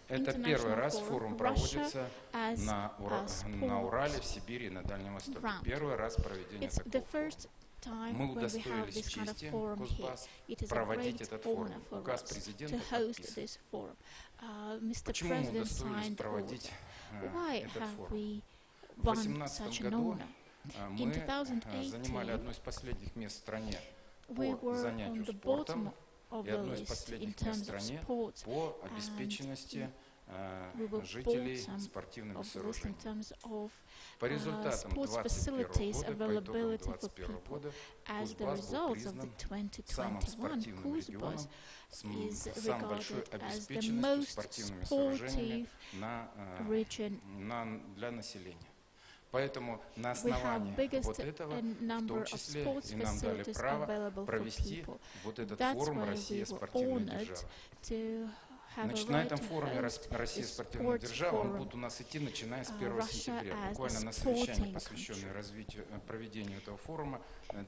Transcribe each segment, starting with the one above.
Это первый раз форум проводится на Урале, в Сибири и на Дальнем Востоке. Первый раз проведение такого форума. Мы удостоились чести, Кузбасс, проводить этот форум. Указ президента подписан. Почему мы удостоились проводить этот форум? В 2018 году мы занимали одно из последних мест в стране по занятию спортом и одно из последних мест в стране по обеспеченности жителей спортивными сооружениями. По результатам 2021 года Кузбасс был признан самым спортивным регионом с самой большой обеспеченностью спортивными сооружениями для населения. Поэтому на основании вот этого, в том числе, и нам дали право провести вот этот форум «Россия – спортивная держава». Значит, на этом форуме «Россия – спортивная держава» он будет у нас идти, начиная с 1 сентября. Буквально на совещании, посвященное проведению этого форума,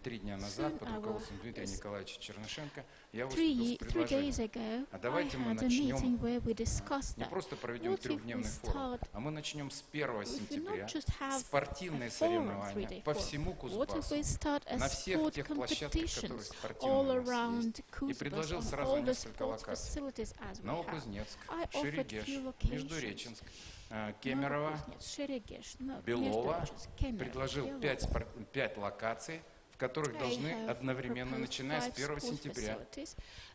3 дня назад под руководством Дмитрия Николаевича Чернышенко, я выступил с предложением. А давайте мы начнем, не просто проведем трехдневный форум, а мы начнем с 1 сентября спортивные соревнования по всему Кузбассу, на всех тех площадках, которые спортивные у нас есть. И предложил сразу несколько локаций. Новокузнецк, Шерегеш, Междуреченск, Кемерово, Белово. Предложил 5 локаций, в которых должны одновременно, начиная с 1 сентября,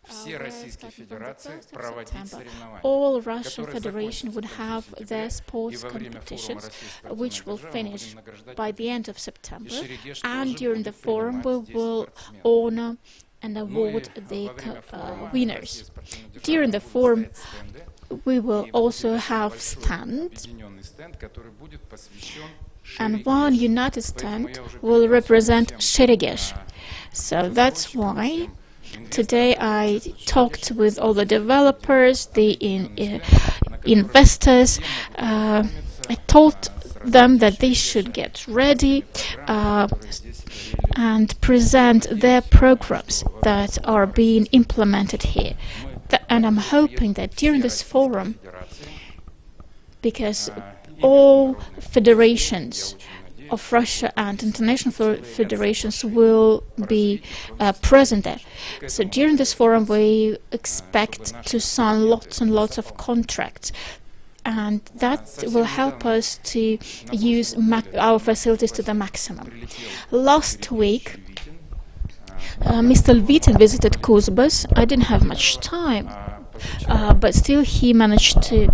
все российские федерации проводить соревнования, all Russian Federation would have their sports competitions, which will finish by the end of September, and during the forum we will honor and award the winners. During the forum, we will also have stands, and one united stand will represent Sheregesh. So that's why today I talked with all the developers, the investors. I told them that they should get ready and present their programs that are being implemented here. And I'm hoping that during this forum, because all federations of Russia and international federations will be present there. So during this forum we expect to sign lots and lots of contracts, and that will help us to use our facilities to the maximum. Last week, Mr. Lvitin visited Kuzbas. I didn't have much time, but still he managed to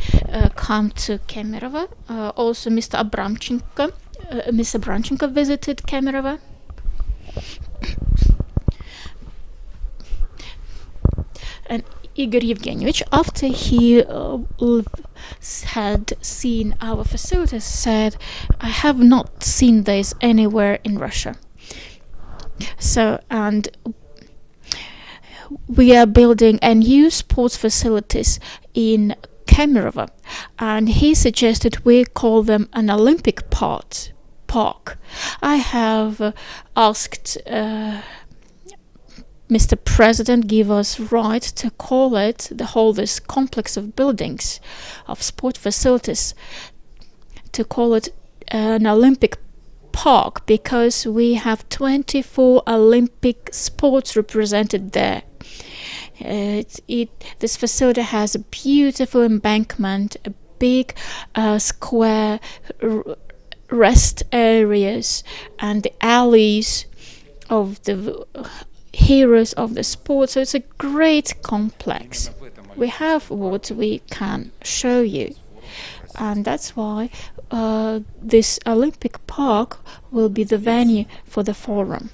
come to Kemerovo. Also, Mr. Abramchenko visited Kemerovo. And Igor Yevgenyevich, after he had seen our facilities, said, "I have not seen this anywhere in Russia." So, and we are building a new sports facilities in Kemerovo, and he suggested we call them an Olympic park. I have asked Mr. President give us right to call it, this complex of buildings, of sport facilities, to call it an Olympic park, because we have 24 Olympic sports represented there. This facility has a beautiful embankment, a big square rest areas, and the alleys of the heroes of the sport. So it's a great complex. We have what we can show you, and that's why this Olympic Park will be the venue for the forum.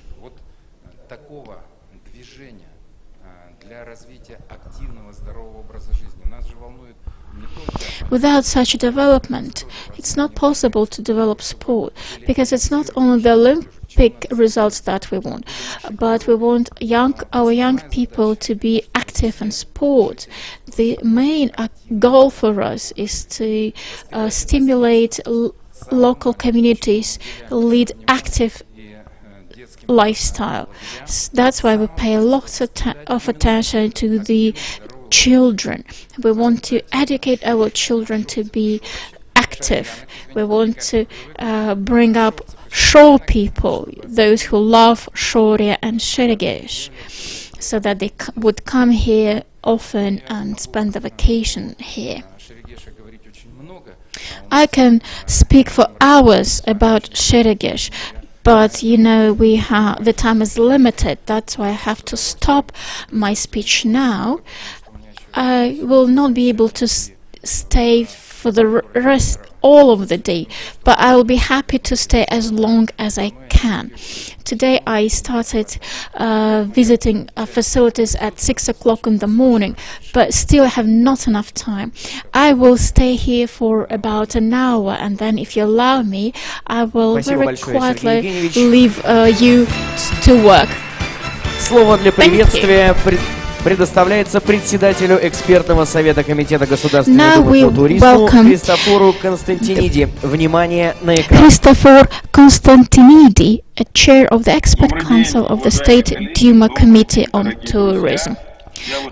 Without such a development, it's not possible to develop sport, because it's not only the Olympic results that we want, but we want our young people to be active in sport. The main goal for us is to stimulate local communities, lead active lifestyle. That's why we pay a lot of attention to the children. We want to educate our children to be active. We want to bring up shore people, those who love Shoria and Sheregesh, so that they would come here often and spend the vacation here. I can speak for hours about Sheregesh, but you know, the time is limited. That's why I have to stop my speech now. I will not be able to stay for the rest all of the day, but I will be happy to stay as long as I can. Today I started visiting facilities at 6 o'clock in the morning, but still have not enough time. I will stay here for about an hour, and then, if you allow me, I will very quietly leave you to work. Слово для приветствия предоставляется председателю экспертного совета Комитета Государственной Думы по туризму Христофору Константиниди. Внимание на экран. Christopher Constantinidi, a chair of the expert council of the State Duma Committee on Tourism.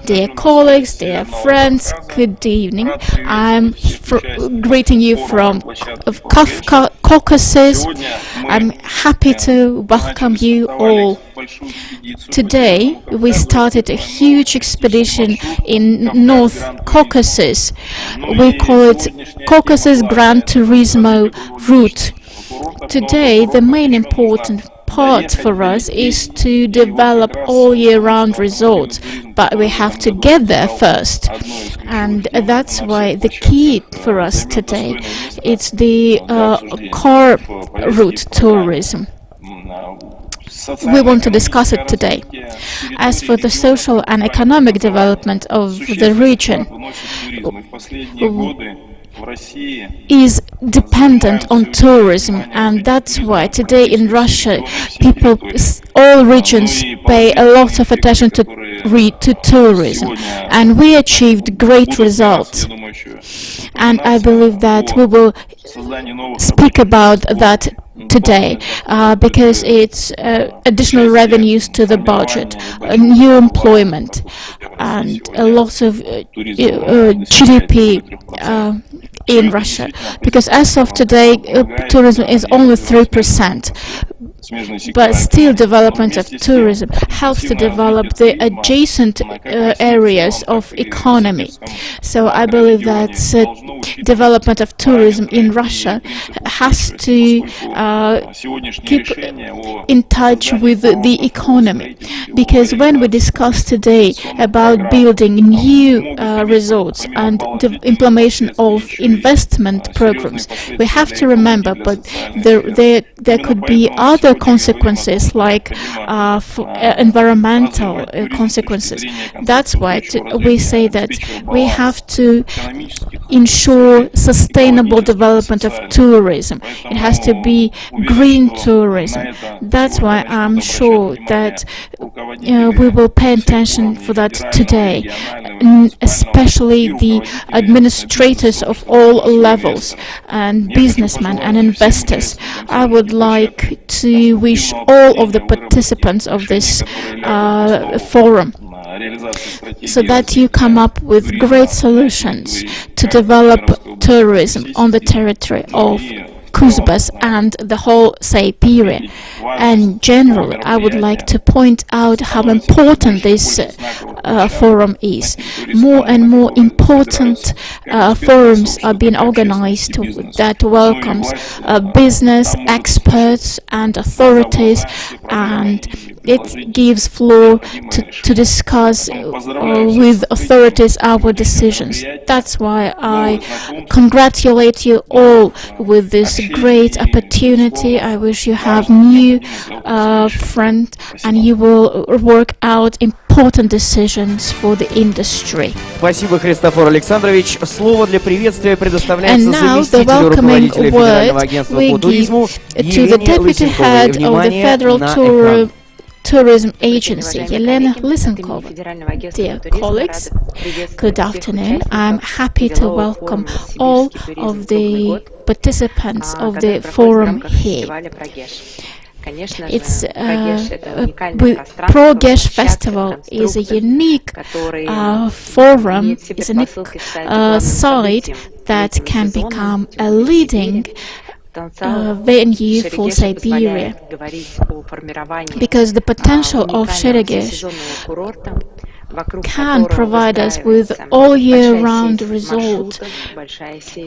Dear colleagues, dear friends, good evening. I'm greeting you from Caucasus. I'm happy to welcome you all. Today we started a huge expedition in North Caucasus. We call it Caucasus Grand Turismo Route. Today the main important part for us is to develop all year-round resorts, but we have to get there first, and that's why the key for us today is the car route tourism. We want to discuss it today. As for the social and economic development of the region, is dependent on tourism, and that's why today in Russia people, all regions, pay a lot of attention to tourism, and we achieved great results, and I believe that we will speak about that today, because it's additional revenues to the budget, new employment, and a lot of GDP in Russia, because as of today tourism is only 3%, but still development of tourism helps to develop the adjacent areas of economy. So I believe that development of tourism in Russia has to keep in touch with the economy, because when we discuss today about building new resorts and the implementation of investment programs, we have to remember, but there could be other consequences, like environmental consequences. That's why we say that we have to ensure sustainable development of tourism. It has to be green tourism. That's why I'm sure that we will pay attention for that today, especially the administrators of all levels and businessmen and investors. I would like to wish all of the participants of this forum so that you come up with great solutions to develop tourism on the territory of Kuzbas and the whole Siberia. And generally, I would like to point out how important this forum is. More and more important forums are being organized that welcomes business, experts and authorities, and it gives floor to discuss with authorities our decisions. That's why I congratulate you all with this great opportunity. I wish you have new friends and you will work out important decisions for the industry. Спасибо, Христофор Александрович. Слово для приветствия предоставляется And now the заместителю welcoming руководителя Федерального word агентства we по туризму give to the Елене deputy Лысенковой. head of the Внимание Federal на экран. Tourism Agency, Yelena Lysenkova. Dear colleagues, good afternoon. I'm happy to welcome all of the participants of the forum here. It's ProGesh Festival is a unique forum, is a unique site that can become a leading venue for Siberia, because the potential of ChereGesh can provide us with all year-round result,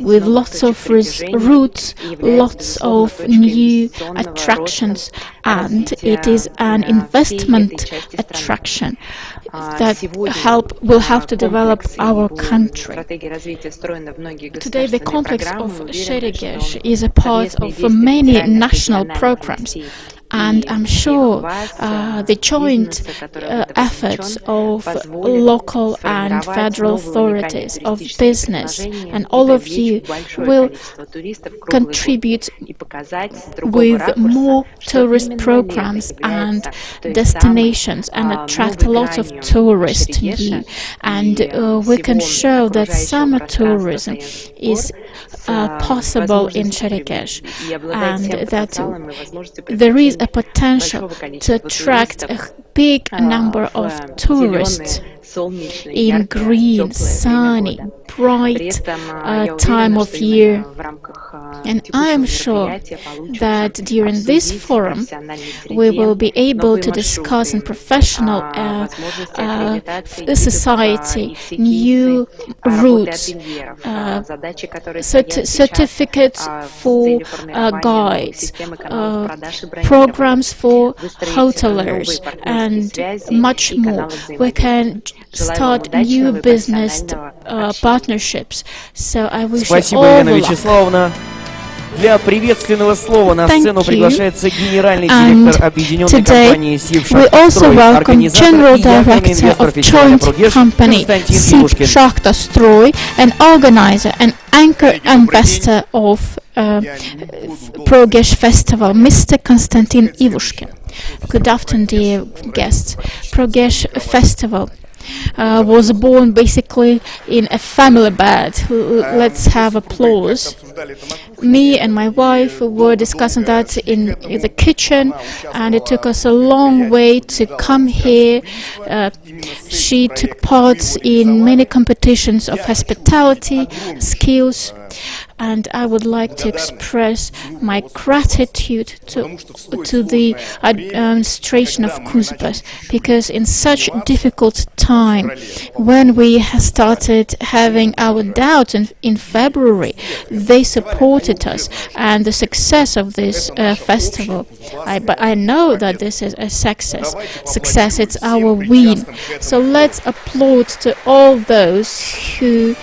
with lots of routes, lots of new attractions, and it is an investment attraction that will help to develop our country. Today, the complex of ChereGesh is a part of many national programs, and I'm sure the joint efforts of local and federal authorities, of business, and all of you will contribute with more tourist programs and destinations and attract a lot of tourists to you. And we can show that summer tourism is possible in ChereGesh, and that there is a potential to attract a big number of tourists in green, sunny, bright time of year. And I am sure that during this forum we will be able to discuss in professional society new routes, certificates for guides, programs for hoteliers, and much more. We can start new business partnerships. So I wish you all the luck. Для приветственного слова на сцену приглашается генеральный директор объединенной компании «Сибшахтастрой», General Director of Joint Company «Сибшахтастрой», and organizer and anchor ambassador of ProGesh Festival, Mr. Konstantin Ivushkin. Good afternoon, dear guests. ProGesh Festival was born basically in a family bed. Let's have applause. Me and my wife were discussing that in the kitchen, and it took us a long way to come here. She took part in many competitions of hospitality skills, and I would like to express my gratitude to the administration of Kuzbas, because in such difficult time, when we started having our doubts in February, they supported us, and the success of this festival, but I know that this is a success, it's our win. So let's applaud to all those who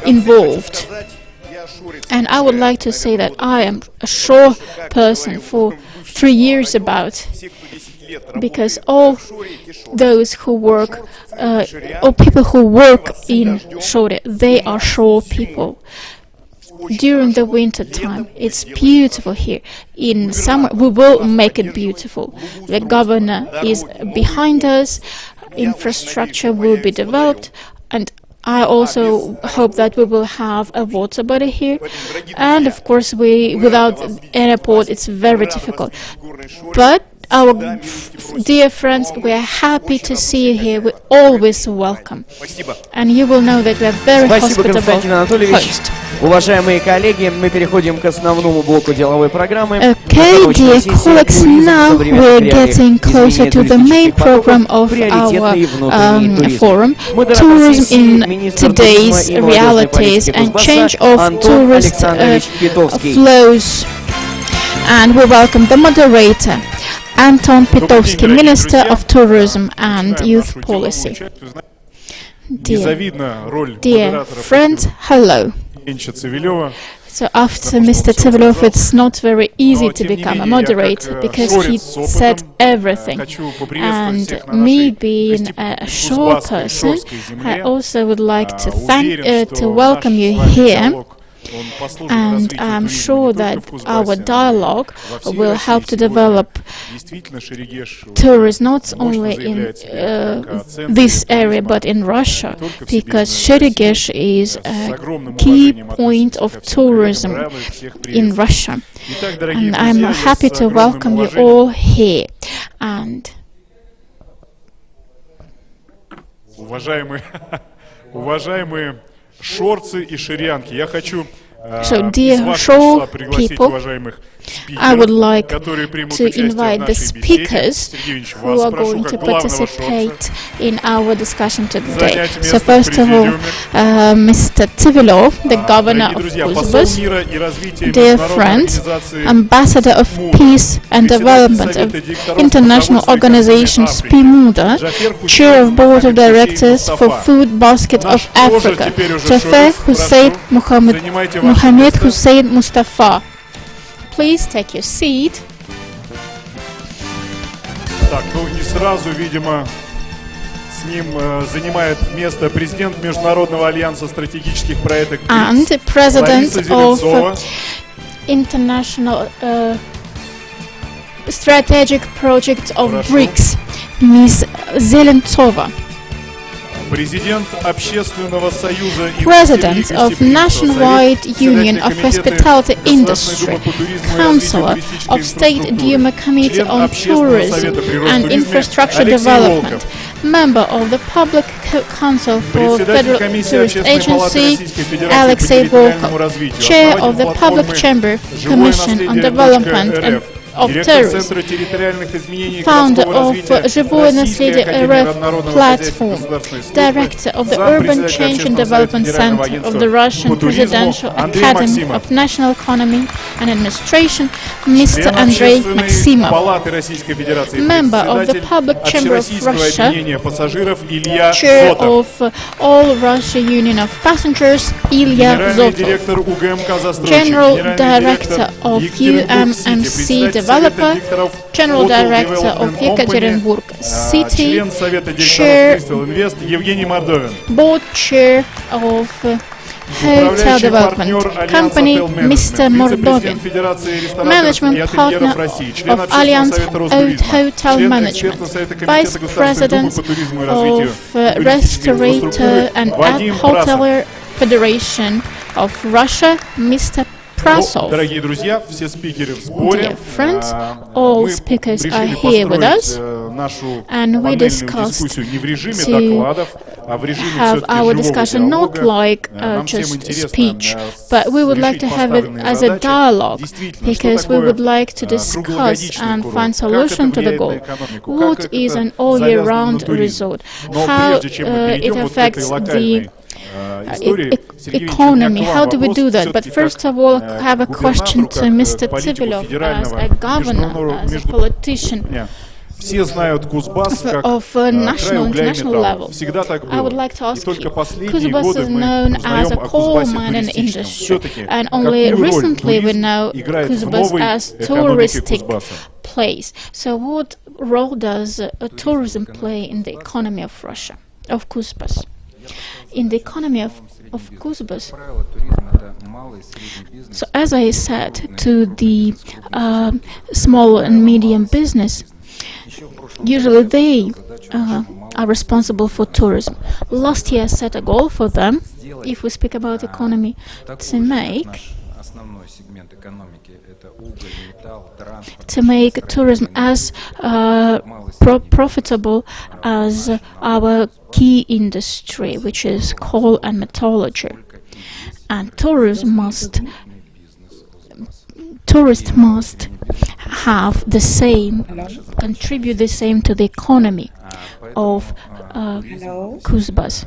involved. And I would like to say that I am a sure person for 3 years about, because all those who work, all people who work in Shore, they are Shore people. During the winter time, it's beautiful here. In summer, we will make it beautiful. The governor is behind us, infrastructure will be developed, and I also hope that we will have a water body here. And of course, without an airport, it's very difficult. But our dear friends, we are happy to see you here. We're always welcome. And you will know that we are very hospitable host. Уважаемые коллеги, мы переходим к основному блоку деловой программы. Okay, dear colleagues, now we're getting closer to the main program of our forum, tourism in today's realities and change of tourist flows. And we welcome the moderator, Anton Pitovsky, Minister of Tourism and Youth Policy. Dear friends, hello. So after Mr. Tsivilov, it's not very easy to become a moderator, because he said everything. And me being a short person, I also would like to welcome you here. And I'm sure that our dialogue will help to develop tourism not only in this area but in Russia, because ProGesh is a key point of tourism in Russia. And I'm happy to welcome you all here. And уважаемые шорцы и ширянки, я хочу So, dear shore people, I would like to invite the speakers who are going to participate in our discussion today. So, first of all, Mr. Tsivilov, the governor of Kuzbas, dear friends, ambassador of peace and development of international organization SPIMUDA, chair of board of directors for Food Basket of Africa, Jafar Hussein Mohammed Hussein Mustafa. Please take your seat. Так, ну и сразу, видимо, с ним занимает место президент Международного альянса стратегических проектов and president of International Strategic Project of BRICS, Ms. Zelentsova. President of Nationwide Union of Hospitality Industry, Councillor of State Duma Committee on Tourism and Infrastructure Development, member of the Public Council for Federal Tourist Agency, Alexei Volkov, chair of the Public Chamber Commission on Development and of Tourism, founder of Живое наследие РФ platform, director of the Urban Change and Development Center of the Russian Presidential Academy of National Economy and Administration, Mr. Andrei Maximov, member of the Public Chamber of Russia, chair of All Russia Union of Passengers, Ilya Zotov, general director of UMMC Developer, General Director of Yekaterinburg City, Chair, Board Chair of Hotel Development Company, Mr. Mordovin, Management Partner of Alliance Hotel Management, Vice President of Restaurateur and Hotelier Federation of Russia, Mr. Dear friends, all speakers are here with us, and we discussed to have our discussion not like just a speech, but we would like to have it as a dialogue, because we would like to discuss and find solution to the goal. What is an all-year-round resort? How it affects the economy, how do we do that? But first of all, I have a question to Mr. Tsivilov as a governor, as a politician of national, international level. I would like to ask you, Kuzbas is known as a coal mining industry, and only recently we know Kuzbas as touristic place. So what role does tourism play in the economy of Russia, of Kuzbas? In the economy of Kuzbas, so as I said, to the small and medium business, usually they are responsible for tourism. Last year I set a goal for them, if we speak about economy, to make tourism as profitable as our key industry, which is coal and metallurgy. And tourists must have the same, contribute the same to the economy of Kuzbas.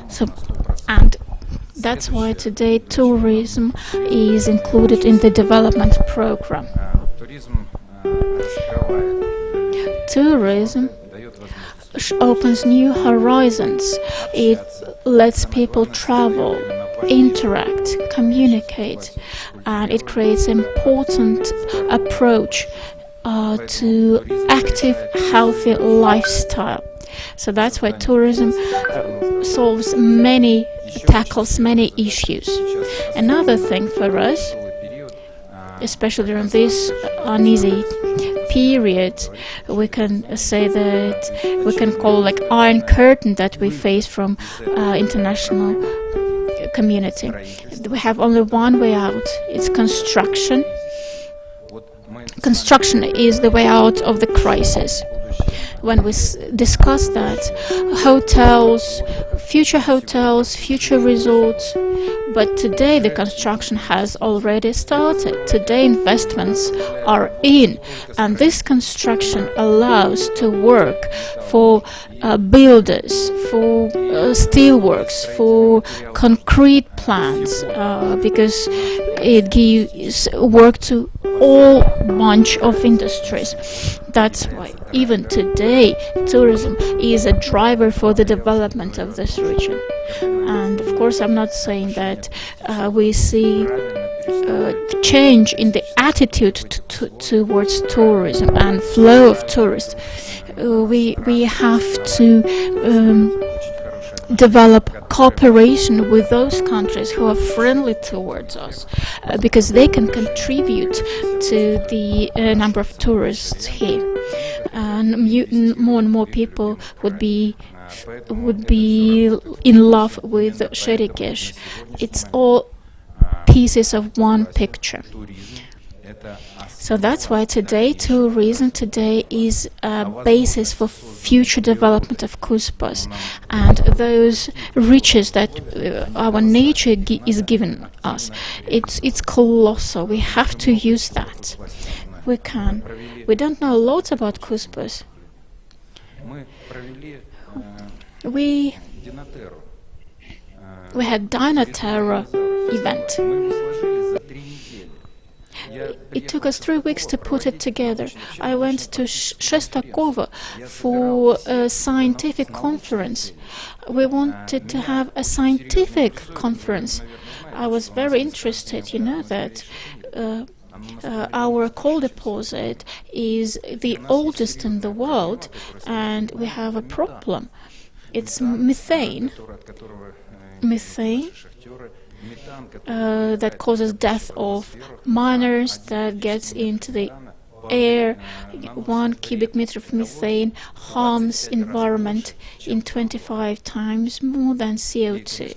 So, and that's why today tourism is included in the development program. Tourism opens new horizons. It lets people travel, interact, communicate, and it creates an important approach to active, healthy lifestyle. So that's why tourism tackles many issues. Another thing for us, especially during this uneasy period, we can say that we can call like iron curtain that we face from international community. We have only one way out. It's construction. Construction is the way out of the crisis. When we discuss that, hotels, future resorts, but today the construction has already started. Today investments are in, and this construction allows to work for builders, for steelworks, for concrete plants, because it gives work to all bunch of industries. That's why even today tourism is a driver for the development of this region. And of course I'm not saying that we see change in the attitude towards tourism and flow of tourists. We have to develop cooperation with those countries who are friendly towards us, because they can contribute to the number of tourists here, and more and more people would be in love with ProGesh. It's all pieces of one picture. So that's why today tourism is a basis for future development of Kuzbas, and those riches that our nature is giving us. It's colossal. We have to use that. We can. We don't know a lot about Kuzbas. We had Dynaterra event. It took us 3 weeks to put it together. I went to Shestakovo for a scientific conference. We wanted to have a scientific conference. I was very interested, you know, that our coal deposit is the oldest in the world, and we have a problem. It's methane that causes death of miners, that gets into the air. 1 cubic meter of methane harms environment in 25 times more than CO2.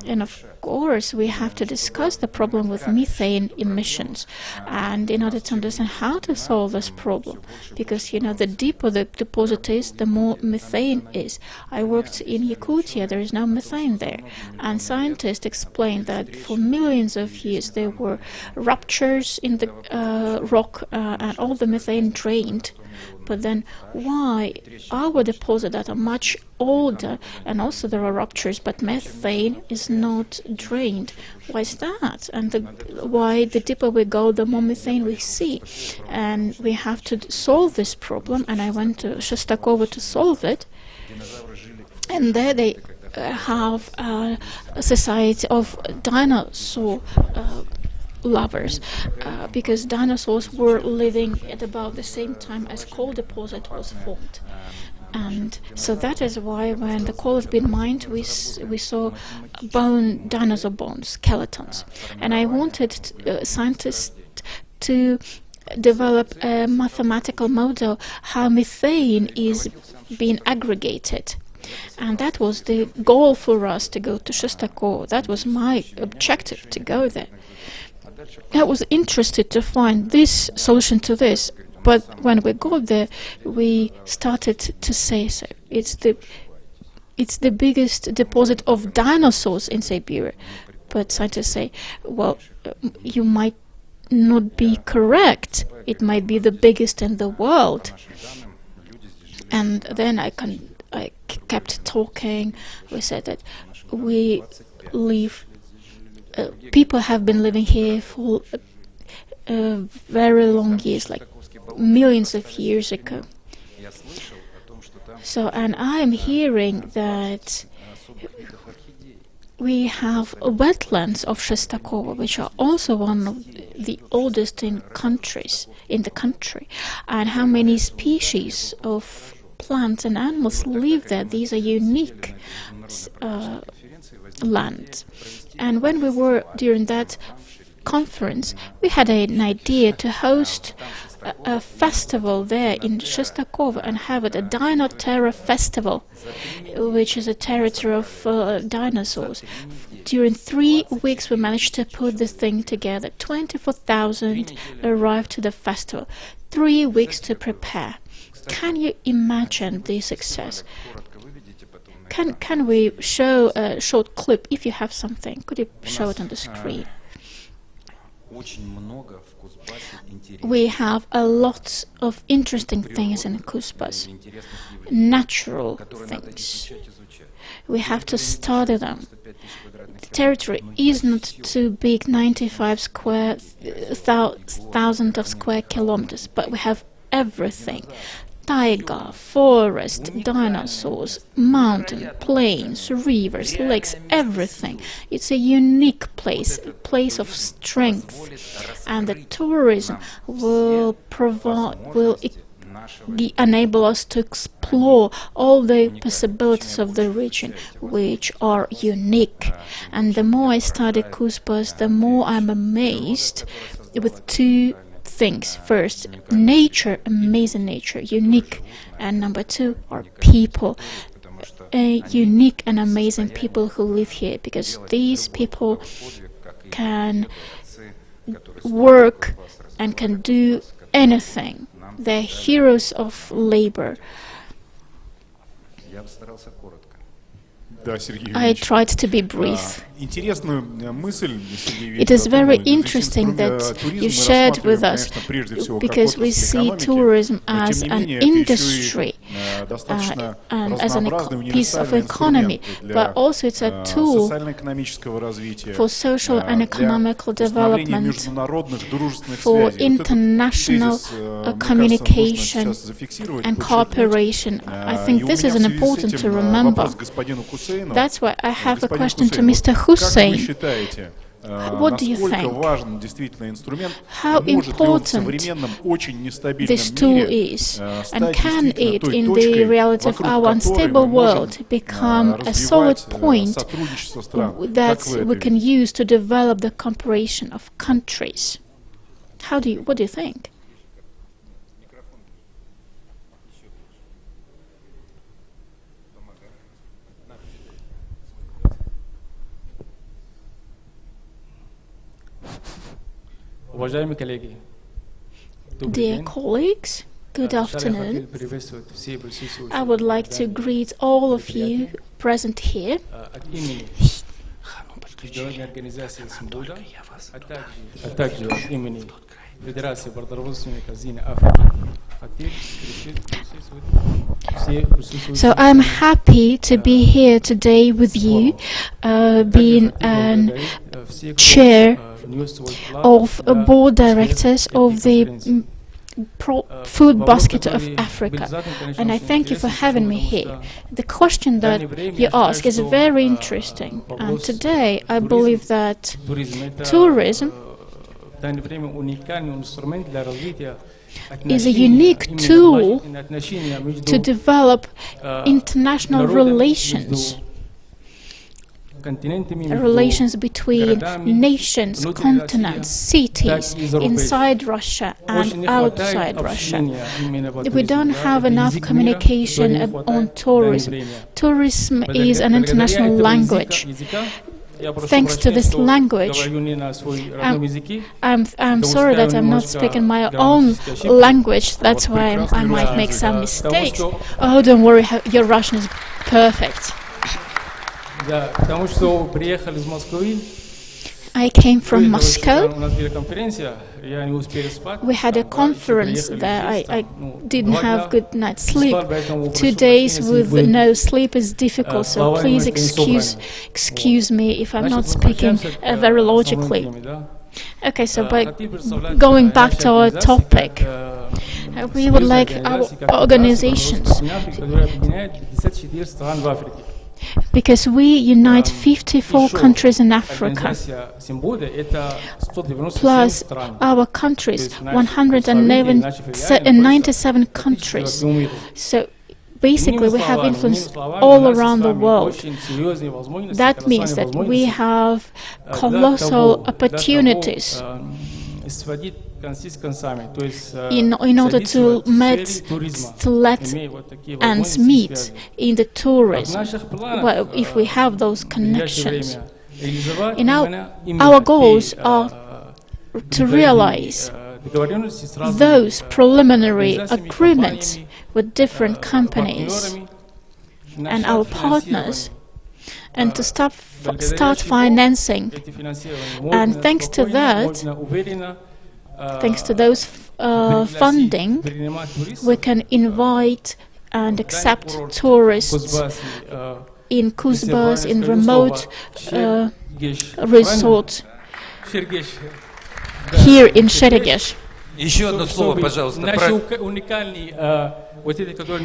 And of course we have to discuss the problem with methane emissions, and in order to understand how to solve this problem, because you know, the deeper the deposit is, the more methane is. I worked in Yakutia, there is no methane there, and scientists explained that for millions of years there were ruptures in the rock and all the methane drained. But then why our deposits that are much older, and also there are ruptures, but methane is not drained? Why is that? And why the deeper we go, the more methane we see? And we have to solve this problem, and I went to Shestakovo to solve it. And there they have a society of dinosaur lovers, because dinosaurs were living at about the same time as coal deposit was formed. And so that is why when the coal has been mined, we saw dinosaur bones, skeletons. And I wanted scientists to develop a mathematical model how methane is being aggregated. And that was the goal for us to go to Shestakovo. That was my objective, to go there. I was interested to find this solution to this, but when we got there, we started to say so. It's the biggest deposit of dinosaurs in Siberia. But scientists say, well, you might not be correct. It might be the biggest in the world. And then I kept talking. We said that we live. People have been living here for very long years, like millions of years ago. So, and I am hearing that we have wetlands of Shestakovo, which are also one of the oldest in the country, and how many species of plants and animals live there. These are unique lands. And when we were during that conference, we had an idea to host a festival there in Shostakova and have it a Dino Terror Festival, which is a territory of dinosaurs. During 3 weeks we managed to put this thing together. 24,000 arrived to the festival. 3 weeks to prepare. Can you imagine the success? Can we show a short clip if you have something? Could you show it on the screen? We have a lot of interesting things in Kuzbas, natural things. We have to study them. The territory is not too big, 95,000 of square kilometers, but we have everything. Taiga, forest, dinosaurs, mountain, plains, rivers, lakes, everything. It's a unique place, a place of strength, and the tourism will enable us to explore all the possibilities of the region, which are unique. And the more I study Kuzbas, the more I'm amazed with two things. First, nature, amazing nature, unique, and number two are people, unique and amazing people who live here, because these people can work and can do anything. They're heroes of labor. I tried to be brief. It is very interesting that you shared with us, because we see tourism as an industry and as a piece of economy, but also it's a tool for social and economical development, for international communication and cooperation. I think this is important to remember. That's why I have a question to Mr. Hussein. What do you think? How important this tool is, and can it, in the reality of our unstable world, become a solid point that we can use to develop the cooperation of countries? What do you think? Dear colleagues, good afternoon. I would like to greet all of you present here. So I'm happy to be here today with you, being an chair of board directors of the Food Basket of Africa, and I thank you for having me here. The question that you ask is very interesting, and today I believe that tourism is a unique tool to develop international relations. Relations between nations, continents, cities, inside Russia and outside Russia. We don't have enough communication on tourism. Tourism is an international language. Thanks to this language, I'm sorry that I'm not speaking my own language, that's why I might make some mistakes. Oh, don't worry, your Russian is perfect. I came from Moscow. We had a conference there. I didn't have good night's sleep. 2 days with no sleep is difficult, so please excuse me if I'm not speaking very logically. Okay, so by going back to our topic, we would like our organizations, because we unite 54 countries in Africa, plus our countries, 197 countries. So basically we have influence all around the world. That means that we have colossal opportunities in order to let ends meet in the tourism, well, if we have those connections. And our goals are to realize those preliminary agreements with different companies and our partners, and to start financing. And thanks to that, thanks to those funding, we can invite and accept tourists in Kuzbas, in remote resorts here in Sheregesh. Еще одно слово, пожалуйста.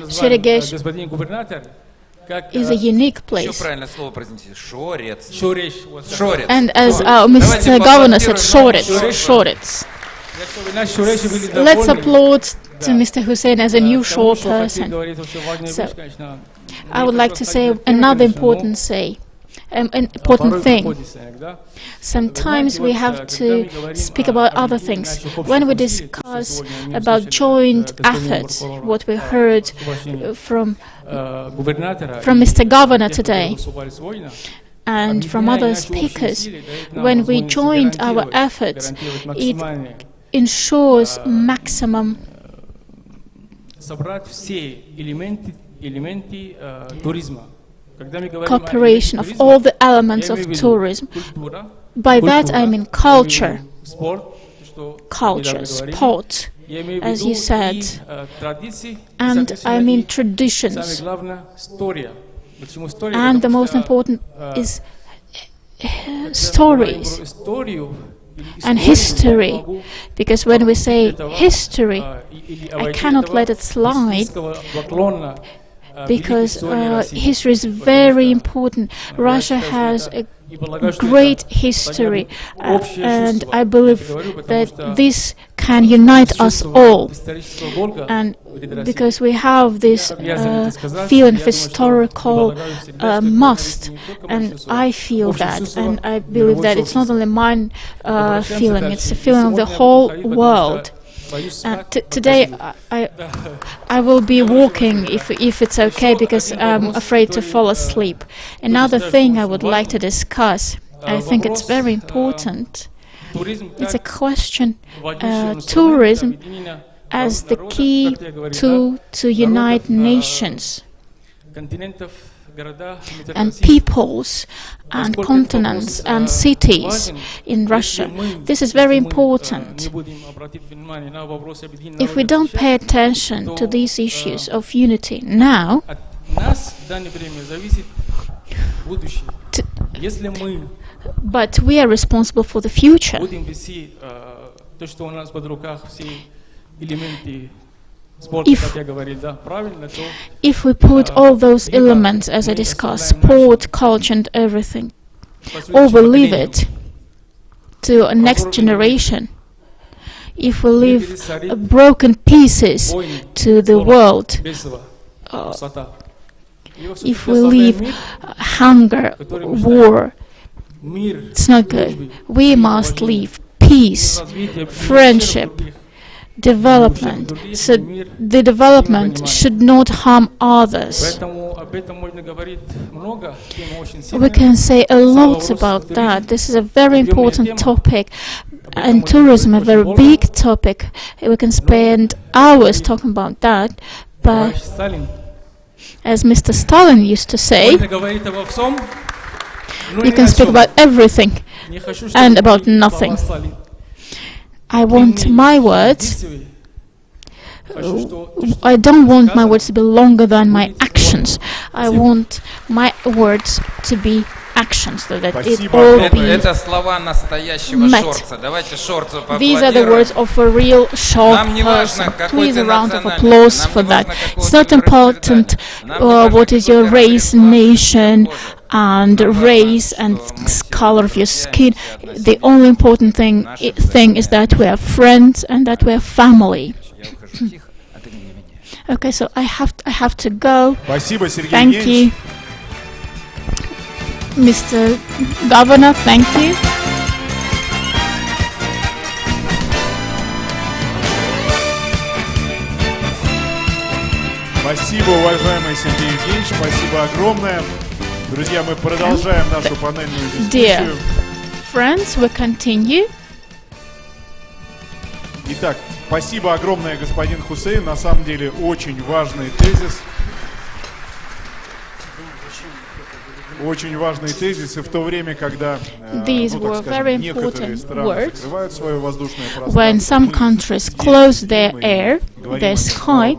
Sheregesh is a unique place. Еще правильное слово произнести. Шорец. Шорец. And as Mr. Governor said, Shorets. Let's applaud to Mr. Hussein as a new shore person. So, I would like to say another important thing. Sometimes we have to speak about other things. When we discuss about joint efforts, what we heard from Mr. Governor today, and from other speakers, when we joined our efforts, it ensures maximum cooperation of all the elements of tourism. By that I mean culture, sport, as you said, and I mean traditions. And the most important is stories and history, because when we say history, I cannot let it slide, because history is very important. Russia has a great history, and I believe that this can unite us all. And because we have this feeling of historical must, and I feel that, and I believe that it's not only my feeling, it's a feeling of the whole world. Today I will be walking if it's okay, because I'm afraid to fall asleep. Another thing I would like to discuss, I think it's very important, it's a question, tourism as the key to unite nations and peoples and continents and cities in Russia. This is very important. If we don't pay attention to these issues of unity now, but we are responsible for the future. If we put all those elements, as I discussed, sport, culture and everything, or we leave it to a next generation, if we leave broken pieces to the world, if we leave hunger, war, it's not good. We must leave peace, friendship, development. So the development should not harm others. We can say a lot about that. This is a very important topic, and tourism a very big topic. We can spend hours talking about that, but as Mr. Stalin used to say, you can speak about everything and about nothing. I want my words, I don't want my words to be longer than my actions. I want my words to be actions, so that it all be met. These are the words of a real short person. Please, a round of applause for that. It's not important what is your race, nation, and race and color of your skin. The only important thing is that we are friends and that we are family. Okay, so I have to go. Спасибо, Сергей Thank Евгеньевич. you, Mr. Governor. Thank you. Спасибо, уважаемый Сергей Евгеньевич, спасибо огромное. Друзья, мы продолжаем нашу панельную дискуссию. Dear friends, we continue. Итак, спасибо огромное, господин Хусейн. На самом деле, очень важный тезис. Очень важные тезисы в то время, когда некоторые страны закрывают свое воздушное пространство. When some countries close their air, their sky,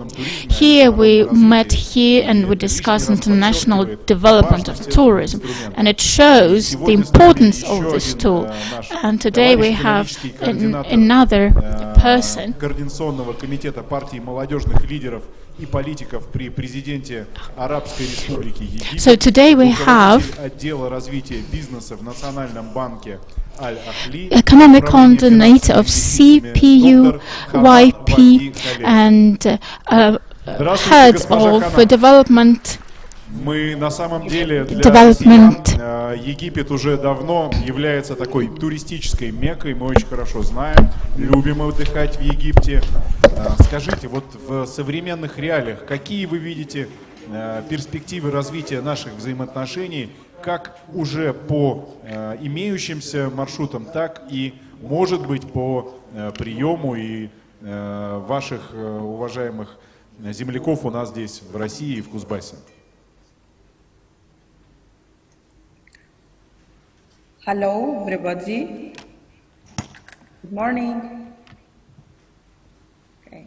here we met here and we discussed international development of tourism, and it shows the importance of this tool. And today we have another person. Координационного комитета партии молодежных лидеров и политиков при президенте Арабской Республики Египет. So today we have отдела развития бизнеса в Национальном банке Аль-Ахли, economic coordinator of CPUYP and head of development. Мы на самом деле для Египет уже давно является такой туристической меккой. Мы очень хорошо знаем, любим отдыхать в Египте. Скажите, вот в современных реалиях, какие вы видите перспективы развития наших взаимоотношений, как уже по имеющимся маршрутам, так и, может быть, по приему и ваших уважаемых земляков у нас здесь, в России и в Кузбассе? Hello, everybody. Good morning. Okay.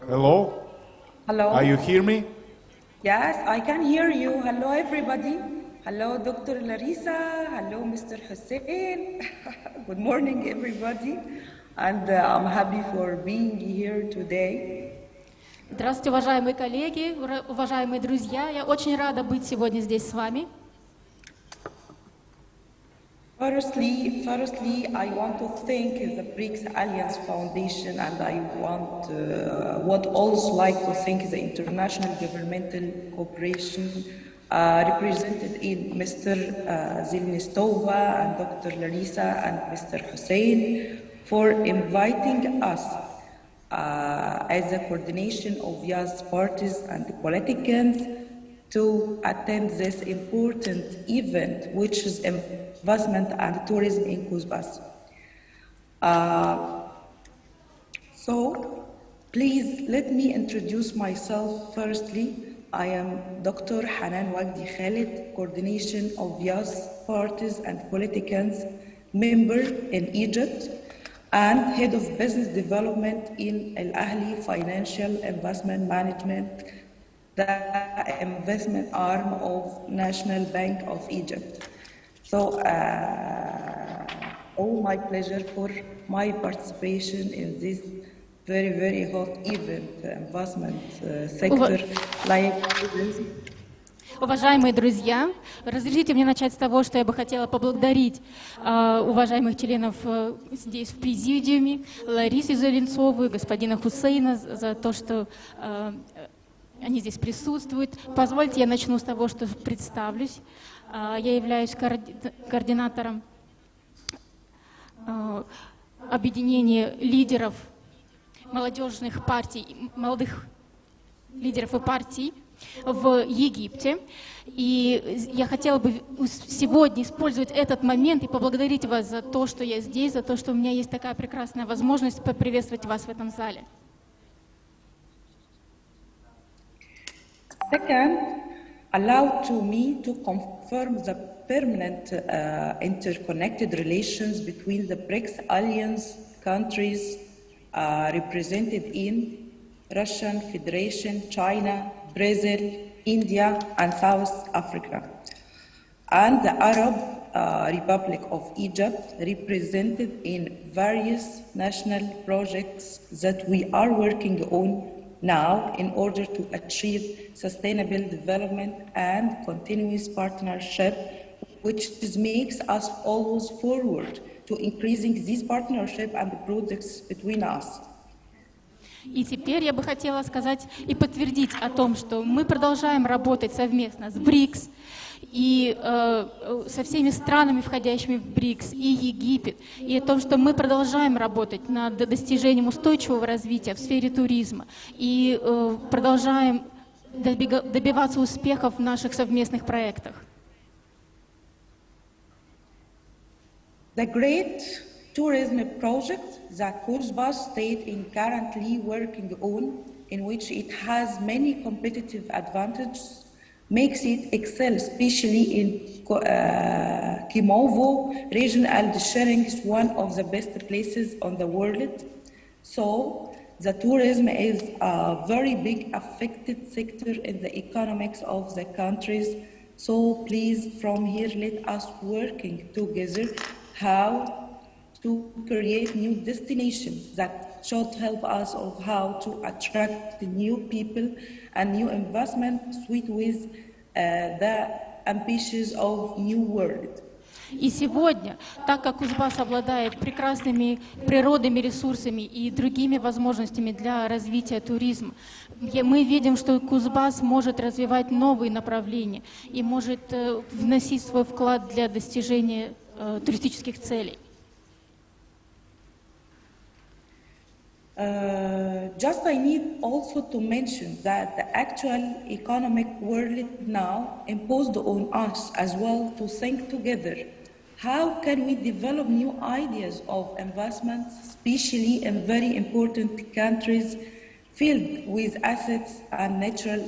Hello. Hello. Are you hear me? Yes, I can hear you. Hello, everybody. Hello, Dr. Larissa. Hello, Mr. Hussein. Good morning, everybody. And I'm happy for being here today. Здравствуйте, уважаемые коллеги, уважаемые друзья. Я очень рада быть сегодня здесь с вами. Firstly, I want to thank the BRICS Alliance Foundation, and I would also like to thank the international governmental cooperation represented in Mr. Zilnistova and Dr. Larissa and Mr. Hussein for inviting us as a coordination of youth parties and politicians to attend this important event, which is investment and tourism in Kuzbas. So, please let me introduce myself firstly. I am Dr. Hanan Wagdi Khalid, Coordination of Youth Parties and Politicians member in Egypt, and Head of Business Development in Al-Ahli Financial Investment Management, the investment arm of National Bank of Egypt. So, all my pleasure for my participation in this very, very hot event, investment sector like tourism. Уважаемые друзья, разрешите мне начать с того, что я бы хотела поблагодарить уважаемых членов здесь в президиуме, Ларису Зеленцову и господина Хусейна за то, что они здесь присутствуют. Позвольте, я начну с того, что представлюсь. Я являюсь координатором объединения лидеров молодежных партий, молодых лидеров и партий в Египте. И я хотела бы сегодня использовать этот момент и поблагодарить вас за то, что я здесь, за то, что у меня есть такая прекрасная возможность поприветствовать вас в этом зале. Second, allow me to confirm the permanent interconnected relations between the BRICS Alliance countries represented in Russian Federation, China, Brazil, India, and South Africa, and the Arab Republic of Egypt, represented in various national projects that we are working on now in order to achieve sustainable development and continuous partnership, which makes us always forward to increasing this partnership and the projects between us. И теперь я бы хотела сказать и подтвердить о том, что мы продолжаем работать совместно с БРИКС и со всеми странами, входящими в БРИКС, и Египет, и о том, что мы продолжаем работать над достижением устойчивого развития в сфере туризма и продолжаем добиваться успехов в наших совместных проектах. The great tourism project that Kuzbas state is currently working on, in which it has many competitive advantages, makes it excel, especially in Kimovo region, and sharing is one of the best places on the world. So the tourism is a very big affected sector in the economics of the countries. So please, from here, let us working together how to create new destinations that should help us of how to attract new people and new investment suite with the ambitions of new world. И сегодня, так как Кузбасс обладает прекрасными природными ресурсами и другими возможностями для развития туризма, мы видим, что Кузбасс может развивать новые направления и может вносить свой вклад для достижения туристических целей. Just I need also to mention that the actual economic world now imposed on us as well to think together. How can we develop new ideas of investment, especially in very important countries filled with assets and natural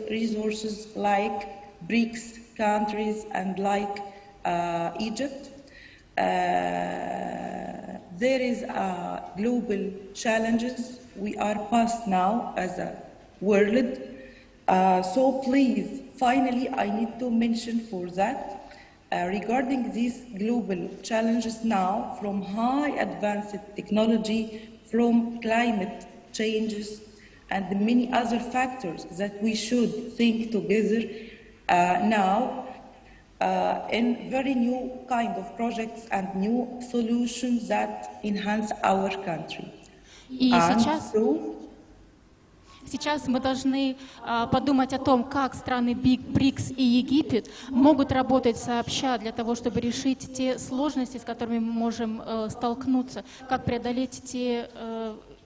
resources like BRICS countries and like Egypt? There is global challenges we are past now as a world. So please, finally, I need to mention for that regarding these global challenges now, from high advanced technology, from climate changes, and many other factors that we should think together now in very new kind of projects and new solutions that enhance our country. И сейчас мы должны подумать о том, как страны БРИКС и Египет могут работать сообща для того, чтобы решить те сложности, с которыми мы можем столкнуться, как преодолеть те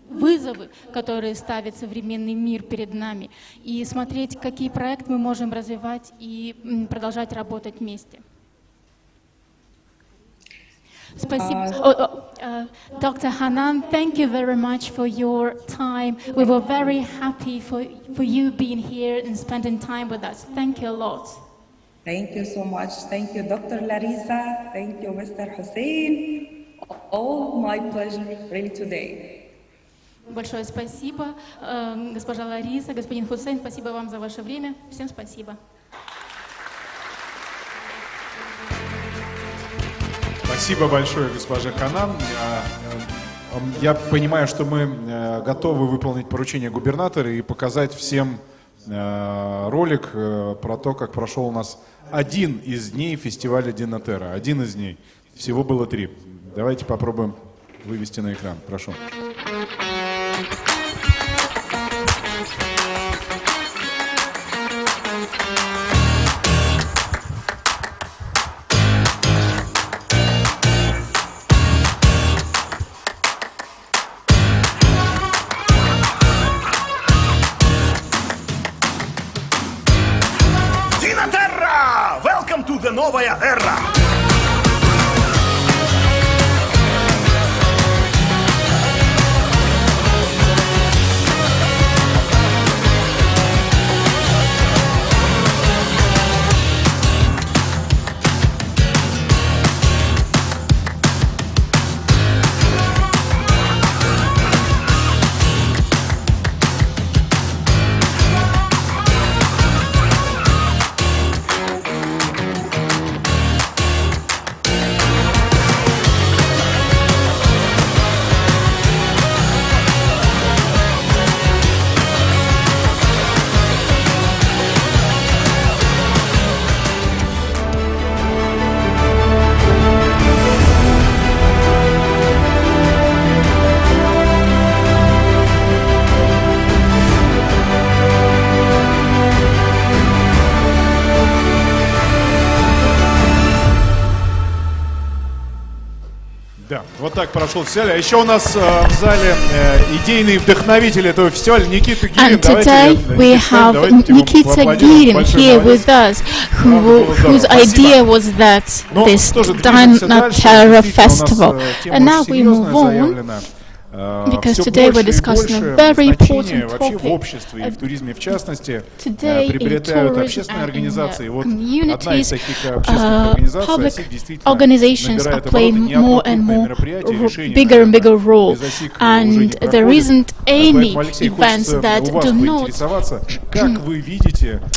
вызовы, которые ставит современный мир перед нами, и смотреть, какие проекты мы можем развивать и продолжать работать вместе. Спасибо. Dr. Hanan, thank you very much for your time. We were very happy for you being here and spending time with us. Thank you a lot. Thank you so much. Thank you, Dr. Larissa. Thank you, Mr. Hussein. All my pleasure, really, today. Большое спасибо, госпожа Лариса, господин Хусейн, спасибо вам за ваше время. Всем спасибо. Спасибо большое, госпожа Ханан. Я понимаю, что мы готовы выполнить поручение губернатора и показать всем ролик про то, как прошел у нас один из дней фестиваля Динатера. Один из дней. Всего было 3. Давайте попробуем вывести на экран. Прошу. Welcome to the Новая Эра! Вот так прошел фестиваль. А еще у нас в зале идейный вдохновитель этого фестиваля Никита Гирин. And today we have Nikita Girin here with us, whose idea was that this Dana Terra festival. And now we move on, because today we're discussing a very important topic. Today in tourism and in communities, public organizations are playing more and more bigger and bigger role, and there isn't any events that do not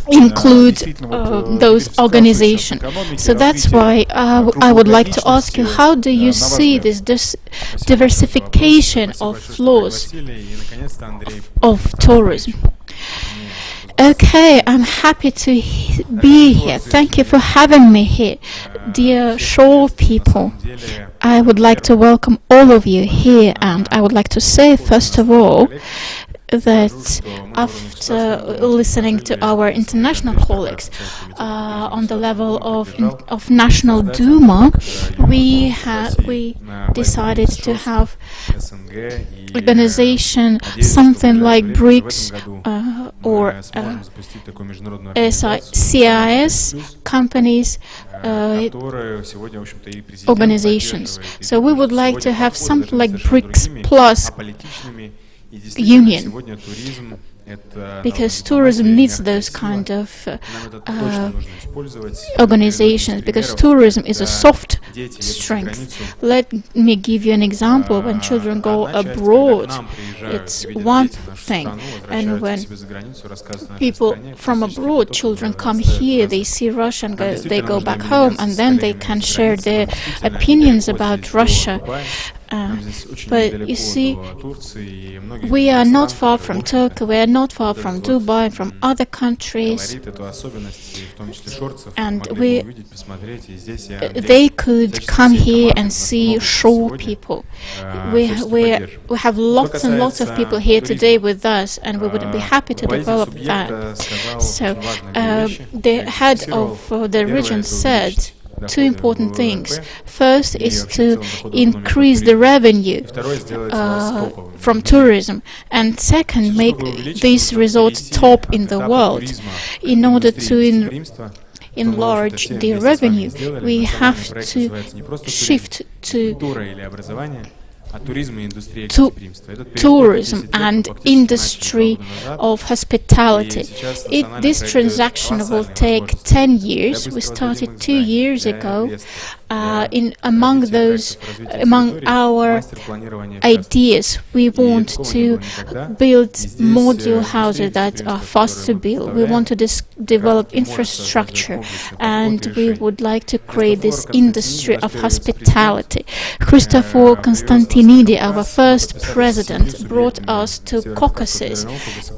include those organizations. So that's why I would like to ask you, how do you see this diversification of flows of tourism? Okay, I'm happy to be here. Thank you for having me here. Dear shore people, I would like to welcome all of you here, and I would like to say, first of all, that after listening to our international colleagues on the level of National Duma, we decided to have organization something like BRICS or CIS companies organizations. So we would like to have something like BRICS plus union, because tourism needs those kind of organizations, because tourism is a soft strength. Let me give you an example. When children go abroad, it's one thing, and when people from abroad, children come here, they see Russia and they go back home, and then they can share their opinions about Russia. But you see, we are not far from Turkey, we are not far from Dubai, from other countries, and they could come here and see shore people. We have lots and lots of people here today with us, and we would be happy to develop that. So the head of the region said two important things. First is to increase the revenue from tourism, and second, make these resorts top in the world. In order to enlarge the revenue, we have to shift to tourism and industry of hospitality. This transaction will take 10 years. We started 2 years ago. Among our ideas, we want to build module houses that are fast to build. We want to develop infrastructure, and we would like to create this industry of hospitality. Christopher Constantinidis, our first president, brought us to Caucasus,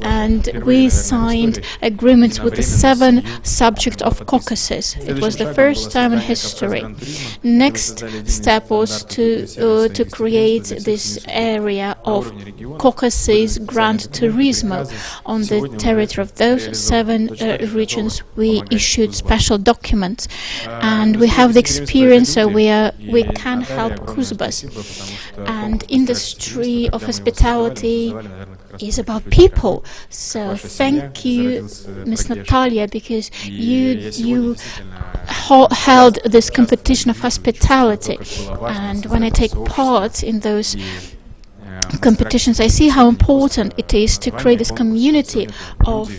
and we signed agreements with the 7 subjects of Caucasus. It was the first time in history. Next step was to create this area of Caucasus Grand Turismo. On the territory of those 7 regions, we issued special documents, and we have the experience, so we can help Kuzbas. And industry of hospitality is about people. So thank you, Ms. Natalia, because you held this competition of hospitality, and when I take part in those competitions, I see how important it is to create this community of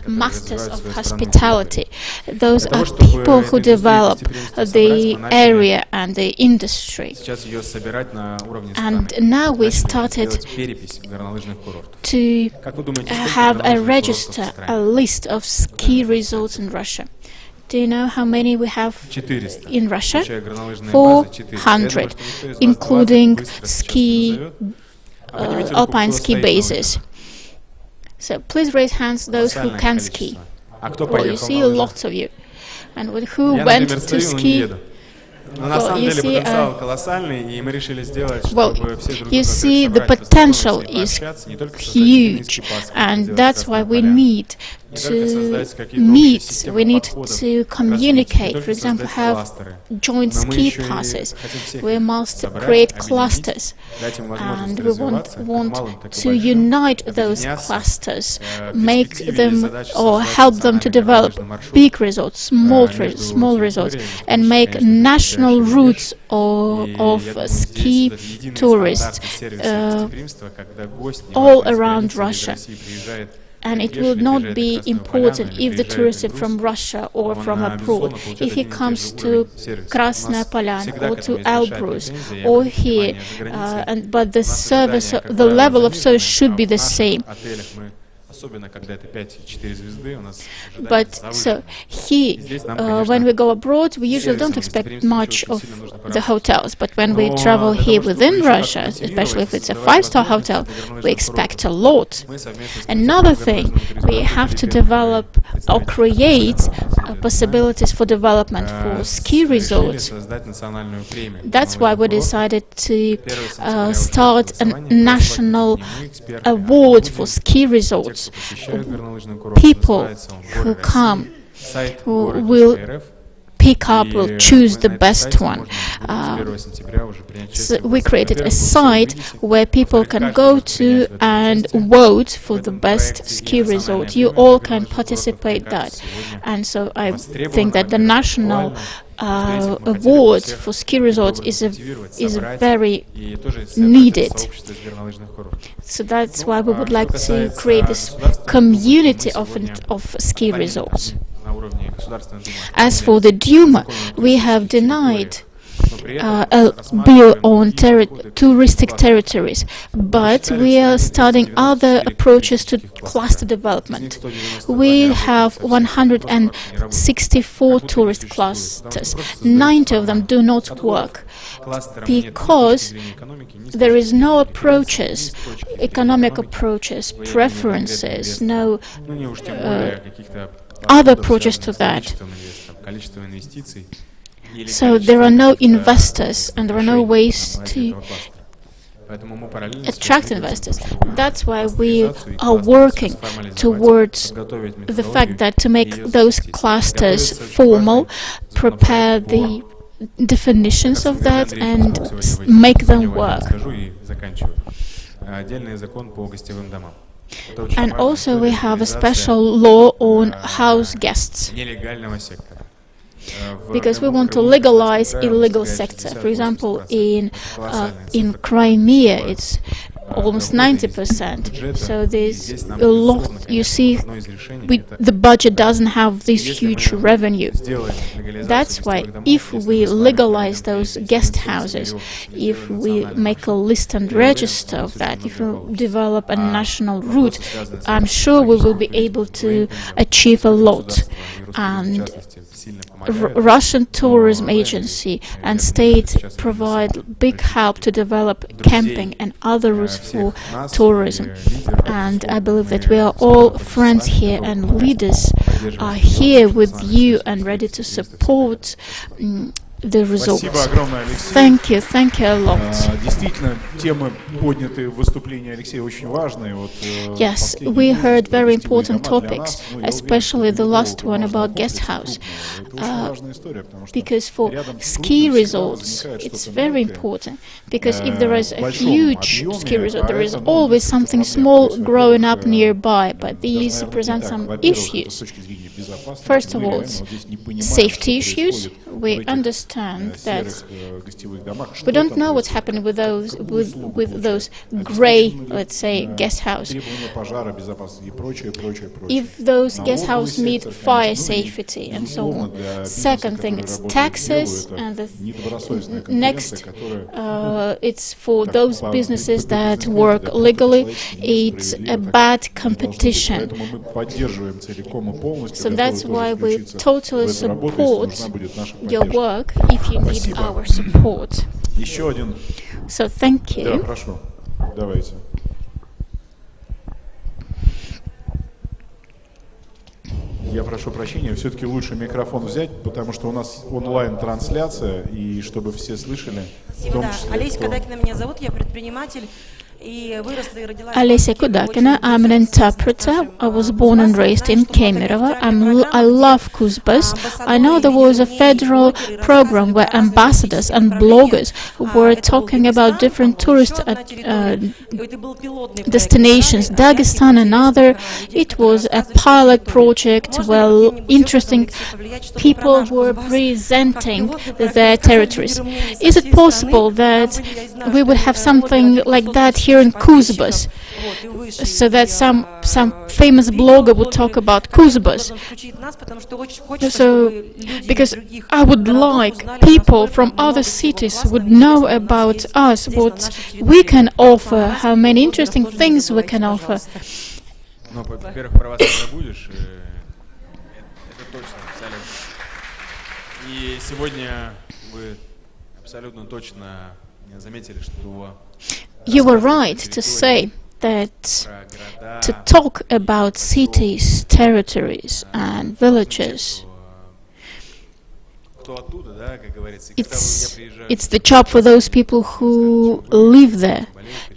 masters of hospitality. Those are people who develop the area and the industry. And now we started to have a register, a list of ski resorts in Russia. Do you know how many we have in Russia? 400, including alpine ski bases. So please raise hands those who can ski. Well, you see lots of you. And who went to ski? Well, you see the potential is huge, and that's why we need to meet, we need to communicate, for example, have joint ski passes. We must create clusters, and we want to unite those clusters, make them or help them to develop big resorts, small resorts, and make national routes of ski tourists all around Russia. And it will not be important if the tourist is from Russia or from abroad. If he comes to Krasnaya Polyana or to Elbrus or here, but the service, the level of service should be the same. But so here, when we go abroad, we usually don't expect much of the hotels. But when we travel here within Russia, especially if it's a 5-star hotel, we expect a lot. Another thing, we have to develop or create possibilities for development for ski resorts. That's why we decided to start a national award for ski resorts. People who come will pick up, will choose the best one. So we created a site where people can go to and vote for the best ski resort. You all can participate that. And so I think that the national award for ski resorts is very needed. So that's why we would like to create this community of ski resorts. As for the Duma, we have denied a bill on touristic territories, but we are studying other approaches to cluster development. We have 164 tourist clusters. 90 of them do not work because there is no approaches, economic approaches, preferences, no other approaches to that. So there are no investors and there are no ways to attract investors. That's why we are working towards the fact that to make those clusters formal, prepare the definitions of that and make them work. And also we have a special law on house guests, because we want to legalize illegal sector. For example, in Crimea, it's almost 90%. So there's a lot. You see, the budget doesn't have this huge revenue. That's why if we legalize those guest houses, if we make a list and register of that, if we develop a national route, I'm sure we will be able to achieve a lot. And Russian tourism agency and state provide big help to develop camping and other routes for tourism. And I believe that we are all friends here and leaders are here with you and ready to support the results. Thank you a lot. Yes, we heard very important topics, especially the last one about guest house, because for ski resorts it's very important, because if there is a huge ski resort, there is always something small growing up nearby, but these present some issues. First of all, safety issues. We understand that we don't know what's happening with those grey, let's say, guest house. If those guest houses meet fire safety and so on. Second thing, it's taxes, and the next, it's for those businesses that work legally. It's a bad competition. So that's why we totally support your work if you need our support. So thank you. Я прошу прощения, все-таки лучше микрофон взять, потому что у нас онлайн-трансляция, и чтобы все слышали. Спасибо, да. Олеся Кадакина меня зовут, я предприниматель. Alessia Kudakina. I'm an interpreter. I was born and raised in Kemerovo. I love Kuzbas. I know there was a federal program where ambassadors and bloggers were talking about different tourist destinations, Dagestan and other. It was a pilot project where interesting people were presenting their territories. Is it possible that we would have something like that here in Kuzbas, so that some famous blogger would talk about Kuzbas? So, because I would like people from other cities would know about us, what we can offer, how many interesting things we can offer. Ну, во-первых, про вас не забудешь. Это точно, абсолютно. И сегодня вы абсолютно точно заметили, что you were right to say that to talk about cities, territories and villages, it's the job for those people who live there,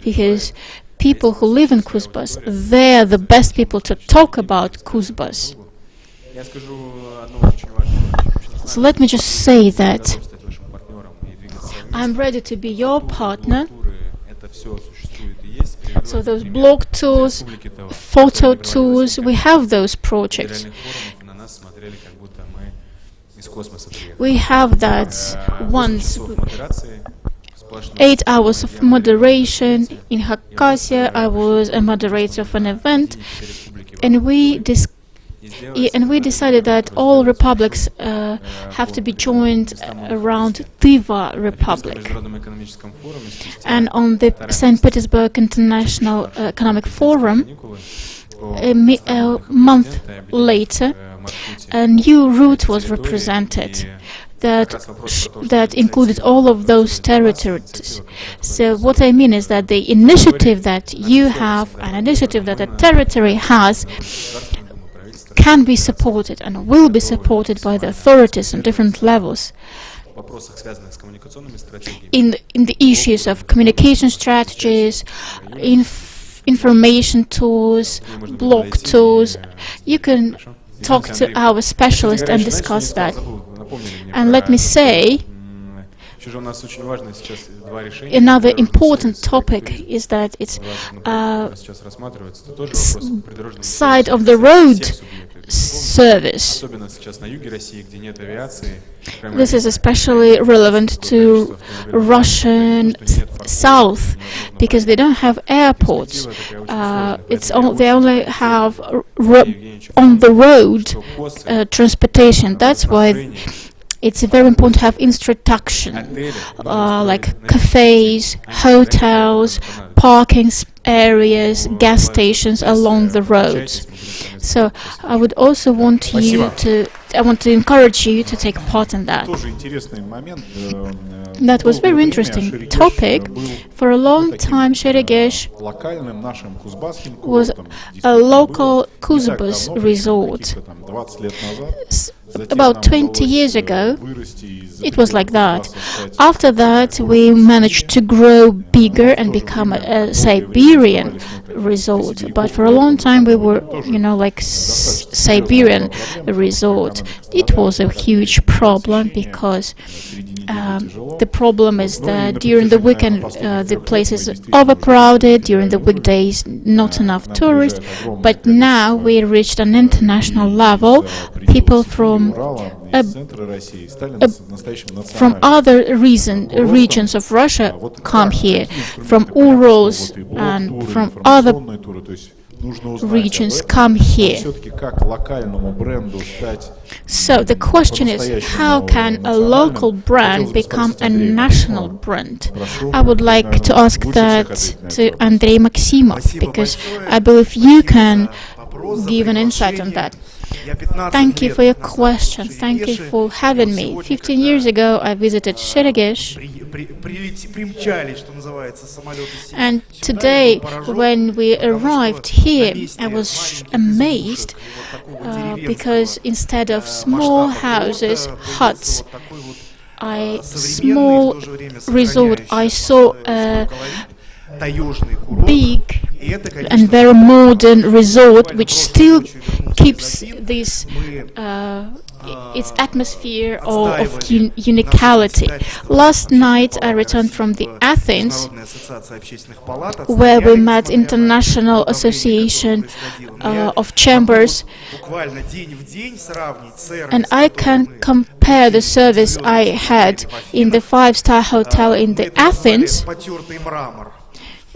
because people who live in Kuzbas, they're the best people to talk about Kuzbas. So let me just say that I'm ready to be your partner. So those blog tours, photo tours, we have those projects. We have that once. 8 hours of moderation. In Khakassia, I was a moderator of an event, and we decided that all republics have to be joined around Tiva Republic. And on the St. Petersburg International Economic Forum, a month later, a new route was represented that included all of those territories. So what I mean is that the initiative that you have, an initiative that a territory has, can be supported and will be supported by the authorities on different levels. In the issues of communication strategies, information tools, blog tools, you can talk to our specialist and discuss that. And let me say, another important topic is that it's side of the road service. This is especially relevant to Russian south, because they don't have airports. They only have on the road transportation. That's why it's very important to have introduction, like cafes, hotels, parking areas, gas stations along the roads. So I would also want to encourage you to take part in that. That was a very interesting topic. For a long time, ProGesh was a local Kuzbas resort. About 20 years ago, it was like that. After that, we managed to grow bigger and become a Siberian resort. But for a long time, we were, like Siberian resort. It was a huge problem because the problem is that during the weekend, the place is overcrowded. During the weekdays, not enough tourists. But now we reached an international level. People from other regions of Russia come here, from Urals and from other regions come here. So the question is, how can a local brand become a national brand? I would like to ask that to Andrei Maximov, because I believe you can give an insight on that. Thank you for your question. Thank you for having me. 15 years ago, I visited ProGesh. And today, when we arrived here, I was amazed because instead of small houses, huts, small resort, I saw big and very modern resort, which still keeps this its atmosphere of unicality. Last night I returned from the Athens, where we met International Association of Chambers, and I can compare the service I had in the 5-star hotel in the Athens.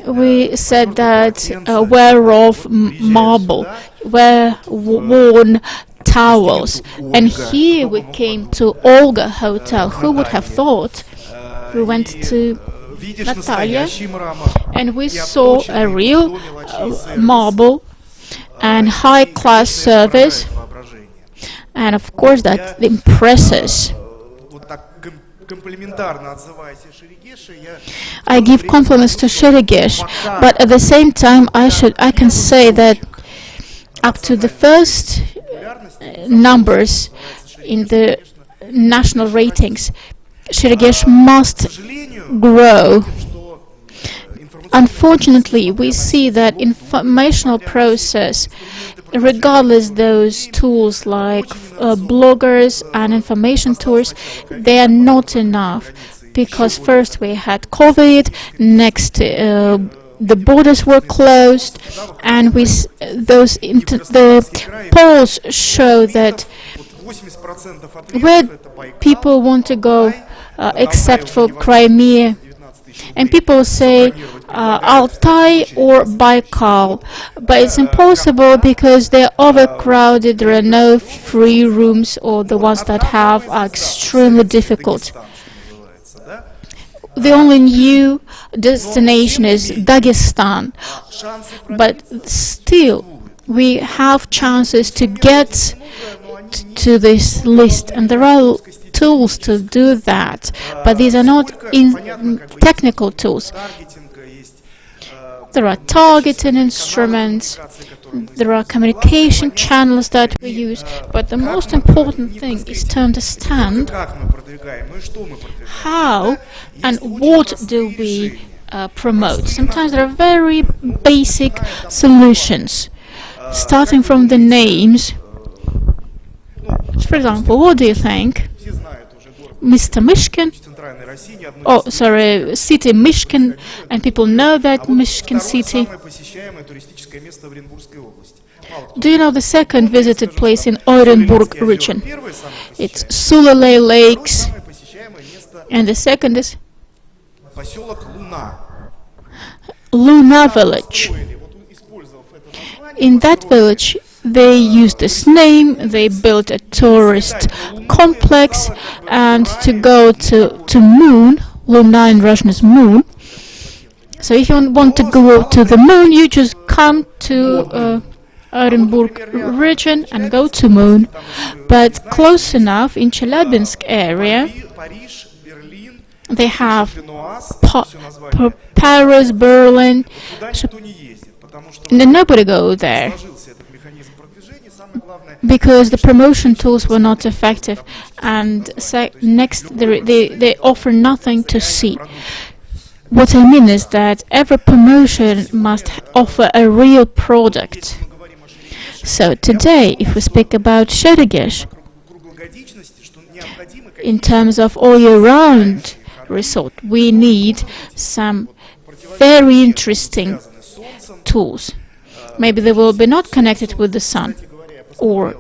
We said that wear of marble, wear worn towels, and here we came to Olga Hotel. Who would have thought? We went to Natalia and we saw a real marble and high-class service, and of course that impresses. I give compliments to Sheregesh, but at the same time I can say that up to the first numbers in the national ratings, Sheregesh must grow. Unfortunately, we see that informational process, regardless those tools like bloggers and information tours, they are not enough, because first we had COVID, next the borders were closed, and the polls show that where people want to go except for Crimea, and people say Altai or Baikal, but it's impossible because they're overcrowded, there are no free rooms, or the ones that have are extremely difficult. The only new destination is Dagestan, but still we have chances to get to this list, and there are tools to do that, but these are not technical tools. There are targeting instruments, there are communication channels that we use, but the most important thing is to understand how and what do we promote. Sometimes there are very basic solutions, starting from the names. For example, what do you think? Mr. Mishkin, city Mishkin, and people know that Mishkin city. Do you know the second visited place in Orenburg region? It's Sulalei Lakes, and the second is Luna village. In that village, they used this name, they built a tourist complex, and to go to moon, Luna in Russian is moon. So if you want to go to the moon, you just come to Orenburg region and go to moon. But close enough, in Chelyabinsk area, they have Paris, Berlin, and nobody go there, because the promotion tools were not effective, and next they offer nothing to see. What I mean is that every promotion must offer a real product. So today, if we speak about Sheregesh, in terms of all year-round resort, we need some very interesting tools. Maybe they will be not connected with the sun, or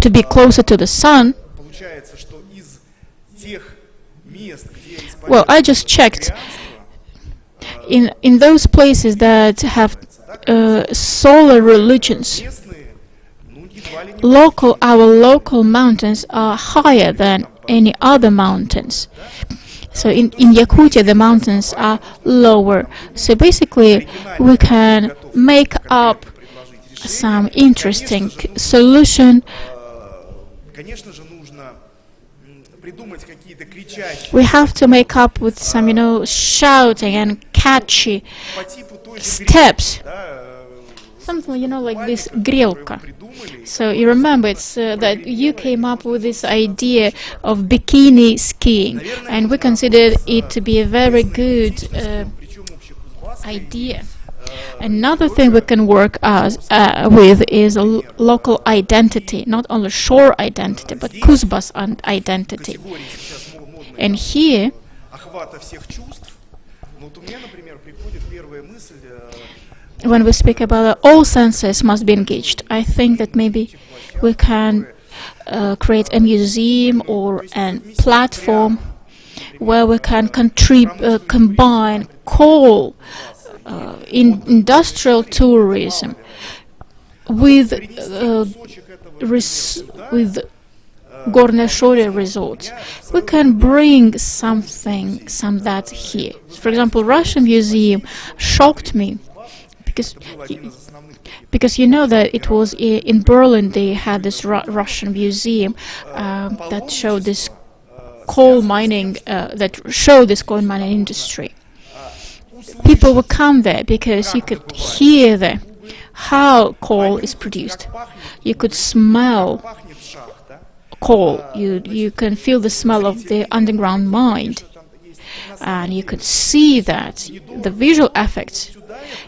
to be closer to the sun. Well, I just checked. In those places that have solar religions, our local mountains are higher than any other mountains. So in Yakutia, the mountains are lower. So basically, we can make up some interesting solution. We have to make up with some, shouting and catchy steps. Something, like this grelka. So you remember, it's that you came up with this idea of bikini skiing, and we considered it to be a very good idea. Another thing we can work with is a local identity, not only shore identity, but Kuzba's identity. And here, when we speak about all senses must be engaged, I think that maybe we can create a museum or a platform where we can combine coal in industrial tourism with Gorne Shore resorts. We can bring some that here. For example, Russian Museum shocked me because you know that it was in Berlin they had this Russian museum that showed this coal mining industry. People would come there because you could hear how coal is produced. You could smell coal. You can feel the smell of the underground mine, and you could see that the visual effects.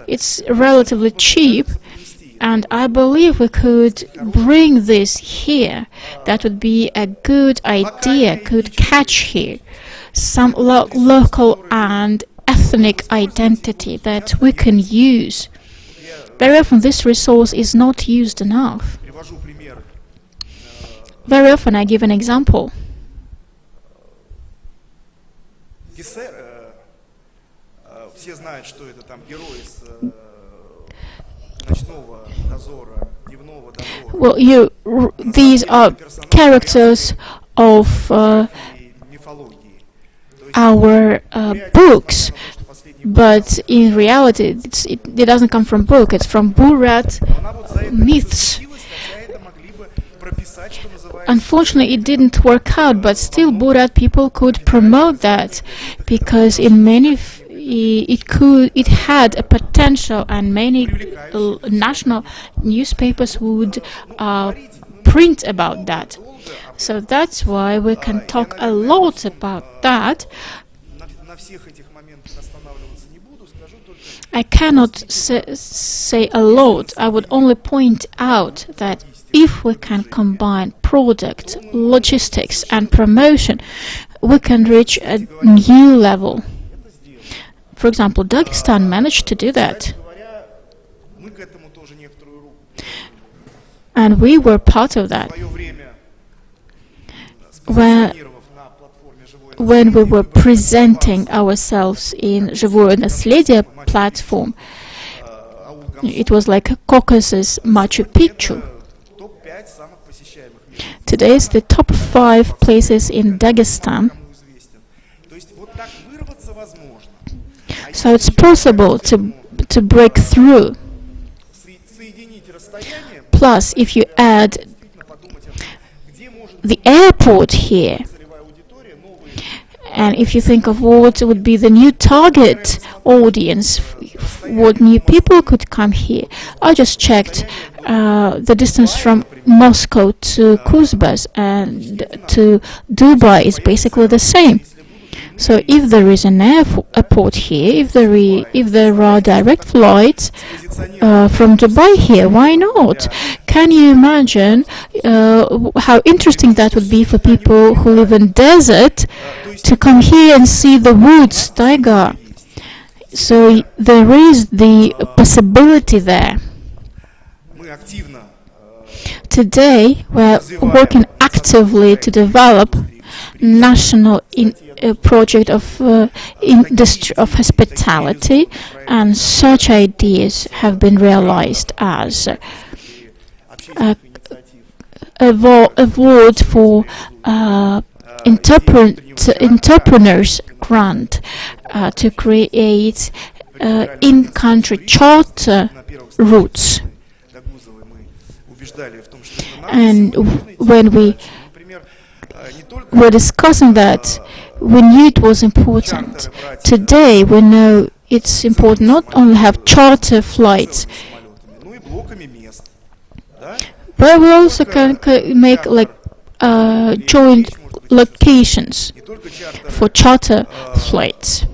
It's relatively cheap, and I believe we could bring this here. That would be a good idea, good catch here. Some local and ethnic identity that we can use. Very often this resource is not used enough. Very often I give an example. Well, these are characters of our books, but in reality it doesn't come from book, it's from Buryat myths. Unfortunately, it didn't work out, but still Buryat people could promote that because in many it had a potential, and many national newspapers would print about that. So that's why we can talk a lot about that. I cannot say a lot. I would only point out that if we can combine product, logistics and promotion, we can reach a new level. For example, Dagestan managed to do that. And we were part of that. When we were presenting ourselves in Живое наследие platform, it was like Caucasus Machu Picchu. Today is the top 5 places in Dagestan. So it's possible to break through. Plus, if you add the airport here, and if you think of what would be the new target audience, what new people could come here. I just checked the distance from Moscow to Kuzbas and to Dubai is basically the same. So if there is an airport here, if there are direct flights from Dubai here, why not? Can you imagine how interesting that would be for people who live in desert to come here and see the woods, taiga? So there is the possibility there. Today we're working actively to develop national project of industry of hospitality, and such ideas have been realized as award for entrepreneurs grant to create in-country charter routes. And when we were discussing that, we knew it was important. Today we know it's important not only have charter flights, but we also can make like joint locations for charter flights.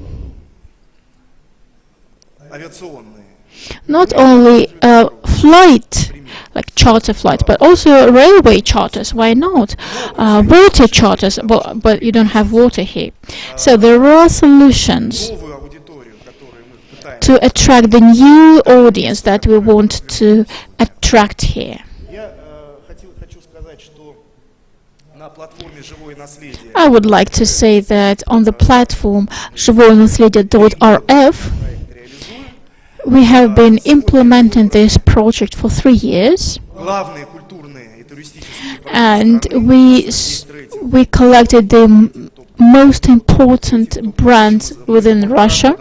not only flight, like charter flights, but also railway charters. Why not? Water charters, but you don't have water here. So there are solutions to attract the new audience that we want to attract here. I would like to say that on the platform живоенаследие.rf we have been implementing this project for 3 years, and we collected the most important brands within Russia.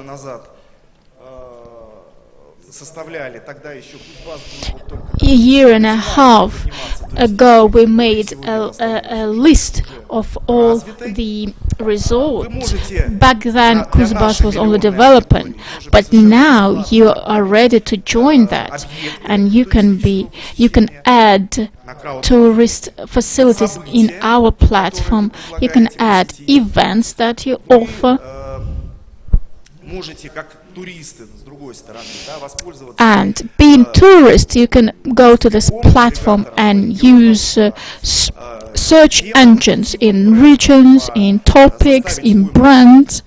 A year and a half ago, we made a list of all the resorts. Back then, Kuzbash was only developing, but now you are ready to join that, and you can add tourist facilities in our platform. You can add events that you offer. And being tourist, you can go to this platform and use search engines in regions, in topics, in brands.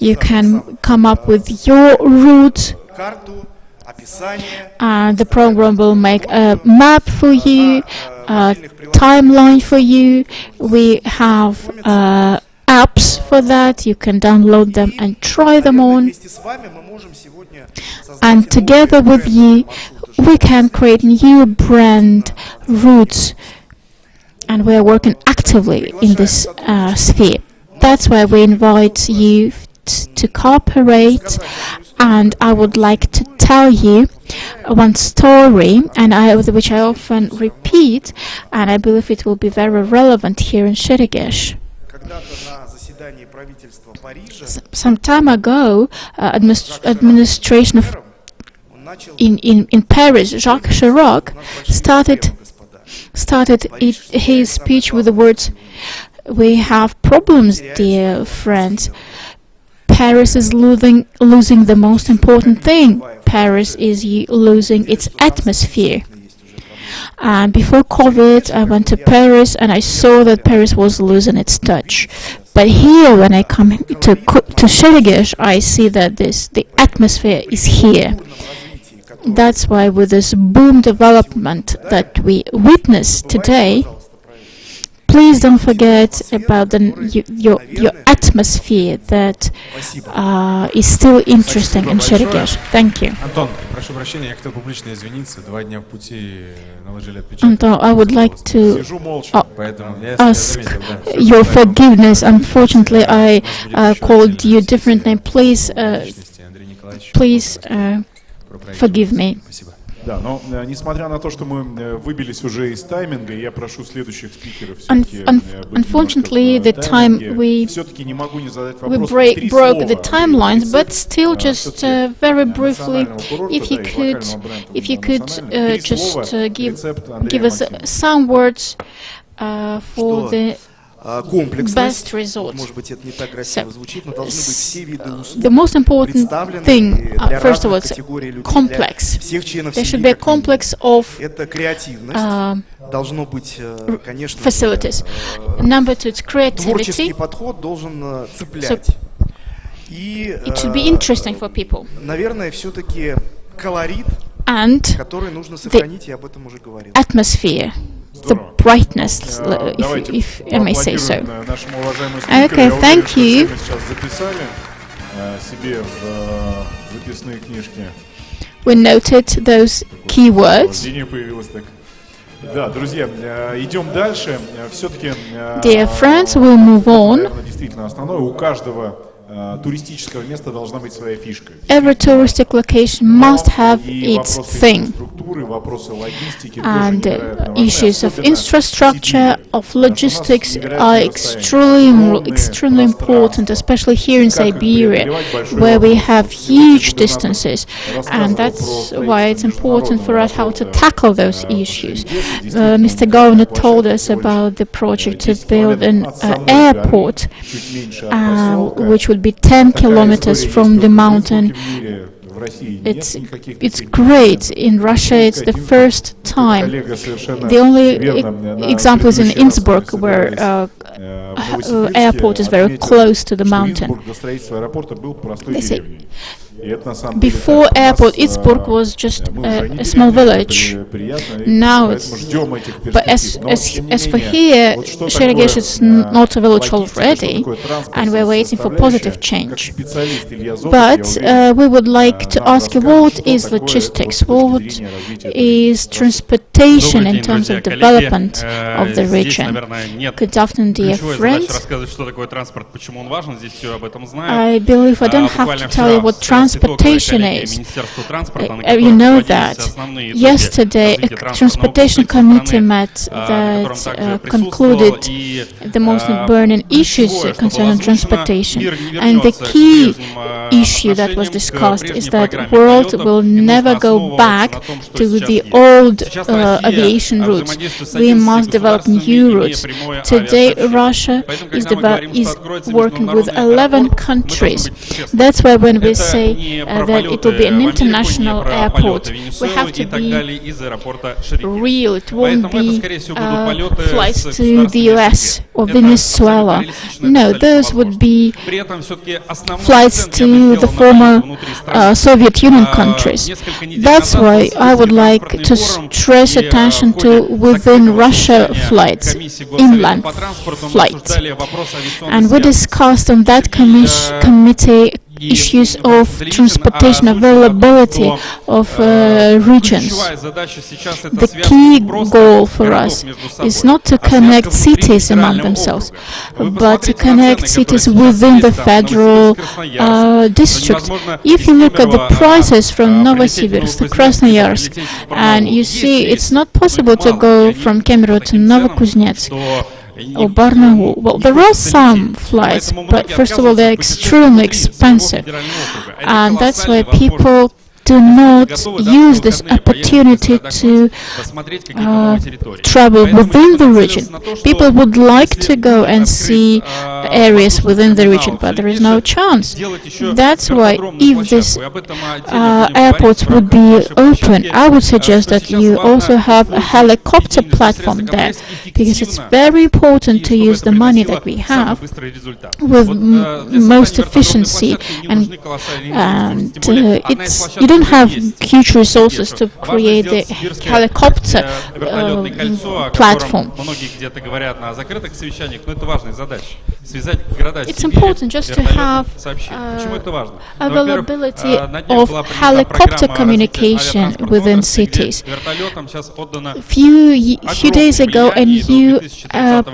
You can come up with your route, and the program will make a map for you, a timeline for you. We have apps for that. You can download them and try them on. And together with you, we can create new brand routes. And we are working actively in this sphere. That's why we invite you to cooperate. And I would like to tell you one story, and which I often repeat, and I believe it will be very relevant here in Sheregesh. Some time ago, administration of in Paris, Jacques Chirac started his speech with the words, "We have problems, dear friends. Paris is losing the most important thing. Paris is losing its atmosphere." And before COVID, I went to Paris and I saw that Paris was losing its touch. But here, when I come to Sheregesh, I see that the atmosphere is here. That's why with this boom development that we witness today, please don't forget about your atmosphere that is still interesting in Sheregesh. Thank you. Anton, I would like to ask your forgiveness. Unfortunately, I called you a different name. Please forgive me. Да, но несмотря на то, что мы выбились уже из тайминга, я прошу следующих спикеров все-таки Unfortunately, the time we broke the timelines, but still, just very briefly, if you could just give us some words for the best resorts. So, the most important thing, first of all, is complex. There should be a complex of facilities. Number two, it's creativity. So, it should be interesting for people. And the atmosphere. The brightness, if I may say so. Okay, thank you. We noted those keywords. Dear friends, we'll move on. Every touristic location must have its thing. And issues of infrastructure, of logistics are extremely important, especially here in Siberia, where we have huge distances. And that's why it's important for us how to tackle those issues. Mr. Governor told us about the project to build an airport, which would be 10 kilometers from the mountain it's great. In Russia, it's the first time. The only example is in Innsbruck, where airport is very close to the mountain. They say, before airport, Innsbruck was just a small village. Now it's, but as for here, Sheregesh is not a village already, and we're waiting for positive change. But we would like to ask you, what is logistics? What is transportation in terms of development of the region? Good afternoon, dear friends. I believe I don't have to tell you what transportation is. You know that. Yesterday, a transportation committee met that concluded the most burning issues concerning transportation. And the key issue that was discussed is that the world will never go back to the old aviation routes. We must develop new routes. Today, Russia is working with 11 countries. That's why when we say that it will be an international airport, we have to be real. It won't be flights to the US or Venezuela. No, those would be flights to the former Soviet Union countries. That's why I would like to stress attention to within Russia flights, inland flights. And we discussed on that committee issues of transportation availability of regions. The key goal for us is not to connect cities among themselves, but to connect cities within the federal district. If you look at the prices from Novosibirsk to Krasnoyarsk, and you see it's not possible to go from Kemerovo to Novokuznetsk or Barnaul. Well, there are some flights, but first of all, they're extremely expensive, and that's why people do not use this opportunity to travel within the region. People would like to go and see areas within the region, but there is no chance. That's why if this airports would be open, I would suggest that you also have a helicopter platform there, because it's very important to use the money that we have with most efficiency, and you don't have huge resources to create the helicopter platform. It's important just to have availability of helicopter communication within cities. A few days ago, a new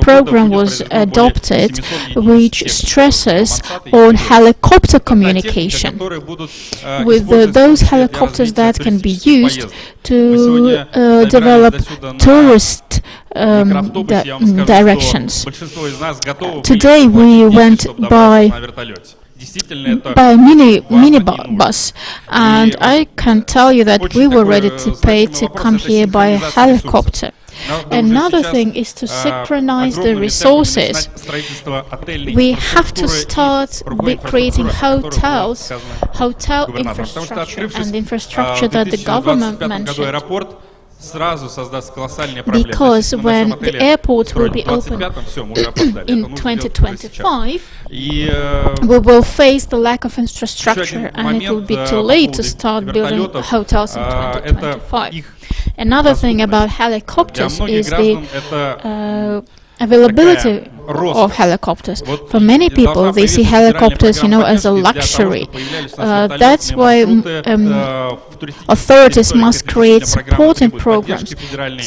program was adopted which stresses on helicopter communication. With those helicopters that can be used to develop tourist directions. Today we went by a mini bus, and I can tell you that we were ready to pay to come here by a helicopter. Another thing is to synchronize the resources. We have to start creating hotel infrastructure and infrastructure that the government mentioned. Because when the airport will be open in 2025, we will face the lack of infrastructure, and it will be too late to start building hotels in 2025. Another thing about helicopters is the availability of helicopters. For many people, they see helicopters, as a luxury. That's why authorities must create supporting programs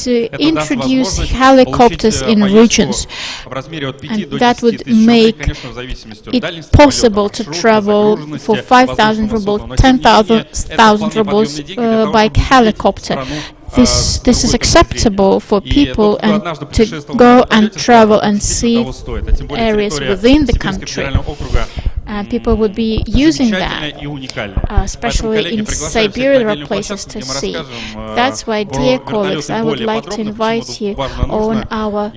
to introduce helicopters in regions, and that would make it possible to travel for 5,000 rubles, 10,000 rubles by helicopter. This is acceptable for people and to go and travel and see areas within the country. And people would be using that, especially in Siberia, there are places to see. That's why, dear colleagues, I would like to invite you on our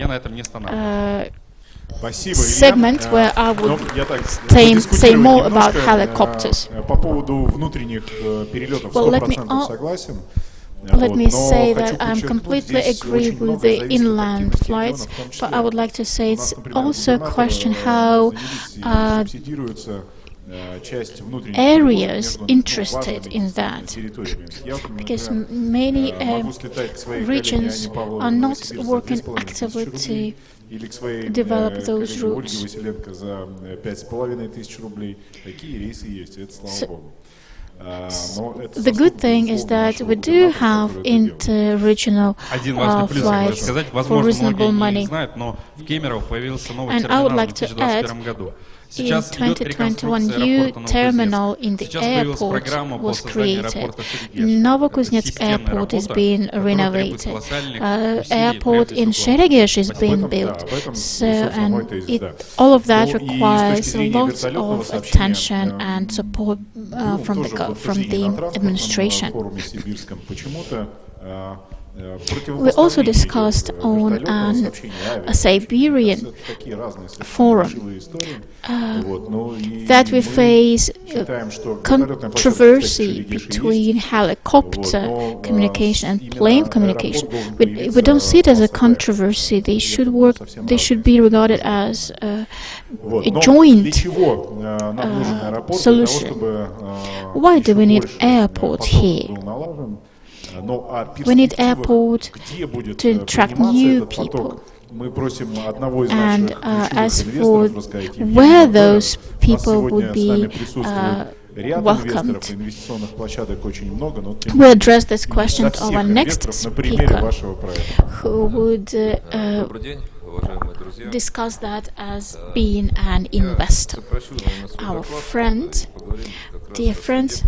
segment where I would say more about helicopters. Well, let me say that I'm completely agree with the inland flights, but I would like to say it's also a question how areas interested in that, because many regions are not working actively to develop those routes. The good thing is that we do have inter-regional flights for reasonable money. And I would like to add, in 2021, new terminal in the airport was created. Novokuzhnetsk airport is being renovated. Airport in Sheregesh is being built. So, and all of that requires a lot of attention and support from the administration. We also discussed on a Siberian forum that we face controversy between helicopter communication and plane communication. We don't see it as a controversy. They should be regarded as a joint solution. Why do we need airport here? We need airport to attract new people. And as for where those people would be welcomed, we'll address this question to our next speaker, who would discuss that as being an investor. Our friend, dear friends,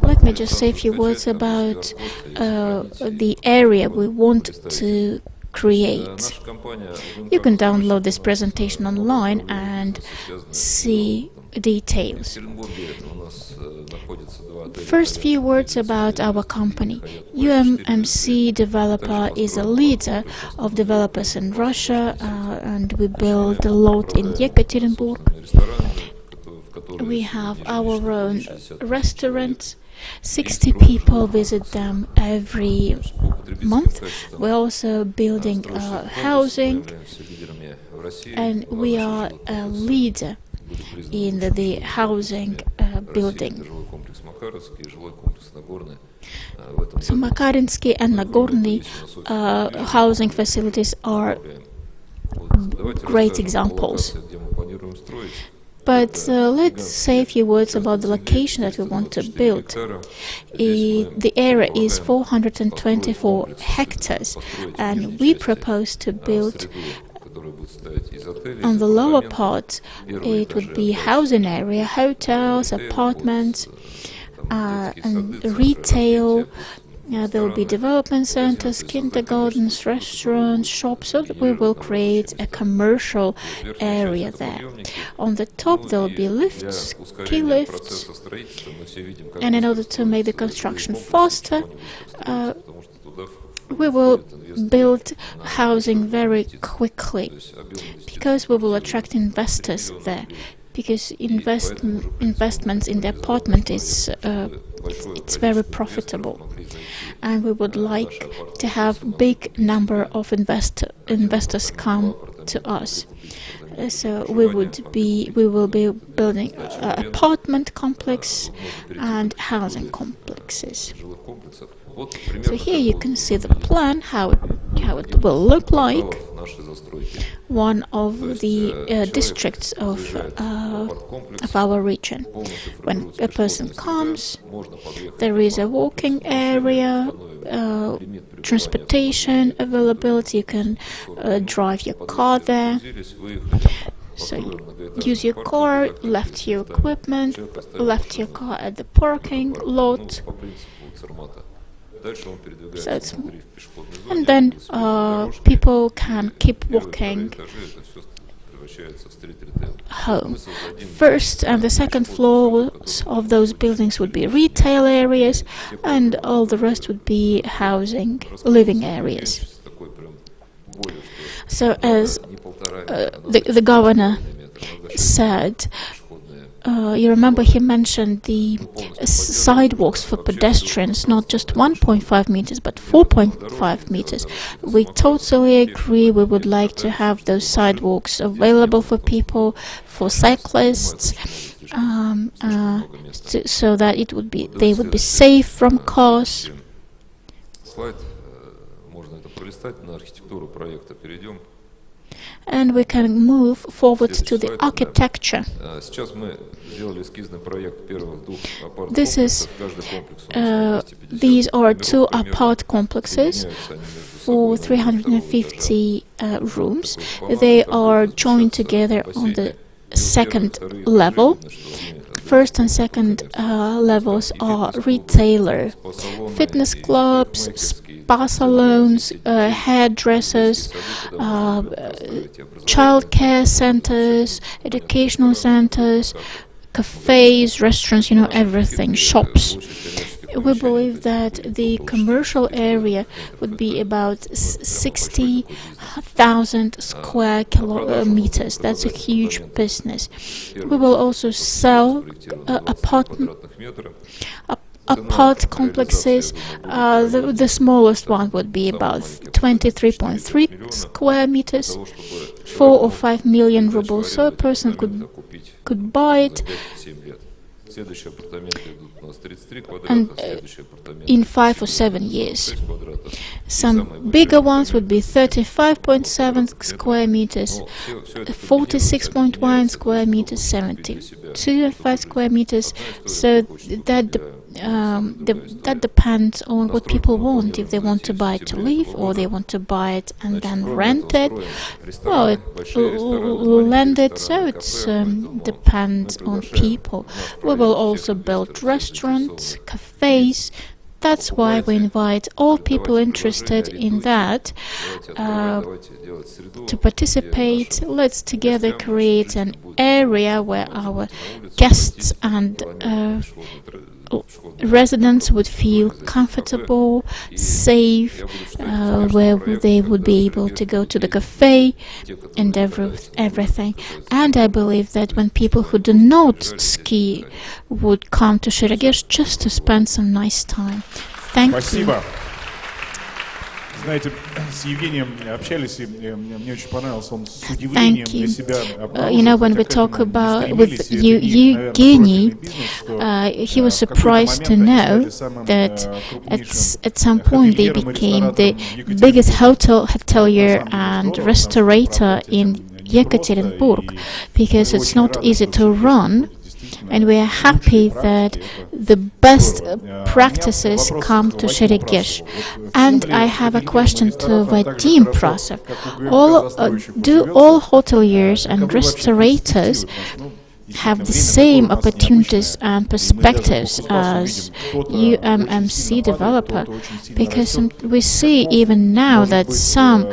let me just say a few words about the area we want to create. You can download this presentation online and see details. First, few words about our company. UMMC Developer is a leader of developers in Russia, and we build a lot in Yekaterinburg. We have our own restaurants. 60 people visit them every month. We're also building housing, and we are a leader in the housing building. So Makarinsky and Nagorny housing facilities are great examples. But let's say a few words about the location that we want to build. The area is 424 hectares, and we propose to build on the lower part. It would be housing area, hotels, apartments, and retail. There will be development centers, kindergartens, restaurants, shops, so that we will create a commercial area there. On the top there will be lifts, ski lifts, and in order to make the construction faster, we will build housing very quickly, because we will attract investors there. Because investments in the apartment is it's very profitable, and we would like to have big number of investors come to us. So we will be building apartment complex and housing complexes. So here you can see the plan, how it will look like. One of the districts of our region. When a person comes, there is a walking area, transportation availability. You can drive your car there. So you use your car, left your equipment, left your car at the parking lot. So and then people can keep walking home. First and the second floors of those buildings would be retail areas, and all the rest would be housing, living areas. So as the governor said, you remember he mentioned the sidewalks for pedestrians, not just 1.5 meters, but 4.5 meters. We totally agree. We would like to have those sidewalks available for people, for cyclists, so that they would be safe from cars. And we can move forward to the architecture. These are two apart complexes for 350 rooms. They are joined together on the second level. First and second levels are retailer, fitness clubs, spa salons, hairdressers, childcare centers, educational centers, cafes, restaurants, everything, shops. We believe that the commercial area would be about 60,000 square kilometers. That's a huge business. We will also sell apart complexes. The smallest one would be about 23.3 square meters, 4 or 5 million rubles. So a person could buy it, and in 5 or 7 years. Some bigger ones would be 35.7 square meters, 46.1 square meters, 72.5 square meters. So that depends on what people want. If they want to buy it to live, or they want to buy it and then rent it, well, lend it. So it depends on people. We will also build restaurants, cafes. That's why we invite all people interested in that to participate. Let's together create an area where our guests and residents would feel comfortable, safe, where they would be able to go to the cafe and everything. And I believe that when people who do not ski would come to Sheregesh just to spend some nice time. Thank you. Знаете, с Евгением общались, и мне очень понравилось, он с удивлением для себя обнаружил, when we talk about with Evgeny, he was surprised to know that at some point they became the biggest hotelier and restaurator in Yekaterinburg, because it's not easy to run. And we are happy that the best practices come to Sheregesh. And I have a question to Vadim Prasev. Do all hoteliers and restaurators have the same opportunities and perspectives as UMMC developer? Because we see even now that some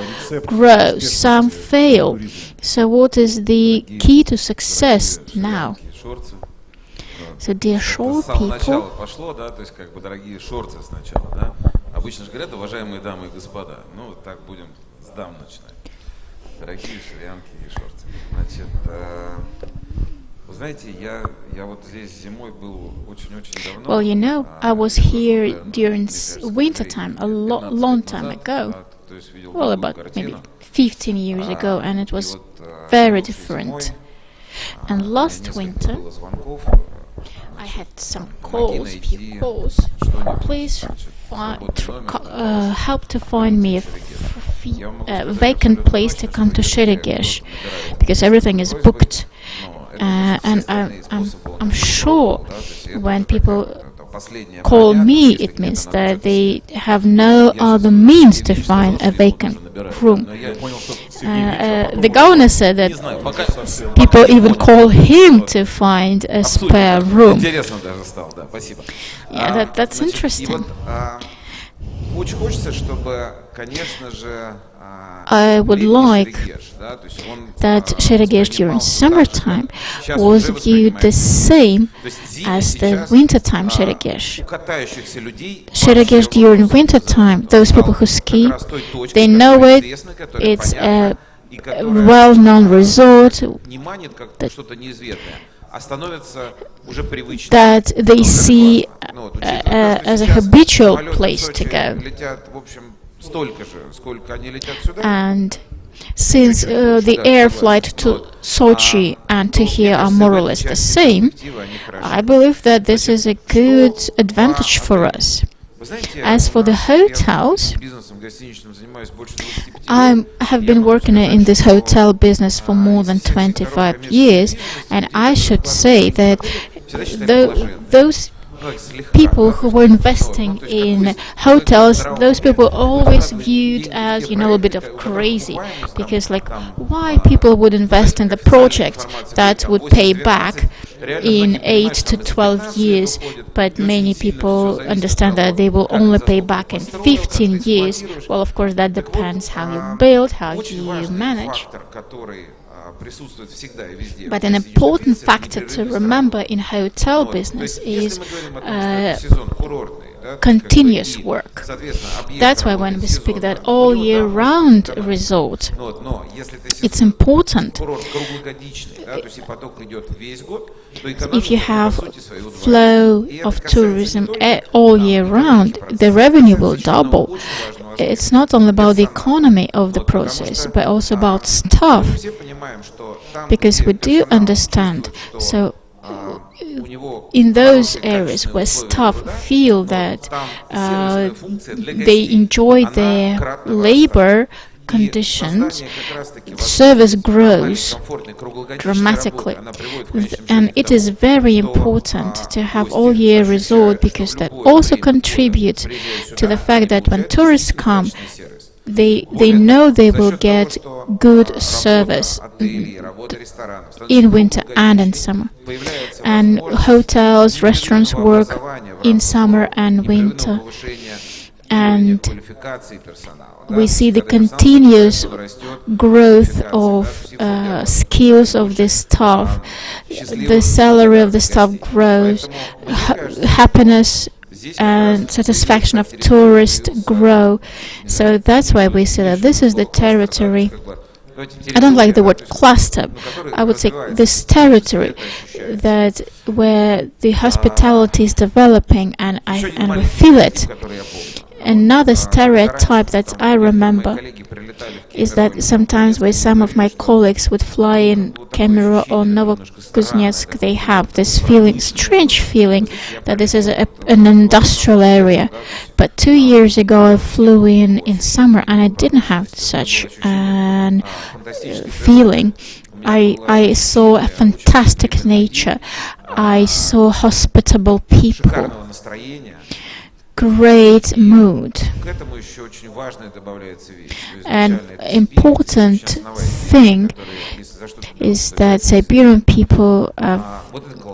grow, some fail. So what is the key to success now? So, dear short people, пошло, да, то есть как бы дорогие шорты сначала, да. Обычно же говорят, уважаемые дамы и господа, ну так будем с дам начинать. Дорогие ширянки и шорты. Значит, вы знаете, я вот здесь зимой был очень-очень давно. Well, I was here during winter time, a long time ago. Well, about maybe 15 years ago, and it was very different. And last winter, I had some few calls. Please help to find me a vacant place to come to Sheregesh, because everything is booked. And I'm sure when people call me, it means that they have no other means to find a vacant room. The governor said that people even call him to find a spare room. Yeah, that's interesting. очень хочется, чтобы, конечно же, I would like that Sheregesh during summertime was viewed the same as the wintertime Sheregesh. Sheregesh during wintertime, those people who ski, they know it, it's a well-known resort that they see as a habitual place to go. And since the air flight to Sochi and to here are more or less the same, I believe that this is a good advantage for us. As for the hotels, I have been working in this hotel business for more than 25 years, and I should say that those people who were investing in hotels, those people always viewed as, you know, a bit of crazy, because like, why people would invest in the project that would pay back in 8 to 12 years, but many people understand that they will only pay back in 15 years. Well, of course, that depends how you build, how you manage. But an important factor to remember in hotel business is continuous work. That's why when we speak that all year round resort, it's important. If you have flow of tourism all year round, the revenue will double. It's not only about the economy of the process, but also about staff, because we do understand. So in those areas where staff feel that they enjoy their labor conditions, service grows dramatically, and it is very important to have all year resort, because that also contributes to the fact that when tourists come, they know they will get good service in winter and in summer. And hotels, restaurants work in summer and winter. And we see the continuous growth of skills of the staff. The salary of the staff grows. Happiness and satisfaction of tourists grow. So that's why we say that this is the territory. I don't like the word cluster. I would say this territory that where the hospitality is developing, and we feel it. Another stereotype that I remember is that sometimes when some of my colleagues would fly in Kemero or Novokuznetsk, they have this feeling, strange feeling, that this is an industrial area. But 2 years ago I flew in summer, and I didn't have such an feeling. I saw a fantastic nature. I saw hospitable people. Great mood. An important thing is that Siberian people,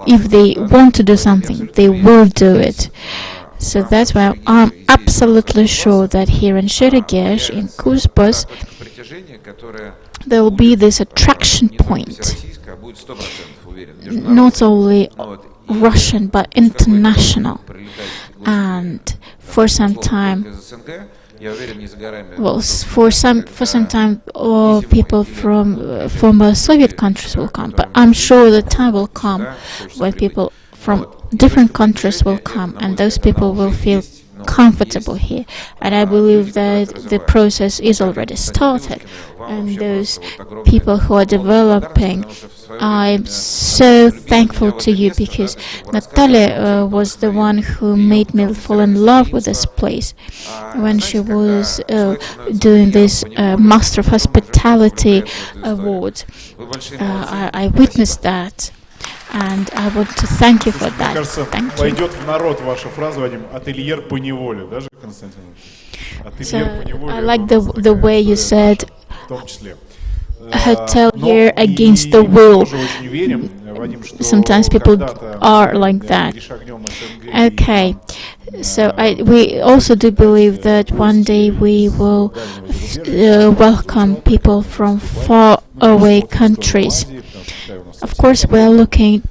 if they want to do something, they will do it. So that's why I'm absolutely sure that here in Sheregesh, in Kuzbas, there will be this attraction point, not only Russian but international. And for some time, well, for some time, all people from former Soviet countries will come. But I'm sure the time will come when people from different countries will come, and those people will feel comfortable here. And I believe that the process is already started, and those people who are developing, I'm so thankful to you, because Natalia was the one who made me fall in love with this place when she was doing this Master of Hospitality award. I witnessed that. And I want to thank you for that. Thank you. Пойдет в народ ваша фраза, Вадим, ательер по неволе, даже, Константин? Ательер по неволе. I like the way you said hotelier against the will. Sometimes people are like that. Okay, So we also do believe that one day we will welcome people from far away countries. Of course, we are looking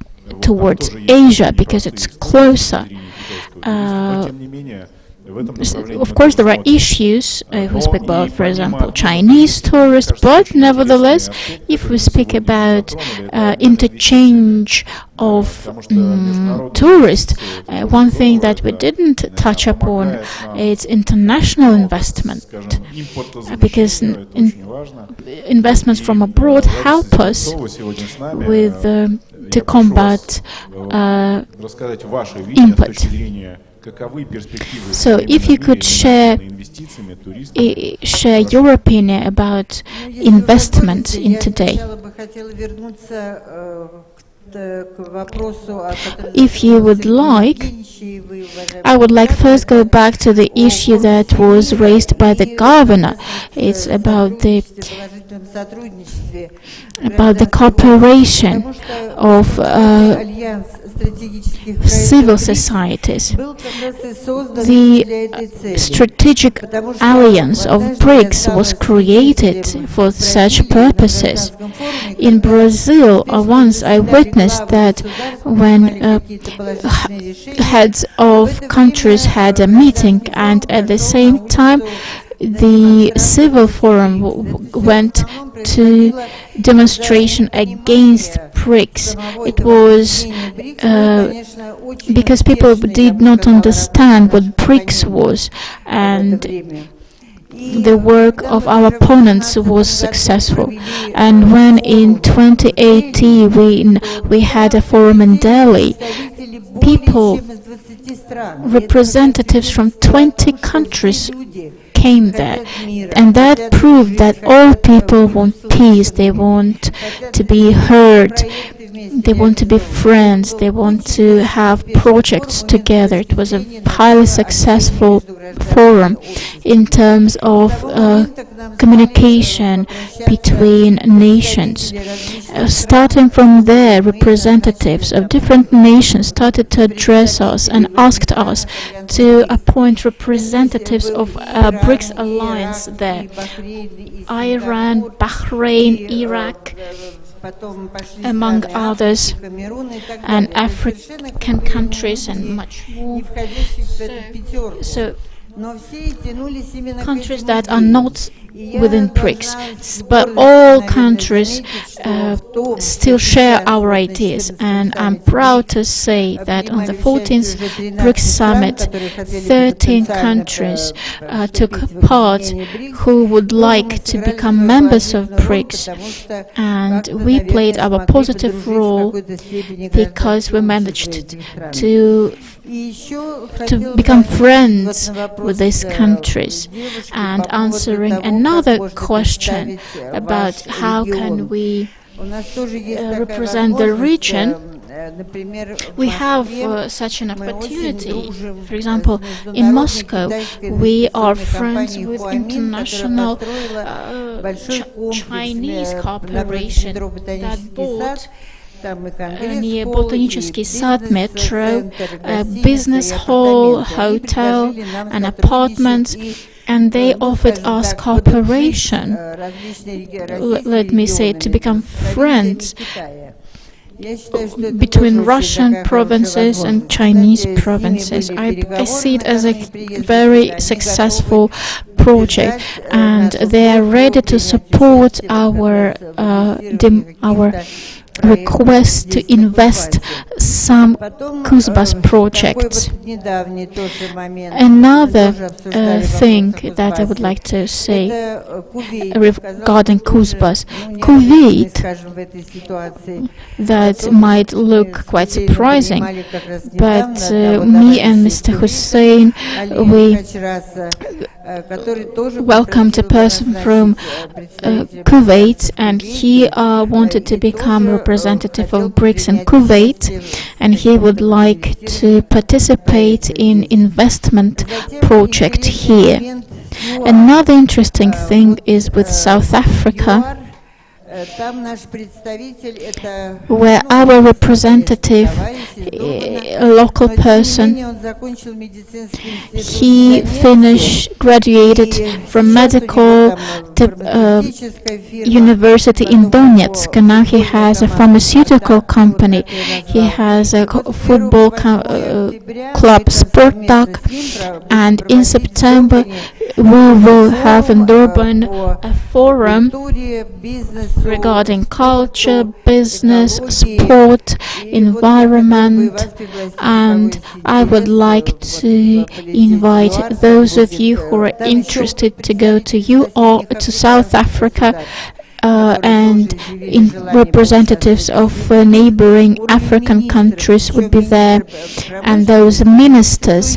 towards Asia because it's closer. Of course, there are issues if we speak about, for example, Chinese tourists, but nevertheless, if we speak about interchange of tourists, one thing that we didn't touch upon is international investment, because investments from abroad help us with to combat import. So, if you could share your opinion about investment in today. If you would like, I would like first go back to the issue that was raised by the governor. It's about the cooperation of civil societies. The strategic alliance of BRICS was created for such purposes. In Brazil, once I witnessed that when heads of countries had a meeting, and at the same time the civil forum went to demonstration against BRICS. It was because people did not understand what BRICS was, and the work of our opponents was successful. And when in 2018 we had a forum in Delhi, people, representatives from 20 countries came there, and that proved that all people want peace, they want to be heard, they want to be friends, they want to have projects together. It was a highly successful forum in terms of communication between nations. Starting from there, representatives of different nations started to address us and asked us to appoint representatives of BRICS alliance there. Iran, Bahrain, Iraq, among others, and African countries and much more. So countries that are not within BRICS, but all countries still share our ideas, and I'm proud to say that on the 14th BRICS summit, 13 countries took part who would like to become members of BRICS, and we played our positive role because we managed to become friends with these countries. And answering another question about how can we represent the region, we have such an opportunity. For example, in Moscow, we are friends with international Chinese corporation that bought near Botaniический сад metro, a business hall, hotel, and apartments, and they offered us cooperation, let me say, to become friends between Russian provinces and Chinese provinces. I see it as a very successful project, and they are ready to support our request to invest some Kuzbas projects. Another thing that I would like to say regarding Kuzbas, Kuwait, that might look quite surprising, but me and Mr. Hussein, we welcomed a person from Kuwait, and he wanted to become representative of BRICS in Kuwait, and he would like to participate in investment project here. Another interesting thing is with South Africa, where our representative a local person. He graduated from medical university in Donetsk, and now he has a pharmaceutical company. He has a football club, Sportak, and in September we will have in Durban a forum regarding culture, business, sport, environment, and I would like to invite those of you who are interested to go to to South Africa, and representatives of neighboring African countries would be there, and those ministers,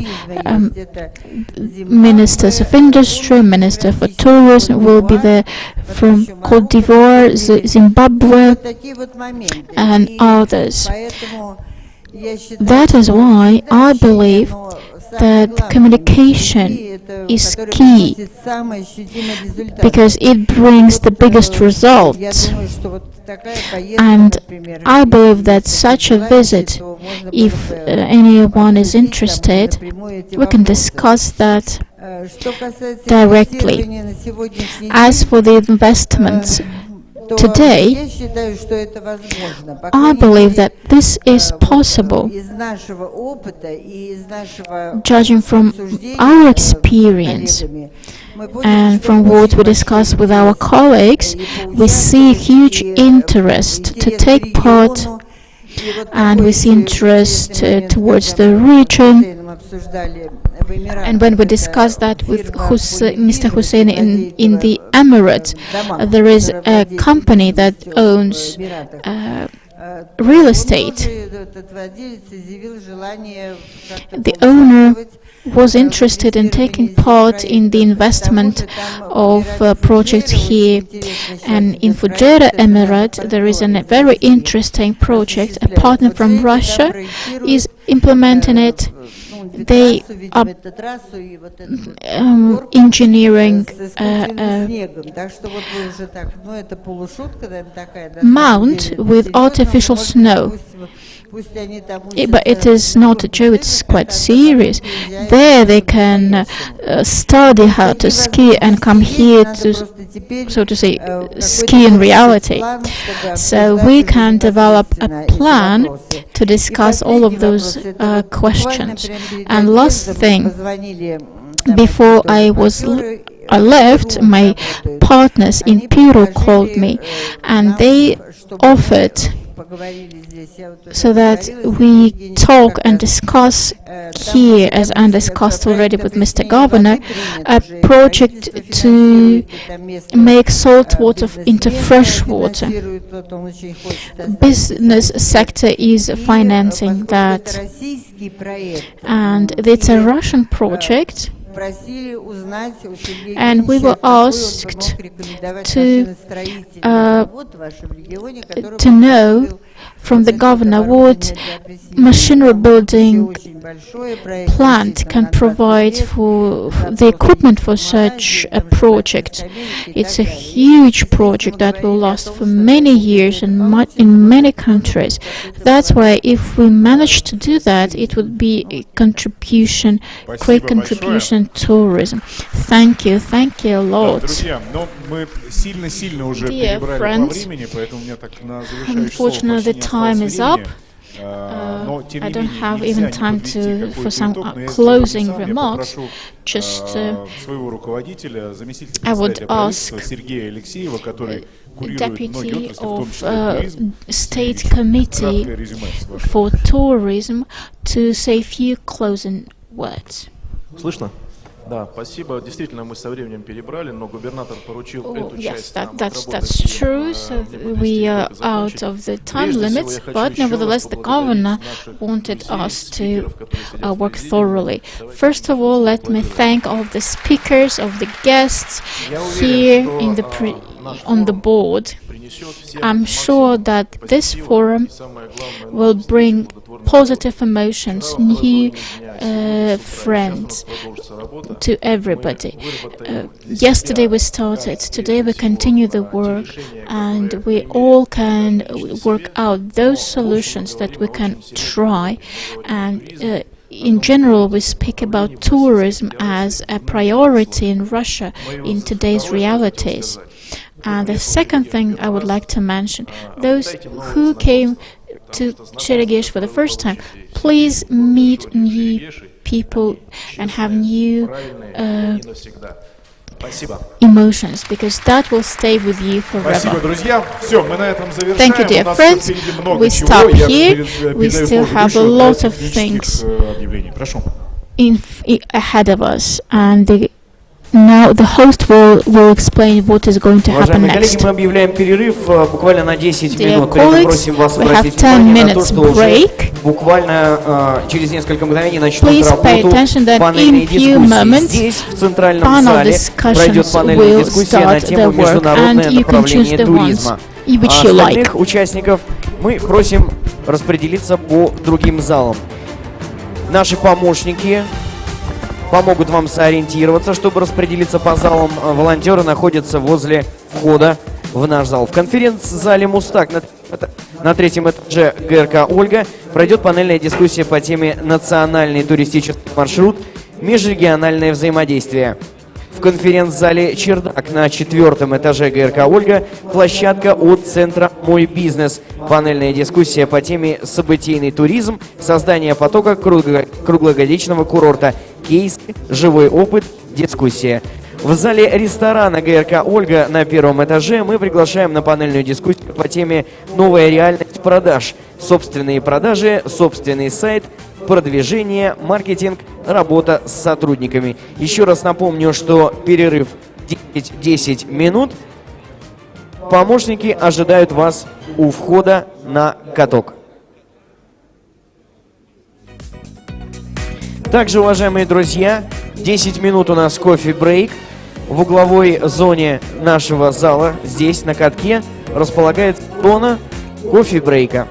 ministers of industry, minister for tourism will be there from Cote d'Ivoire, Zimbabwe, and others. That is why I believe that communication is key, because it brings the biggest results. And I believe that such a visit, if anyone is interested, we can discuss that directly. As for the investments, today, I believe that this is possible. Judging from our experience and from what we discuss with our colleagues, we see huge interest to take part, and we see interest towards the region. And when we discuss that with Mr. Hussein in the Emirates, there is a company that owns real estate. The owner was interested in taking part in the investment of projects here, and in Fujairah Emirate there is a very interesting project. A partner from Russia is implementing it. They are engineering mount with artificial snow. But it is not a joke, it's quite serious. There they can study how to ski and come here to, so to say, ski in reality. So we can develop a plan to discuss all of those questions. And last thing, before I left, my partners in Peru called me, and they offered so that we talk and discuss here, as I discussed already with Mr. Governor, a project to make salt water into fresh water. Business sector is financing that, and it's a Russian project. And we were asked to know from the governor what machinery building plant can provide for the equipment for such a project. It's a huge project that will last for many years and in many countries. That's why if we manage to do that, it would be a contribution, great contribution to tourism. Thank you a lot. Dear friends, unfortunately the time is up. I don't have even time for some closing remarks. Just I would ask Deputy of State Committee for Tourism to say a few closing words. Слышно? Да, спасибо. Действительно, мы со временем перебрали, но губернатор поручил эту часть нам отработать. That's true. So we are out of the time limits, but nevertheless, the governor wanted us to work thoroughly. First of all, let me thank all the speakers, of the guests here in on the board. I'm sure that this forum will bring positive emotions, new friends to everybody. Yesterday we started, today we continue the work, and we all can work out those solutions that we can try. And in general, we speak about tourism as a priority in Russia in today's realities. And the second thing I would like to mention, those who came to ProGesh for the first time, please meet new people and have new emotions, because that will stay with you forever. Thank you, dear friends. We stop here. We still have a lot of things ahead of us, and now the host will explain what is going to happen next. Dear colleagues, we have 10 minutes break. Please pay attention that in a few moments panel discussions will start their work, and you can choose the ones which you like. Участников мы просим распределиться по другим залам. Наши помощники помогут вам сориентироваться, чтобы распределиться по залам. Волонтеры находятся возле входа в наш зал. В конференц-зале «Мустак» на третьем этаже ГРК «Ольга» пройдет панельная дискуссия по теме «Национальный туристический маршрут. Межрегиональное взаимодействие». В конференц-зале «Чердак» на четвертом этаже ГРК «Ольга» площадка от центра «Мой бизнес». Панельная дискуссия по теме «Событийный туризм. Создание потока круглогодичного курорта. Кейс, живой опыт, дискуссия». В зале ресторана ГРК «Ольга» на первом этаже мы приглашаем на панельную дискуссию по теме «Новая реальность продаж. Собственные продажи, собственный сайт, продвижение, маркетинг, работа с сотрудниками». Еще раз напомню, что перерыв 10 минут. Помощники ожидают вас у входа на каток. Также, уважаемые друзья, 10 минут у нас кофе-брейк. В угловой зоне нашего зала, здесь, на катке, располагается зона кофе-брейка.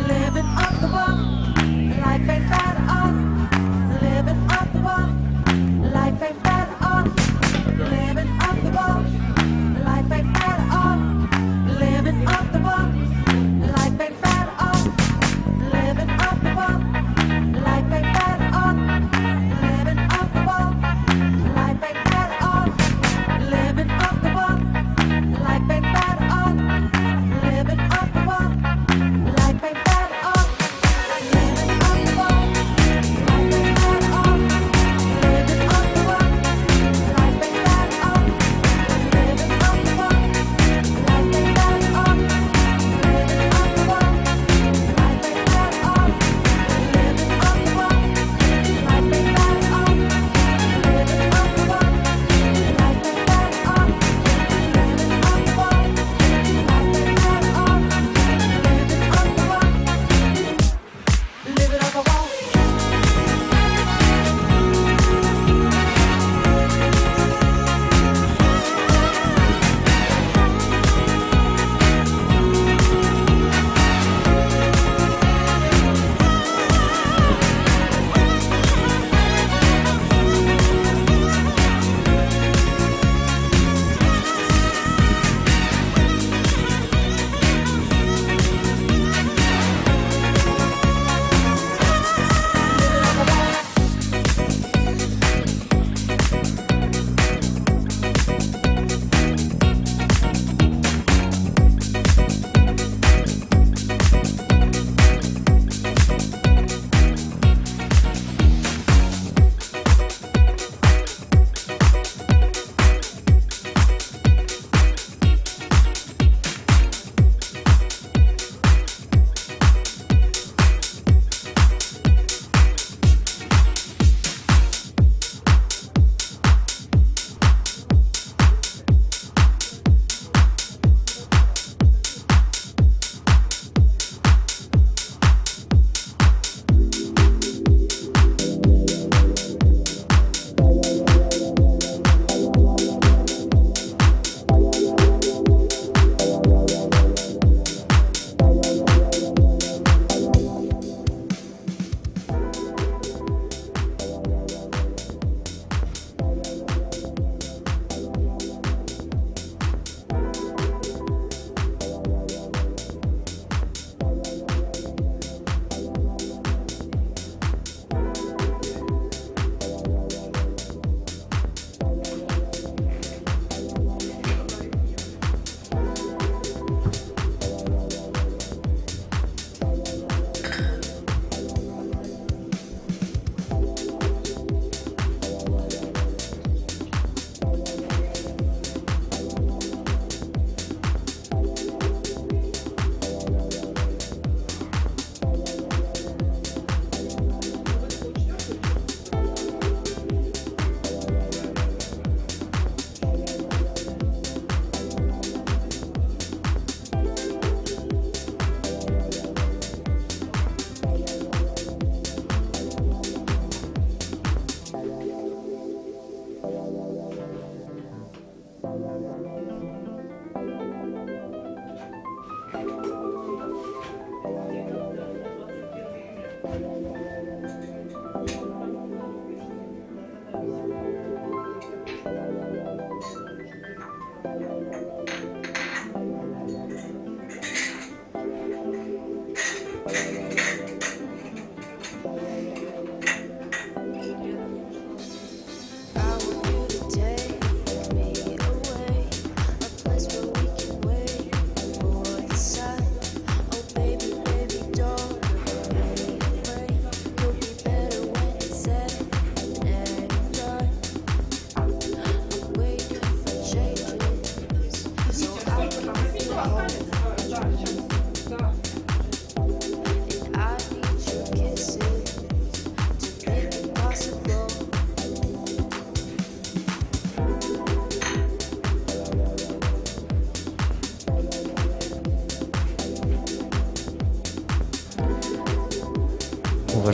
Living on the wall.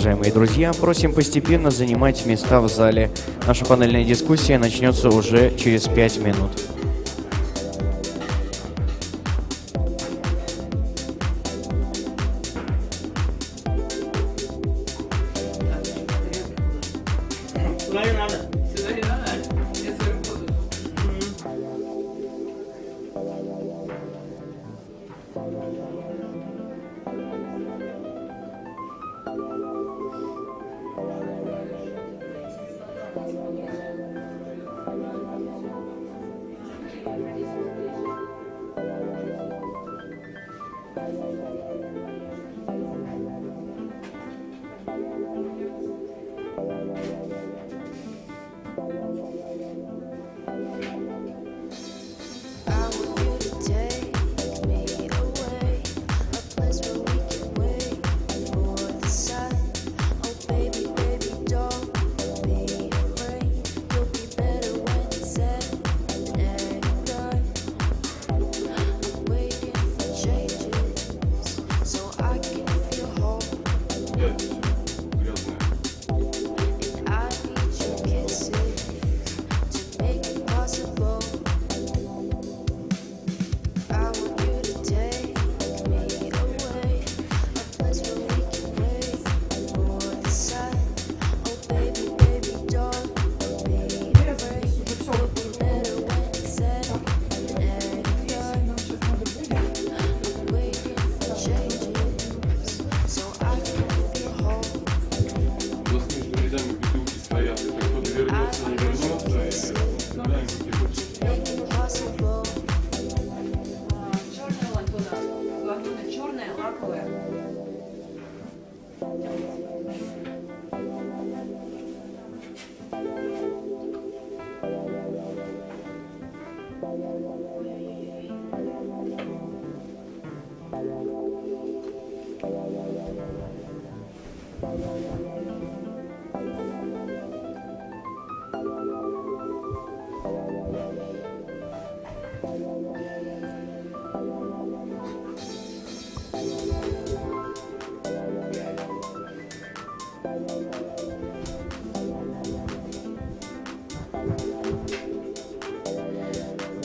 уважаемые друзья, просим постепенно занимать места в зале. Наша панельная дискуссия начнется уже через 5 минут.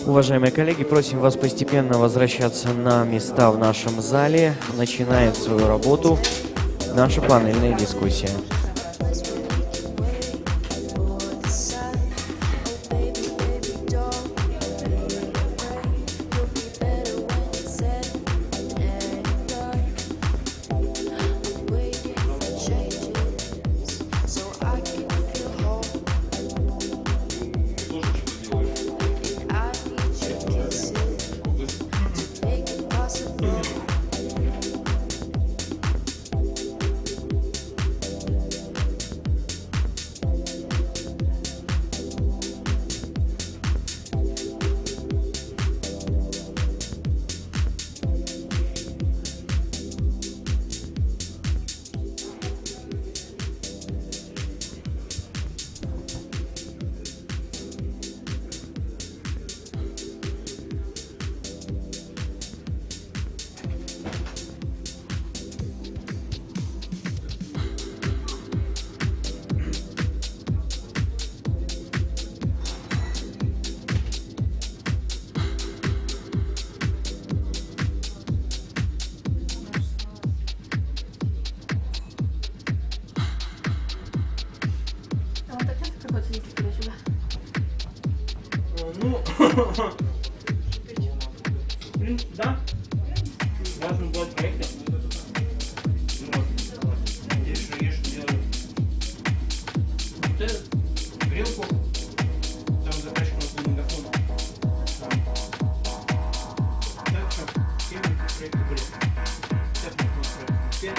Уважаемые коллеги, просим вас постепенно возвращаться на места в нашем зале. Начинает свою работу наша панельная дискуссия. Да? Важно было проекты. Ешь, делаю. Ты грелку, там заказчик у нас был мегафон. Так что, первые проекты были. Сейчас у нас проекты все.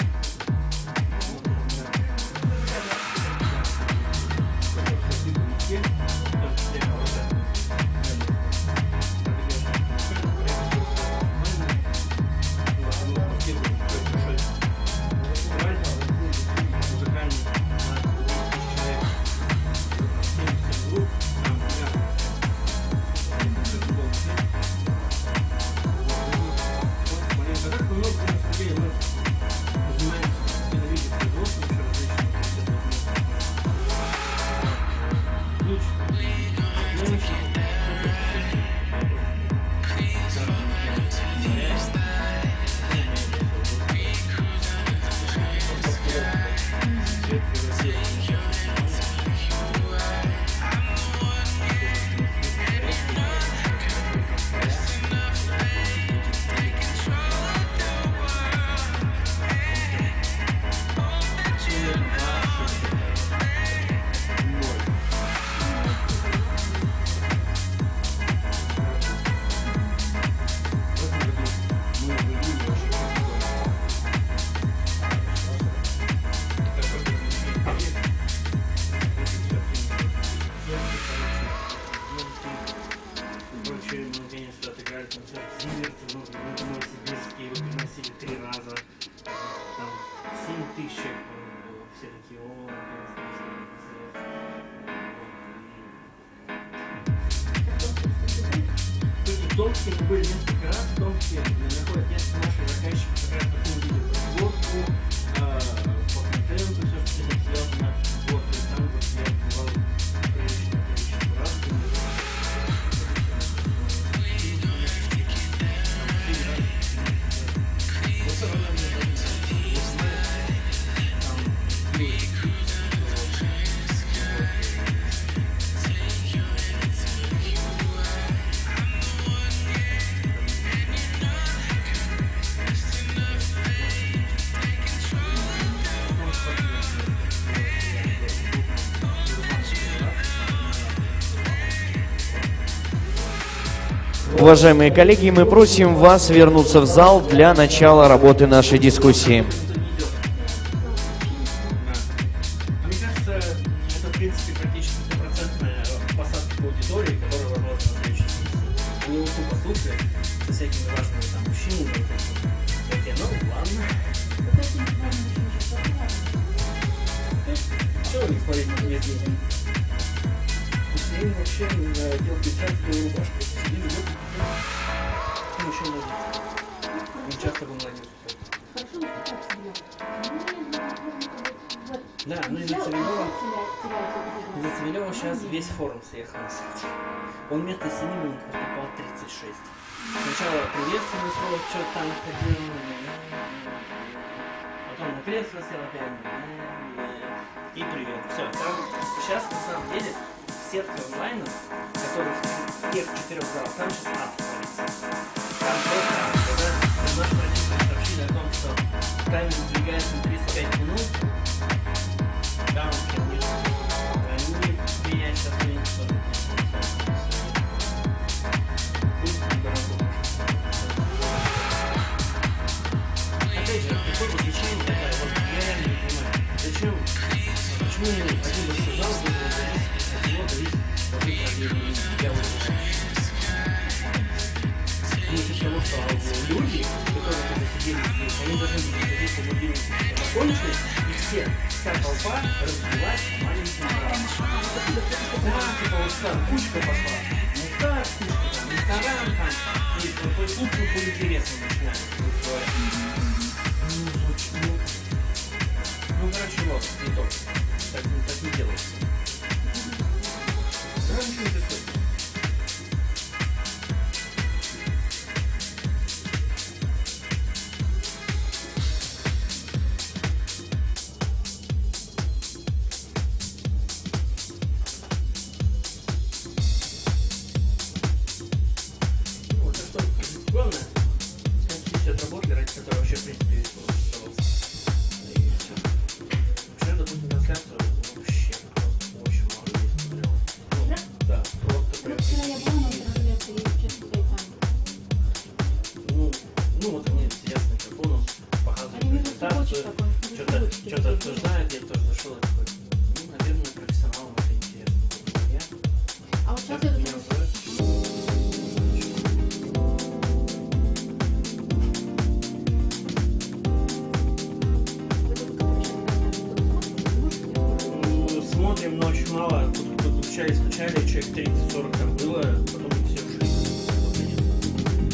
В Томске мы были несколько раз. В Томске находят несколько наших заказчиков как раз такую видеопроизводству, по контенту, все, что с этим связано. Вот, и там вот я бывал приличное количество раз. Уважаемые коллеги, мы просим вас вернуться в зал для начала работы нашей дискуссии. Мне кажется, это, в принципе, практически стопроцентная посадка по аудитории, которая возможна на следующей сессии. Они вот тупо слушают со всякими важными там мужчинами. Такие, ну ладно. Что вы не смотрите на весь день? С ним вообще делал пиджак с белой рубашкой. Сидим, идет. Ну, еще молодец. Он часто был молодец. Да, ну из-за Цивилева сейчас весь форум съехал на сайте. Он вместо 7 минут выступал 36. Сначала приветственный слово, что там ходил. Потом на кресло сел опять. И привет. Все, там сейчас на самом деле сетка онлайна, которая в тех 4 залах, там сейчас ад творится. Там просто ад. Когда наши родители сообщили о том, что таймер сдвигается на 35 минут, там, конечно, они меня сейчас не стоят. Опять же, такое подключение такая, вот я реально не понимаю, зачем, почему один большой зал должен зависеть от него, зависит от их проблем. Я вот из того, что люди, которые тут сидели здесь, они должны быть здесь по будильнику закончили, и вся толпа разбилась маленьким залом. Да, типа вот там кучка пошла, мука, кучка там, ресторан там, и тут по интересам начинают говорить. Ну, короче, вот, не то. Так не делается. Сразу ничего не происходит. Что-то обсуждают, я тоже зашел и такой, ну, наверное, профессионалам это интересно. А вот сейчас это... Смотрим, но очень мало. Тут стучали, человек 30-40 там было, потом все ушли.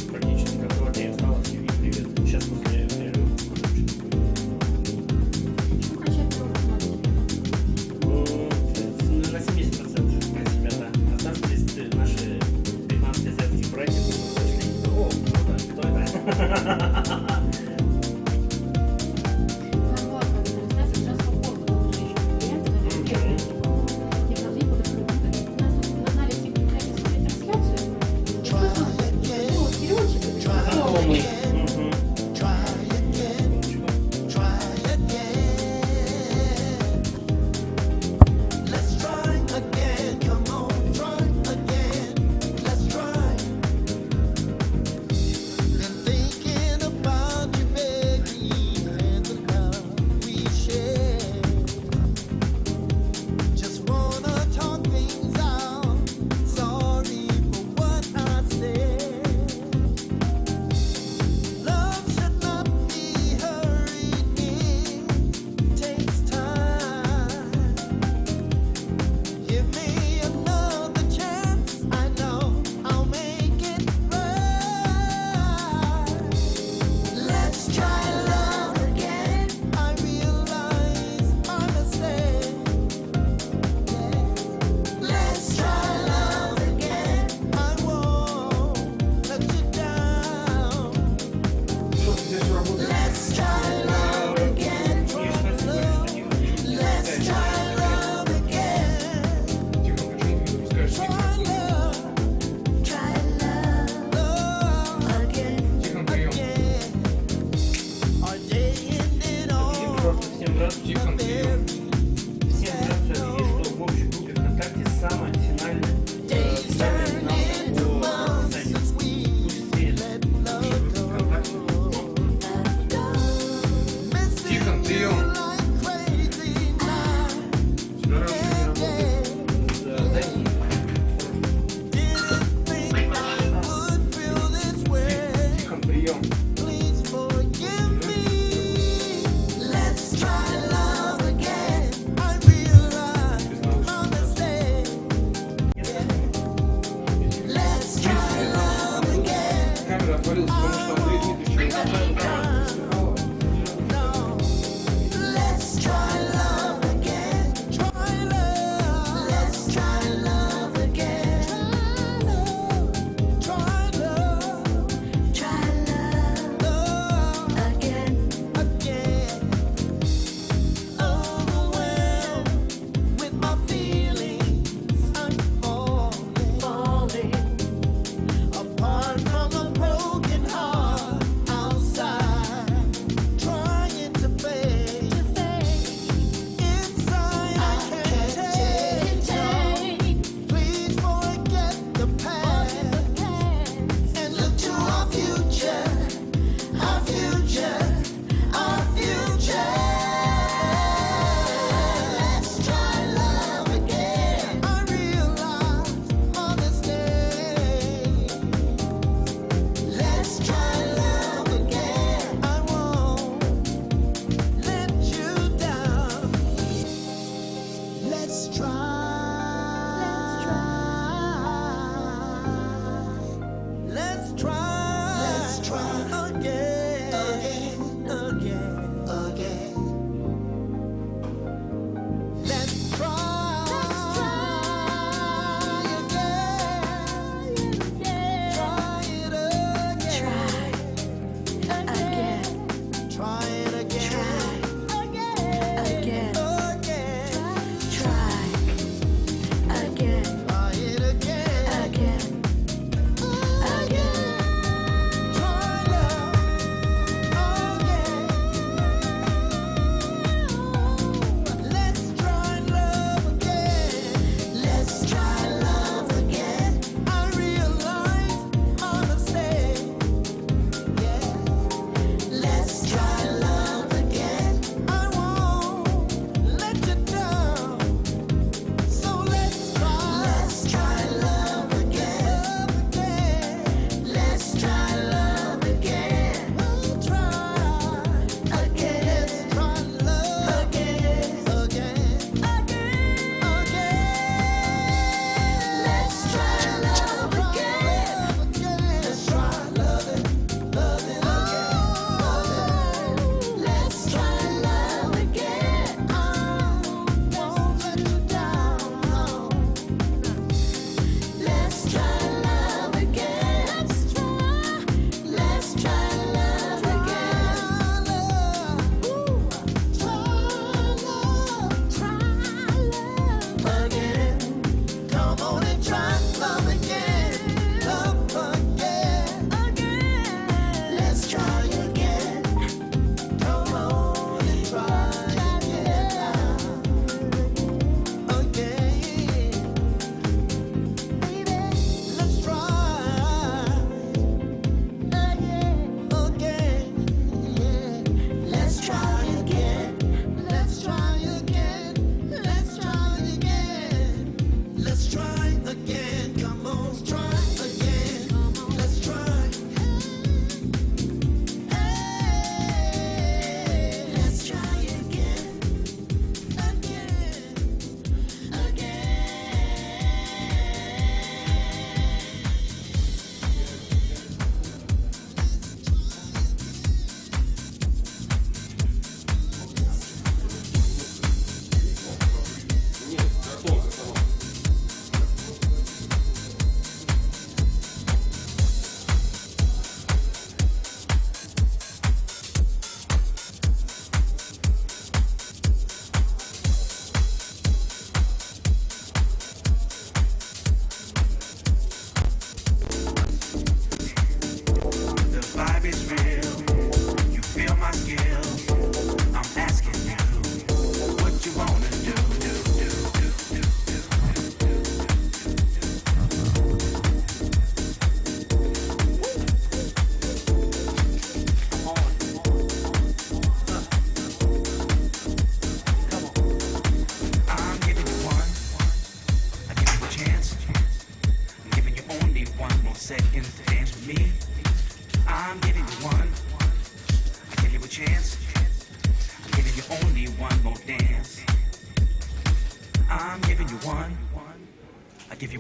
Практически как два дня осталось, и привет. Сейчас после перерыва. На 70% ребята. Оставшись наши 15 азиатских братьев зашли. О, круто, кто это?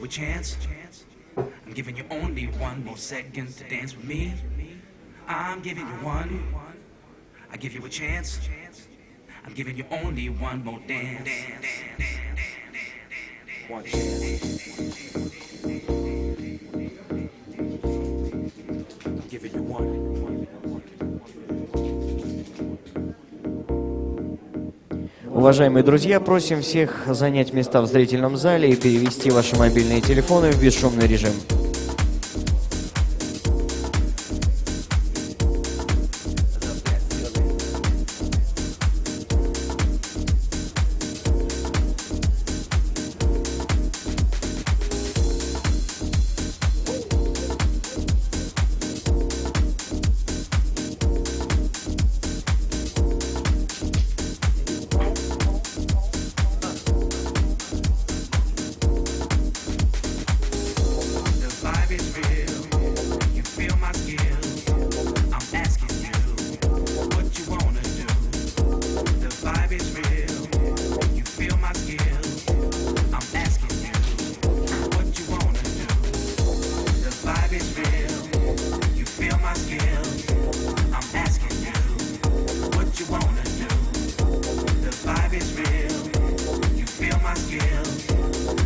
Chance. I'm giving you only one more second to dance with me. I'm giving you one. I give you a chance. I'm giving you only one more dance. One chance. I'm giving you one. Уважаемые друзья, просим всех занять места в зрительном зале и перевести ваши мобильные телефоны в бесшумный режим.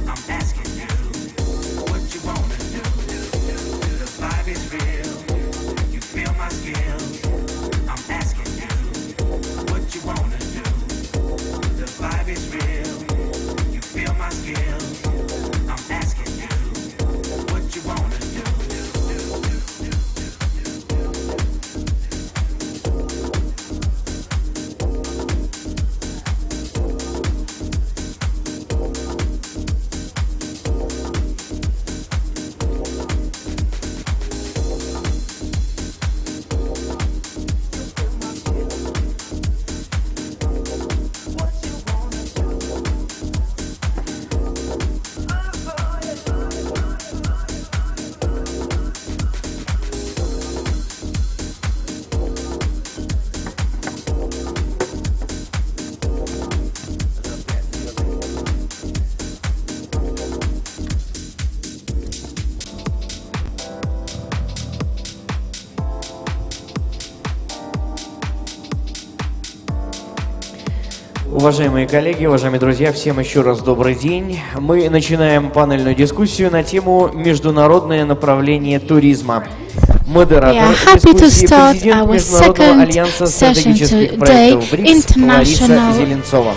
I'm asking you what you wanna do. The vibe is real. You feel my skills. I'm asking you what you wanna do. The vibe is real. You feel my skills. I'm asking you what you wanna do. Уважаемые коллеги, уважаемые друзья, всем еще раз добрый день. Мы начинаем панельную дискуссию на тему «Международное направление туризма». Модератор дискуссии – президент Международного альянса стратегических проектов БРИКС Лариса Зеленцова.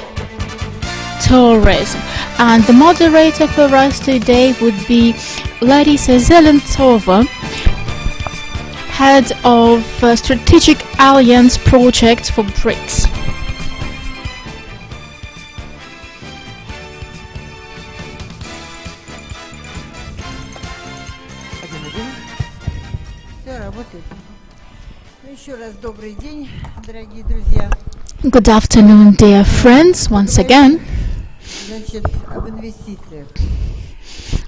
Tourism. And the moderator for us today would be Larisa Zelentsova, head of Strategic Alliance Project for BRICS. Good afternoon, dear friends, once again.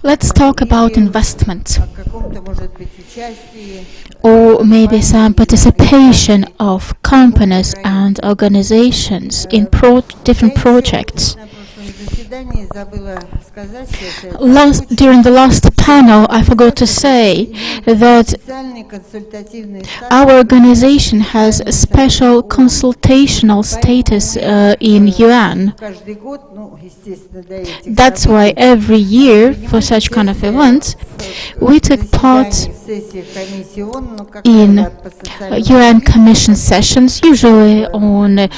Let's talk about investment, or maybe some participation of companies and organizations in different projects. During the last panel, I forgot to say that our organization has a special consultational status in UN. That's why every year, for such kind of events, we take part in UN Commission sessions, usually on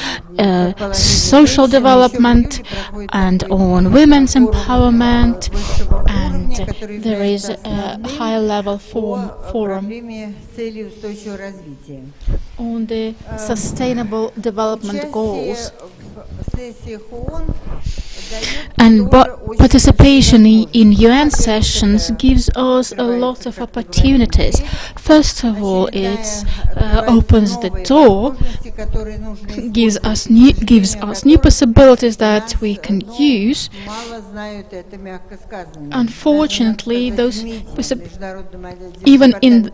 social development and on women's empowerment, and there is a high-level forum on the sustainable development goals. And participation in UN sessions gives us a lot of opportunities. First of all, it opens the door, gives us new possibilities that we can use. Unfortunately, those even in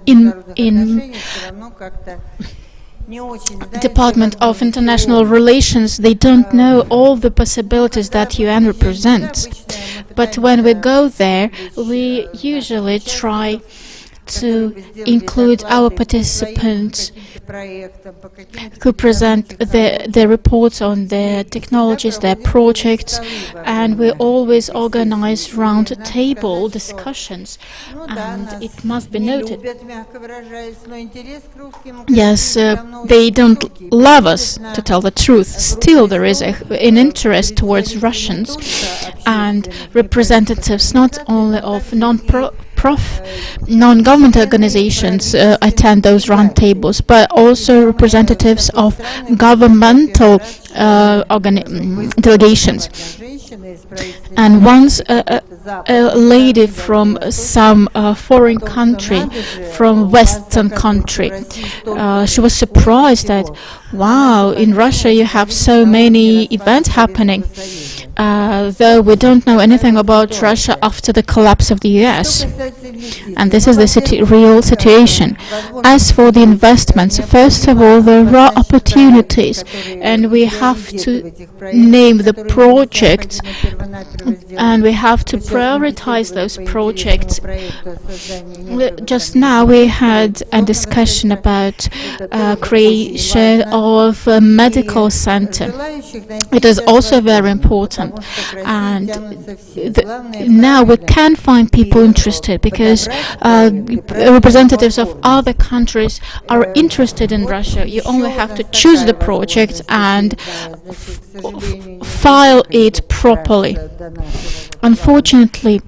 Department of International Relations, they don't know all the possibilities that UN represents. But when we go there, we usually try to include our participants who present their reports on their technologies, their projects, and we always organize round-table discussions, and it must be noted. Yes, they don't love us, to tell the truth. Still, there is an interest towards Russians, and representatives not only of non-government organizations attend those roundtables, but also representatives of governmental delegations. And once a lady from some foreign country, from Western country, she was surprised that, wow, in Russia you have so many events happening, though we don't know anything about Russia after the collapse of the US. And this is the real situation. As for the investments, first of all, there are opportunities, and we have to name the projects, and we have to prioritize those projects. Just now we had a discussion about creation of a medical center. It is also very important. And now we can find people interested because representatives of other countries are interested in Russia. You only have to choose the project and file it properly. Unfortunately,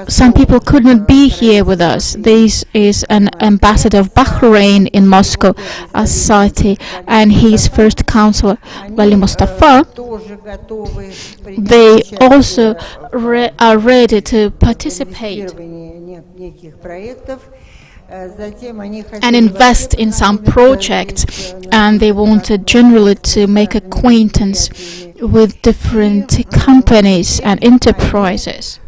some people could not be here with us. This is an ambassador of Bahrain in Moscow, Asati, and his first counselor, Wali Mustafa. They also are ready to participate and invest in some projects, and they wanted generally to make acquaintance with different companies and enterprises.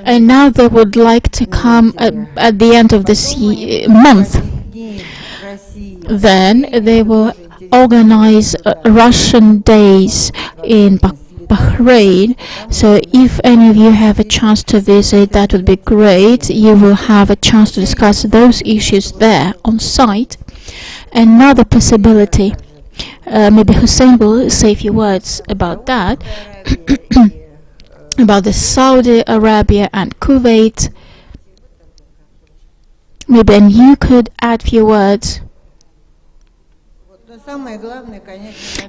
And now they would like to come at the end of this month. Then they will organize Russian days in Bahrain. So if any of you have a chance to visit, that would be great. You will have a chance to discuss those issues there on site. Another possibility, maybe Hussein will say a few words about that, about the Saudi Arabia and Kuwait. Maybe and you could add a few words.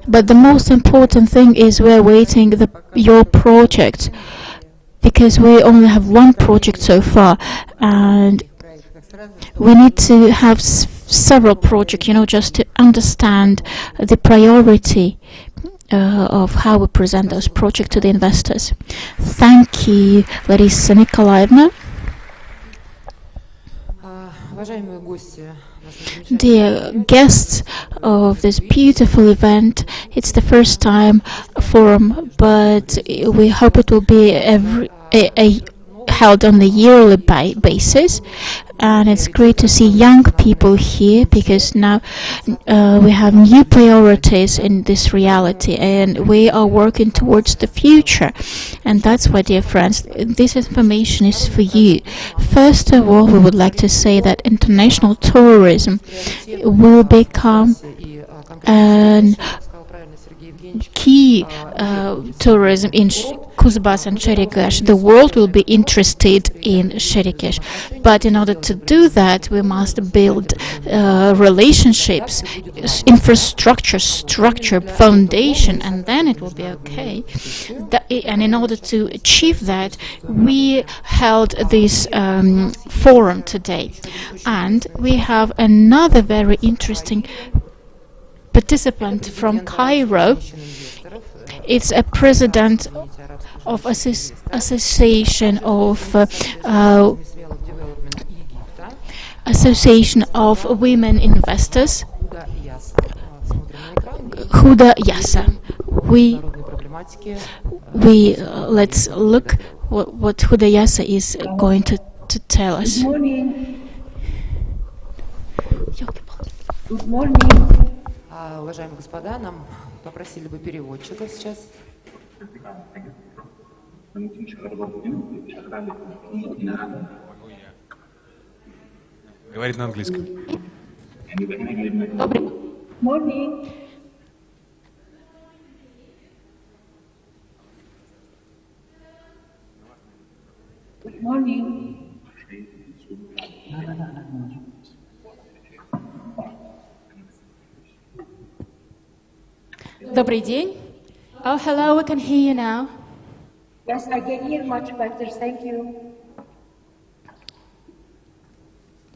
But the most important thing is we're waiting your project, because we only have one project so far, and we need to have several projects, just to understand the priority of how we present those projects to the investors. Thank you, Larissa Nikolaevna. Dear guests of this beautiful event, it's the first time forum, but we hope it will be held on a yearly basis. And it's great to see young people here, because now we have new priorities in this reality, and we are working towards the future. And that's why, dear friends, this information is for you. First of all, we would like to say that international tourism will become an key tourism in Kuzbas and Cherikesh. The world will be interested in Cherikesh, but in order to do that, we must build relationships, infrastructure, structure, foundation, and then it will be okay. And in order to achieve that, we held this forum today, and we have another very interesting participant from Cairo. It's a president of Association of Women Investors, Huda Yassa. Let's look what Huda Yassa is going to tell us. Good morning. Good morning. Уважаемые господа, нам попросили бы переводчиков сейчас. Говорит на английском. Morning. Good morning. Добрый день. Oh, hello, we can hear you now. Yes, I can hear much better, thank you.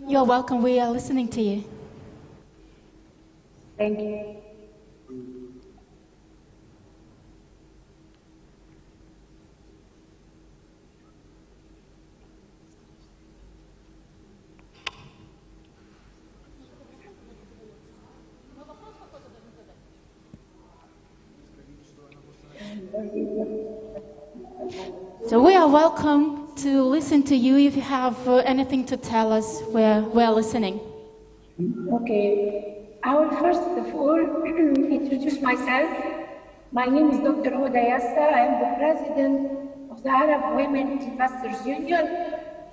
You're welcome, we are listening to you. Thank you. So we are welcome to listen to you. If you have anything to tell us, we're listening. Okay. I will first of all introduce myself. My name is Dr. Huda Yassa. I am the president of the Arab Women Investors Union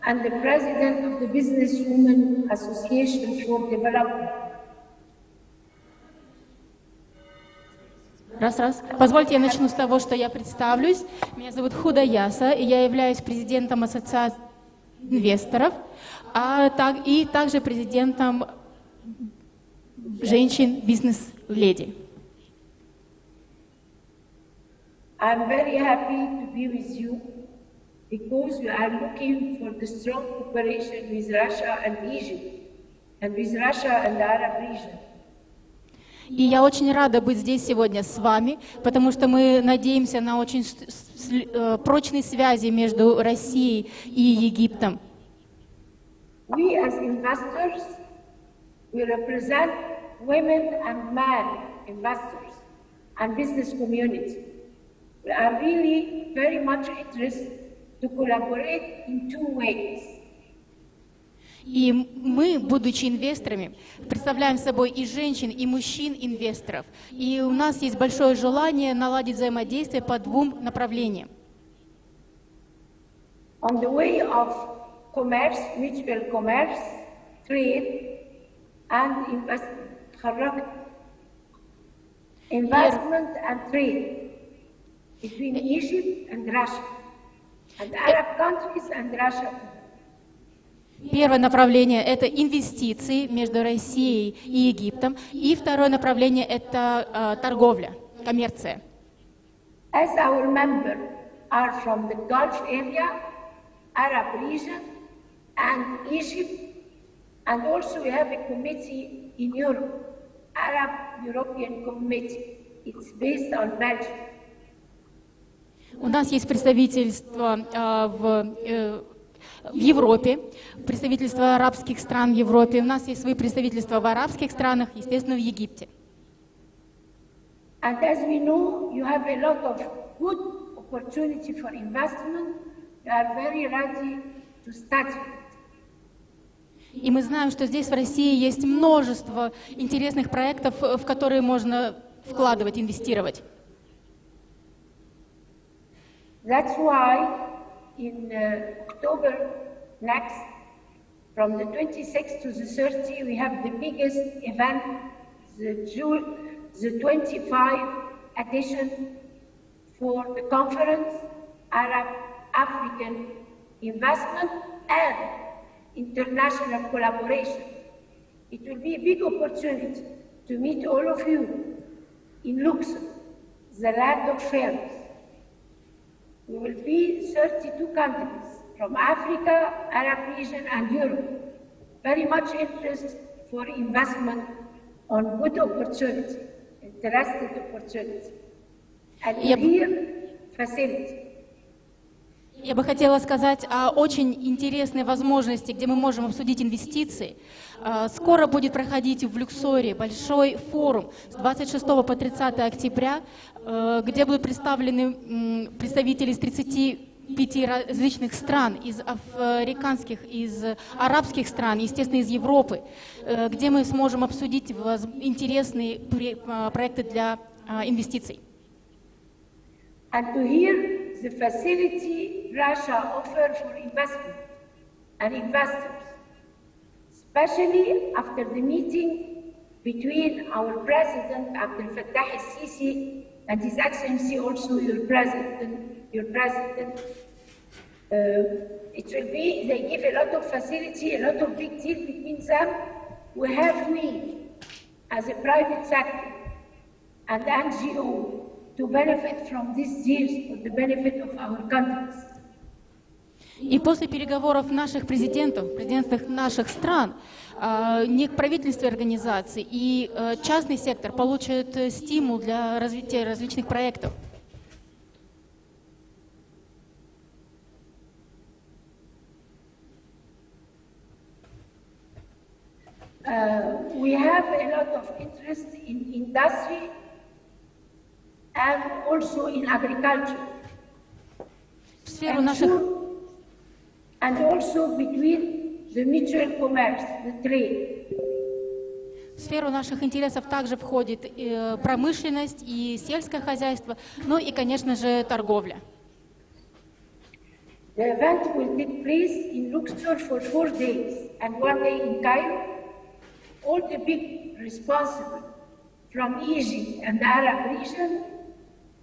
and the president of the Business Women Association for Development. Позвольте, я начну с того, что я представлюсь. Меня зовут Худа Яса, и я являюсь президентом Ассоциации инвесторов, и также президентом женщин бизнес-леди. I'm very happy to be with you because we are looking for the strong cooperation with Russia and Egypt, and with Russia and the Arab region. И я очень рада быть здесь сегодня с вами, потому что мы надеемся на очень прочные связи между Россией и Египтом. We as investors, we represent women and men investors and business community. We are really very much interested to collaborate in two ways. И мы, будучи инвесторами, представляем собой и женщин, и мужчин-инвесторов. И у нас есть большое желание наладить взаимодействие по двум направлениям. On the way of commerce, mutual commerce, trade, and investment and trade between Egypt and Russia, and Arab countries and Russia. Первое направление – это инвестиции между Россией и Египтом. И второе направление – это торговля, коммерция. As our members are from the Gulf area, Arab region, and Egypt, and also we have a committee in Europe, Arab-European Committee. It's based on Belgium. У нас есть представительство в Европе, представительство арабских стран в Европе. У нас есть свои представительства в арабских странах, естественно, в Египте. And as we know, you have a lot of good opportunity for investment. You are very ready to start it. И мы знаем, что здесь в России есть множество интересных проектов, в которые можно вкладывать, инвестировать. That's why in October next, from the 26th to the 30th, we have the biggest event, the 25th edition for the conference, Arab-African Investment and International Collaboration. It will be a big opportunity to meet all of you in Luxor, the land of pharaohs. We will be 32 countries from Africa, Arab region, and Europe. Very much interest for investment on good opportunity, interested opportunity, and here facility. Я бы хотела сказать о очень интересной возможности, где мы можем обсудить инвестиции. Скоро будет проходить в Люксоре большой форум с 26 по 30 октября, где будут представлены представители из 35 различных стран, из африканских, из арабских стран, естественно, из Европы, где мы сможем обсудить интересные проекты для инвестиций. And to hear the facility Russia offers for investment and investors, especially after the meeting between our President Abdel Fattah al-Sisi and His Excellency also your President. It will be, they give a lot of facility, a lot of big deal between them. We, as a private sector and NGO, to benefit from these deals for the benefit of our countries. И после переговоров наших президентов наших стран, неправительственные организации и частный сектор получат стимул для развития различных проектов. We have a lot of interest in industry and also in agriculture. And also between the mutual commerce, the trade. В сферу наших интересов также входит промышленность и сельское хозяйство, ну и, конечно же, торговля. The event will take place in Luxor for 4 days and 1 day in Cairo. All the big responsible from Egypt and the Arab region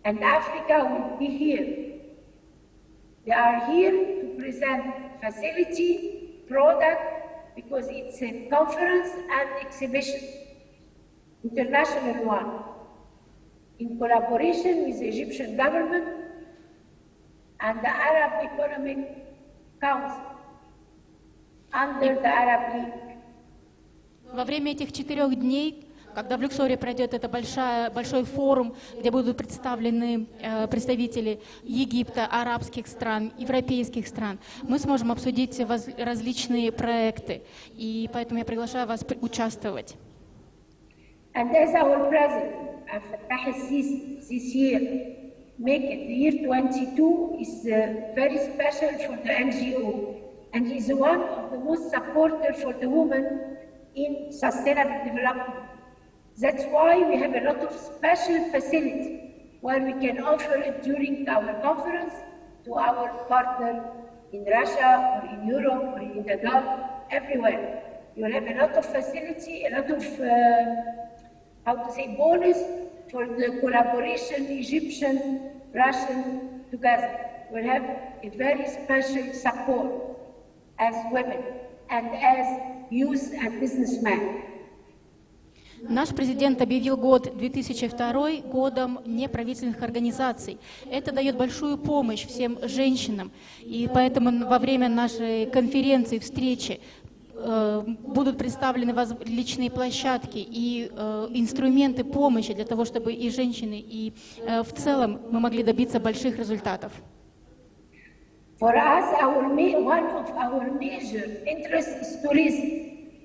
and Africa will be here. They are here to present facility, product, because it's a conference and exhibition, international one, in collaboration with the Egyptian government and the Arab Economic Council under the Arab League. Во время этих 4 дней, когда в Люксоре пройдет это большой форум, где будут представлены представители Египта, арабских стран, европейских стран, мы сможем обсудить различные проекты, и поэтому я приглашаю вас участвовать. And as our president, Fattah al-Sisi, this year, make it the year 22 is very special for the NGO, and he's one of the most supporters for the women in sustainable development. That's why we have a lot of special facility where we can offer it during our conference to our partner in Russia or in Europe or in the Gulf, everywhere. You will have a lot of facility, a lot of, bonus for the collaboration Egyptian-Russian together. We'll have a very special support as women and as youth and businessmen. Наш президент объявил год 2002 годом неправительственных организаций. Это дает большую помощь всем женщинам. И поэтому во время нашей конференции, встречи будут представлены различные площадки и инструменты помощи для того, чтобы и женщины, и в целом мы могли добиться больших результатов. For us, one of our major interests is tourism.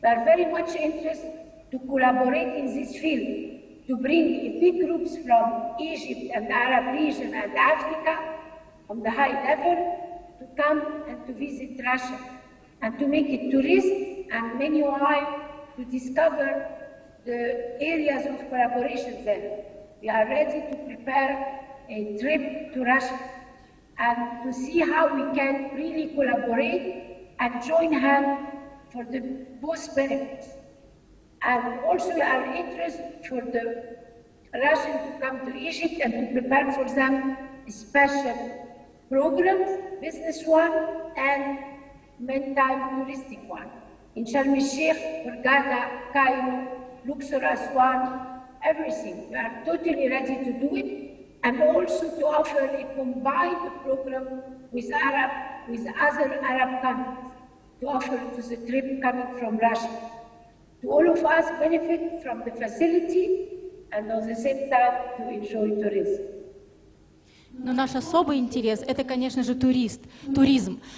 We are very much interested to collaborate in this field, to bring big groups from Egypt and the Arab region and Africa on the high level to come and to visit Russia and to make it tourist and meanwhile to discover the areas of collaboration there. We are ready to prepare a trip to Russia and to see how we can really collaborate and join hands for the both benefits. And also our interest for the Russians to come to Egypt and to prepare for them special programs, business one and meantime touristic one. In Sharm el-Sheikh, Hurghada, Cairo, Luxor, Aswan, everything. We are totally ready to do it and also to offer a combined program with other Arab countries to offer to the trip coming from Russia. To all of us benefit from the facility and at the same time to enjoy tourism. Но наш особый интерес – это, конечно же, туризм.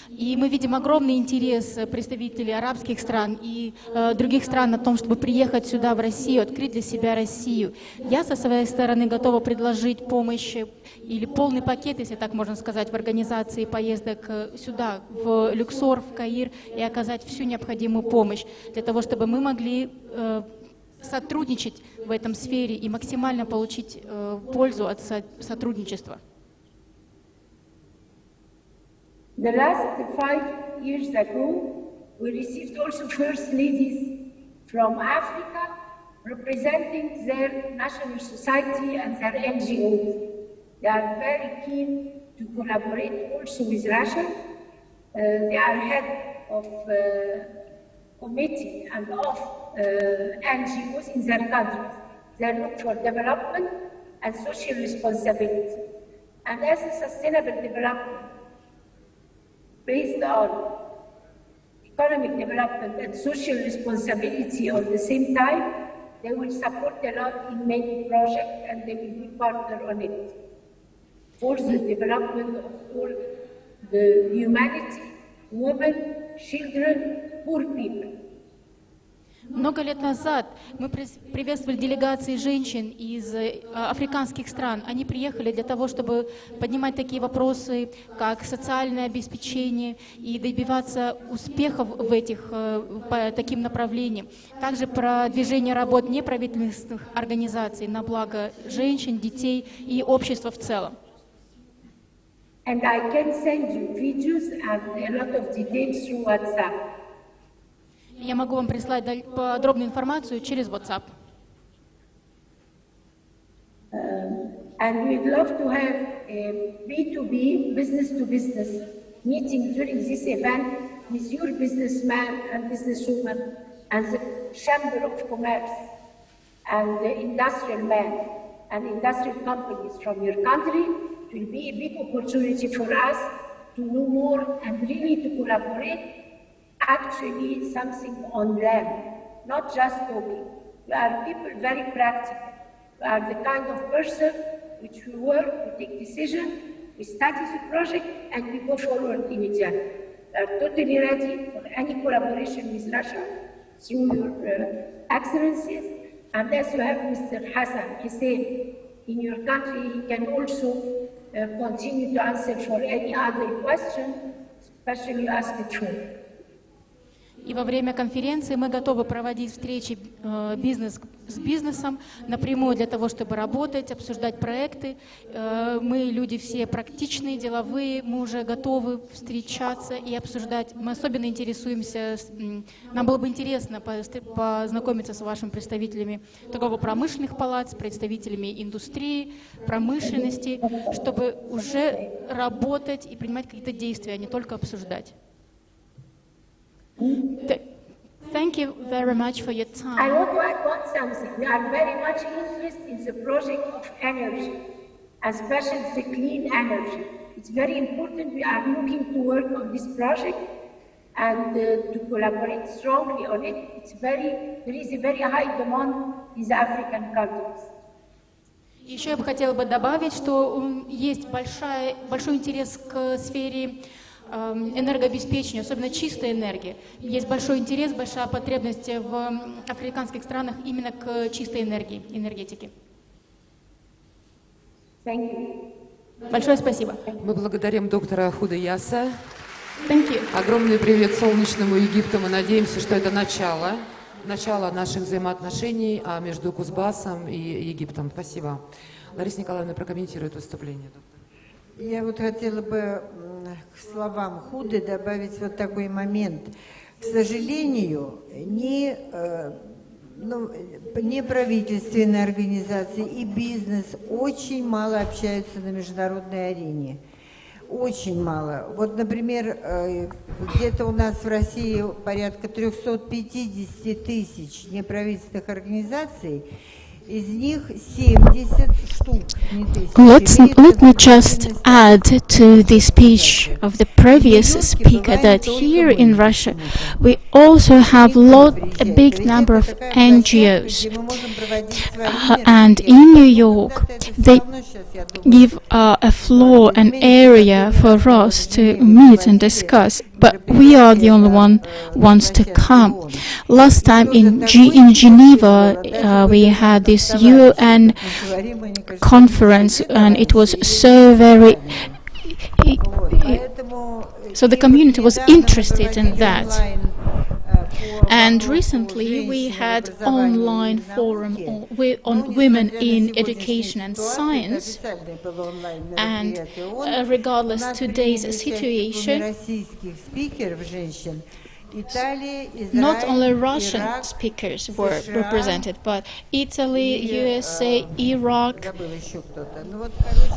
И мы видим огромный интерес представителей арабских стран и других стран о том, чтобы приехать сюда, в Россию, открыть для себя Россию. Я со своей стороны готова предложить помощь или полный пакет, если так можно сказать, в организации поездок сюда, в Люксор, в Каир, и оказать всю необходимую помощь для того, чтобы мы могли сотрудничать в этом сфере и максимально получить пользу от сотрудничества. The last 5 years ago, we received also first ladies from Africa representing their national society and their NGOs. They are very keen to collaborate also with Russia. They are head of committee and of NGOs in their countries. They look for development and social responsibility. And as a sustainable development, based on economic development and social responsibility at the same time, they will support a lot in many projects and they will be partner on it. For the development of all the humanity, women, children, poor people. Много лет назад мы приветствовали делегации женщин из африканских стран. Они приехали для того, чтобы поднимать такие вопросы, как социальное обеспечение и добиваться успехов в этих, по таким направлениям. Также продвижение работ неправительственных организаций на благо женщин, детей и общества в целом. And I can send you videos and a lot of details through WhatsApp. Я могу вам прислать подробную информацию через WhatsApp. And we'd love to have a B2B, business-to-business meeting during this event with your businessman and businesswoman and the Chamber of Commerce and the industrial men and industrial companies from your country. It will be a big opportunity for us to know more and really to collaborate, actually something on land, not just talking. We are people very practical. We are the kind of person which we work, we take decision, we study the project, and we go forward immediately. We are totally ready for any collaboration with Russia through your excellencies. And as you have Mr. Hassan Hussein in your country, he can also continue to answer for any other question, especially asked before. И во время конференции мы готовы проводить встречи бизнес с бизнесом напрямую для того, чтобы работать, обсуждать проекты. Мы люди все практичные, деловые, мы уже готовы встречаться и обсуждать. Мы особенно интересуемся, нам было бы интересно познакомиться с вашими представителями торгово-промышленных палат, с представителями индустрии, промышленности, чтобы уже работать и принимать какие-то действия, а не только обсуждать. Thank you very much for your time. I want to add something. We are very much interested in the project of energy, especially the clean energy. It's very important. We are looking to work on this project and to collaborate strongly on it. There is a very high demand in the African countries. Еще я бы хотела бы добавить, что есть большой интерес к сфере энергообеспечения, особенно чистой энергии. Есть большой интерес, большая потребность в африканских странах именно к чистой энергии, энергетике. Большое спасибо. Мы благодарим доктора Худаяса. Огромный привет солнечному Египту. Мы надеемся, что это начало наших взаимоотношений между Кузбассом и Египтом. Спасибо. Лариса Николаевна прокомментирует выступление. Я вот хотела бы к словам Худы добавить вот такой момент. К сожалению, ни правительственные организации и бизнес очень мало общаются на международной арене. Очень мало. Вот, например, где-то у нас в России порядка 350 тысяч неправительственных организаций. Let me just add to the speech of the previous speaker that here in Russia we also have a big number of NGOs, and in New York they give a floor, an area for us to meet and discuss. But we are the only ones to come. Last time in Geneva, we had this UN conference, and it was so very. So the community was interested in that. And recently we had online forum on women in education and science, and regardless today's situation, not only Russian speakers were represented, but Italy, USA, Iraq,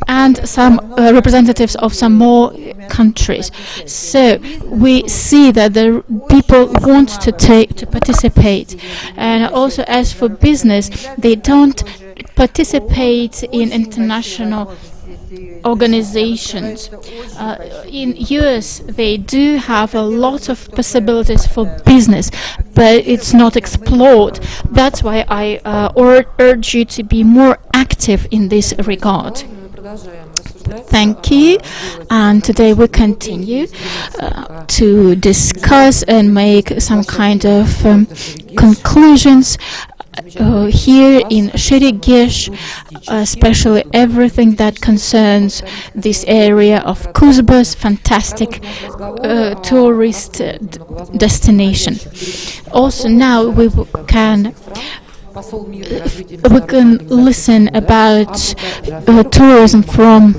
and some representatives of some more countries. So we see that the people want to participate, and also as for business, they don't participate in international organizations. In US they do have a lot of possibilities for business, but it's not explored. That's why I urge you to be more active in this regard. Thank you, and today we continue to discuss and make some kind of conclusions. Here in ProGesh, especially everything that concerns this area of Kuzba's fantastic tourist destination. Also now we can listen about tourism from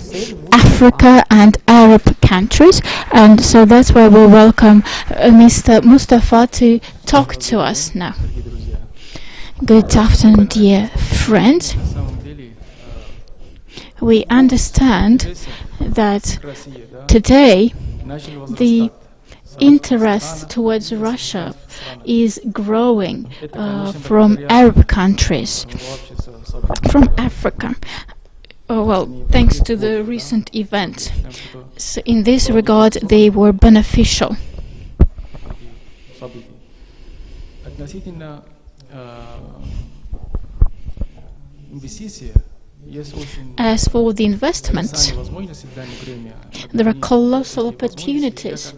Africa and Arab countries, and so that's why we welcome Mr. Mustafa to talk to us now. Good afternoon, dear friends. we understand that today the interest towards Russia is growing from Arab countries, from Africa. Well, thanks to the recent events. So in this regard, they were beneficial. As for the investments, there are colossal opportunities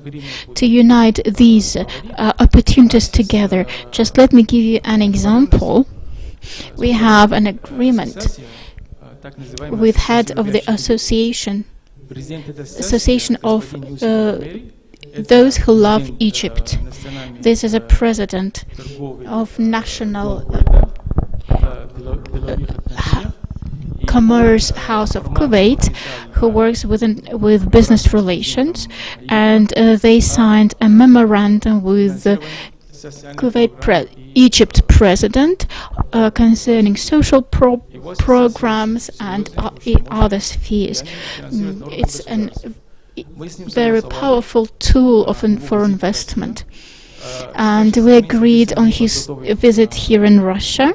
to unite these opportunities together. Just let me give you an example. We have an agreement with head of the association of those who love Egypt. This is a president of National Commerce House of Kuwait, who works with business relations, and they signed a memorandum with the Egypt president concerning social programs and other spheres. It's a very powerful tool for investment. And we agreed on his visit here in Russia.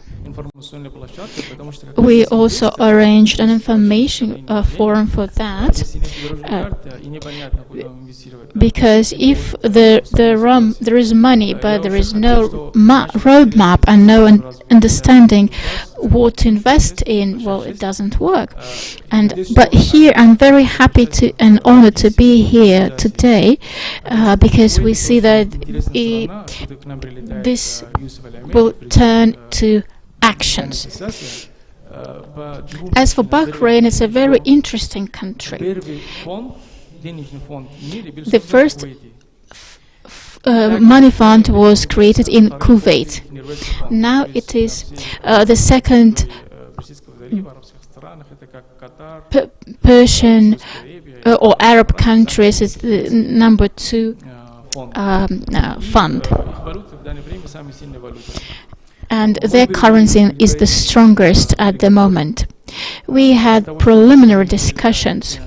We also arranged an information forum for that, because if there is money but there is no roadmap and no understanding what to invest in, well, it doesn't work. But here I'm very happy and honored to be here today, because we see that this will turn to actions. As for Bahrain, it's a very interesting country. The first money fund was created in Kuwait. Now it is the second Persian or Arab countries is the number 2 fund. And their currency is the strongest at the moment. We had preliminary discussions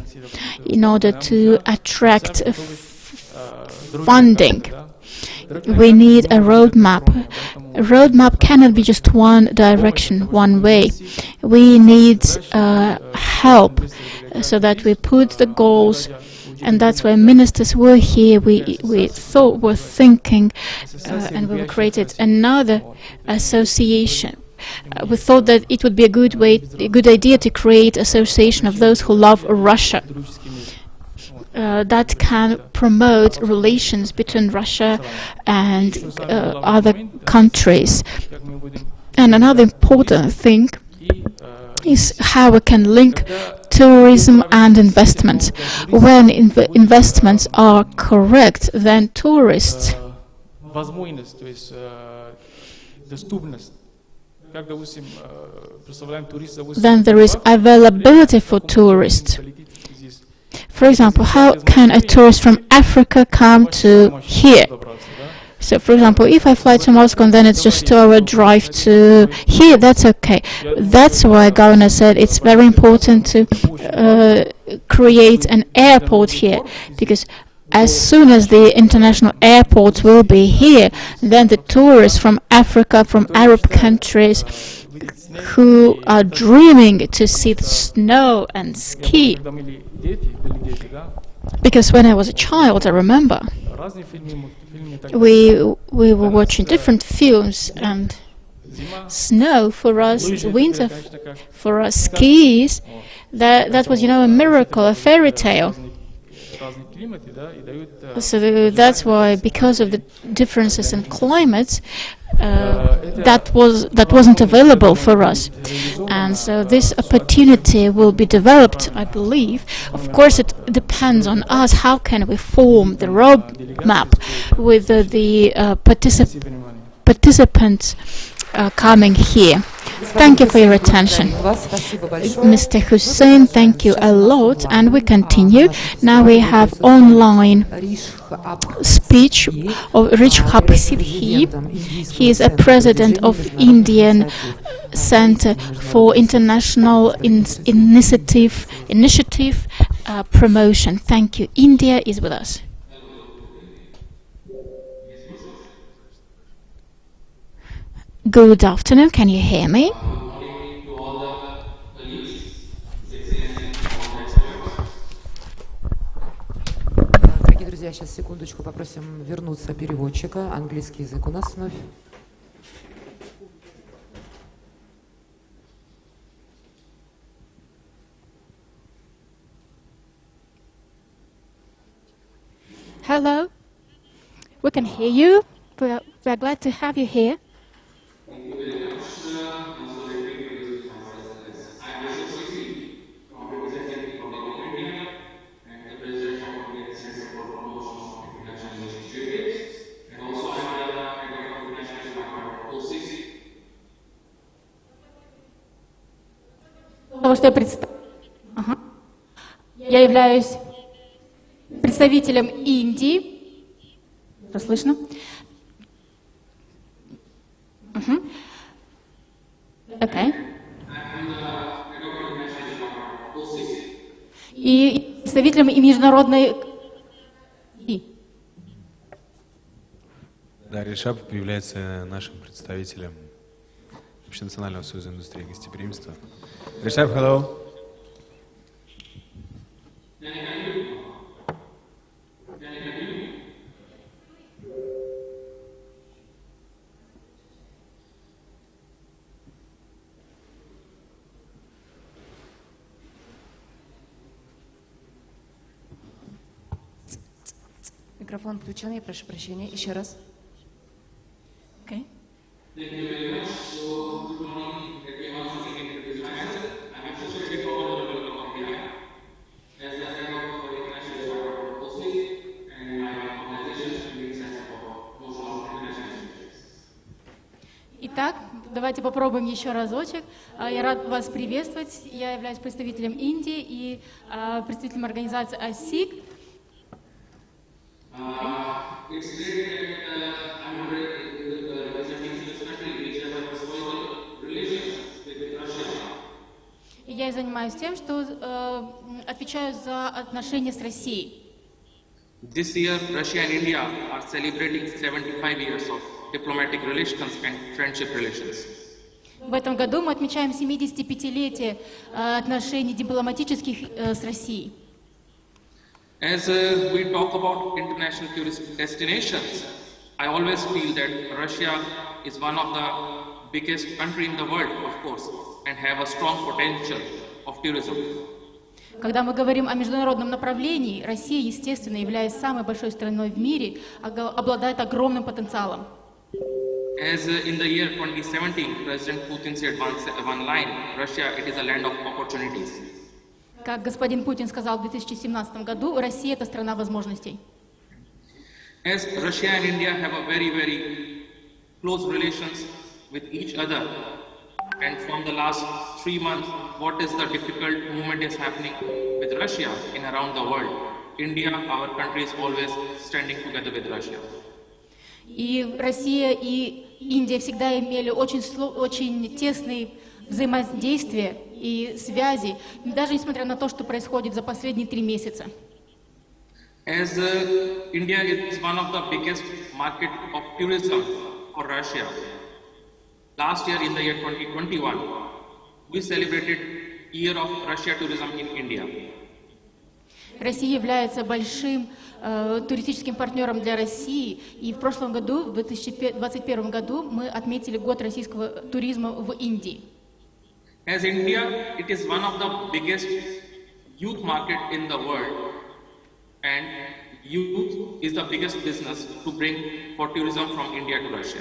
in order to attract funding. We need a roadmap. A roadmap cannot be just one direction, one way. We need help so that we put the goals. And that's why ministers were here. We were thinking, and we created another association. We thought that it would be a good idea to create association of those who love Russia. That can promote relations between Russia and other countries. And another important thing is how we can link tourism and investments. When investments are correct, then tourists then there is availability for tourists. For example, how can a tourist from Africa come to here? So, for example, if I fly to Moscow and then it's just 2-hour drive to here, that's okay. That's why Governor said it's very important to create an airport here, because as soon as the international airport will be here, then the tourists from Africa, from Arab countries, who are dreaming to see the snow and ski. Because when I was a child, I remember, we were watching different films, and snow for us, winter for us, skis, that was, a miracle, a fairy tale. So that's why, because of the differences in climates, that wasn't available for us, and so this opportunity will be developed, I believe. Of course, it depends on us. How can we form the roadmap with the participants coming here. Thank you for your attention. Mr. Hussein, thank you a lot, and we continue. Now we have online speech of Rishab Sidhi. He is a president of Indian Center for International Initiative Promotion. Thank you. India is with us. Good afternoon. Can you hear me? Дорогие друзья, сейчас секундочку попросим вернуться переводчика. Английский язык у нас вновь. Hello. We can hear you. We are glad to have you here. Я являюсь представителем Индии. Что слышно? Okay. И представителем и международной... Да, Ришаб является нашим представителем Общенационального союза индустрии гостеприимства. Ришаб, hello. Микрофон включен, я прошу прощения. Еще раз. Okay. Итак, давайте попробуем еще разочек. Я рад вас приветствовать. Я являюсь представителем Индии и представителем организации ASIC. Я занимаюсь тем, что отвечаю за отношения с Россией. This year, Russia and India are celebrating 75 years of diplomatic relations and friendship relations. В этом году мы отмечаем 75-летие отношений дипломатических с Россией. As we talk about international tourist destinations, I always feel that Russia is one of the biggest country in the world, of course, and have a strong potential of tourism. Когда мы говорим о международном направлении, Россия, естественно, являясь самой большой страной в мире, обладает огромным потенциалом. As in the year 2017, President Putin said one line, Russia, it is a land of opportunities. Как господин Путин сказал в 2017 году, Россия — это страна возможностей. As Russia and India have a very, very close relations with each other, and from the last 3 months, what is the difficult movement is happening with Russia in around the world? India, our country, is always standing together with Russia. И Россия и Индия всегда имели очень тесные взаимодействия и связи, даже несмотря на то, что происходит за последние 3 месяца. As India is one of the biggest market of tourism for Russia. Last year, in the year 2021, we celebrated Year of Russia Tourism in India. Россия является большим туристическим партнером для России, и в прошлом году, в 2021 году, мы отметили год российского туризма в Индии. As India, it is one of the biggest youth market in the world, and youth is the biggest business to bring for tourism from India to Russia.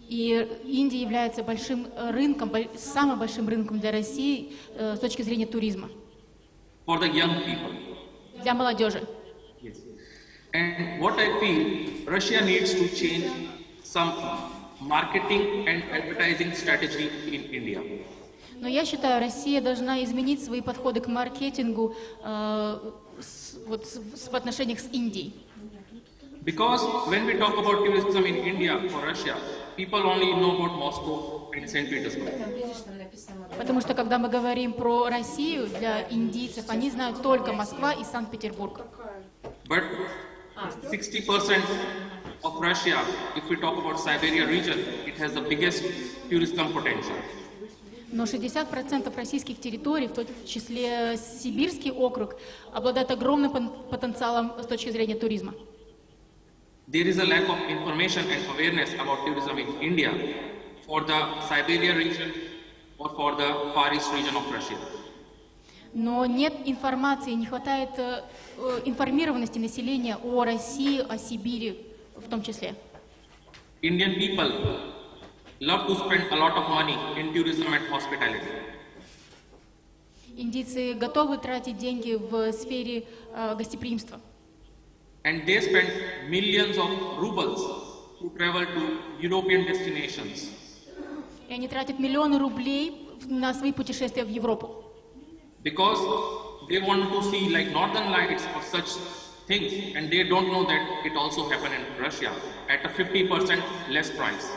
И Индия является большим рынком, самым большим рынком для России с точки зрения туризма. For the young people. Для молодежи. Yes. And what I feel, Russia needs to change something. marketing and advertising strategy in India. Но я считаю, Россия должна изменить свои подходы к маркетингу в отношениях с Индией. Because when we talk about tourism in India or Russia, people only know about Moscow and St. Petersburg. Потому что когда мы говорим про Россию, для индийцев они знают только Москва и Санкт-Петербург. But 60% of Russia, if we talk about Siberia region, it has the biggest tourism potential. Но 60% российских территорий, в том числе Сибирский округ, обладает огромным потенциалом с точки зрения туризма. There is a lack of information and awareness about tourism in India for the Siberia region or for the Far East region of Russia. Но нет информации, не хватает информированности населения о России, о Сибири в том числе. Indian people love to spend a lot of money in tourism and hospitality. Индийцы готовы тратить деньги в сфере гостеприимства. And they spend millions of rubles to travel to European destinations. И они тратят миллионы рублей на свои путешествия в Европу. Because they want to see like northern lights or such things, and they don't know that it also happened in Russia at a 50% less price.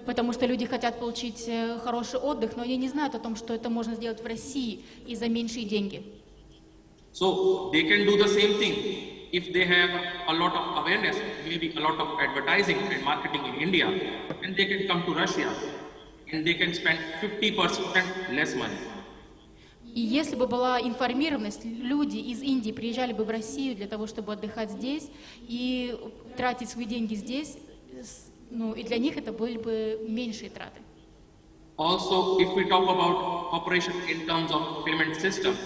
Потому что люди хотят получить хороший отдых, но они не знают о том, что это можно сделать в России и за меньшие деньги. So they can do the same thing if they have a lot of awareness, maybe a lot of advertising and marketing in India, and they can come to Russia and they can spend 50% less money. И если бы была информированность, люди из Индии приезжали бы в Россию для того, чтобы отдыхать здесь и тратить свои деньги здесь, ну и для них это были бы меньшие траты. Also, if we talk about cooperation in terms of payment system,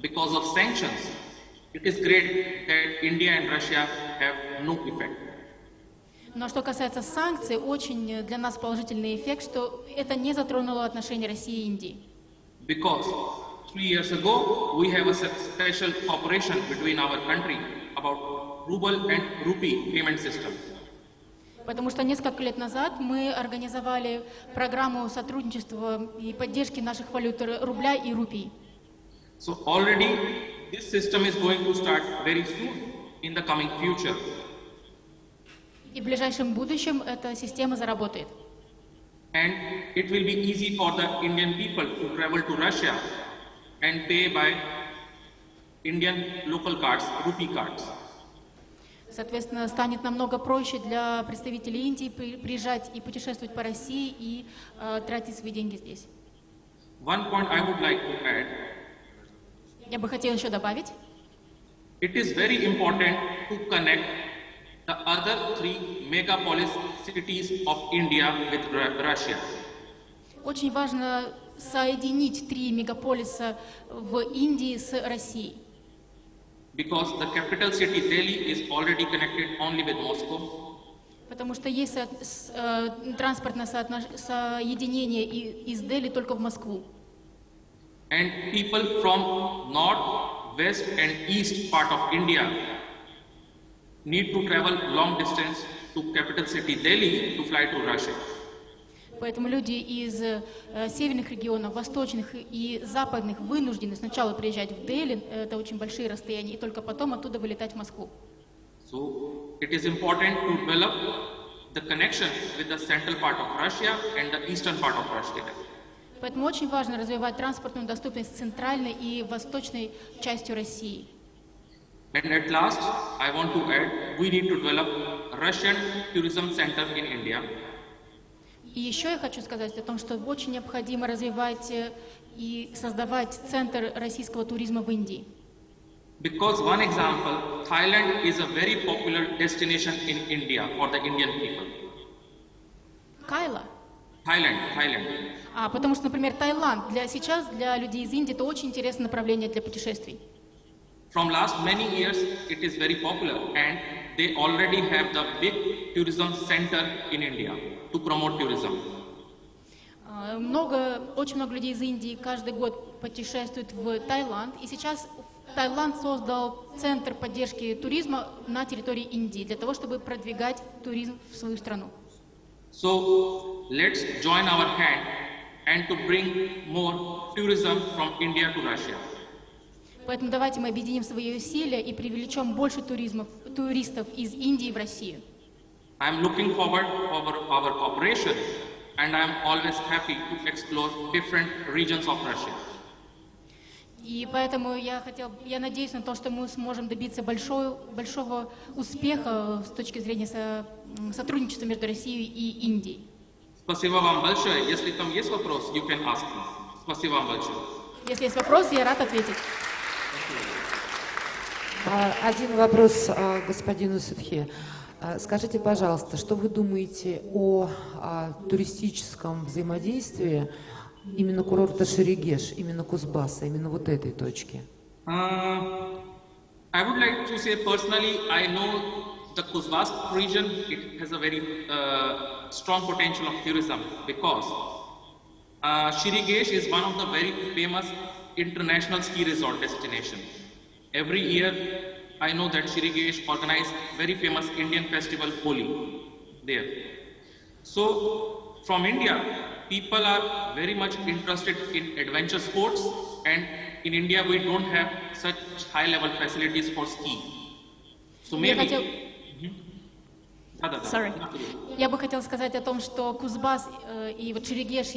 because of sanctions, it is great that India and Russia have no effect. Но что касается санкций, очень для нас положительный эффект, что это не затронуло отношения России и Индии. Because 3 years ago, we have a special cooperation between our country about ruble and rupee payment system. Потому что несколько лет назад мы организовали программу сотрудничества и поддержки наших валют рубля и рупий. So already this system is going to start very soon in the coming future. И в ближайшем будущем эта система заработает. And it will be easy for the Indian people to travel to Russia and pay by Indian local cards, rupee cards. Соответственно, станет намного проще для представителей Индии приезжать и путешествовать по России и тратить свои деньги здесь. One point I would like to add. Я бы хотела еще добавить. It is very important to connect the other 3 megapolis cities of India with Russia. Очень важно соединить 3 мегаполиса в Индии с Россией. Because the capital city Delhi is already connected only with Moscow. Потому что есть транспортное соединение из Дели только в Москву. And people from north, west and east part of India need to travel long distance to capital city Delhi to fly to Russia. Поэтому люди из северных регионов, восточных и западных вынуждены сначала приезжать в Дели, это очень большие расстояния, и только потом оттуда вылетать в Москву. So it is important to develop the connection with the central part of Russia and the eastern part of Russia. Поэтому очень важно развивать транспортную доступность с центральной и восточной частью России. And at last, I want to add, we need to develop Russian tourism center in India. И еще я хочу сказать о том, что очень необходимо развивать и создавать центр российского туризма в Индии. Because one example, Thailand is a very popular destination in India for the Indian people. Кайла? Thailand. Потому что, например, Таиланд сейчас для людей из Индии это очень интересное направление для путешествий. From last many years, it is very popular, and they already have the big tourism center in India to promote tourism. Очень много людей из Индии каждый год путешествуют в Таиланд, и сейчас Таиланд создал центр поддержки туризма на территории Индии для того, чтобы продвигать туризм в свою страну. So let's join our hand and to bring more tourism from India to Russia. Поэтому давайте мы объединим свои усилия и привлечем больше туристов из Индии в Россию. I'm looking forward for our cooperation, and I'm always happy to explore different regions of Russia. И поэтому я надеюсь на то, что мы сможем добиться большого успеха с точки зрения сотрудничества между Россией и Индией. Спасибо вам большое. Если там есть вопрос, you can ask me. Спасибо вам большое. Если есть вопрос, я рад ответить. Один вопрос господину Судхе. Скажите, пожалуйста, что вы думаете о туристическом взаимодействии именно курорта Шерегеш, именно Кузбасса, именно вот этой точки? I would like to say personally, I know the Kuzbas region, it has a very strong potential of tourism because Shirikesh is one of the very famous international ski resort destination. Every year, I know that Shirikesh organizes very famous Indian festival Holi there. So from India, people are very much interested in adventure sports, and in India we don't have such high level facilities for ski. So maybe... Я бы хотела сказать о том, что Кузбасс и вот Шерегеш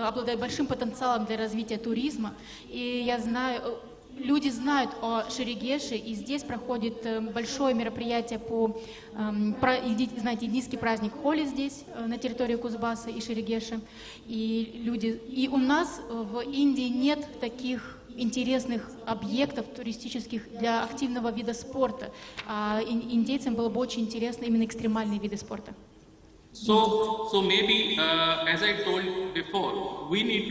обладают большим потенциалом для развития туризма. И я знаю, люди знают о Шерегеше, и здесь проходит большое мероприятие по, знаете, индийский праздник Холи здесь, на территории Кузбасса и Шерегеша. И у нас в Индии нет таких интересных объектов туристических для активного вида спорта. А индейцам было бы очень интересно именно экстремальные виды спорта. So maybe, as I told before, we need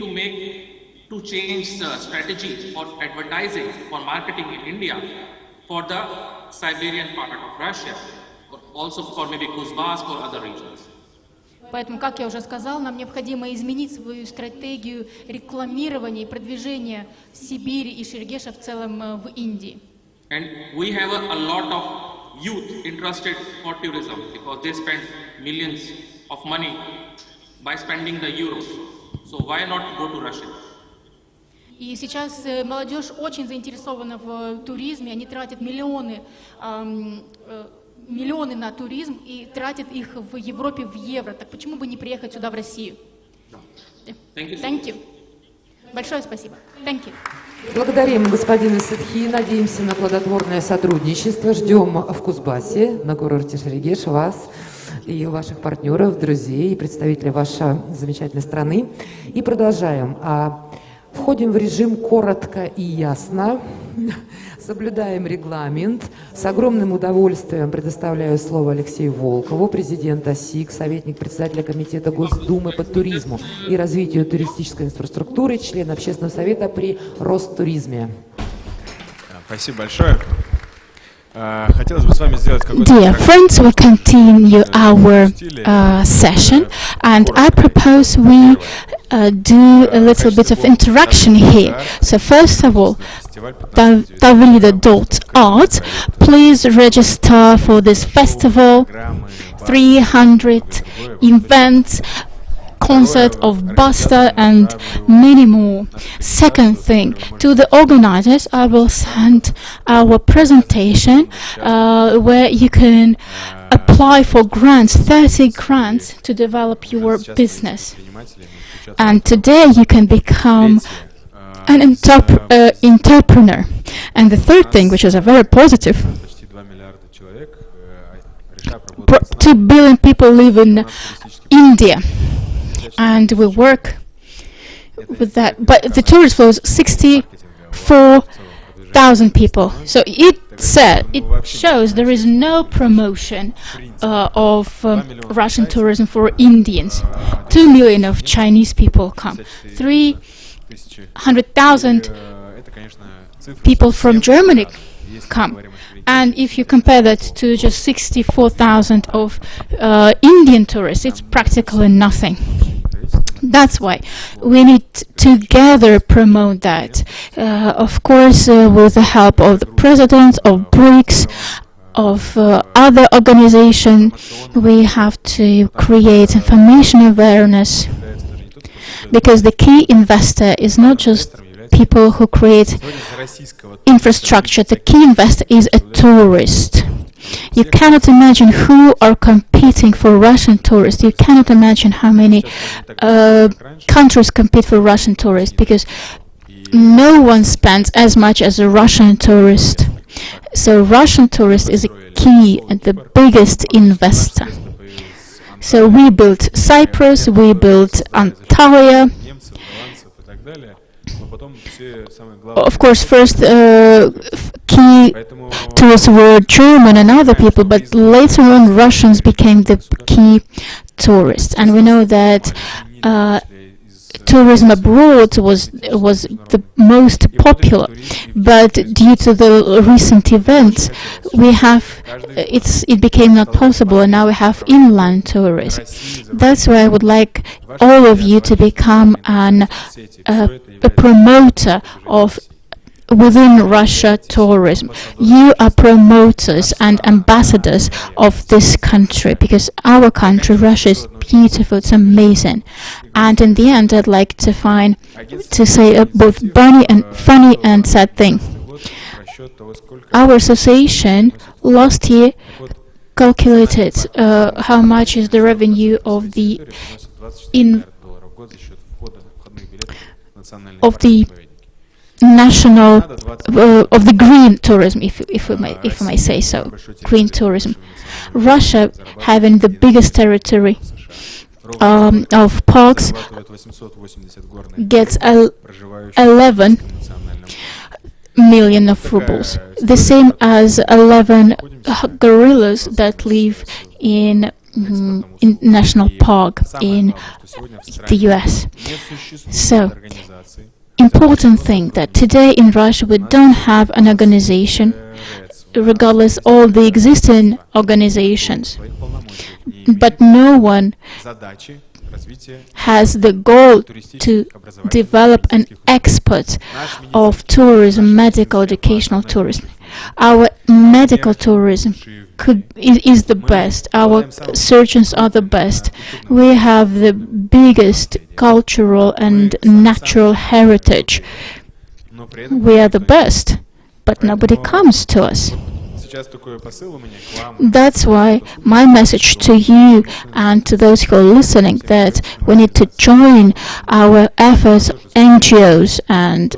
to change the strategy for advertising, for marketing in India, for the Siberian part of Russia, or also for maybe Kuzbas or other regions. Поэтому, как я уже сказал, нам необходимо изменить свою стратегию рекламирования и продвижения Сибири и Шерегеша в целом в Индии. And we have a lot of youth interested for tourism because they spend millions of money by spending the euros. So why not go to Russia? И сейчас молодежь очень заинтересована в туризме, они тратят миллионы на туризм и тратят их в Европе в евро. Так почему бы не приехать сюда, в Россию? Thank you. Большое спасибо. Thank you. Благодарим господина Судхи, надеемся на плодотворное сотрудничество. Ждем в Кузбассе, на курорте Шерегеш, вас и ваших партнеров, друзей и представителей вашей замечательной страны. И продолжаем. Входим в режим коротко и ясно, соблюдаем регламент. С огромным удовольствием предоставляю слово Алексею Волкову, президенту СИК, советник председателя комитета Госдумы по туризму и развитию туристической инфраструктуры, член общественного совета при Ростуризме. Спасибо большое. Хотелось бы с вами сделать какой-то... Dear friends, we continue our session, and I propose we do a little bit of interaction here. So first of all, tavrida.art, please register for this festival, 300 events, concert of Buster and many more. Second thing, to the organizers I will send our presentation where you can apply for grants, 30 grants to develop your business. And today you can become an entrepreneur. And the third thing, which is a very positive, 2 billion people live in India. And we work with that. But the tourist flow is 64,000 people. So it shows there is no promotion of Russian tourism for Indians. 2 million of Chinese people come. 300,000 people from Germany come. And if you compare that to just 64,000 of Indian tourists, it's practically nothing. That's why we need to together promote that. Of course, with the help of the presidents of BRICS, of other organizations. We have to create information awareness, because the key investor is not just people who create infrastructure. The key investor is a tourist. You cannot imagine who are competing for Russian tourists. You cannot imagine how many countries compete for Russian tourists, because no one spends as much as a Russian tourist. So Russian tourist is a key and the biggest investor. So we built Cyprus, we built Antalya. Of course, first key tourists were German and other people, but later on Russians became the key tourists. And we know that tourism abroad was the most popular, but due to the recent events, it became not possible, and now we have inland tourism. That's why I would like all of you to become a promoter of within Russia tourism. You are promoters and ambassadors of this country, because our country, Russia, is beautiful, it's amazing. And in the end, I'd like to say both funny and sad thing. Our association last year calculated how much is the revenue of the national of the green tourism, if I may say so, green tourism. Russia, having the biggest territory of parks, gets 11 million of rubles, the same as 11 gorillas that live in national park in the US. So, important thing that today in Russia we don't have an organization, regardless all the existing organizations, but no one has the goal to develop an expert of tourism, medical, educational tourism. Our medical tourism is the best. Our surgeons are the best. We have the biggest cultural and natural heritage. We are the best, but nobody comes to us. That's why my message to you and to those who are listening, that we need to join our efforts, NGOs and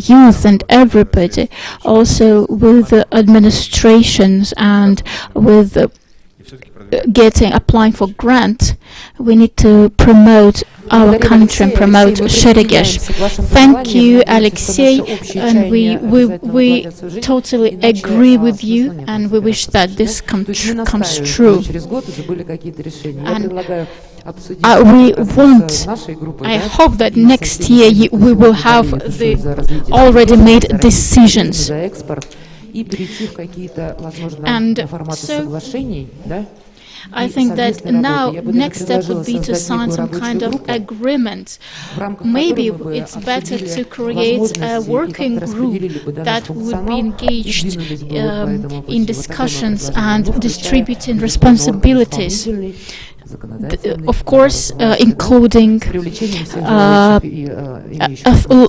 youth and everybody, also with the administrations and with applying for grant. We need to promote our country and promote ProGesh. Thank you, Alexei, and we totally agree with you, and we wish that this comes true. And I hope that next year we will have the already made decisions. And so, I think that now next step would be to sign some kind of agreement. Maybe it's better to create a working group that would be engaged in discussions and distributing responsibilities. Of course, including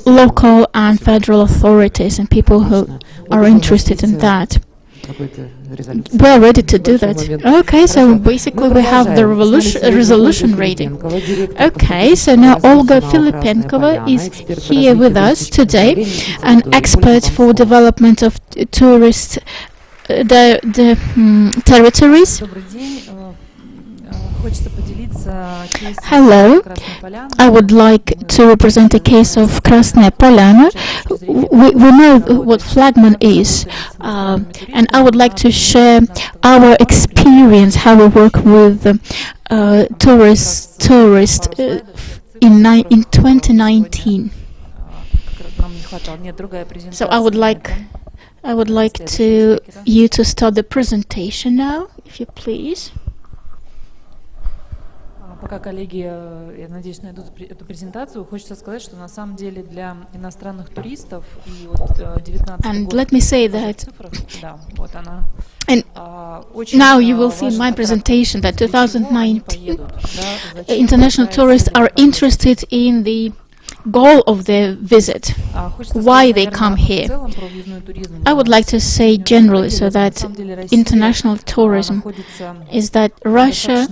local and federal authorities and people who are interested in that. We are ready to do that. Okay, so basically we have the resolution ready. Okay, so now Olga Filipenkova is here with us today, an expert for development of tourist territories. Hello, I would like to represent a case of Krasnaya Polyana. We know what flagman is, and I would like to share our experience, how we work with tourists in 2019. So I would like you to start the presentation now, if you please. Пока коллеги, я надеюсь, найдут эту презентацию, хочется сказать, что на самом деле для иностранных туристов и вот 19 And let me say that And now you will see in my presentation that 2019 international tourists are interested in the goal of their visit, why they come here. I would like to say generally so that international tourism is that Russia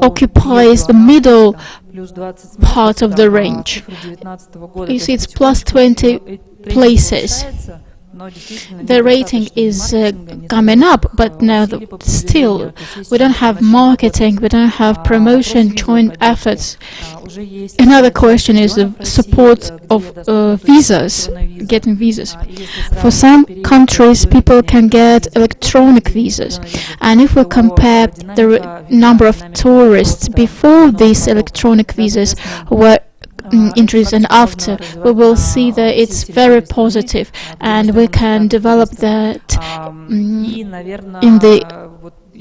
occupies the middle part of the range. You see, it's plus 20 places. The rating is coming up, but now still we don't have marketing, we don't have promotion, joint efforts. Another question is the support of visas, getting visas. For some countries, people can get electronic visas, and if we compare the number of tourists before these electronic visas were introduced and after, we will see that it's very positive, and we can develop that in the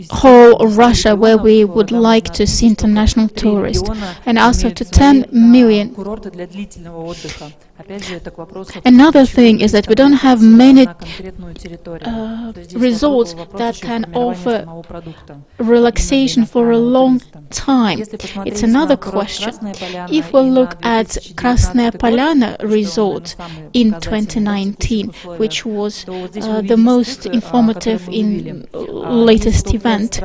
whole of Russia, where we would like to see international tourists, and also to 10 million. Another thing is that we don't have many resorts that can offer relaxation for a long time. It's another question. If we look at Krasnaya Polyana resort in 2019, which was the most informative in latest event,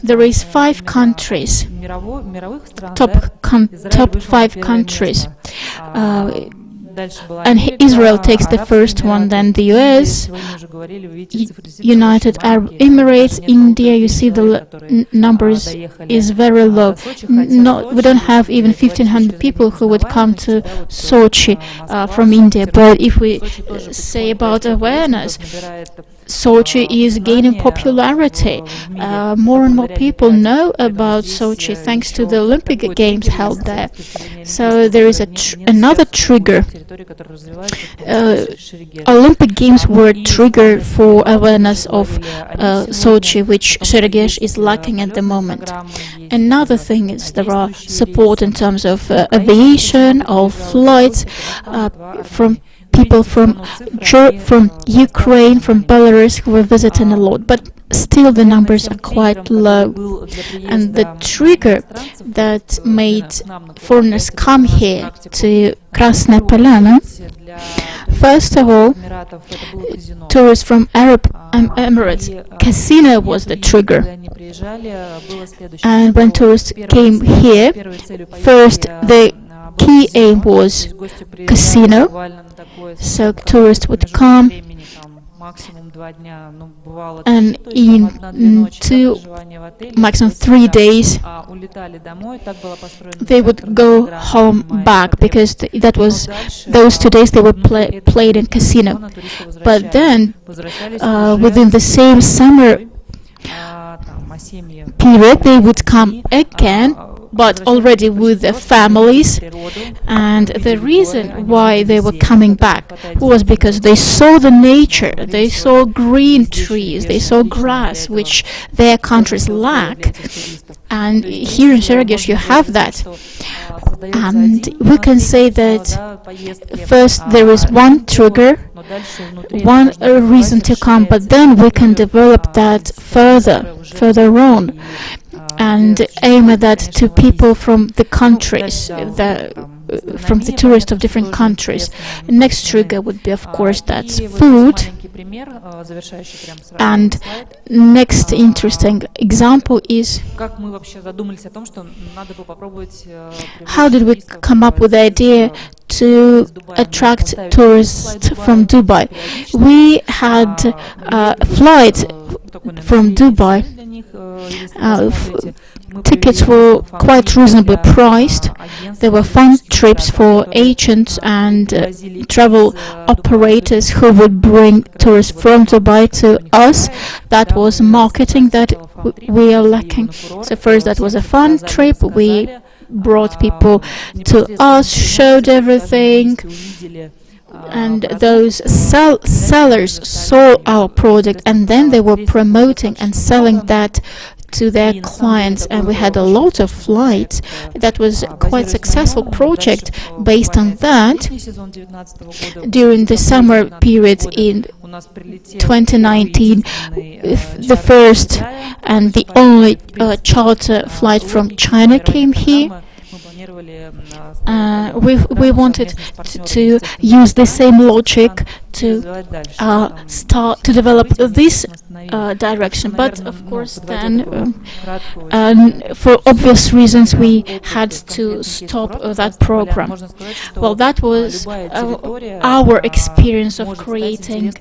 there is 5 countries, top 5 countries. And Israel takes the first one, then the US, United Arab Emirates, India. You see the numbers is very low. We don't have even 1,500 people who would come to Sochi from India. But if we say about awareness, Sochi is gaining popularity. More and more people know about Sochi thanks to the Olympic Games held there. So there is another trigger. Olympic Games were a trigger for awareness of Sochi, which ProGesh is lacking at the moment. Another thing is there are support in terms of aviation, of flights from people from Ukraine, from Belarus, who are visiting a lot, but still the numbers are quite low. And the trigger that made foreigners come here to Krasnaya Polyana, first of all, tourists from Arab Emirates, casino was the trigger. And when tourists came here, first the key aim was casino, so tourists would come, and in 2, maximum 3 days, they would go home back, because those 2 days they were played in casino. But then, within the same summer period, they would come again, but already with their families. And the reason why they were coming back was because they saw the nature, they saw green trees, they saw grass, which their countries lack. And here in ProGesh you have that. And we can say that first there is one trigger, one reason to come, but then we can develop that further on, and aim at that to people from the countries, from the tourists of different countries. The next trigger would be, of course, that's food. And next interesting example is how did we come up with the idea to attract tourists from Dubai? We had a flight from Dubai. Tickets were quite reasonably priced. There were fun trips for agents and travel operators who would bring tourists from Dubai to us. That was marketing that we are lacking. So first, that was a fun trip. We brought people to us, showed everything, and those sellers saw our product, and then they were promoting and selling that to their clients, and we had a lot of flights. That was quite successful project. Based on that, during the summer period in 2019, the first and the only charter flight from China came here. We wanted to use the same logic to start to develop this direction, but of course then for obvious reasons we had to stop that program. Well, that was our experience of creating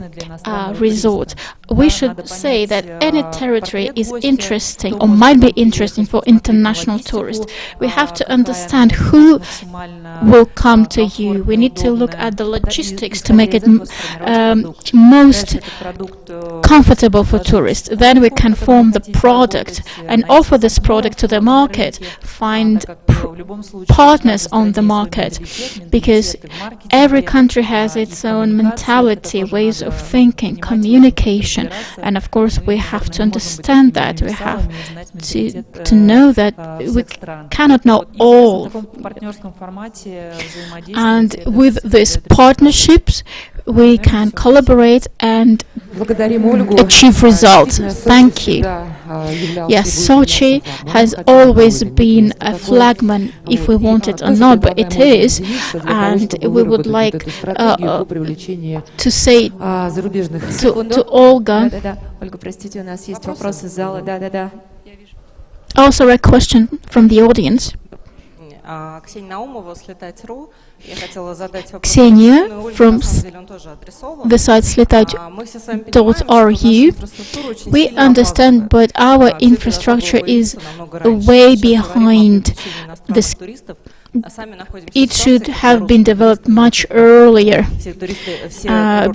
a resort. We should say that any territory is interesting or might be interesting for international tourists. We have to understand who will come to you. We need to look at the logistics to make it most comfortable for tourists. Then we can form the product and offer this product to the market, find partners on the market, because every country has its own mentality, ways of thinking, communication, and of course we have to understand that. We have to know that we cannot know all. And with these partnerships, we can collaborate and achieve results. Thank you. Yes, Sochi has always been a flagman, if we want it or not, but it is, and we would like to say to Olga. Also a question from the audience. Ksenia from the site slitaj.ru. We understand, but our infrastructure is way behind this. It should have been developed much earlier.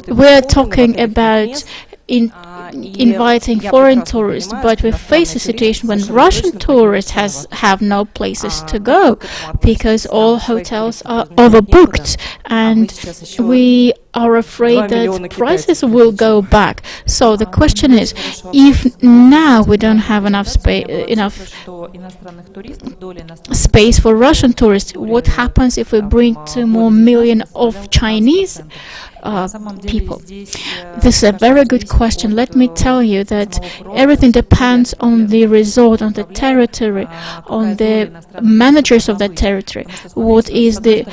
We're talking about inviting foreign tourists, but we face a situation when Russian tourists have no places to go because all hotels are overbooked, and we are afraid that prices will go back. So the question is, if now we don't have enough space for Russian tourists, what happens if we bring 2 more million of Chinese people? This is a very good question. Let me tell you that everything depends on the resort, on the territory, on the managers of that territory. What is the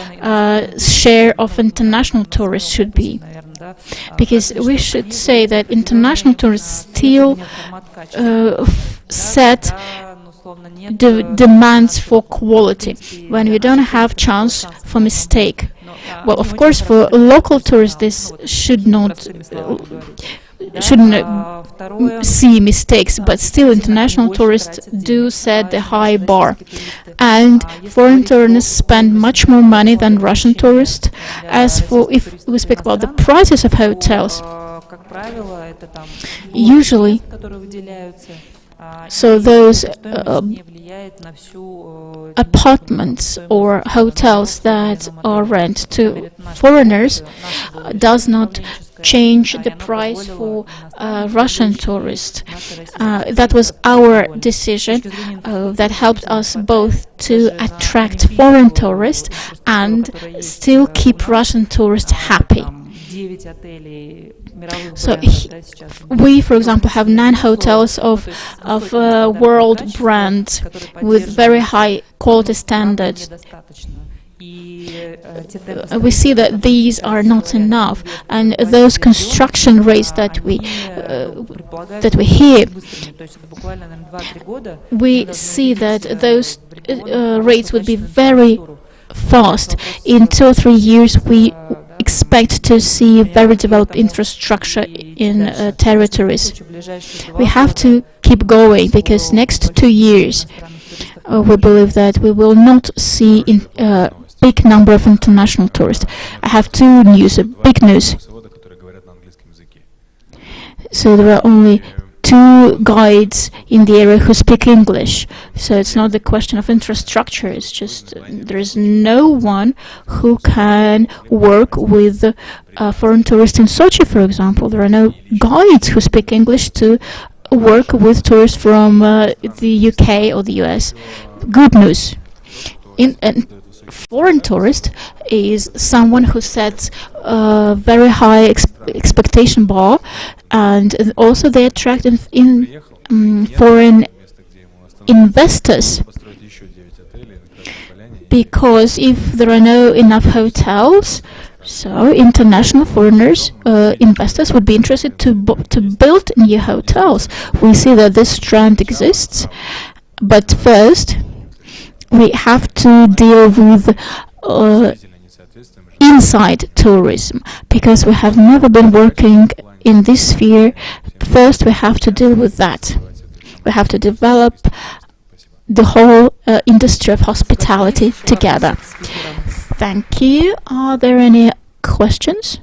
share of international tourists should be? Because we should say that international tourists still set the demands for quality when we don't have chance for mistake. Well, of course, for local tourists, this shouldn't see mistakes, but still international tourists do set the high bar. And foreign tourists spend much more money than Russian tourists. As for, if we speak about the prices of hotels, usually, so those apartments or hotels that are rent to foreigners does not change the price for Russian tourists. That was our decision that helped us both to attract foreign tourists and still keep Russian tourists happy. So we, for example, have 9 hotels of world brand with very high quality standards. We see that these are not enough, and those construction rates that we hear, we see that those rates would be very fast. In 2 or 3 years, we expect to see very developed infrastructure in territories. We have to keep going, because next 2 years we believe that we will not see a big number of international tourists. I have big news. So there are only 2 guides in the area who speak English. So it's not the question of infrastructure, it's just there is no one who can work with foreign tourists in Sochi, for example. There are no guides who speak English to work with tourists from the UK or the US. Good news. Foreign tourist is someone who sets a very high expectation bar, and also they attract foreign investors, because if there are no enough hotels, so international foreigners, investors would be interested to build new hotels. We see that this trend exists, but first we have to deal with inside tourism, because we have never been working in this sphere. First, we have to deal with that. We have to develop the whole industry of hospitality together. Thank you. Are there any questions?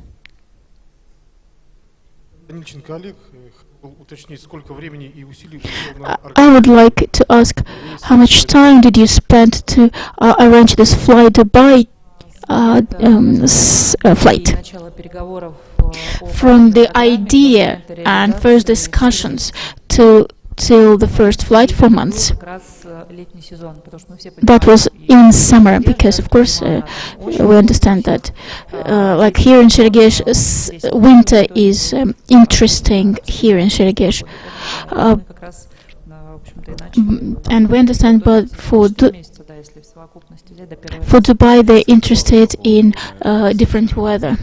I would like to ask, how much time did you spend to arrange this Fly Dubai flight? From the idea and first discussions till the first flight, 4 months. That was in summer, because of course we understand that like here in Sheregesh, winter is interesting here in Sheregesh, and we understand, but for Dubai they're interested in different weather.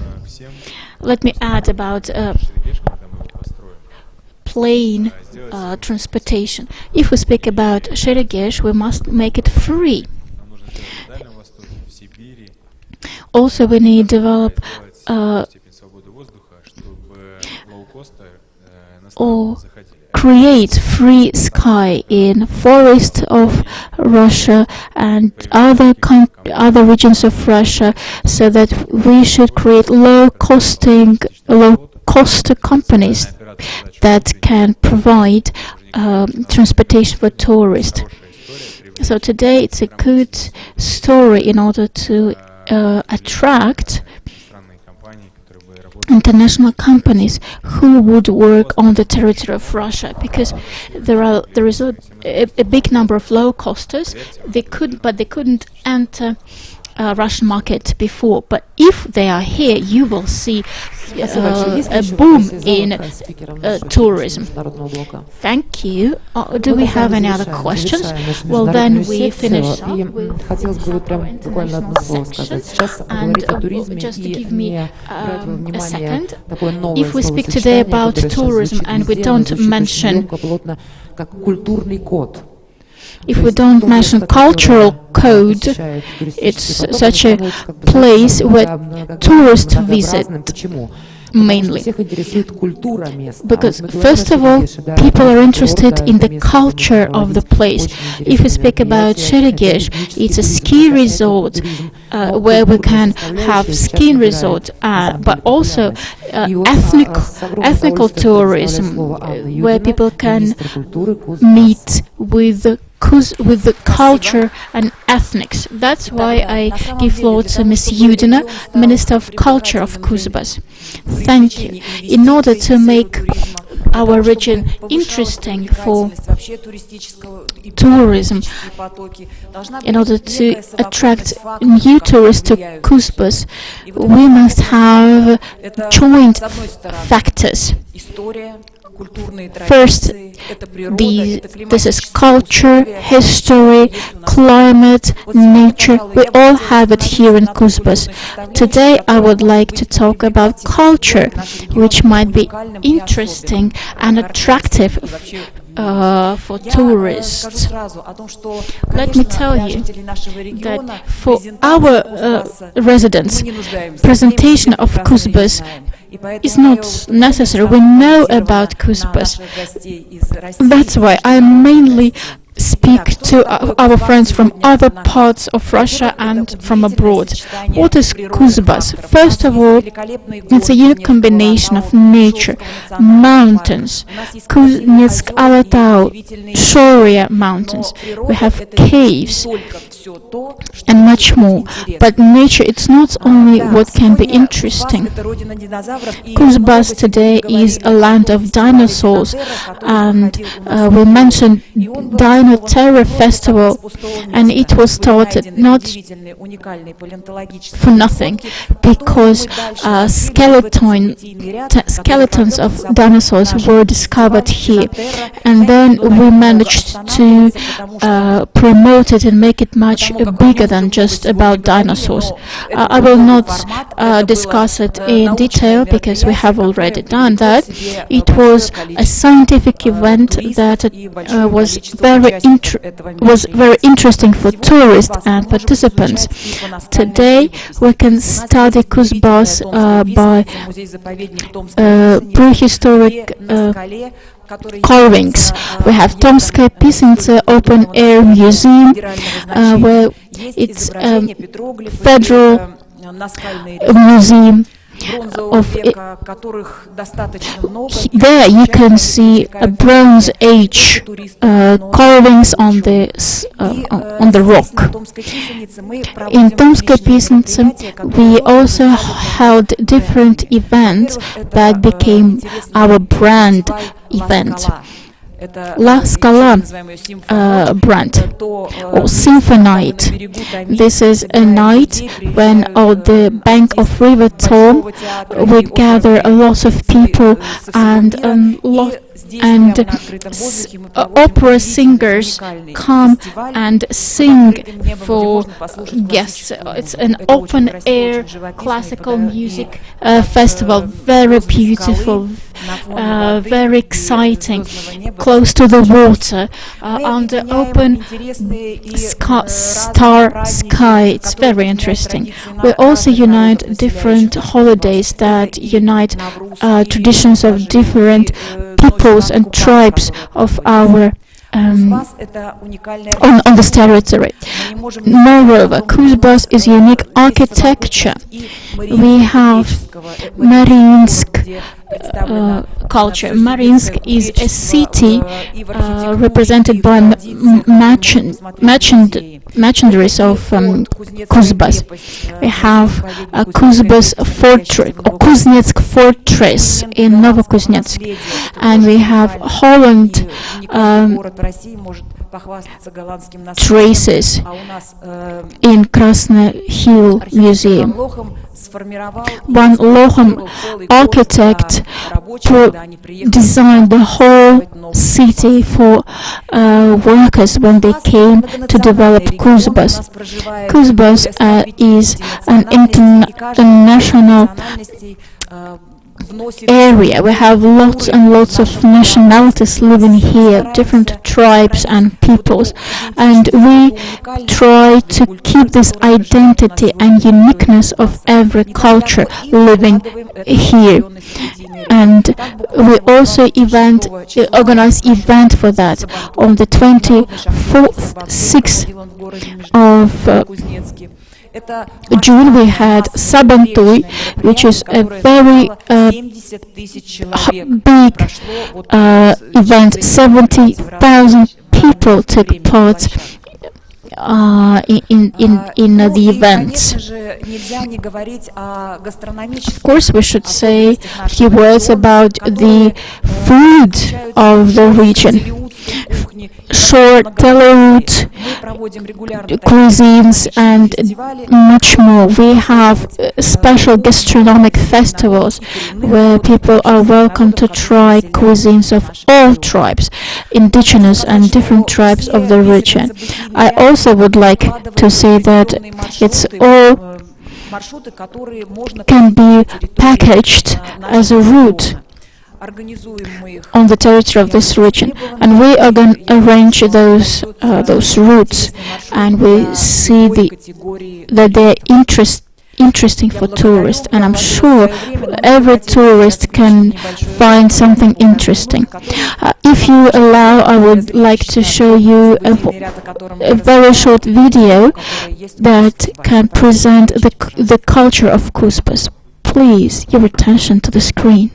Let me add about plane transportation. If we speak about Sheregesh, we must make it free. Also, we need to develop or create free sky in forest of Russia and other regions of Russia, so that we should create low-cost companies that can provide transportation for tourists. So today it's a good story in order to attract international companies who would work on the territory of Russia, because there is a big number of low-costers. They couldn't enter Russian market before, but if they are here, you will see a boom in tourism. Thank you. Do we have any other questions? Well, then we finish up with international section. And just to give me a second, if we speak today about tourism and we don't mention cultural code, it's such a place where tourists visit mainly. Because first of all, people are interested in the culture of the place. If we speak about Sheregesh, it's a ski resort where we can have skiing resort, but also ethnical tourism, where people can meet with the culture and ethnics. That's why I give floor to Ms. Yudina, Minister of Culture of Kuzbas. Thank you. In order to make our region interesting for tourism, in order to attract new tourists to Kuzbas, we must have joint factors. First, this is culture, history, climate, nature. We all have it here in Kuzbas. Today, I would like to talk about culture, which might be interesting and attractive for tourists. Let me tell you that for our residents, presentation of Kuzbas is not necessary. We know about Kuzbas. That's why I mainly speak to our friends from other parts of Russia and from abroad. What is Kuzbas? First of all, it's a unique combination of nature, mountains, Kuznetsk, Alatau, Shoria mountains. We have caves, and much more. But nature, it's not only what can be interesting. Kuzbas today is a land of dinosaurs, and we mentioned Dino Terror Festival, and it was started not for nothing, because skeletons of dinosaurs were discovered here, and then we managed to promote it and make it much bigger than just about dinosaurs. I will not discuss it in detail because we have already done that. It was a scientific event that was very interesting for tourists and participants. Today we can study Kuzbas by prehistoric carvings. We have Tomskaya Pisnice Open Air Museum, where it's federal museum. There you can see a Bronze Age carvings on the rock. In Tomskaya Pisnice we also held different events that became our brand event. La Scala brand or Symphonite. This is a night when on the bank of River Tom we gather a lot of people and opera singers come and sing for guests. It's an open air classical music festival, very beautiful, very exciting, close to the water, under open star sky. It's very interesting. We also unite different holidays that unite traditions of different peoples and tribes of our on this territory. Moreover, Kuzbas is unique architecture. We have Mariinsk culture. Mariinsk is a city represented by mercenaries of Kuzbas. We have a Kuzbas fortress, or Kuznetsk fortress in Novokuznetsk, and we have Holland traces in Krasny Hill Museum. One Lochem architect designed the whole city for workers when they came to develop Kuzbas. Kuzbas is an international area. We have lots and lots of nationalities living here, different tribes and peoples, and we try to keep this identity and uniqueness of every culture living here. And we also organize event for that on the 24th, 6th of June. We had Sabantui, which is a very big event. 70,000 people took part in the events. Of course, we should say a few words about the food of the region. Short teleroute cuisines and much more. We have special gastronomic festivals where people are welcome to try cuisines of all tribes, indigenous and different tribes of the region. I also would like to say that it's all can be packaged as a route on the territory of this region, and we are going to arrange those routes, and we see that they're interesting for tourists, and I'm sure every tourist can find something interesting. If you allow, I would like to show you a very short video that can present the culture of Kuzbas. Please, your attention to the screen.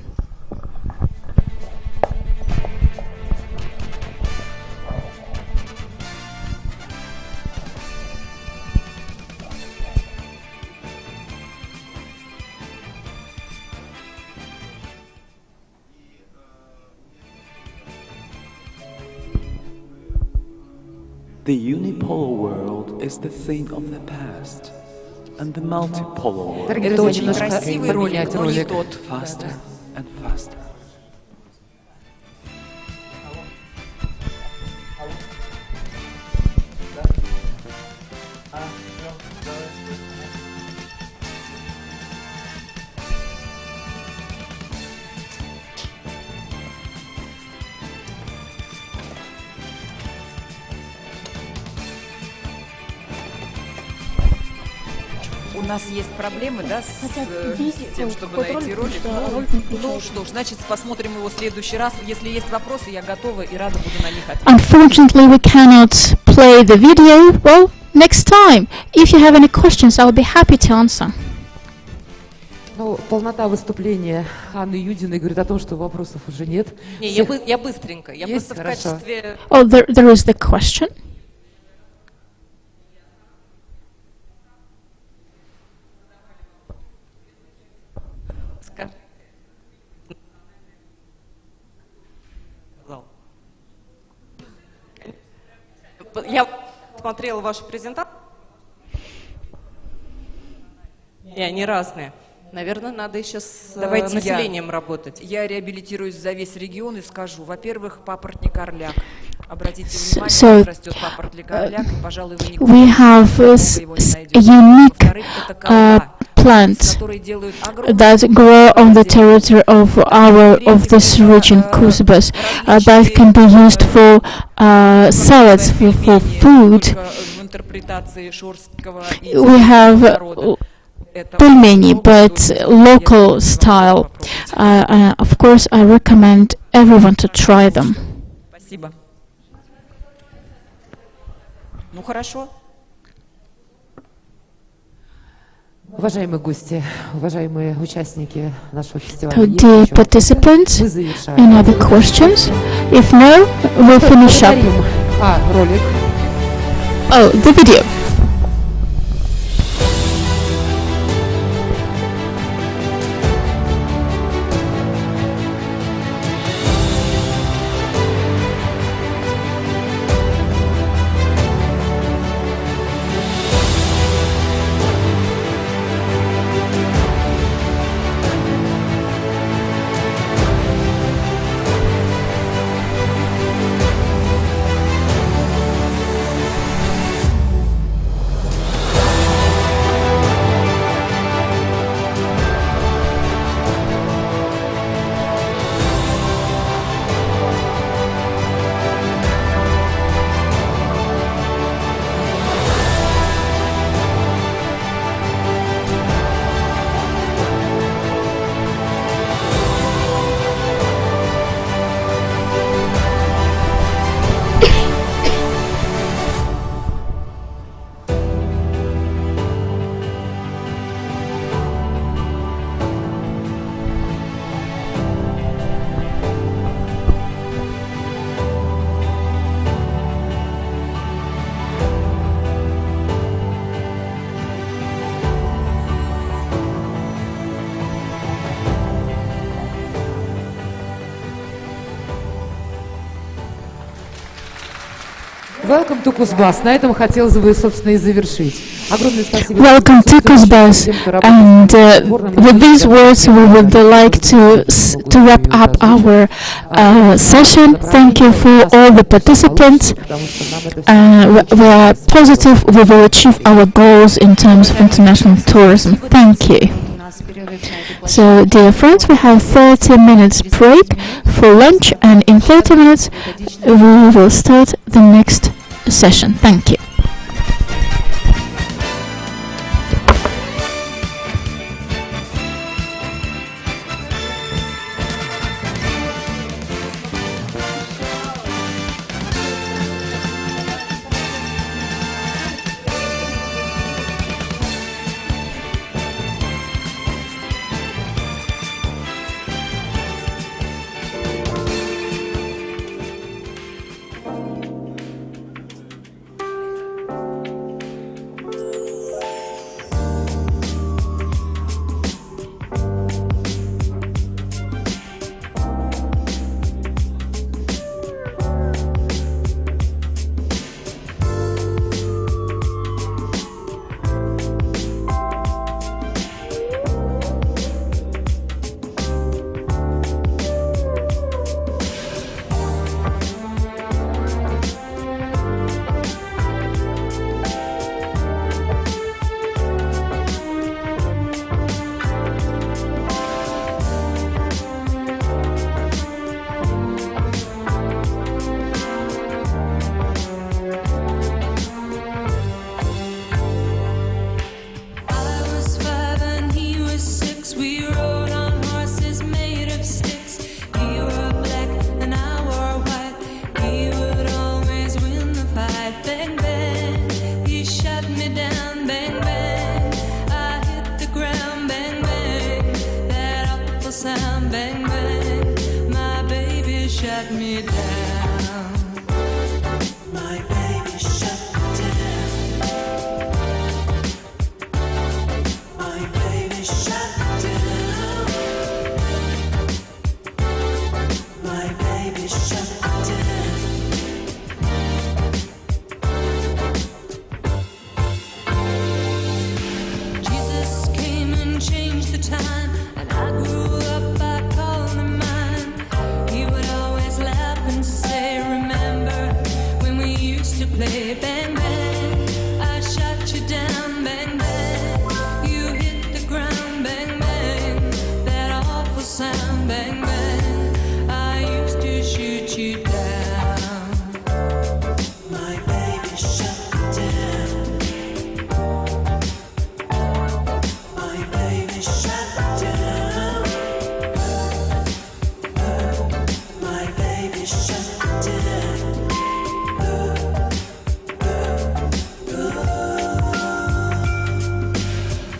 The unipolar world is the thing of the past, and the multipolar world Это очень красивый ролик, но не тот. faster and faster. У нас есть проблемы, да, с тем, чтобы найти ролик. Ну что ж, значит, посмотрим его в следующий раз. Если есть вопросы, я готова и рада буду на них ответить. Unfortunately, we cannot play the video. Well, next time. If you have any questions, I will be happy to answer. Ну, полнота выступления Анны Юдиной говорит о том, что вопросов уже нет. Не, я быстренько. Я Есть? просто в Хорошо. качестве... Oh, there is the question. Я смотрела вашу презентацию, и они разные. Наверное, надо еще с населением работать. Я реабилитируюсь за весь регион и скажу, во-первых, папоротник орляк. Обратите внимание, растет папоротник орляк, и, пожалуй, вы никогда We have a unique plants that grow on the territory of this region, Kuzbas, that can be used for salads, for food. We have pelmeni, but local style. Of course, I recommend everyone to try them. Спасибо. Ну хорошо. Уважаемые гости, уважаемые участники нашего фестиваля, Dear participants, any other questions? If no, we'll finish up. Ролик. Oh, the video. Welcome to Kuzbas. На этом хотелось бы, собственно, и завершить. Огромное спасибо. Welcome to Kuzbas. And with these words, we would like to wrap up our session. Thank you for all the participants. We are positive we will achieve our goals in terms of international tourism. Thank you. So, dear friends, we have 30 minutes break for lunch, and in 30 minutes we will start the next session. Thank you. time, bang, bang. My baby shut me down. My baby shut me down. My baby shut me down. My baby shut me down. Jesus came and changed the time, and I grew up, I called him mine. He would always laugh and say, remember when we used to play bang bang, I shut you down, bang bang, you hit the ground, bang bang, that awful sound, bang bang, I used to shoot you down. My baby shut me down. My baby shut me down. My baby shut me down.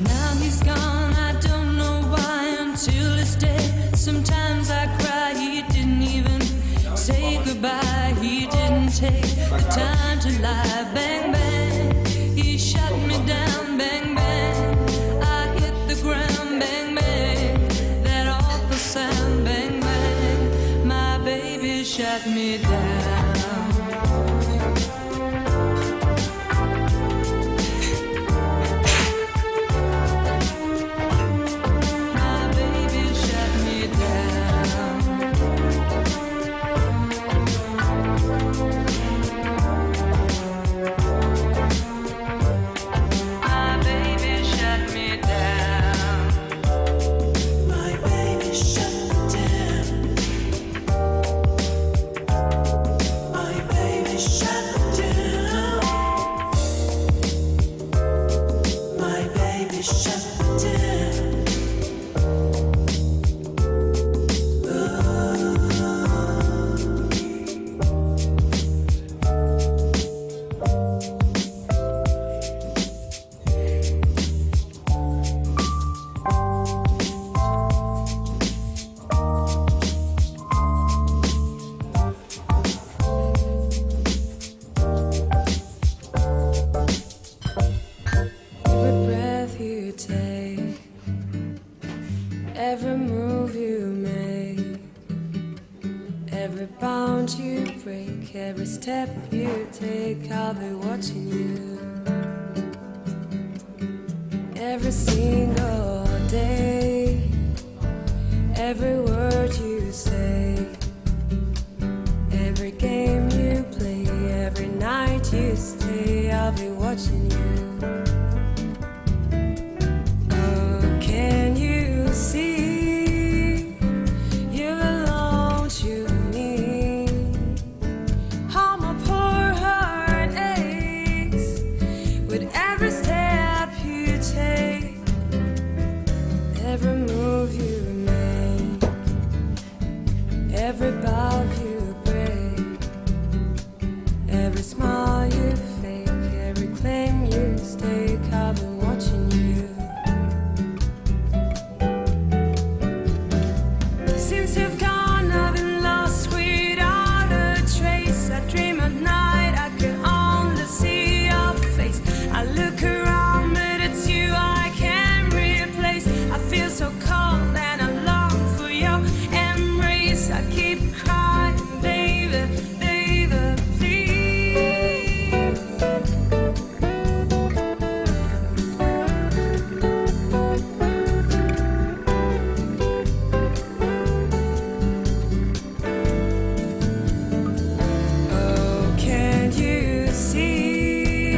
Now he's gone, I don't know why, until this day. Sometimes I cry, he didn't even say goodbye. He didn't take the time to lie. Bang, bang, he shut me down. Bang, bang, I hit the ground. Bang, bang, that awful sound. Bang, bang, my baby shut me down. My baby shut me down. My baby shut me down. My baby shut me down. My baby shut me down. My baby shut me down. Every breath you take, every move you make, every bound you break, every step you take, I'll be watching you. Every single day, every word you say, every game you play, every night you stay, I'll be watching you. Oh, can you see you belong to me? How my poor heart aches with every step you take, every move you make, every bow you break, every smile you fake, every claim you stake, I've been watching you. Since you've gone, I've been lost without a trace. I dream at night, I can only see your face. I look around, but it's you I can't replace. I feel so cold and I long for your embrace. I keep crying, baby, baby, please. Oh, can't you see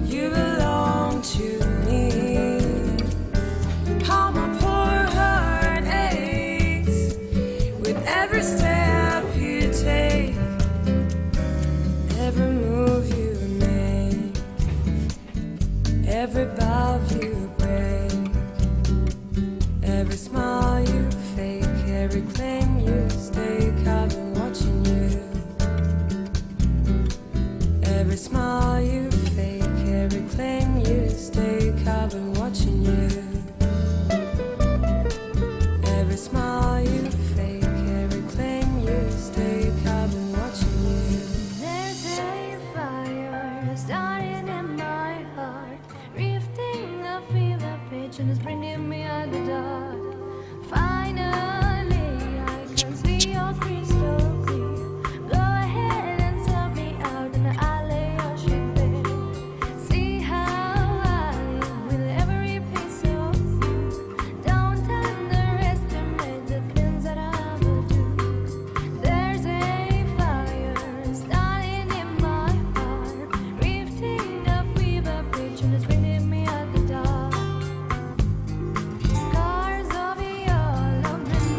you belong to me? How my poor heart aches with every step you take, every move you make, every bow you break, every smile you fake, every claim you stake, I've been watching you. Every smile you fake, every claim you stake, I've been watching you. Every smile dreaming me at the dark. Finally, I can see your crystal clear. Go ahead and sell me out in the alley or street bed. See how I live with every piece of you. Don't underestimate the things that I will do. There's a fire starting in my heart, drifting up with a pitch and it's bringing me at the dark. Scars of your love in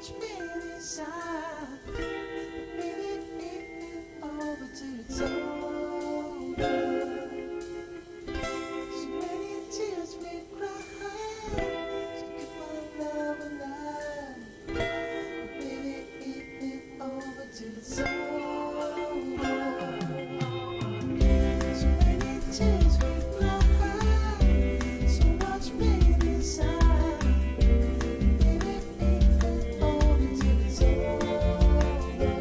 much pain inside. Baby, it over till it's over. So many tears we cry to keep our love alive. Baby, it over till it's over. So many tears we cry, so much pain inside. Baby, it over till it's over.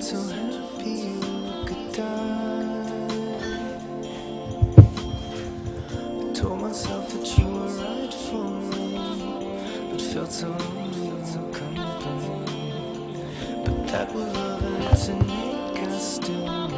so happy you could die. I told myself that you were right for me, but felt so lonely in your company. But that was love and it's innate, I still know.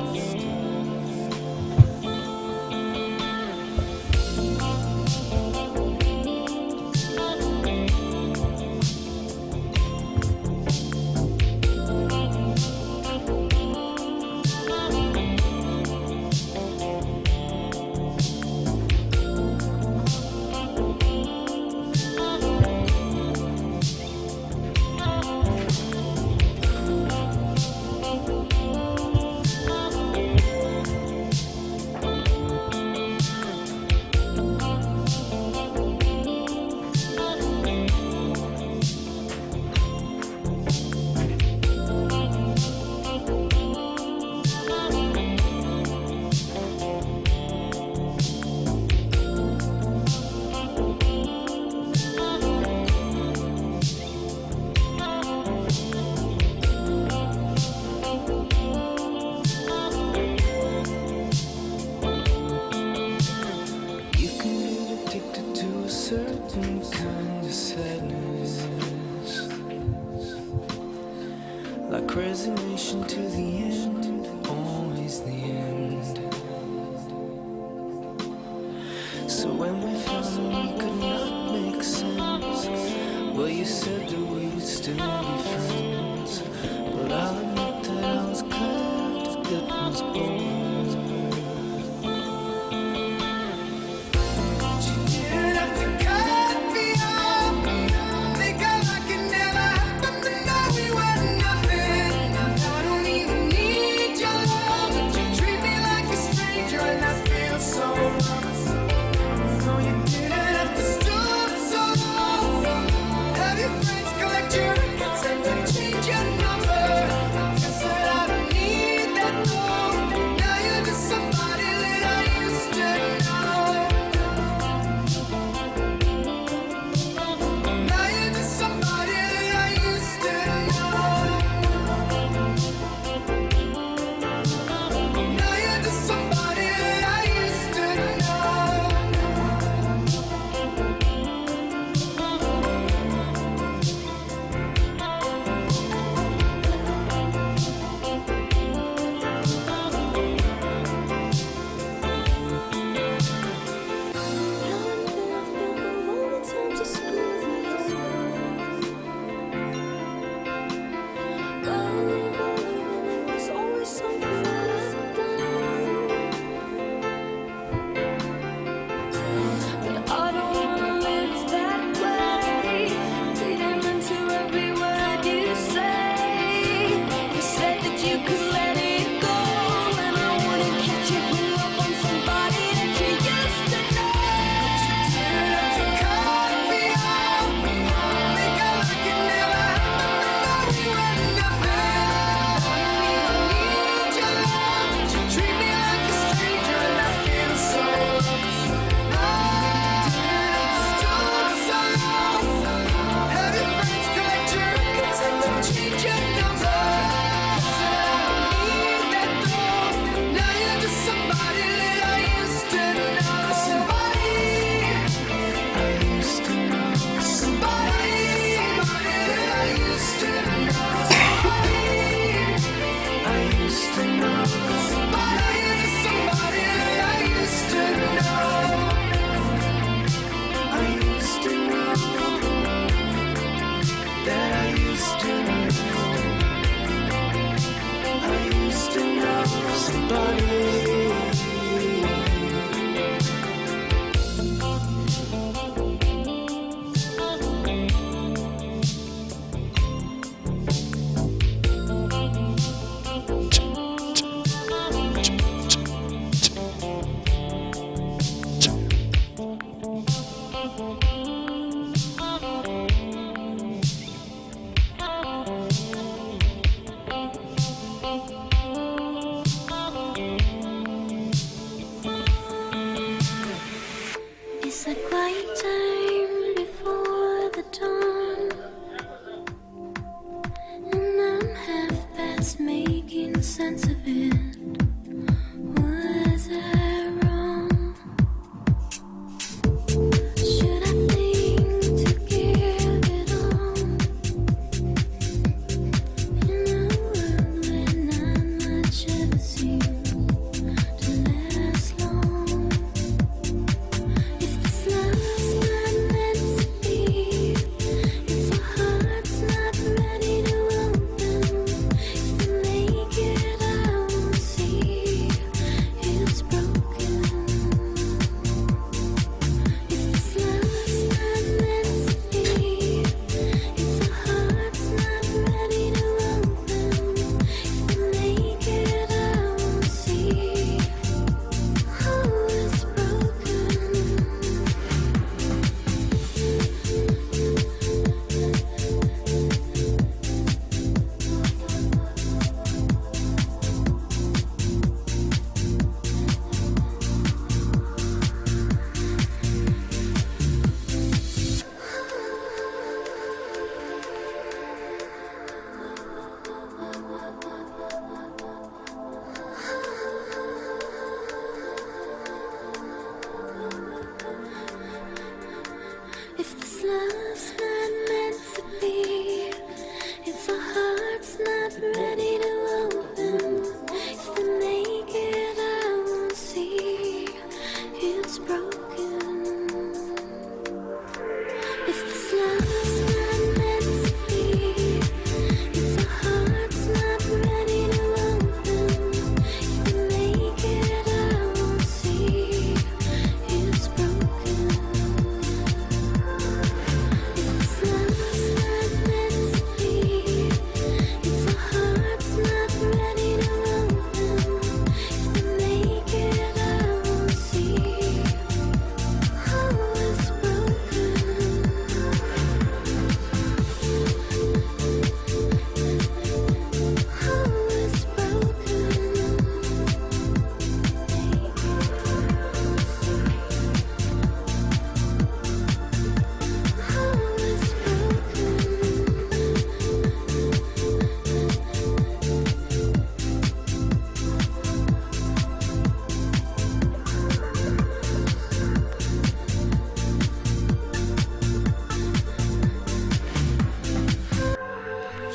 Certain kind of sadness, like resignation to the end, always the end. So when we found we could not make sense, well, you said that we would still be friends, but I'll admit that I was glad that was born. Making the sense of it. Was I wrong? Should I think to give it all? In a world where not much ever seems to last long. If this love's not meant to be, if our heart's not ready to open, if we make it, I won't see it's broken. If this love's not meant to be, if our heart's not ready to open, if we make it, I won't see it's broken. If this love's not meant to be, if our heart's not ready to open, if we make it, I won't see it's broken. If this love's not meant to be, if our heart's not ready to open, if we make it, I won't see it's broken. If this love's not meant to be, if our heart's not ready to open, if we make it, I won't see it's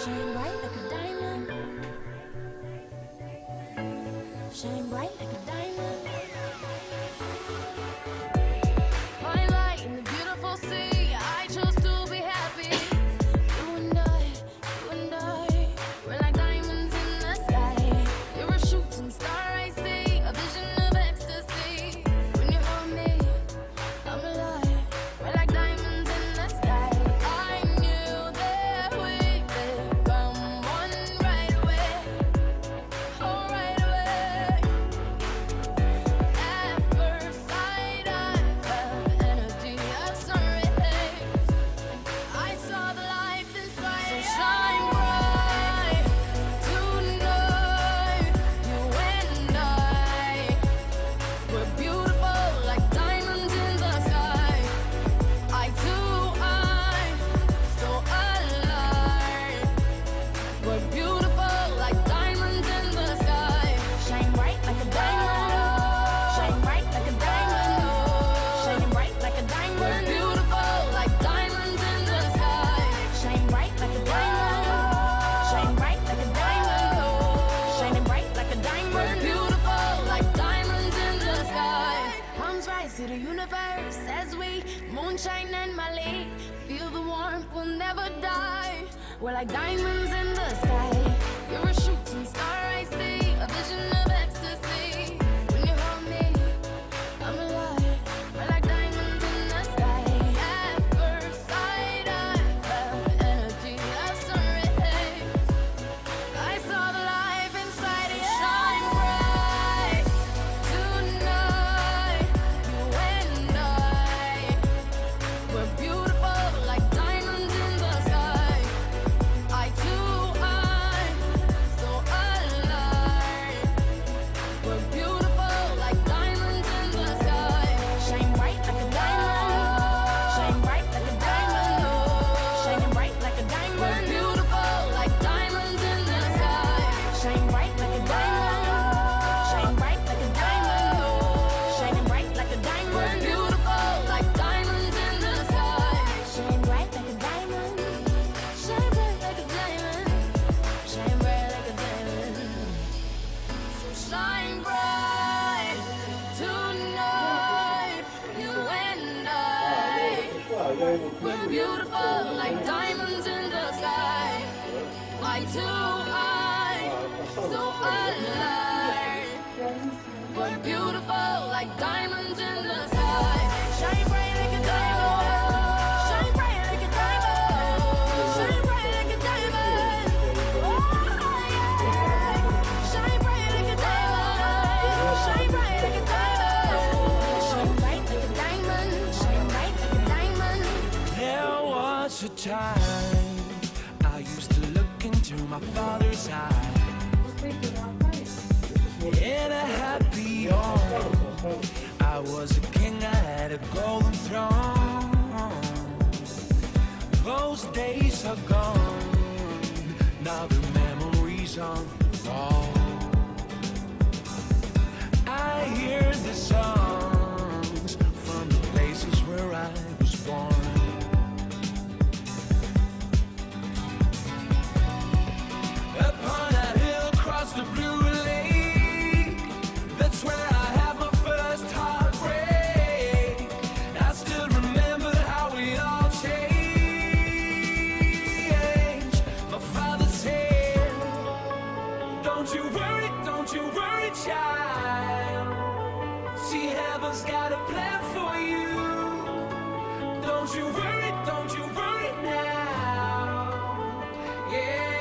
shine bright like a diamond. Shine bright like a diamond. Fine light in the beautiful sea. I chose to be happy. You and I, we're like diamonds in the sky. You're a shooting star, I see, a vision of ecstasy. When you hold me, I'm alive. We're like diamonds in the sky. I knew that we could come one right away. Oh, right away. At first sight, I felt the energy of sun rays. I saw the life inside. So shine bright tonight. You and I, we're beautiful like diamonds in the sky. Eye to eye, so alive. We're beautiful like diamonds in the sky. Shine bright like a diamond. Shine bright like a diamond. Shining bright like a diamond. We're beautiful like diamonds in the sky. Shine bright like a diamond. Shine bright like a diamond. Shining bright like a We're diamond. beautiful like diamonds in the sky. Palms rise to the universe as we moonshine and Malay. Feel the warmth, we'll never die. We're like diamonds in the sky. You're a shooting star, I see, a vision of ecstasy. When you hold me, I'm alive. We're like diamonds in the sky. At first sight, I felt the energy of sun rays. I saw the life inside it. Shine bright tonight. You and I, we're beautiful like diamonds in the sky. Eye to eye, so like diamonds in the sky. Shine bright like a diamond. Shine bright like a diamond. Shine bright like a diamond. Oh, yeah. Shine bright like a diamond. Shine bright like a diamond. Shine bright like a diamond. Shine bright like a diamond. There was a time I used to look into my father's eyes. In a happy home, I was a king, I had a golden throne. Those days are gone, now the memories on the wall. I hear the songs from the places where I was born. Upon that hill across the blue lake, that's where I had my first heartbreak. I still remember how we all changed. My father said, don't you worry, child. See, heaven's got a plan for you. Don't you worry now. Yeah.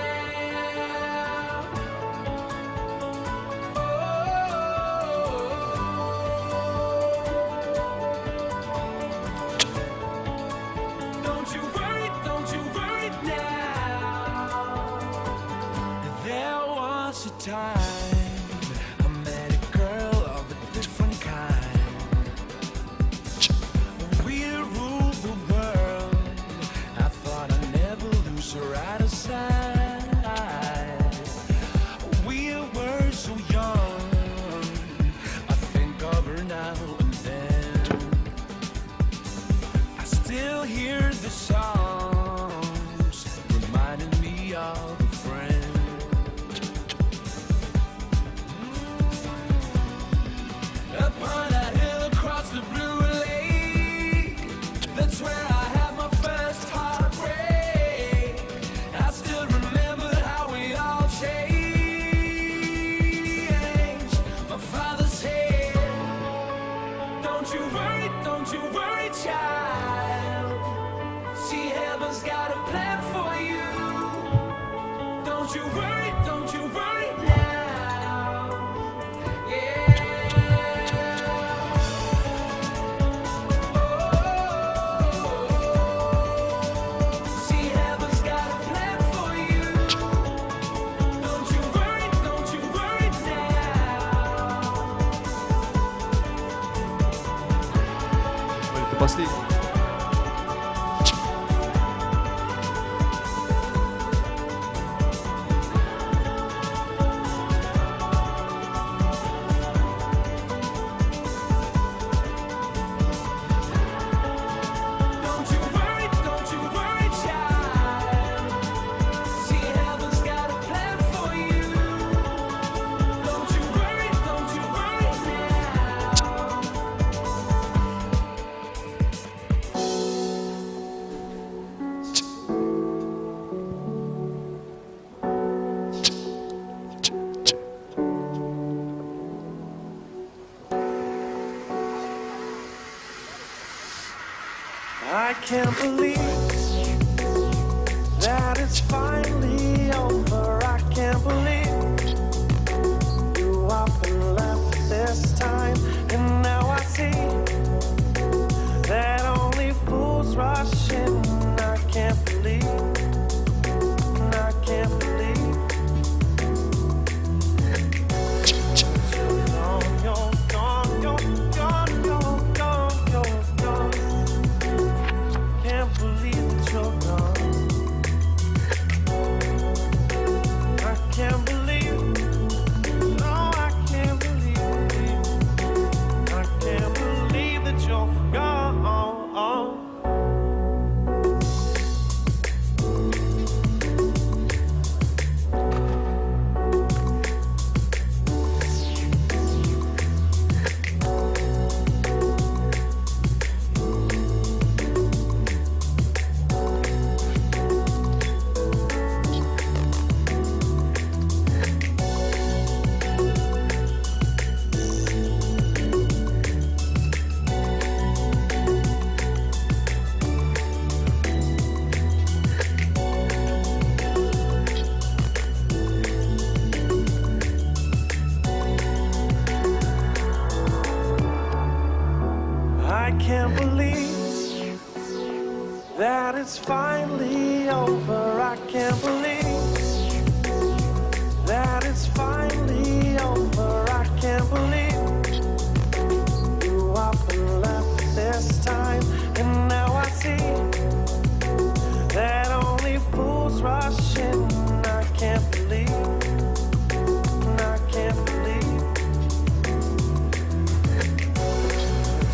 Don't you worry now. There was a time I met a girl of a different kind. We'll rule the world. I thought I'd never lose her out of sight. We were so young. I think of her now and then. I still hear the songs reminding me of a friend. Upon that hill across the blue lake, that's where I had my first heartbreak. I still remember how we all changed. My father said, don't you worry, child. See, heaven's got a plan for you. Don't you worry now. Yeah. See, heaven's got a plan for you. Don't you worry now. Это последний. Don't you worry, child. See, heaven's got a plan for you. Don't you worry I can't believe that it's finally over. I can't believe you up and left this time. And now I see that only fools rush in. I can't believe, I can't believe you're gone, you're gone, you're gone, you're gone, you're gone. Can't believe that you're gone. can't believe that it's finally over. I can't believe that it's finally over. I can't believe you up and left this time. And now I see that only fools rush in. I can't believe, I can't believe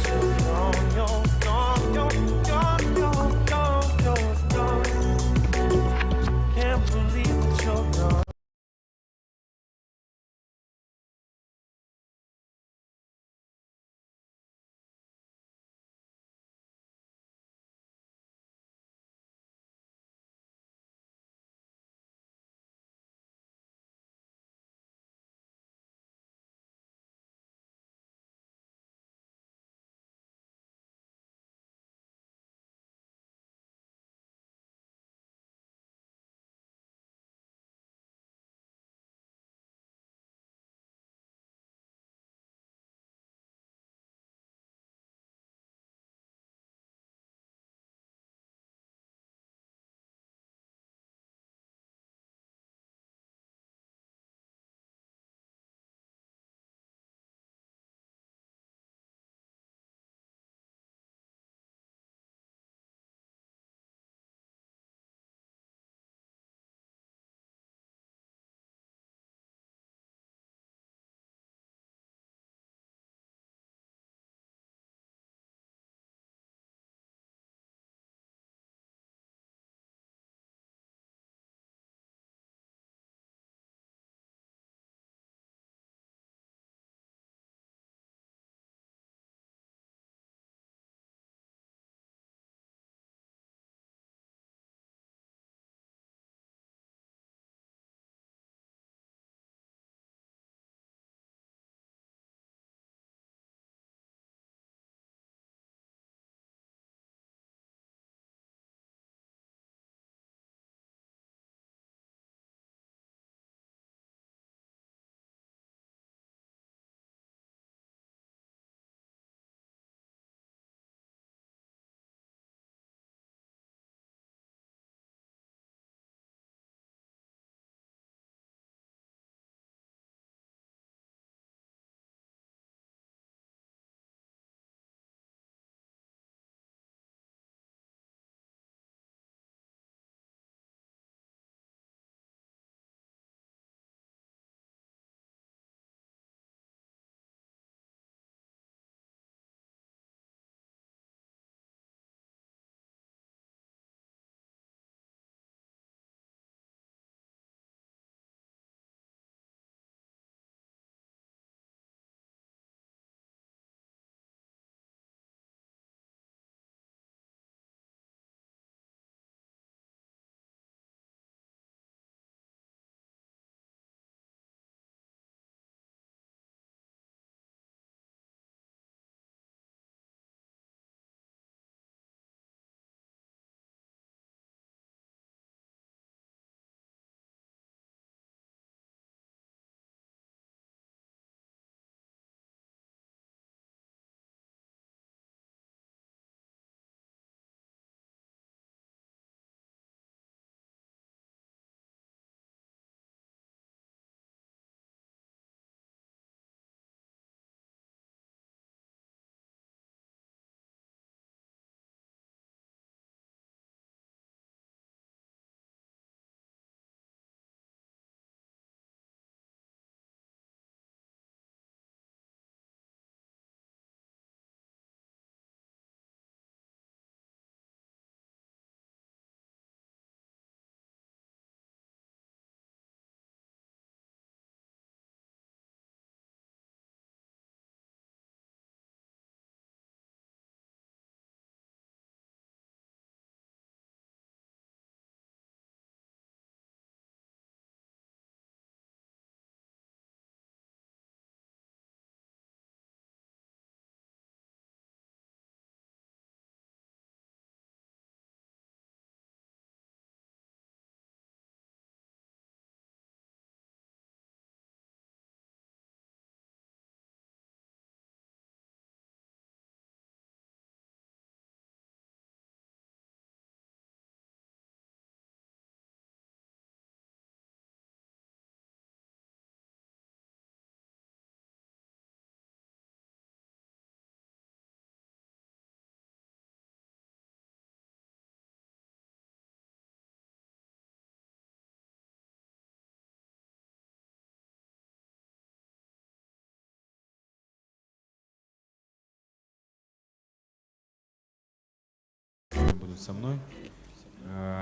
you're gone, you're gone, you're gone, you're gone, you're gone. Can't believe тут со мной.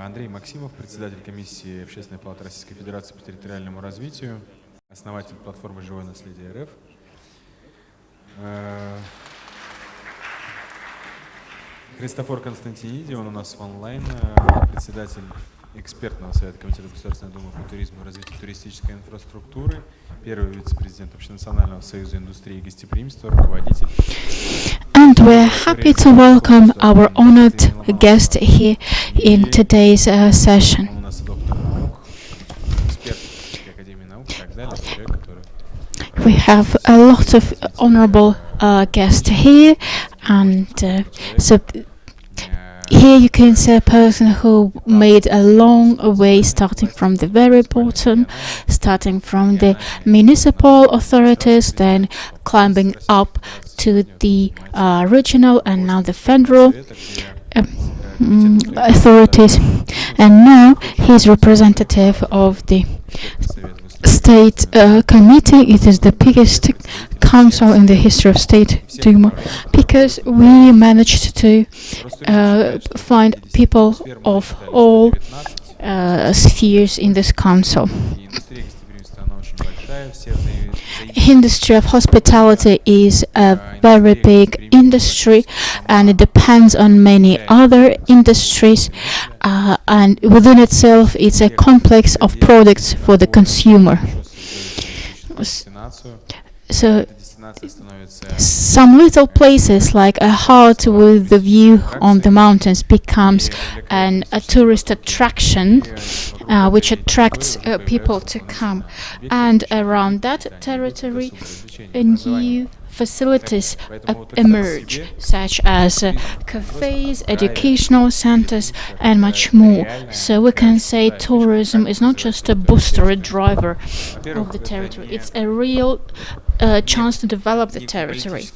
Андрей Максимов, председатель комиссии Общественной палаты Российской Федерации по территориальному развитию, основатель платформы «Живое наследие РФ». Христофор Константиниди, он у нас онлайн, председатель экспертного совета Комитета Государственной Думы по туризму и развитию туристической инфраструктуры, первый вице-президент Общенационального союза индустрии и гостеприимства, руководитель. And we're happy to welcome our honored guest here in today's session. Он у нас доктор наук, эксперт Российской академии наук и так далее, человек, который... We have a lot of honorable guests here, and so here you can see a person who made a long way, starting from the very bottom, starting from the municipal authorities, then climbing up to the regional and now the federal authorities, and now he's representative of the State Committee. It is the biggest council in the history of State Duma, because we managed to find people of all spheres in this council. Industry of hospitality is a very big industry, and it depends on many other industries, and within itself it's a complex of products for the consumer. So some little places like a hut with the view on the mountains becomes a tourist attraction, which attracts people to come, and around that territory new facilities emerge, such as cafes, educational centers, and much more. So we can say tourism is not just a booster, a driver of the territory. It's a real chance to develop the territory.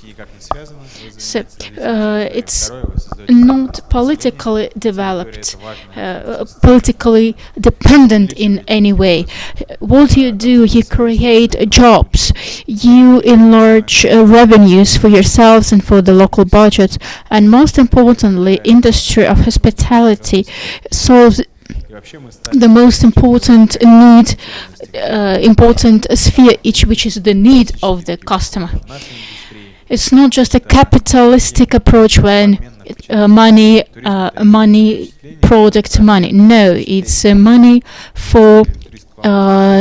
So it's not politically developed, politically dependent in any way. What you do, you create jobs, you enlarge revenues for yourselves and for the local budget, and most importantly, industry of hospitality solves the most important need, important sphere, which is the need of the customer. It's not just a capitalistic approach when money, product, money. No, it's money for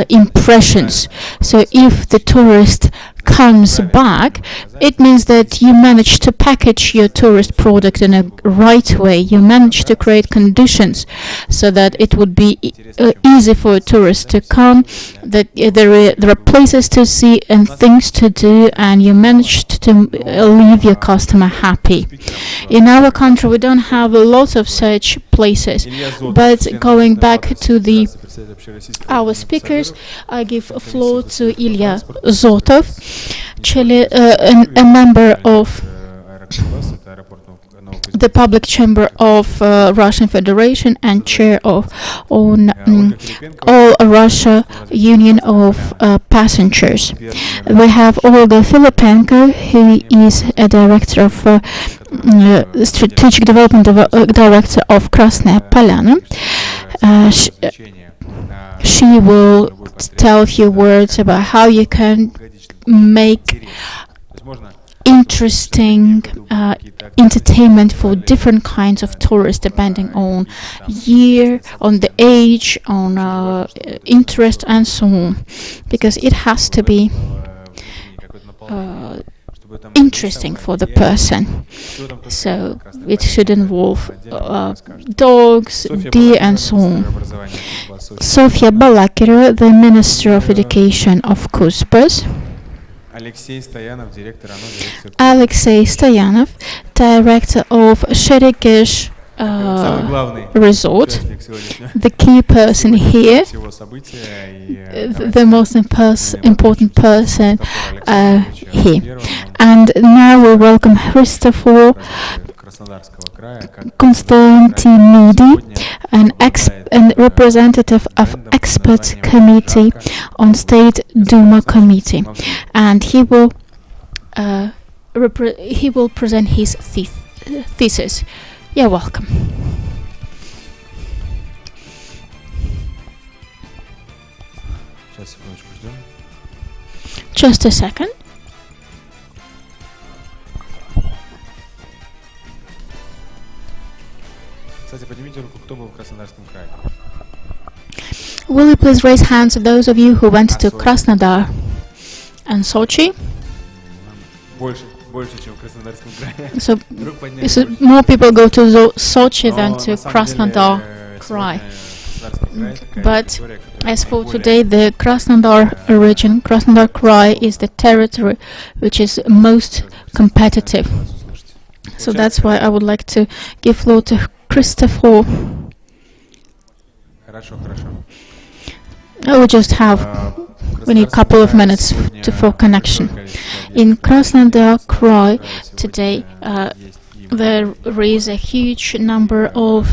impressions. So if the tourist comes back, it means that you managed to package your tourist product in a right way. You managed to create conditions so that it would be easy for a tourist to come, that there are places to see and things to do, and you managed to leave your customer happy. In our country we don't have a lot of such places, but going back to our speakers, I give a floor to Ilya Zotov, a member of the Public Chamber of Russian Federation and chair of All Russia Union of Passengers. We have Olga Filipenko, who is a director of strategic development director of Krasnaya Polyana. She will tell a few words about how you can make interesting entertainment for different kinds of tourists, depending on year, on the age, on interest, and so on, because it has to be interesting for the person. So it should involve dogs, deer, and so on. Sofia Balakirova, the Minister of Education of Kuzbas. Alexei Stoyanov, director of ProGesh resort, the key person here, the most important person here. And now we welcome Christopher Konstantinidi, an representative of expert committee on State Duma committee, and he will present his thesis. You're welcome. Just a second. Кстати, поднимите руку, кто был в Краснодарском крае. Will you please raise hands of those of you who went to Krasnodar and Sochi? Больше, чем в Краснодарском крае. So more people go to Sochi than to Krasnodar Krai. But as for today, the Krasnodar region, Krasnodar Krai, is the territory which is most competitive. So that's why I would like to give floor to Christopher. We just we need a couple of minutes for connection. In Krasnodar Krai today, there is a huge number of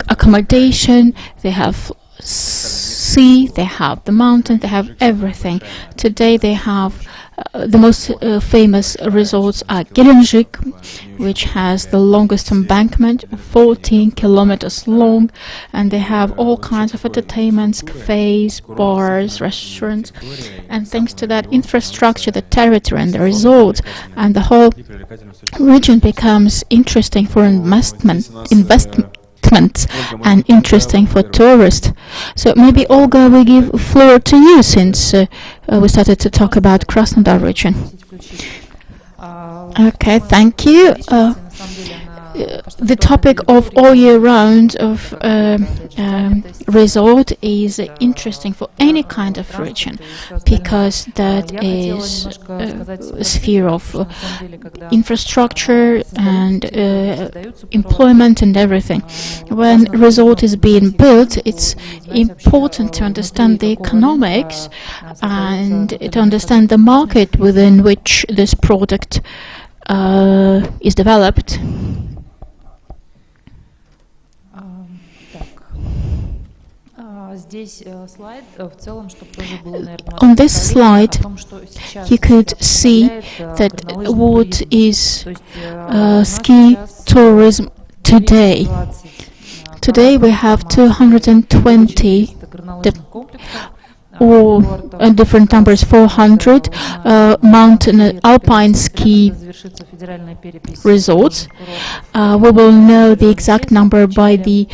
accommodation. They have sea, they have the mountain, they have everything. Today they have the most famous resorts are Gelendzhik, which has the longest embankment, 14 kilometers long, and they have all kinds of entertainments, cafes, bars, restaurants, and thanks to that infrastructure, the territory and the resort and the whole region becomes interesting for investment and interesting for tourists. So maybe Olga, we give floor to you since we started to talk about Krasnodar region. Okay, thank you. The topic of all year round of resort is interesting for any kind of region because that is a sphere of infrastructure and employment and everything. When resort is being built, it's important to understand the economics and to understand the market within which this product is developed. On this slide, you could see that what is ski tourism today. Today we have 220 or different numbers, 400 mountain alpine ski resorts. We will know the exact number by the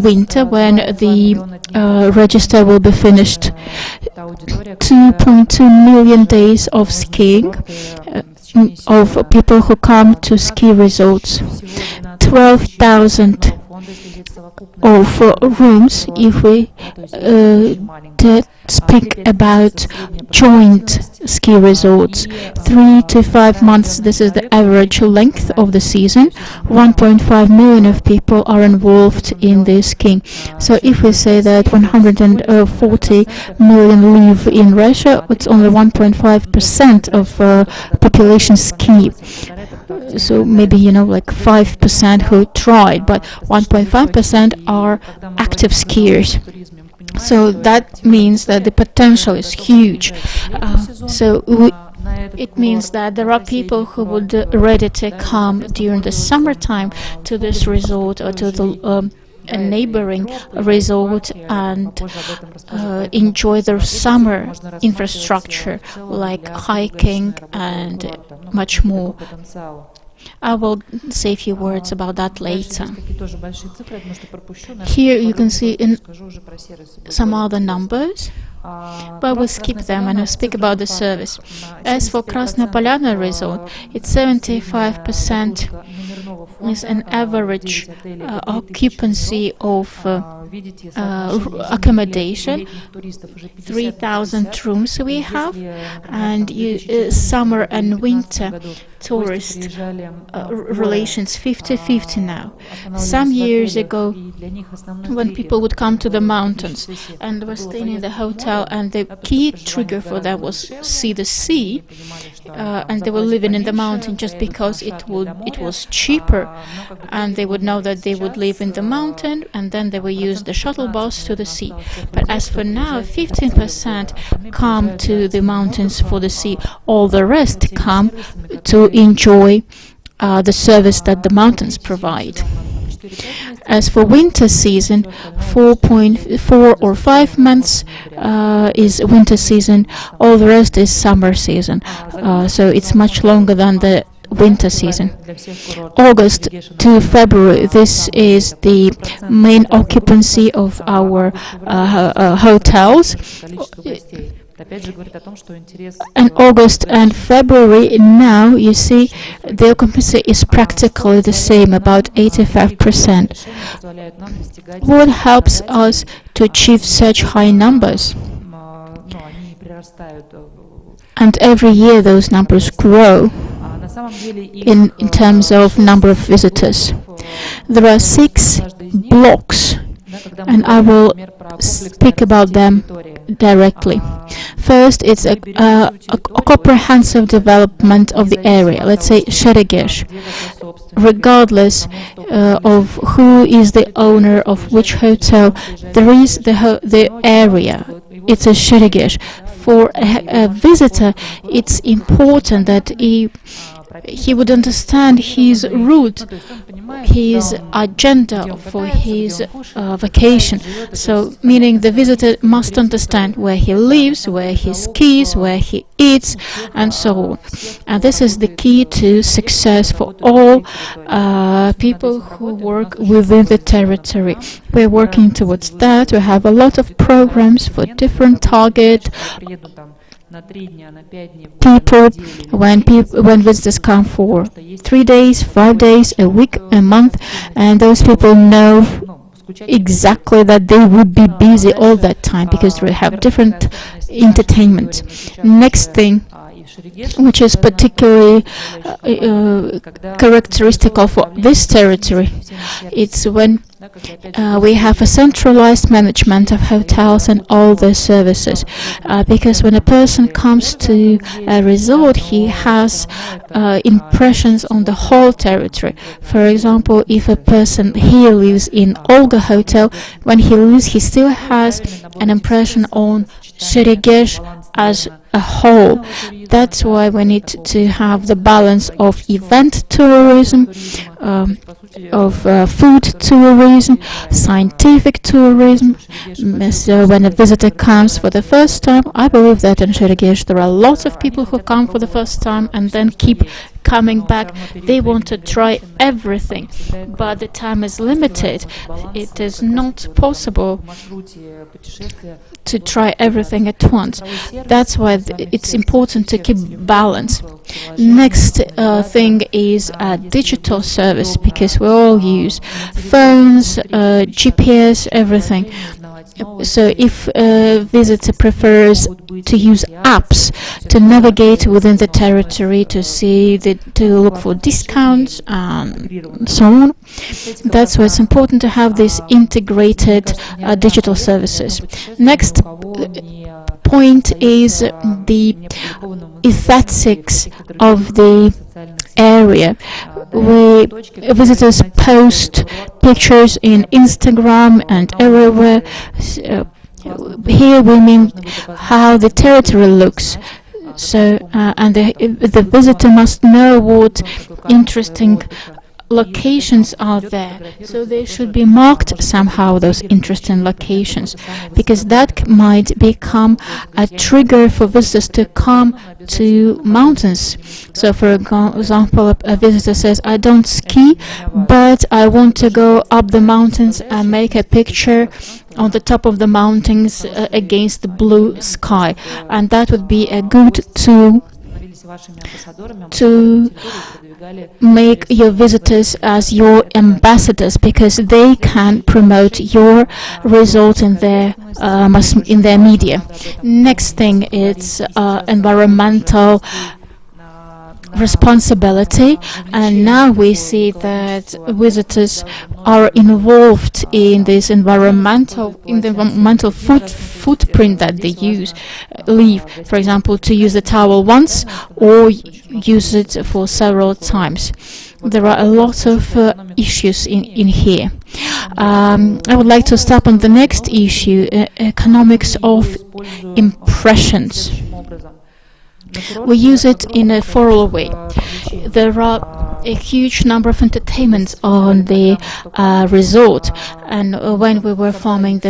winter when the register will be finished. 2.2 million days of skiing of people who come to ski resorts. 12,000 of rooms if we speak about joint ski resorts. 3 to 5 months, this is the average length of the season. 1.5 million of people are involved in the skiing. So if we say that 140 million live in Russia, it's only 1.5% of population ski. So maybe, like 5% who tried, but 1.5% are active skiers. So that means that the potential is huge. It means that there are people who would ready to come during the summertime to this resort or to the a neighboring resort and enjoy their summer infrastructure like hiking and much more. I will say a few words about that later. Here you can see in some other numbers, but we'll skip them and I'll speak about the service. As for Krasnaya Polyana resort, it's 75% is an average occupancy of accommodation. 3,000 rooms we have, and summer and winter tourist relations 50-50 now. Some years ago, when people would come to the mountains and were staying in the hotel, and the key trigger for that was see the sea, and they were living in the mountain just because it was cheaper, and they would know that they would live in the mountain, and then they would use the shuttle bus to the sea. But as for now, 15% come to the mountains for the sea. All the rest come to enjoy the service that the mountains provide. As for winter season, 4.4 or 5 months is winter season, all the rest is summer season. So it's much longer than the winter season. August to February, this is the main occupancy of our hotels. And August and February, now you see the occupancy is practically the same, about 85%. What helps us to achieve such high numbers? And every year those numbers grow in terms of number of visitors. There are 6 blocks, and I will speak about them directly. First, it's a comprehensive development of the area, let's say Sheregesh. Regardless of who is the owner of which hotel, there is the area. It's a Sheregesh. For a visitor, it's important that he would understand his route, his agenda for his vacation. So, meaning the visitor must understand where he lives, where he skis, where he eats, and so on. And this is the key to success for all people who work within the territory. We're working towards that. We have a lot of programs for different target people, when visitors come for 3 days, 5 days, a week, a month, and those people know exactly that they would be busy all that time because we have different entertainment. Next thing, which is particularly characteristic of this territory, it's when we have a centralized management of hotels and all the services, because when a person comes to a resort, he has impressions on the whole territory. For example, if a person here lives in Olga Hotel, when he leaves, he still has an impression on Sheregesh as a whole. That's why we need to have the balance of event tourism, of food tourism, scientific tourism. So when a visitor comes for the first time, I believe that in Sheregesh there are lots of people who come for the first time and then keep coming back. They want to try everything, but the time is limited. It is not possible to try everything at once. That's why it's important to keep balance. Next thing is digital service, because we all use phones, GPS, everything. So if a visitor prefers to use apps to navigate within the territory, to look for discounts and so on, that's why it's important to have these integrated digital services. Next point is the aesthetics of the area. Visitors post pictures in Instagram and everywhere. Here we mean how the territory looks. So, and the visitor must know what interesting locations are there, so they should be marked somehow, those interesting locations, because that might become a trigger for visitors to come to mountains. So for example, a visitor says, I don't ski, but I want to go up the mountains and make a picture on the top of the mountains against the blue sky, and that would be a good tool to make your visitors as your ambassadors, because they can promote your result in their media. Next thing is environmental responsibility, and now we see that visitors are involved in this environmental footprint that they leave. For example, to use the towel once or use it for several times. There are a lot of issues in here. I would like to stop on the next issue, economics of impressions. We use it in a formal way. There are a huge number of entertainments on the resort. And when we were forming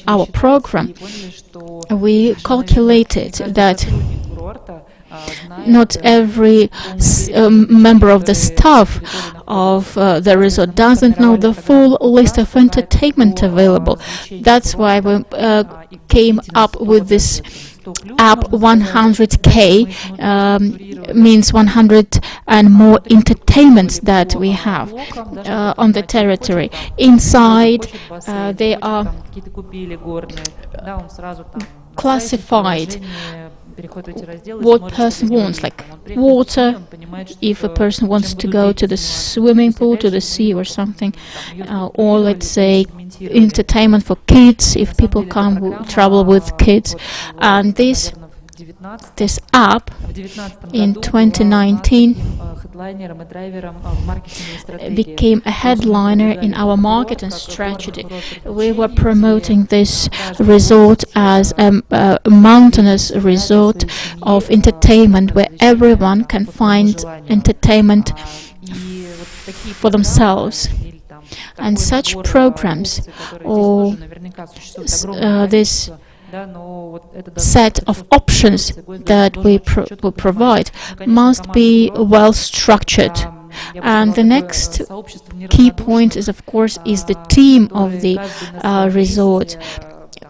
our program, we calculated that not every member of the staff of the resort doesn't know the full list of entertainment available. That's why we came up with this app 100K, means 100 and more entertainments that we have on the territory. Inside, they are classified what person wants, like water, if a person wants to go to the swimming pool, to the sea or something, or let's say entertainment for kids, if people come travel with kids. And this app in 2019 became a headliner in our marketing strategy. We were promoting this resort as a mountainous resort of entertainment where everyone can find entertainment for themselves. And such programs, or this set of options that we provide, must be well structured. And the next key point is, of course, the team of the resort.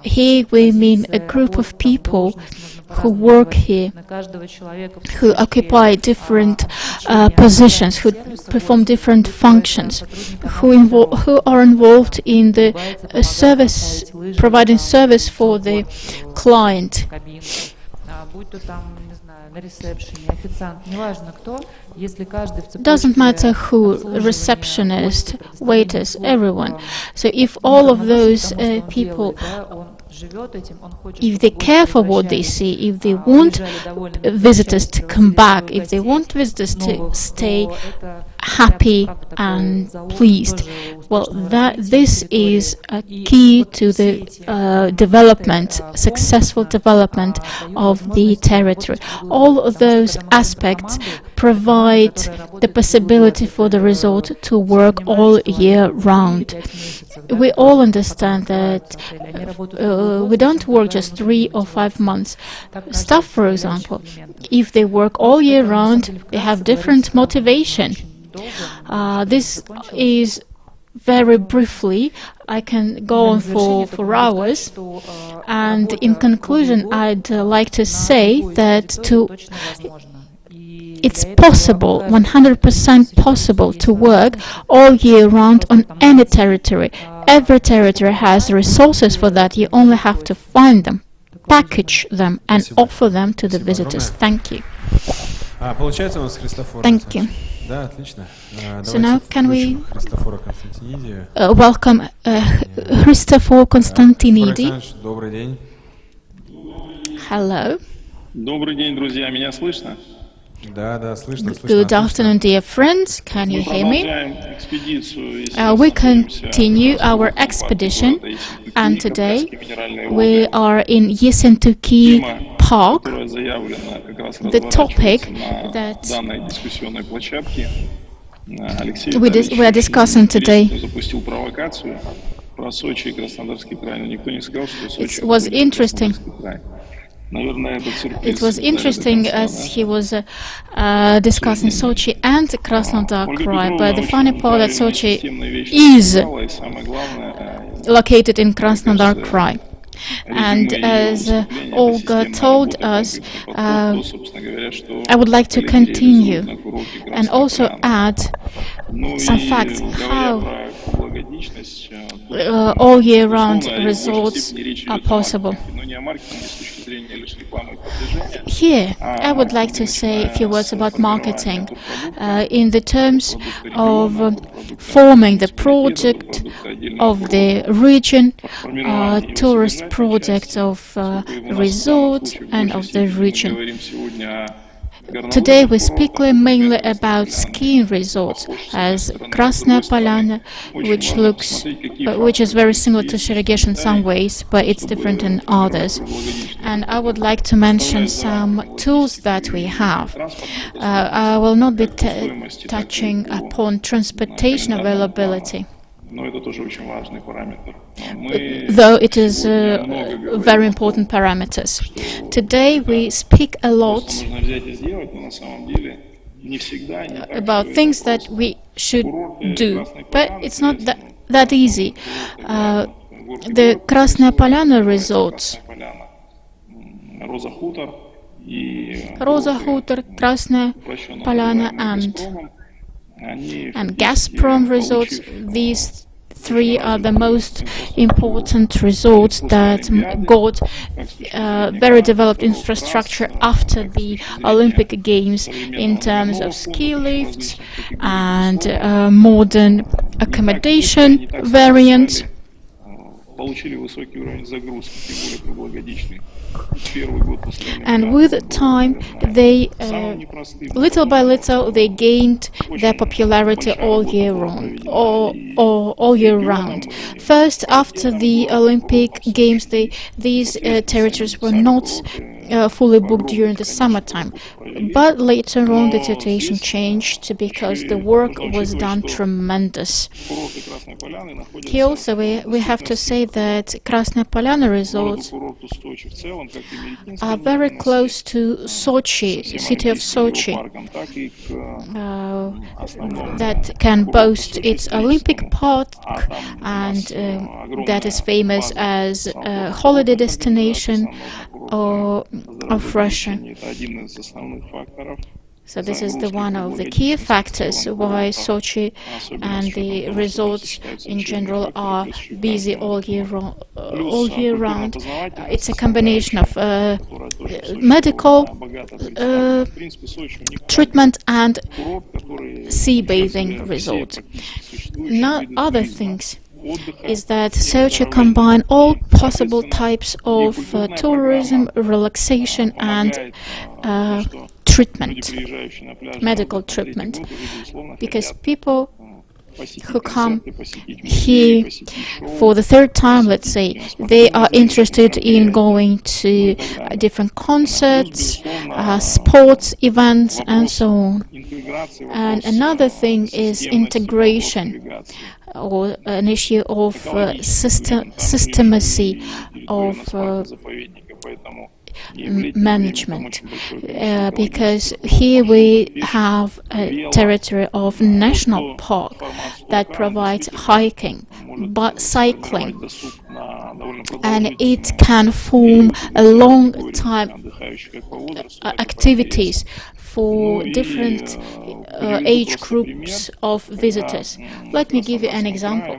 Here we mean a group of people who work here, who occupy different positions, who perform different functions, who are involved in the service, providing service for the client. Doesn't matter who, receptionist, waiters, everyone. So if all of those people, if they care for what they see, if they want visitors to come back, if they want visitors to stay happy and pleased, well, this is a key to the development, successful development of the territory. All of those aspects provide the possibility for the resort to work all year round. We all understand that we don't work just 3 or 5 months. Staff, for example, if they work all year round, they have different motivation. This is very briefly. I can go on for hours. And in conclusion, I'd like to say that it's possible, 100% possible, to work all year round on any territory. Every territory has resources for that. You only have to find them, package them, and offer them to the visitors. Thank you. Thank you. So now can we welcome Christopher Constantinidi. Hello. Добрый день, друзья. Меня слышно? Good afternoon, dear friends. Can you hear me? We continue our expedition, and today we are in Yessentuki Park. The topic that we are discussing today. It was interesting. It was interesting as he was discussing Sochi and Krasnodar Krai, but the funny part that Sochi is located in Krasnodar Krai. And as Olga told us, I would like to continue and also add some facts how all year round resorts are possible. Here, I would like to say a few words about marketing in the terms of forming the project of the region, tourist project of resort and of the region. Today we speak mainly about skiing resorts, as Krasnaya Polyana, which is very similar to Sheregesh in some ways, but it's different in others. And I would like to mention some tools that we have. I will not be touching upon transportation availability, though it is very important parameters. Today we speak a lot about things that we should do, but it's not that easy. The Krasnaya Polyana resorts, Roza Hutor, Krasnaya Polyana and Gazprom resorts, these three are the most important resorts that got very developed infrastructure after the Olympic Games in terms of ski lifts and modern accommodation variants. And with time, they little by little they gained their popularity all year round. All year round. First, after the Olympic Games, these territories were not fully booked during the summertime, but later on the situation changed because the work was done tremendous. Here also we have to say that Krasnaya Polyana resorts are very close to Sochi, city of Sochi, that can boast its Olympic Park and that is famous as a holiday destination of Russia. So this is one of the key factors why Sochi and the resorts in general are busy all year round. It's a combination of medical treatment and sea bathing resorts. Now, other things is that Sochi combine all possible types of tourism, relaxation and treatment, medical treatment, because people who come here for the third time, let's say, they are interested in going to different concerts, sports events, and so on. And another thing is integration, or an issue of systemacy of management, because here we have a territory of national park that provides hiking, but cycling, and it can form a long time activities for different age groups of visitors. Let me give you an example.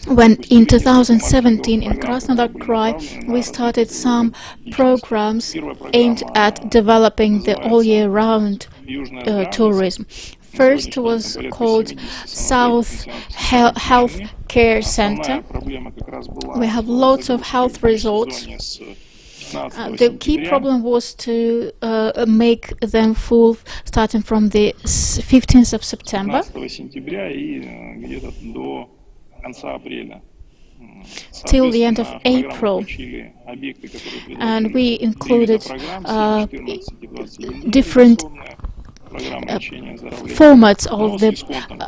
When in 2017 in Krasnodar Krai we started some programs aimed at developing the all-year round tourism. First was called South Health Care Center. We have lots of health resorts. The key problem was to make them full starting from the 15th of September till the end of April, and we included different formats of the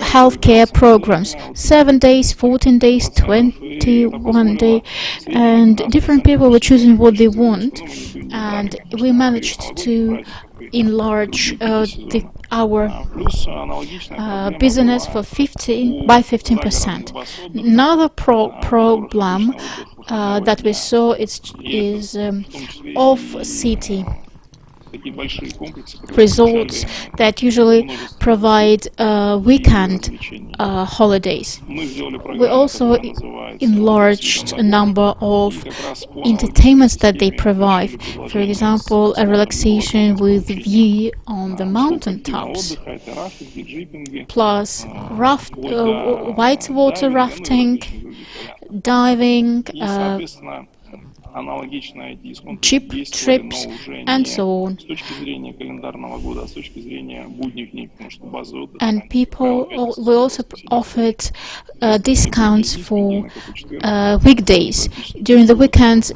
healthcare programs: 7 days, 14 days, 21 days, and different people were choosing what they want, and we managed to enlarge our business for by 15%. Another problem that we saw is off-city resorts that usually provide weekend holidays. We also enlarged a number of entertainments that they provide. For example, a relaxation with view on the mountain tops, plus whitewater rafting, diving, cheap trips, and so on. And we also offered discounts for weekdays. During the weekends,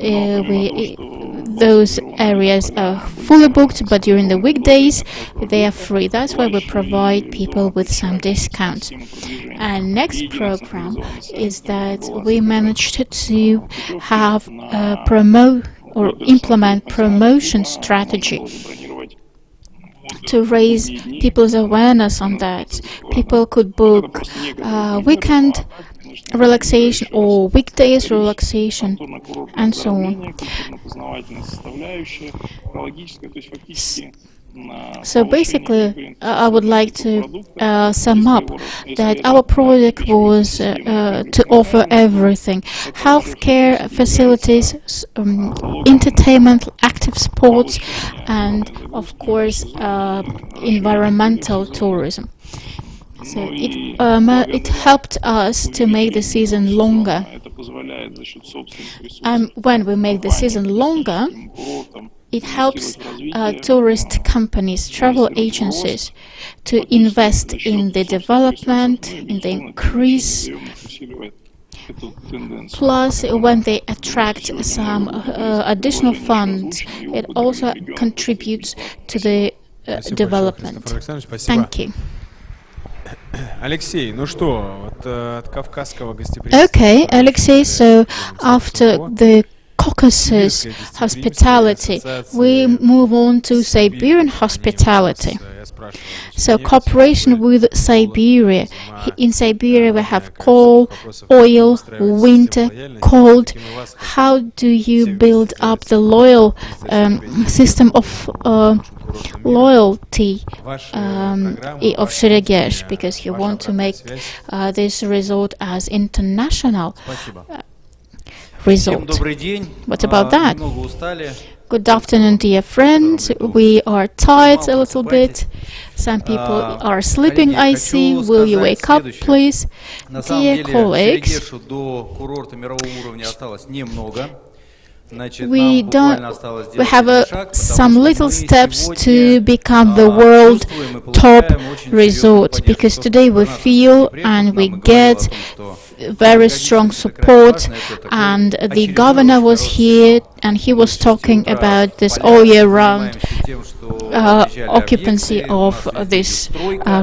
those areas are fully booked, but during the weekdays, they are free. That's why we provide people with some discounts. And next program is that we managed to have promote or implement promotion strategy to raise people's awareness on that. People could book weekend relaxation or weekdays relaxation and so on. So basically, I would like to sum up that our project was to offer everything: healthcare facilities, entertainment, active sports, and of course environmental tourism. So it helped us to make the season longer. And when we make the season longer, it helps tourist companies, travel agencies, to invest in the development, in the increase. Plus, when they attract some additional funds, it also contributes to the development. Thank you. Alexei, ну что, вот от кавказского гостеприимства. Okay, Alexei, so after the Caucasus hospitality, we move on to Siberian hospitality. So cooperation with Siberia. In Siberia we have coal, oil, winter, cold. How do you build up the loyal system of loyalty of Sheregesh, because you want to make this resort as international resort. What about that? Good afternoon, dear friends. We are tired a little bit. Some people are sleeping, I see. Will you wake up, please? Dear colleagues, we have some little steps to become the world top resort, because today we feel and we get very strong support, and the governor was here and he was talking about this all year round occupancy of this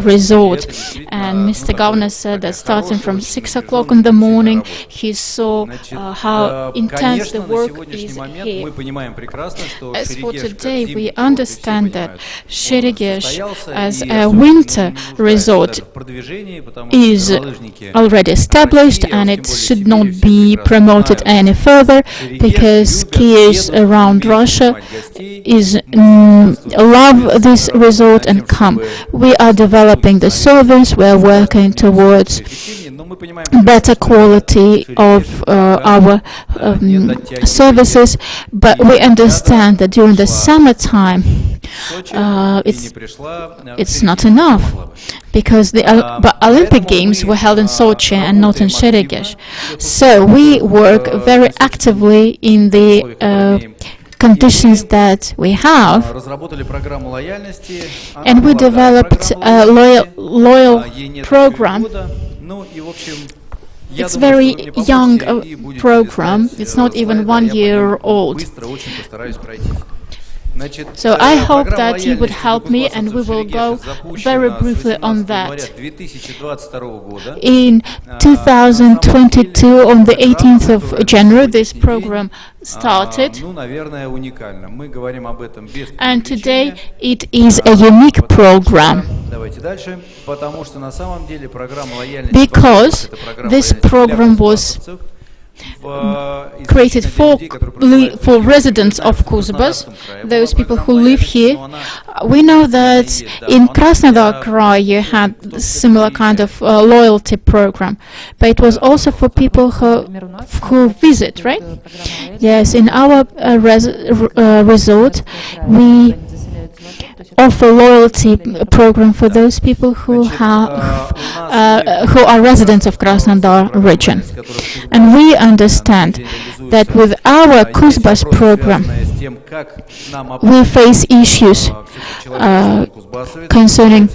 resort. And Mr. Governor said that starting from 6 o'clock in the morning, he saw how intense the work is here. As for today, we understand that Sheregesh as a winter resort is already established, and it should not be promoted any further, because skiers around Russia love this resort and come. We are developing the service, we are working towards better quality of our services, but we understand that during the summertime it's not enough, because the Olympic Games were held in Sochi and not in Sheregesh. So we work very actively in the conditions that we have, and we developed a loyal program. It's a very young program. It's not even 1 year old. So I hope that you would help me, and we will go very briefly on that. In 2022, on the 18th of January, this program started, and today it is a unique program, because this program was created for residents of Kuzbas, those people who live here. We know that in Krasnodar Krai you had a similar kind of loyalty program, but it was also for people who visit, right? Yes, in our resort we offer loyalty program for those people who are residents of Krasnodar region. And we understand that with our Kuzbas program, we face issues concerning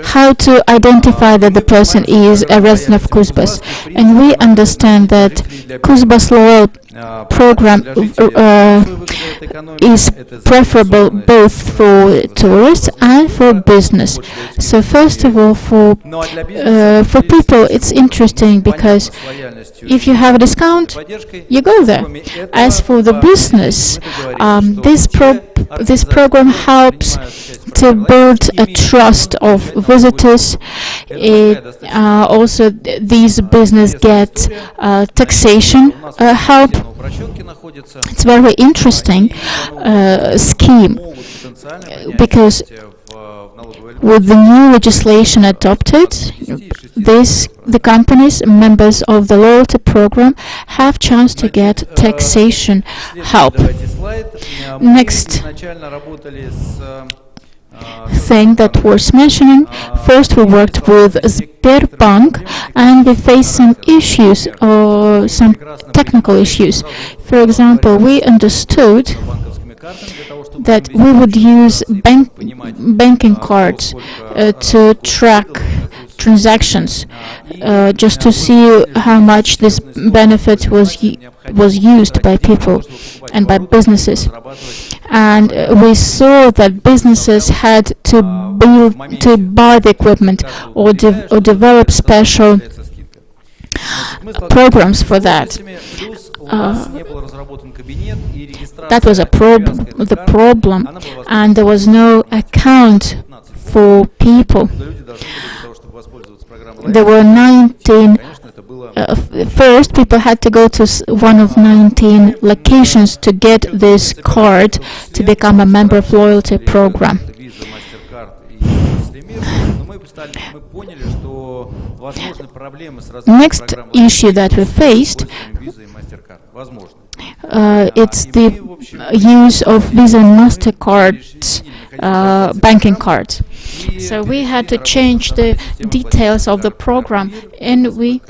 how to identify that the person is a resident of Kuzbas. And we understand that Kuzbas Loyal program is preferable both for tourists and for business. So first of all, for people, it's interesting because if you have a discount, you go there. As for the business, this program helps to build a trust of visitors. Also, these business get taxation help. It's a very interesting scheme because with the new legislation adopted, the companies, members of the loyalty program, have chance to get taxation help. Next thing that was mentioning, first we worked with Sberbank and we faced some issues or some technical issues. For example, we understood that we would use banking cards to track transactions, just to see how much this benefit was used by people and by businesses. And we saw that businesses had to buy the equipment or develop special programs for that. That was the problem, and there was no account for people. There were 19. First, people had to go to one of 19 locations to get this card to become a member of loyalty program. Next issue that we faced, it's the use of Visa and MasterCard's banking cards. So we had to change the details of the program, and we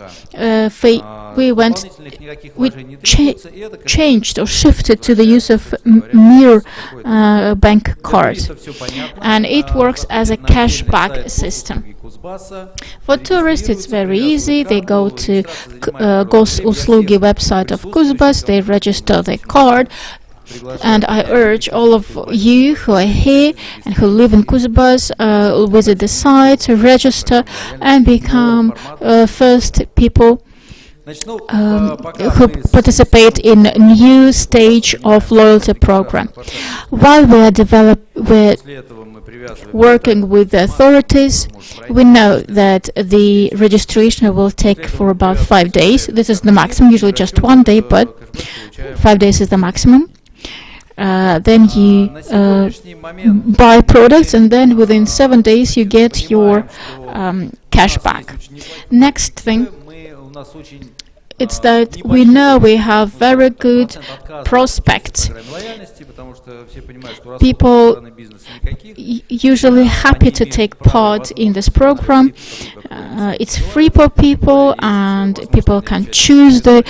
changed or shifted to the use of mere bank cards, and it works as a cashback system. For tourists, it's very easy. They go to Gosuslugi website of Kuzbas, they register their card, and I urge all of you who are here and who live in Kuzbas, visit the site, to register and become first people who participate in a new stage of loyalty program. While we're working with the authorities, we know that the registration will take for about 5 days. This is the maximum, usually just 1 day, but 5 days is the maximum. Then you buy products, and then within 7 days you get your cash back. Next thing, it's that we know we have very good prospects. People usually happy to take part in this program. It's free for people, and people can choose the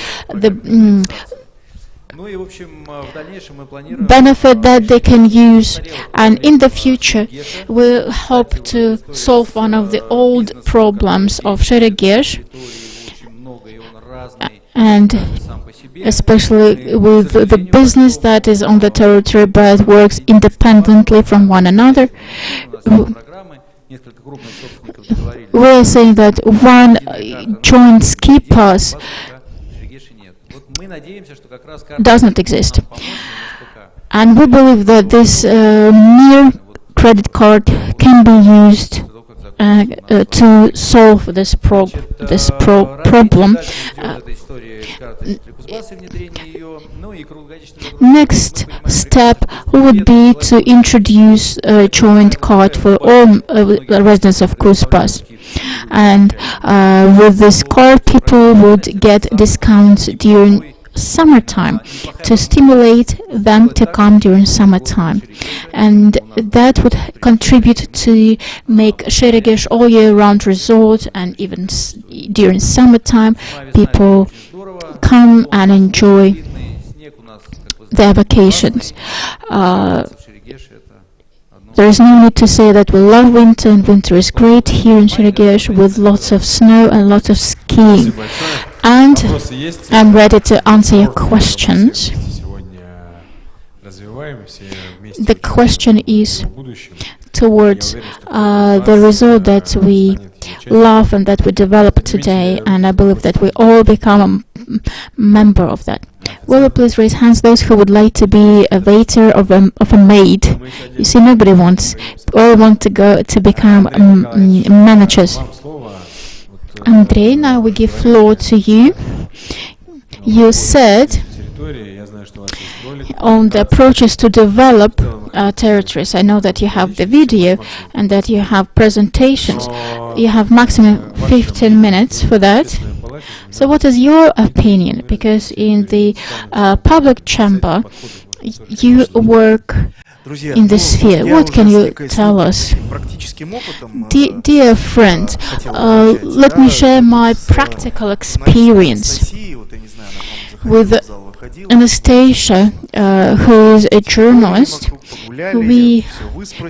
benefit that they can use, and in the future we hope to solve one of the old problems of ProGesh, and especially with the business that is on the territory but works independently from one another. We are saying that one joint ski pass does not exist, and we believe that this mere credit card can be used to solve this problem. Next step would be to introduce a joint card for all residents of Kuzbas, and with this card people would get discounts during summertime, to stimulate them to come during summertime. And that would contribute to make ProGesh all year round resort, and even during summertime people come and enjoy their vacations. There is no need to say that we love winter, and winter is great here in ProGesh with lots of snow and lots of skiing. And I'm ready to answer your questions. The question is towards the result that we love and that we develop today, and I believe that we all become a member of that. Will you please raise hands those who would like to be a waiter of a maid? You see, nobody wants. All want to go to become managers. Andrei, now we give floor to you. You said on the approaches to develop territories. I know that you have the video and that you have presentations. You have maximum 15 minutes for that. So what is your opinion? Because in the public chamber, you work in this sphere. What can you tell us? Dear friend, let me share my practical experience with Anastasia, who is a journalist. We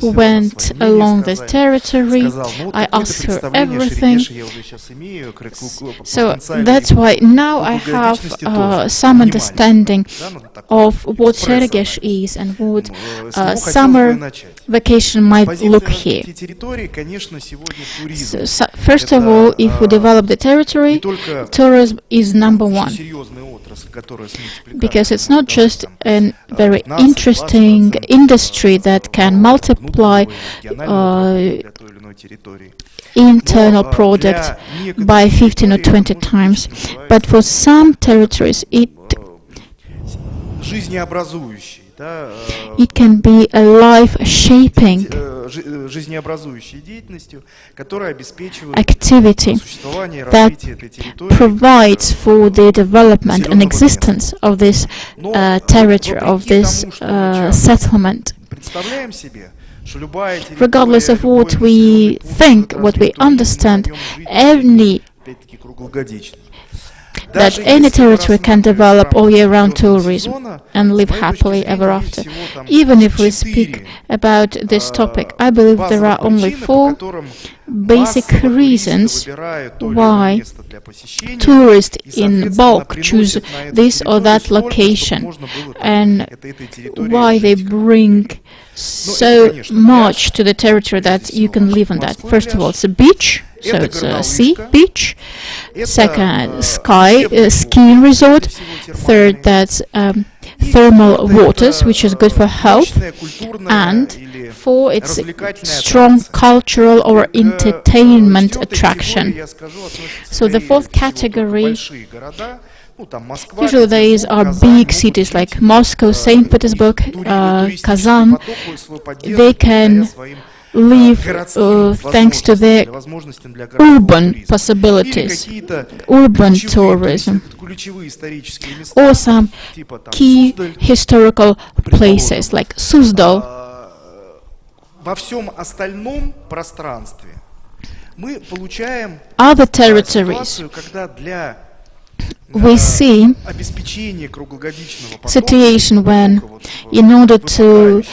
went along this territory. I asked her everything. So that's why now I have some understanding of what ProGesh is and what summer vacation might look here. So first of all, if we develop the territory, tourism is number one, because it's not just a very interesting industry that can multiply internal product by 15 or 20 times, but for some territories it can be a life-shaping activity that provides for the development and existence of this territory, of this settlement. Regardless of what we think, what we understand, that any territory can develop all year round tourism and live happily ever after. Even if we speak about this topic, I believe there are only 4 basic reasons why tourists in bulk choose this or that location, and why they bring so much to the territory that you can live on that. First of all, it's a beach. So it's a sea, beach. Second, skiing resort. Third, that's thermal waters, which is good for health. And 4, it's a strong cultural or entertainment attraction. So the 4th category, usually these are big cities like Moscow, St. Petersburg, Kazan. They can live thanks to their urban possibilities, urban tourism, or some key historical places like Suzdal. Other territories, we see situation when, in order to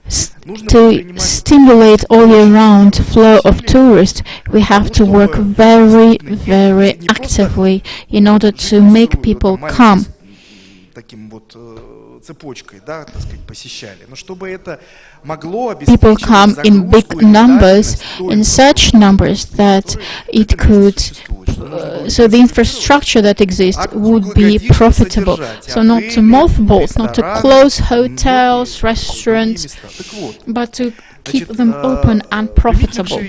stimulate all year round flow of tourists, we have to work very, very actively in order to make people come. People come in big numbers, in such numbers that it could, so the infrastructure that exists would be profitable. So not to mothball, not to close hotels, restaurants, but to keep them open and profitable.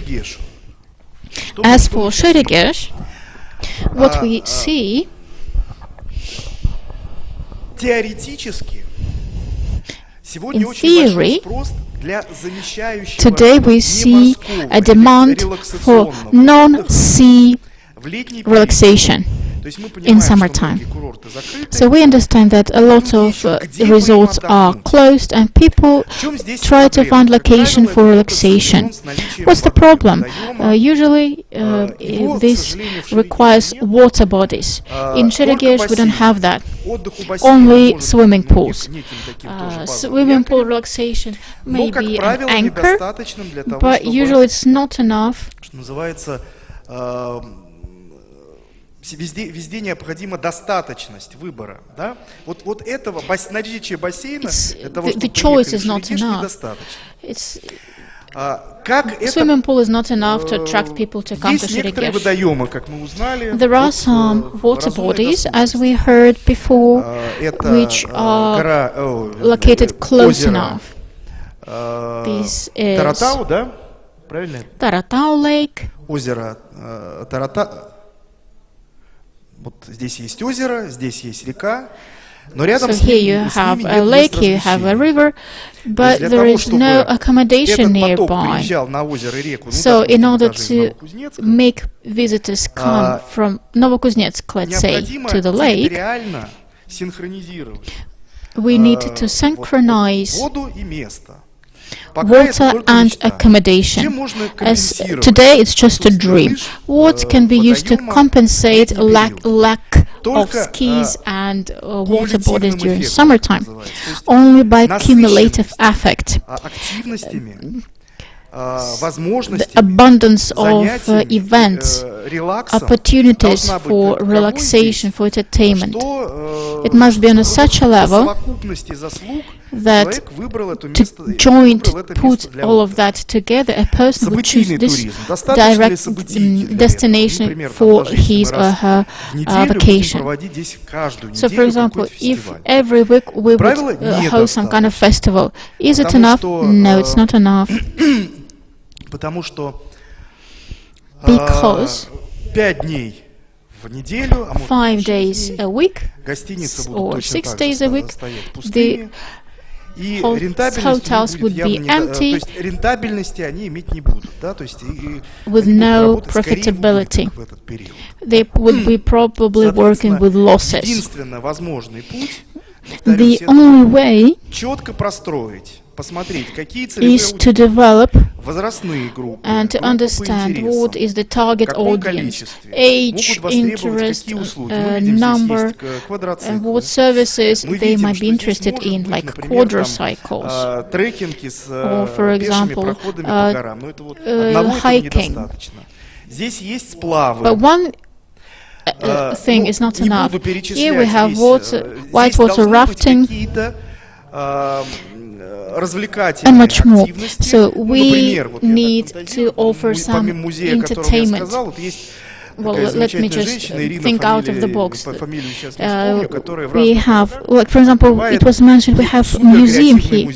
As for ProGesh, what we see, in theory, today we see a demand for non-sea relaxation. in summertime. So we understand that a lot of resorts are closed and people try to find location for relaxation. What's the problem? Usually this requires water bodies. In ProGesh we don't have that. Only swimming pools. Swimming pool relaxation may be an anchor, but usually it's not enough. Везде необходима достаточность выбора, да? Вот этого наличие бассейна для того, чтобы приехали, недостаточно. Swimming pool is not enough to attract people to come to ProGesh. There are some water bodies, as we heard before, which are located close enough. This is Taratau Lake. Озеро Таратау. Вот здесь есть озеро, здесь есть река. So here you have a lake, here you have a river, but there is no accommodation nearby. So in order to make visitors come from Novokuznetsk, let's say, to the lake, we need to synchronize water and accommodation. As today it's just a dream. What can be used to compensate lack of skis and water bodies during summertime? Only by cumulative effect. The abundance of events, opportunities for relaxation, for entertainment. It must be on such a level that to put all of that together, a person would choose this direct destination for his or her vacation. So, for example, if every week we would host some kind of festival, is it enough? No, it's not enough. Because 5 days a week or 6 days a week, the hotels would be empty with no profitability. They would be probably working with losses. The only way is to develop and to understand what is the target audience, age, interest, number, and what services they might be interested in, like quadricycles, or, for example, hiking. But one thing is not enough. Here we have whitewater rafting, and much more. So we need to offer some entertainment. Well, let me just think out of the box. We have, like, for example, it was mentioned we have a museum here.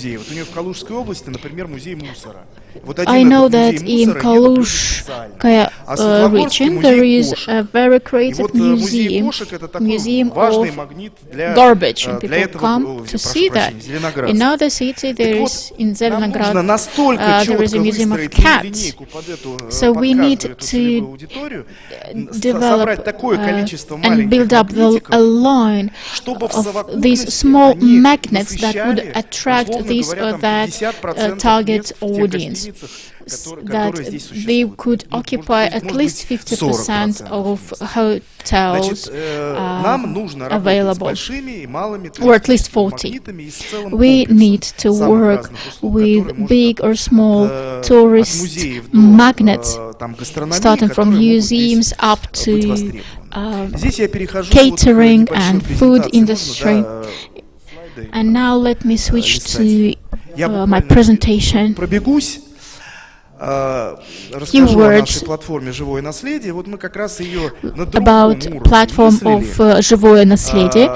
I know that in Kalushkaya region there is a very creative museum of garbage, and people come to see that. In another city there is, in Zelenograd, there is a museum of cats. So we need to develop and build up a line of these small magnets that would attract this or that target audience, that they could occupy at least 50% of hotels available, or at least 40. We need to work with big or small tourist magnets, starting from museums up to catering and food industry. And now let me switch to my presentation. Few words about platform of Живое наследие.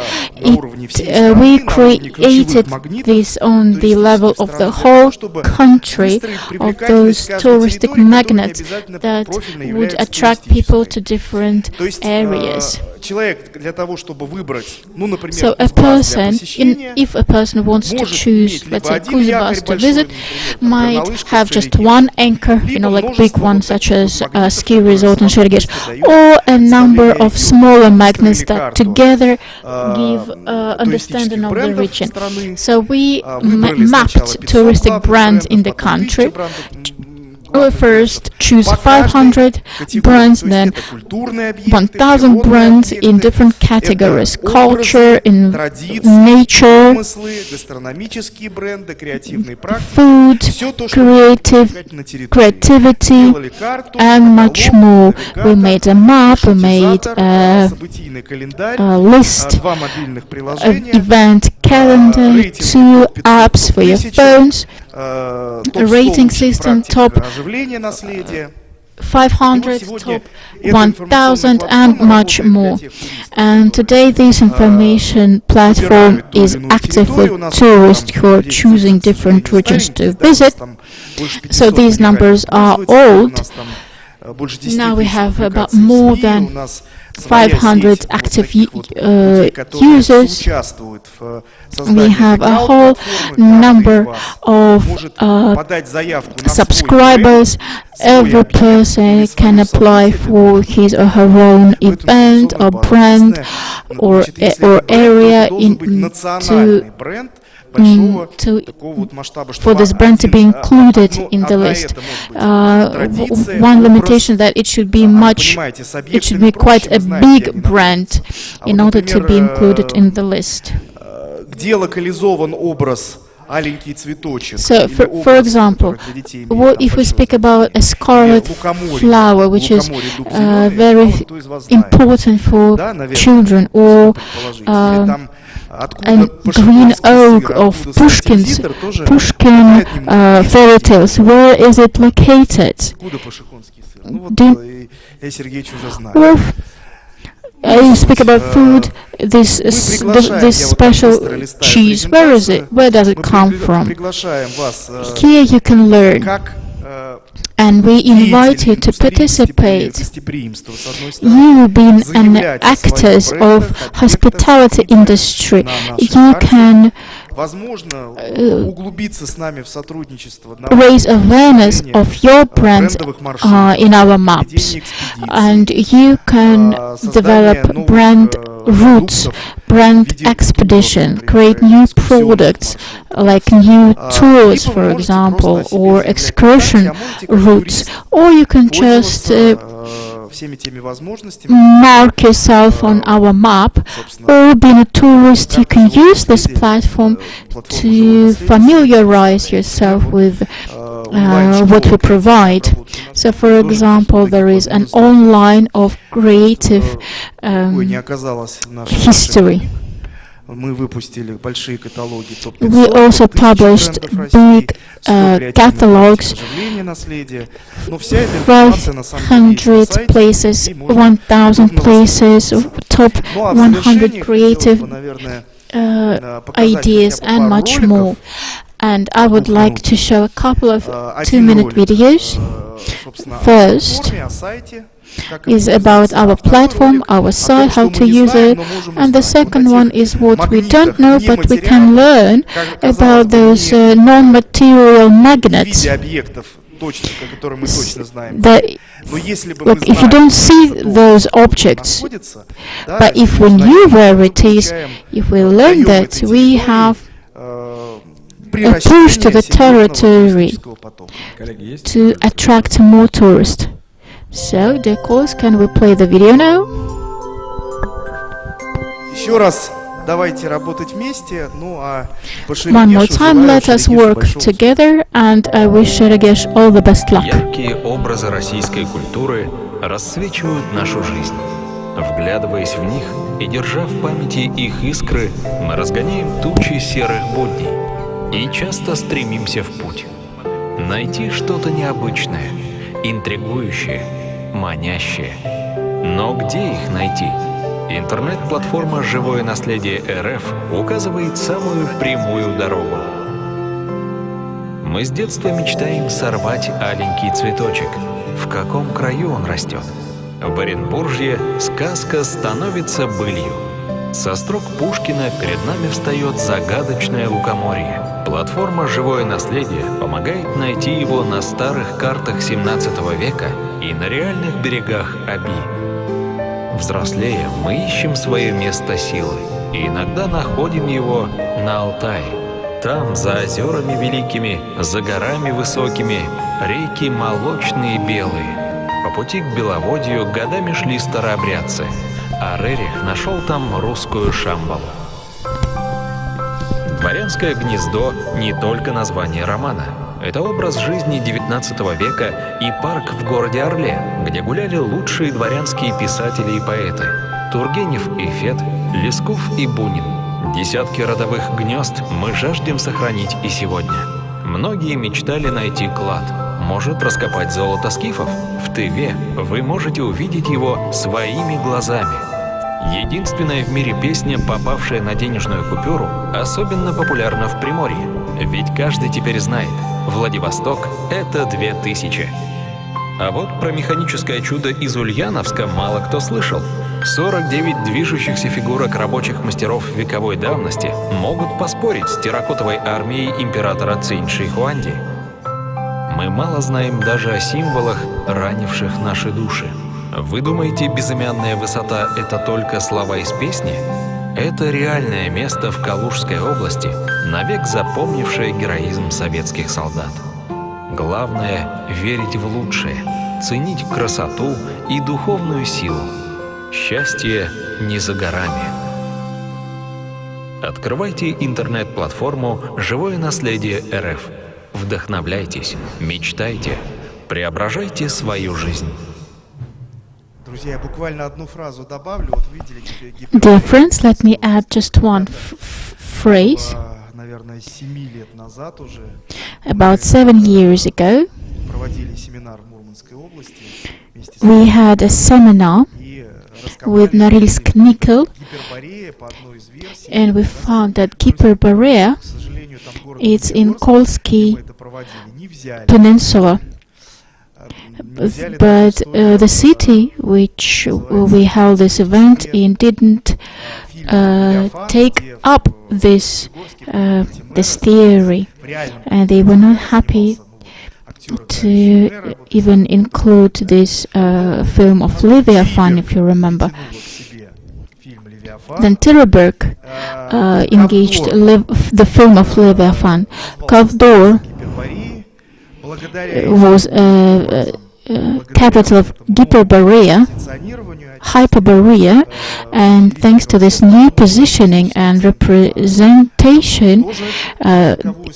We created this on the level of the whole country, of those touristic magnets that would attract people to different areas. человек для того, чтобы выбрать, ну, например, So a person, if a person wants to choose, let's say, Kuzbas to visit, might have just one anchor, you know, like big one, such as a ski resort in Sergesh, or a number of smaller magnets that together give understanding of the region. So we mapped touristic brands in the country. We first choose 500 brands, then 1,000 brands in different categories: culture, in nature, food, creativity, and much more. We made a map, we made a list, an event calendar, 2 apps for your phones, a rating system, top 500, top 1,000, and much more. And today this information platform is active for tourists who are choosing different regions to visit. So these numbers are old. Now we have about more than 500 active users. We have a whole number of subscribers. Every person can apply for his or her own event or brand or area for this brand to be included in the list. One limitation that it should be quite a big brand in order to be included in the list. So, for example, if we speak about a scarlet flower, which is very important for children, or a green oak of Pushkin fairy tales, where is it located? You speak about food, this special cheese, where is it? Where does it come from? Here you can learn. And we invite you to participate. You being an actors of hospitality industry, you can raise awareness of your brand in our maps, and you can develop brand routes, brand expedition, create new products like new tours, for example, or excursion routes, or you can just mark yourself on our map, or being a tourist, you can use this platform to familiarize yourself with what we provide. So, for example, there is an online of creative history. We also published big catalogs, 500 places, 1,000 places, top 100 creative ideas, and much more. And I would like to show a couple of 2-minute videos. First is about our platform, our site, how to use it, and the second one is what we don't know but we can learn about those non-material magnets. If you don't see those objects, but if we knew where it is, if we learn that, we have a push to the territory to attract more tourists. So, dear callers, can we play the video now? One more time, let us work together, and I wish Sergesh all the best luck. Яркие образы российской культуры расцвечивают нашу жизнь. Вглядываясь в них и держа в памяти их искры, мы разгоняем тучи серых будней и часто стремимся в путь. Найти что-то необычное, интригующее, манящее. Но где их найти? Интернет-платформа «Живое наследие РФ» указывает самую прямую дорогу. Мы с детства мечтаем сорвать аленький цветочек. В каком краю он растет? В Оренбуржье сказка становится былью. Со строк Пушкина перед нами встает загадочное лукоморье. Платформа «Живое наследие» помогает найти его на старых картах 17 века и на реальных берегах Оби. Взрослея, мы ищем свое место силы и иногда находим его на Алтае. Там, за озерами великими, за горами высокими, реки молочные и белые. По пути к Беловодью годами шли старообрядцы, а Рерих нашел там русскую Шамбалу. «Дворянское гнездо» — не только название романа. Это образ жизни XIX века и парк в городе Орле, где гуляли лучшие дворянские писатели и поэты — Тургенев и Фет, Лесков и Бунин. Десятки родовых гнезд мы жаждем сохранить и сегодня. Многие мечтали найти клад. Может, раскопать золото скифов? В Тыве вы можете увидеть его своими глазами. Единственная в мире песня, попавшая на денежную купюру, особенно популярна в Приморье. Ведь каждый теперь знает, Владивосток — это 2000. А вот про механическое чудо из Ульяновска мало кто слышал. 49 движущихся фигурок рабочих мастеров вековой давности могут поспорить с терракотовой армией императора Цинь-Ши-Хуанди. Мы мало знаем даже о символах, ранивших наши души. Вы думаете, безымянная высота — это только слова из песни? Это реальное место в Калужской области, навек запомнившее героизм советских солдат. Главное — верить в лучшее, ценить красоту и духовную силу. Счастье не за горами. Открывайте интернет-платформу «Живое наследие РФ». Вдохновляйтесь, мечтайте, преображайте свою жизнь. Друзья, я буквально одну фразу добавлю. Вот видели теперь Dear friends, let me add just one phrase. Наверное, 7 лет назад уже. About 7 years ago, проводили семинар в Мурманской области. We had a seminar with Norilsk Nickel, and we found that Hyperborea, it's in Kolsky Peninsula. But the city which we held this event in didn't take up this theory, and they were not happy to even include this film of Leviathan, if you remember. Then Tiraberg engaged the film of Leviathan. Kavdor was capital of Hyperborea, and thanks to this new positioning and representation,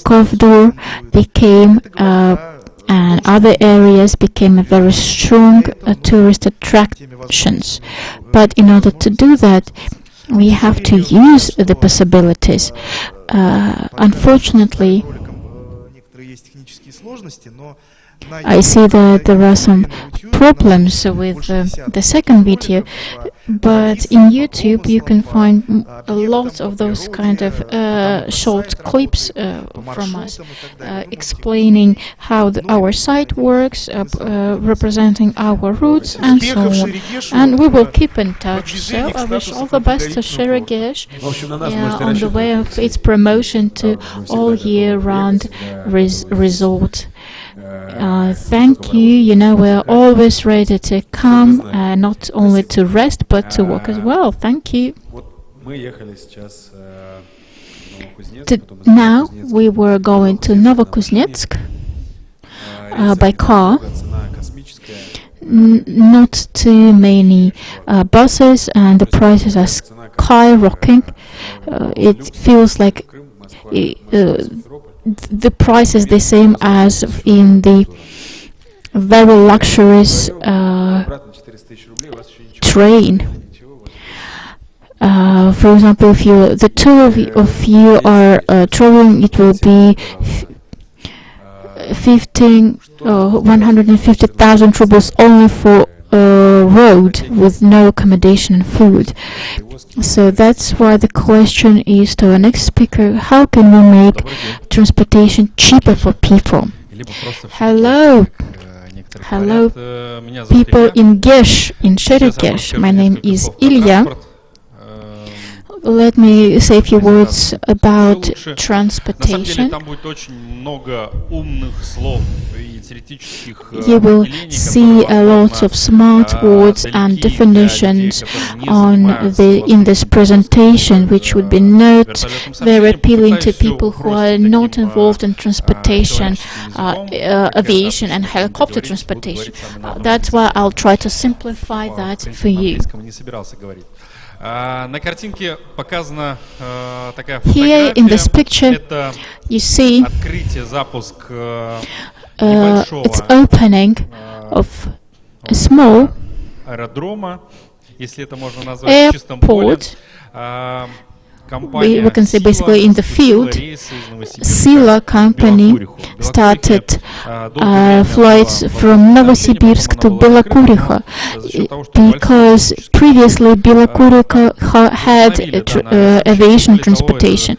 Kavdor became and other areas became a very strong tourist attractions. But in order to do that, we have to use the possibilities. Unfortunately, I see that there are some problems with the second video, but in YouTube you can find a lot of those kind of short clips from us explaining how our site works, representing our routes and so on. And we will keep in touch. So I wish all the best to Sheregesh on the way of its promotion to all year-round resort. Thank you. You know, we're always ready to come, not only to rest, but to work as well. Thank you. Now we were going to Novokuznetsk by car. Not too many buses, and the prices are skyrocketing. It feels like the price is the same as in the very luxurious train. For example, if the two of you are traveling, it will be 150,000 rubles only for road with no accommodation and food. So that's why the question is to our next speaker: how can we make transportation cheaper for people? Hello. Hello, people in Gesh, in Sheregesh. My name is Ilya. Let me say a few words about transportation. You will see a lot of smart words and definitions in this presentation, which would be not very appealing to people who are not involved in transportation, aviation and helicopter transportation. That's why I'll try to simplify that for you. Here in this picture, you see it's opening of a small airport. We can say basically in the field, Sila company started flights from Novosibirsk to Belokuriha because previously Belokuriha had aviation transportation,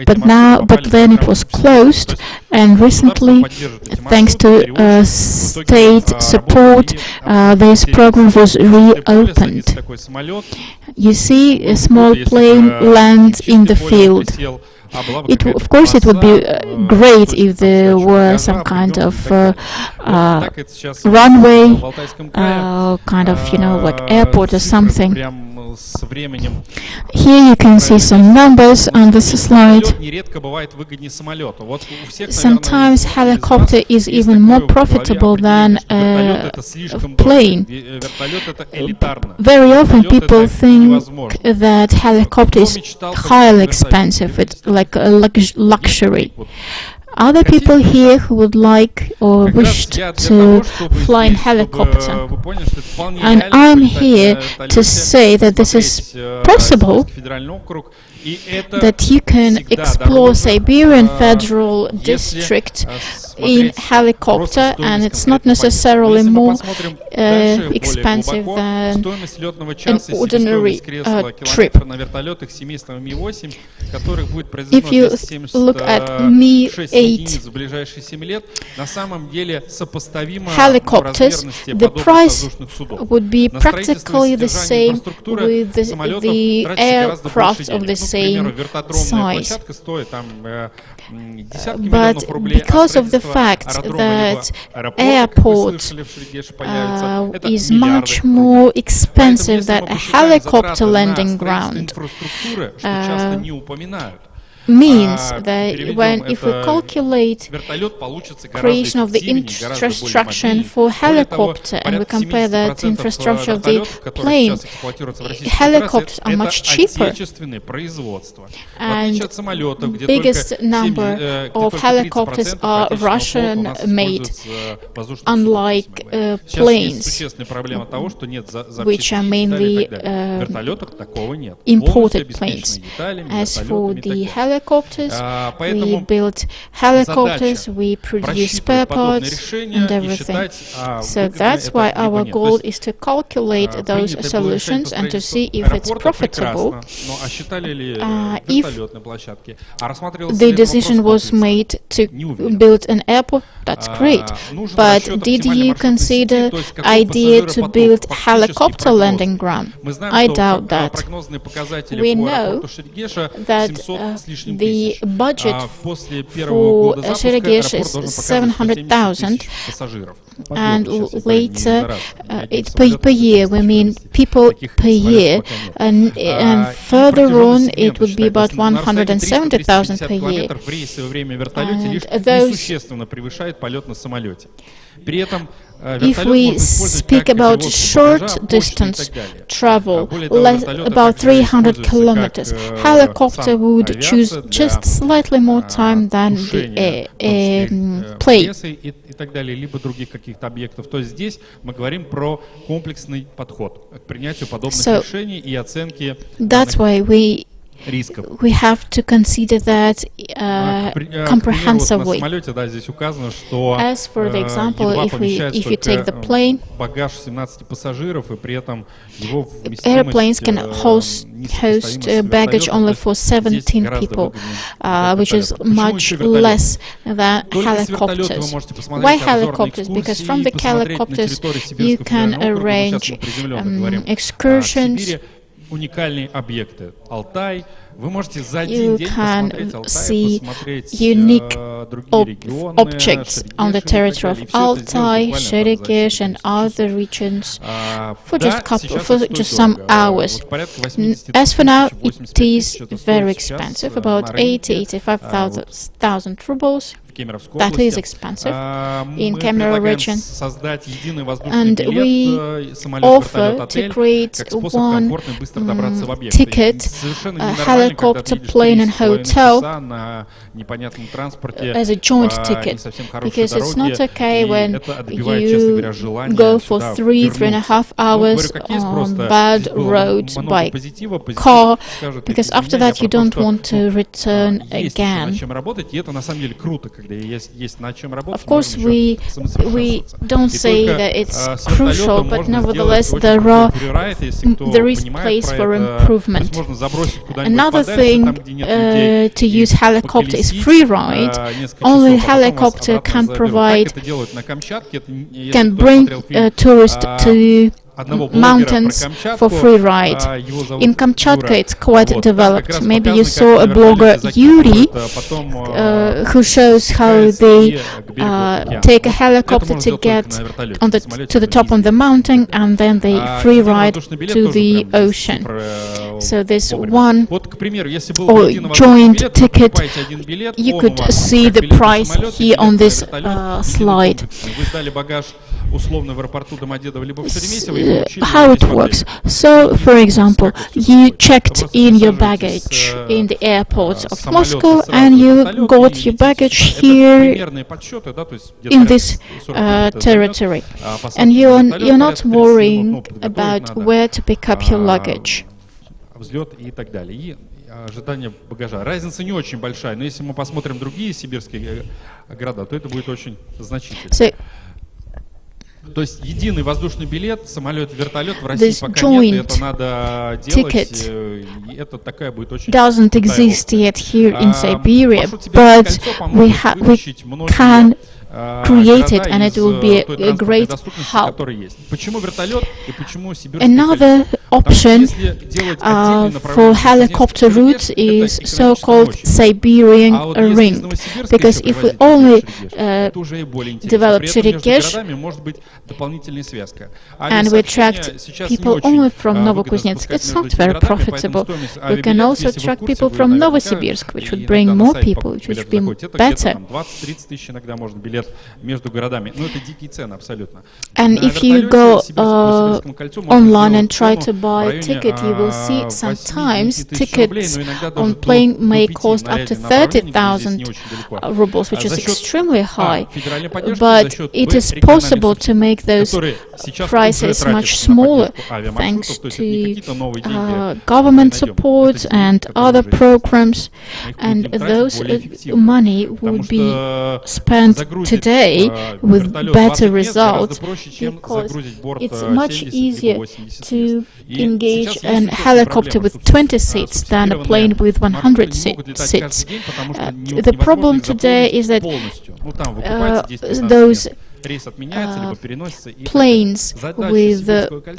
but then it was closed, and recently, thanks to state support, this program was reopened. You see a small plane lands in the field. Of course, it would be great if there were some kind of runway, kind of, like airport or something. Here you can see some numbers on this slide. Sometimes helicopter is even more profitable than a plane. Very often people think that helicopter is highly expensive, it's like a luxury. Are there people here who would like or wished to fly in helicopter? And I'm here to say that this is possible, that you can explore Siberian Federal District in helicopter, and it's not necessarily more expensive than an ordinary trip. If you look at Mi-8 helicopters, the price would be practically the same with the aircraft of the same size. But because of the fact that airport is much more expensive than a helicopter landing ground, means that if we calculate creation of the infrastructure for helicopter and we compare that to infrastructure of the plane, helicopters are much cheaper. And biggest number of helicopters are Russian-made, unlike planes, which are mainly imported planes. As for the helicopters, we build helicopters, we produce spare parts and everything. So that's why our goal is to calculate those solutions and to see if it's profitable. If the decision was made to build an airport, that's great. But did you consider idea to build helicopter landing ground? I doubt that. We know that the budget for Sheregesh is 700,000, and later it's per year. We mean people per year, and further on it would be about 170,000 per year. And those, if we speak about short distance travel, about 300 kilometers, helicopter would choose just slightly more time than the plane. So that's why we we have to consider that comprehensively. As for the example, if you take the plane, airplanes can host baggage only for 17 people, which is much less than helicopters. Why helicopters? Because from the helicopters you can arrange excursions. You can see unique objects on the territory of Altai, ProGesh, and other regions for just some hours. As for now, it is very expensive, about 80,000-85,000 rubles. That is expensive in Kemerovo region, and we offer to create one ticket, a helicopter, plane and hotel as a joint ticket, because it's not okay when you go for 3.5 hours on bad roads by car, because after that you don't want to return again. Of course, we don't say that it's crucial, but nevertheless there is place for improvement. Another thing to use helicopter is free ride. Only helicopter can bring tourists to mountains for free ride. In Kamchatka it's quite developed. Maybe you saw a blogger Yuri who shows how they take a helicopter to get to the top of the mountain, and then they free ride to the ocean. So this one or joint ticket, you could see the price here on this slide. How it works. So, for example, you checked in your baggage in the airport of Moscow, and you got your baggage here in this territory, and you're not worrying about where to pick up your luggage. Ожидание багажа. Разница не очень большая, но если мы посмотрим другие сибирские города, то это будет очень значительно. То есть единый воздушный билет, самолет, вертолет в России пока нет, это надо делать. Это такая будет очень doesn't exist yet here in Siberia, but we can create it, and it will be a great help. Another option for helicopter routes is so-called Siberian ring, because if we only develop ProGesh and we attract people only from Novokuznetsk, it's not very profitable. We can also attract people from Novosibirsk, which would bring more people, which would be better. And if you go online and try to buy a ticket, you will see sometimes tickets on plane may cost up to 30,000 rubles, which is extremely high. But it is possible to make those prices much smaller thanks to government support and other programs, and those money would be spent today with better results, because it's much easier to engage a helicopter with 20 seats than a plane with 100 seats. The problem today is that those planes with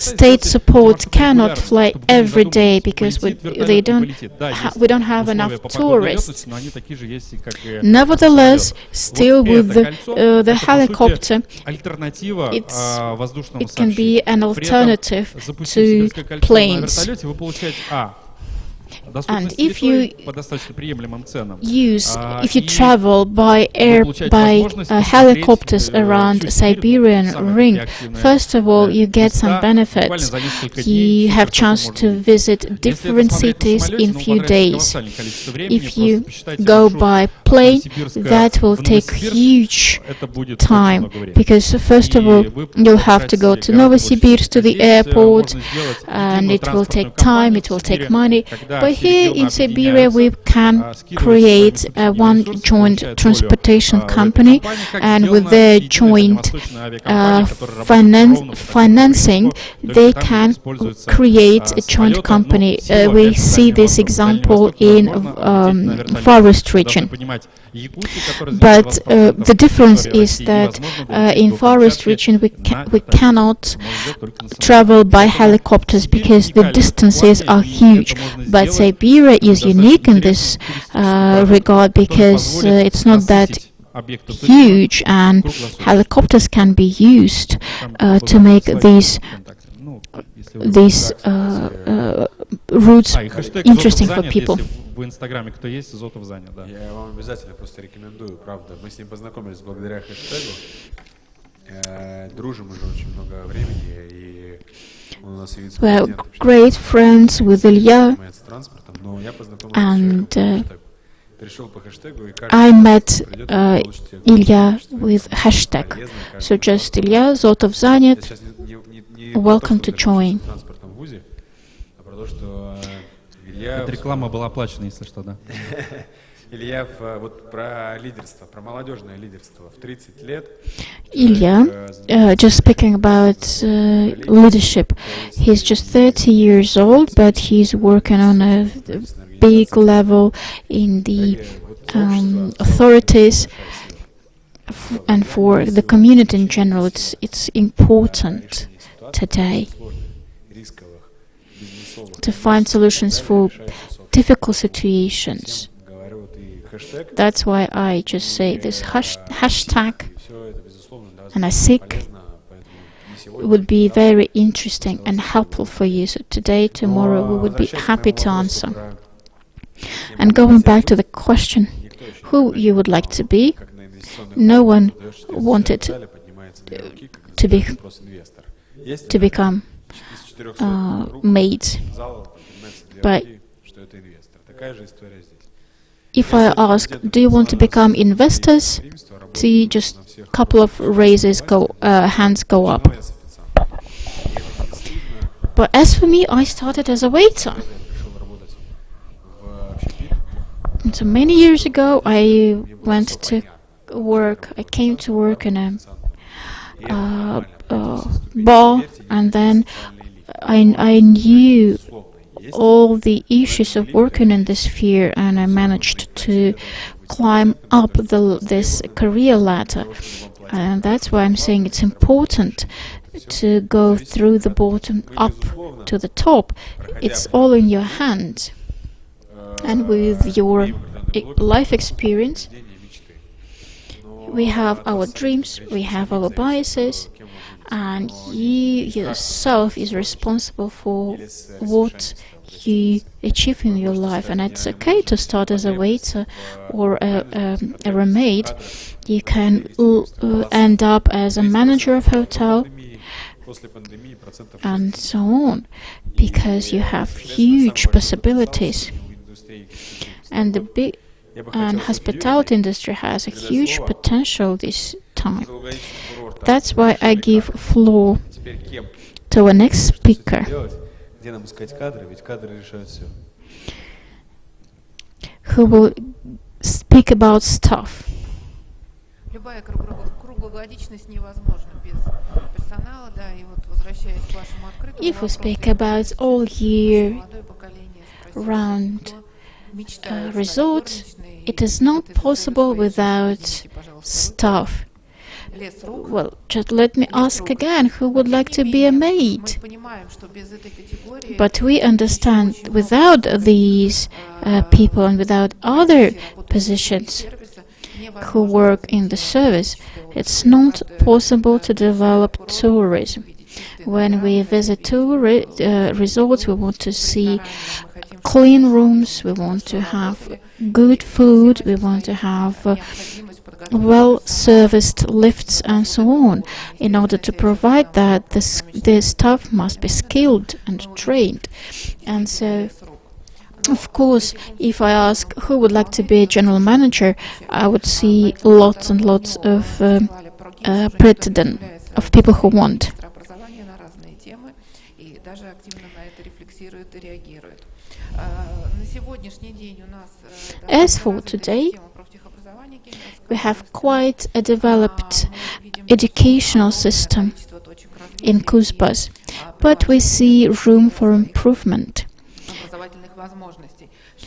state support cannot fly every day because we don't have enough tourists. Nevertheless, still with the helicopter, it can be an alternative to planes. And if you travel by helicopters around Siberian ring, first of all, you get some benefits. You have chance to visit different cities in few days. If you go by plane, that will take huge time, because first of all, you'll have to go to Novosibirsk, to the airport, and it will take time, it will take money. But here in Siberia, we can create one joint transportation company, and with their joint financing, they can create a joint company. We see this example in forest region. But the difference is that in forest region we cannot travel by helicopters because the distances are huge. But Siberia is unique in this regard because it's not that huge, and helicopters can be used to make these routes interesting for people. В Инстаграме кто есть, Зотов занят, да. Я вам обязательно просто рекомендую, правда. Мы с ним познакомились благодаря хэштегу. Дружим уже очень много времени, и он у нас и We're great friends with Ilya, and I met Ilya with hashtag. So just Ilya, Zotov занят, welcome to join. Эта реклама была оплачена, если что, да. Илья, вот про лидерство, про молодежное лидерство в 30 лет. Ilya, just speaking about leadership, he's just 30 years old, but he's working on a big level in the authorities and for the community in general. It's important today to find solutions for difficult situations. That's why I just say this hashtag, and I think it would be very interesting and helpful for you. So today, tomorrow, we would be happy to answer. And going back to the question, who you would like to be, no one wanted to become maids. But if I ask, do you want to become investors? See, just a couple of hands go up. But as for me, I started as a waiter. And so many years ago, I went to work. I came to work in a bar, and then I knew all the issues of working in this sphere, and I managed to climb up this career ladder. And that's why I'm saying it's important to go through the bottom up to the top. It's all in your hands. And with your life experience, we have our dreams, we have our biases, and you yourself is responsible for what you achieve in your life. And it's okay to start as a waiter or a maid. You can end up as a manager of hotel and so on, because you have huge possibilities. And the hospitality industry has a huge potential this time. That's why I give floor to our next speaker, who will speak about stuff. If we speak about all year round resort, it is not possible without staff. Well, just let me ask again, who would like to be a maid? But we understand without these people and without other positions who work in the service, it's not possible to develop tourism. When we visit resorts, we want to see clean rooms, we want to have good food, we want to have well-serviced lifts and so on. In order to provide that, the staff must be skilled and trained. And so, of course, if I ask who would like to be a general manager, I would see lots and lots of pretenders, of people who want. As for today, we have quite a developed educational system in Kuzbas, but we see room for improvement.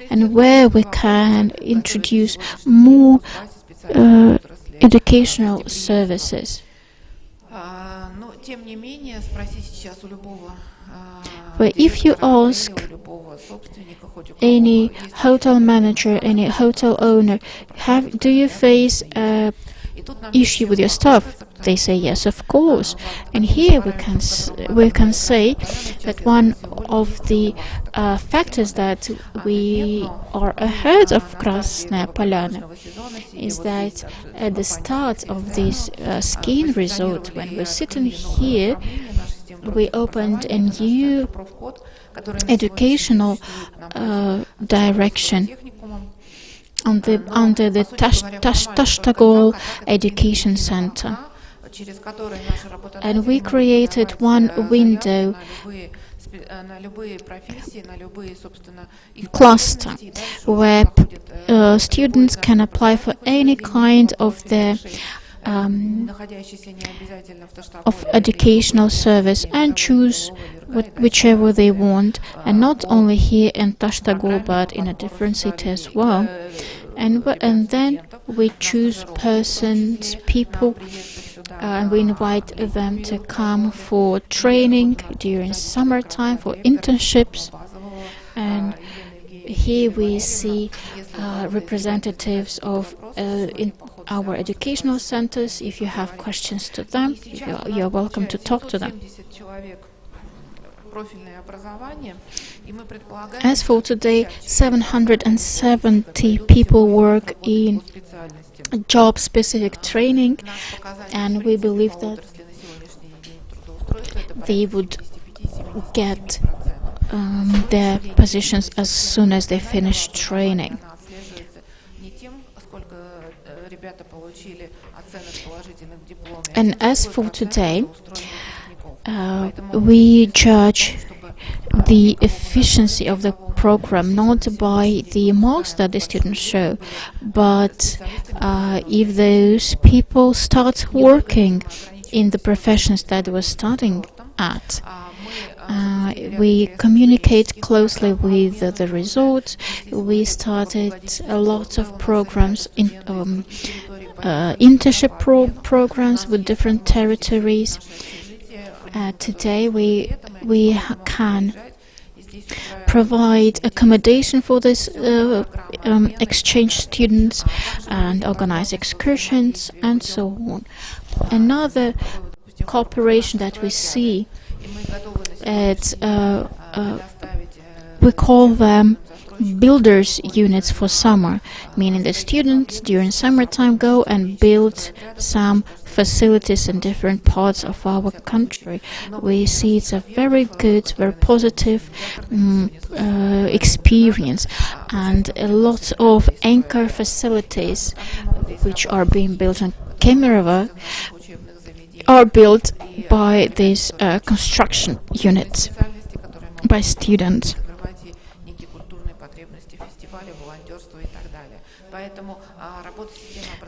And where we can introduce more educational services. But if you ask any hotel manager, any hotel owner, do you face an issue with your staff? They say yes, of course. And here we can say that one of the factors that we are ahead of Krasnaya Polyana is that at the start of this skiing resort, when we're sitting here, we opened a new educational direction under the Tashtagol Education Center. And we created one window cluster where students can apply for any kind of their of educational service and choose whichever they want, and not only here in Tashtagol but in a different city as well. And then we choose people, and we invite them to come for training during summertime, for internships. And here we see representatives of our educational centers. If you have questions to them, you're welcome to talk to them. As for today, 770 people work in job-specific training, and we believe that they would get their positions as soon as they finish training. And as for today, we judge the efficiency of the program not by the marks that the students show, but if those people start working in the professions that they were studying at. We communicate closely with the results. We started a lot of programs, internship programs with different territories. Today we can provide accommodation for this exchange students and organize excursions and so on. Another cooperation that we see, we call them builders units for summer, meaning the students during summertime go and build some facilities in different parts of our country. We see it's a very good, very positive experience, and a lot of anchor facilities which are being built in Kemerovo are built by these construction units, by students.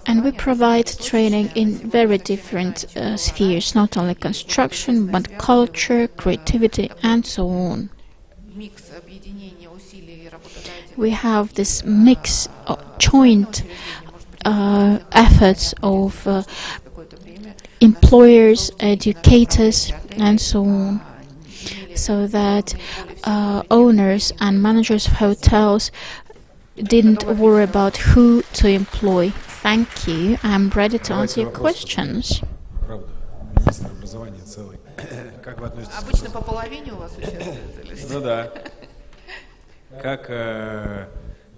And we provide training in very different spheres, not only construction, but culture, creativity, and so on. We have this mix of joint efforts of employers, educators, and so on, so that owners and managers of hotels didn't worry about who to employ. Thank you. I'm ready to answer your questions. Обычно по половине у вас участвует? Ну да. Как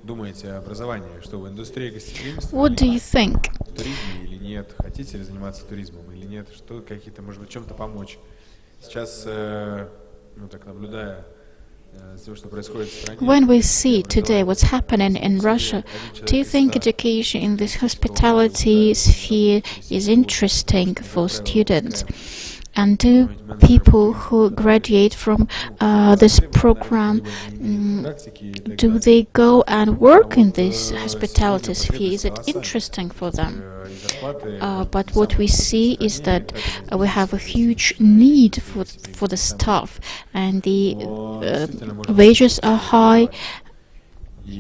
думаете о образовании? Что в индустрии гостеприимства? What do you think? В туризме или нет? Хотите ли заниматься туризмом или нет? Что какие-то, может быть, чем-то помочь? Сейчас, ну так наблюдая. When we see today what's happening in Russia, do you think education in this hospitality sphere is interesting for students? And do people who graduate from this program, do they go and work in this hospitality sphere? Is it interesting for them? But what we see is that we have a huge need for the staff, and the wages are high,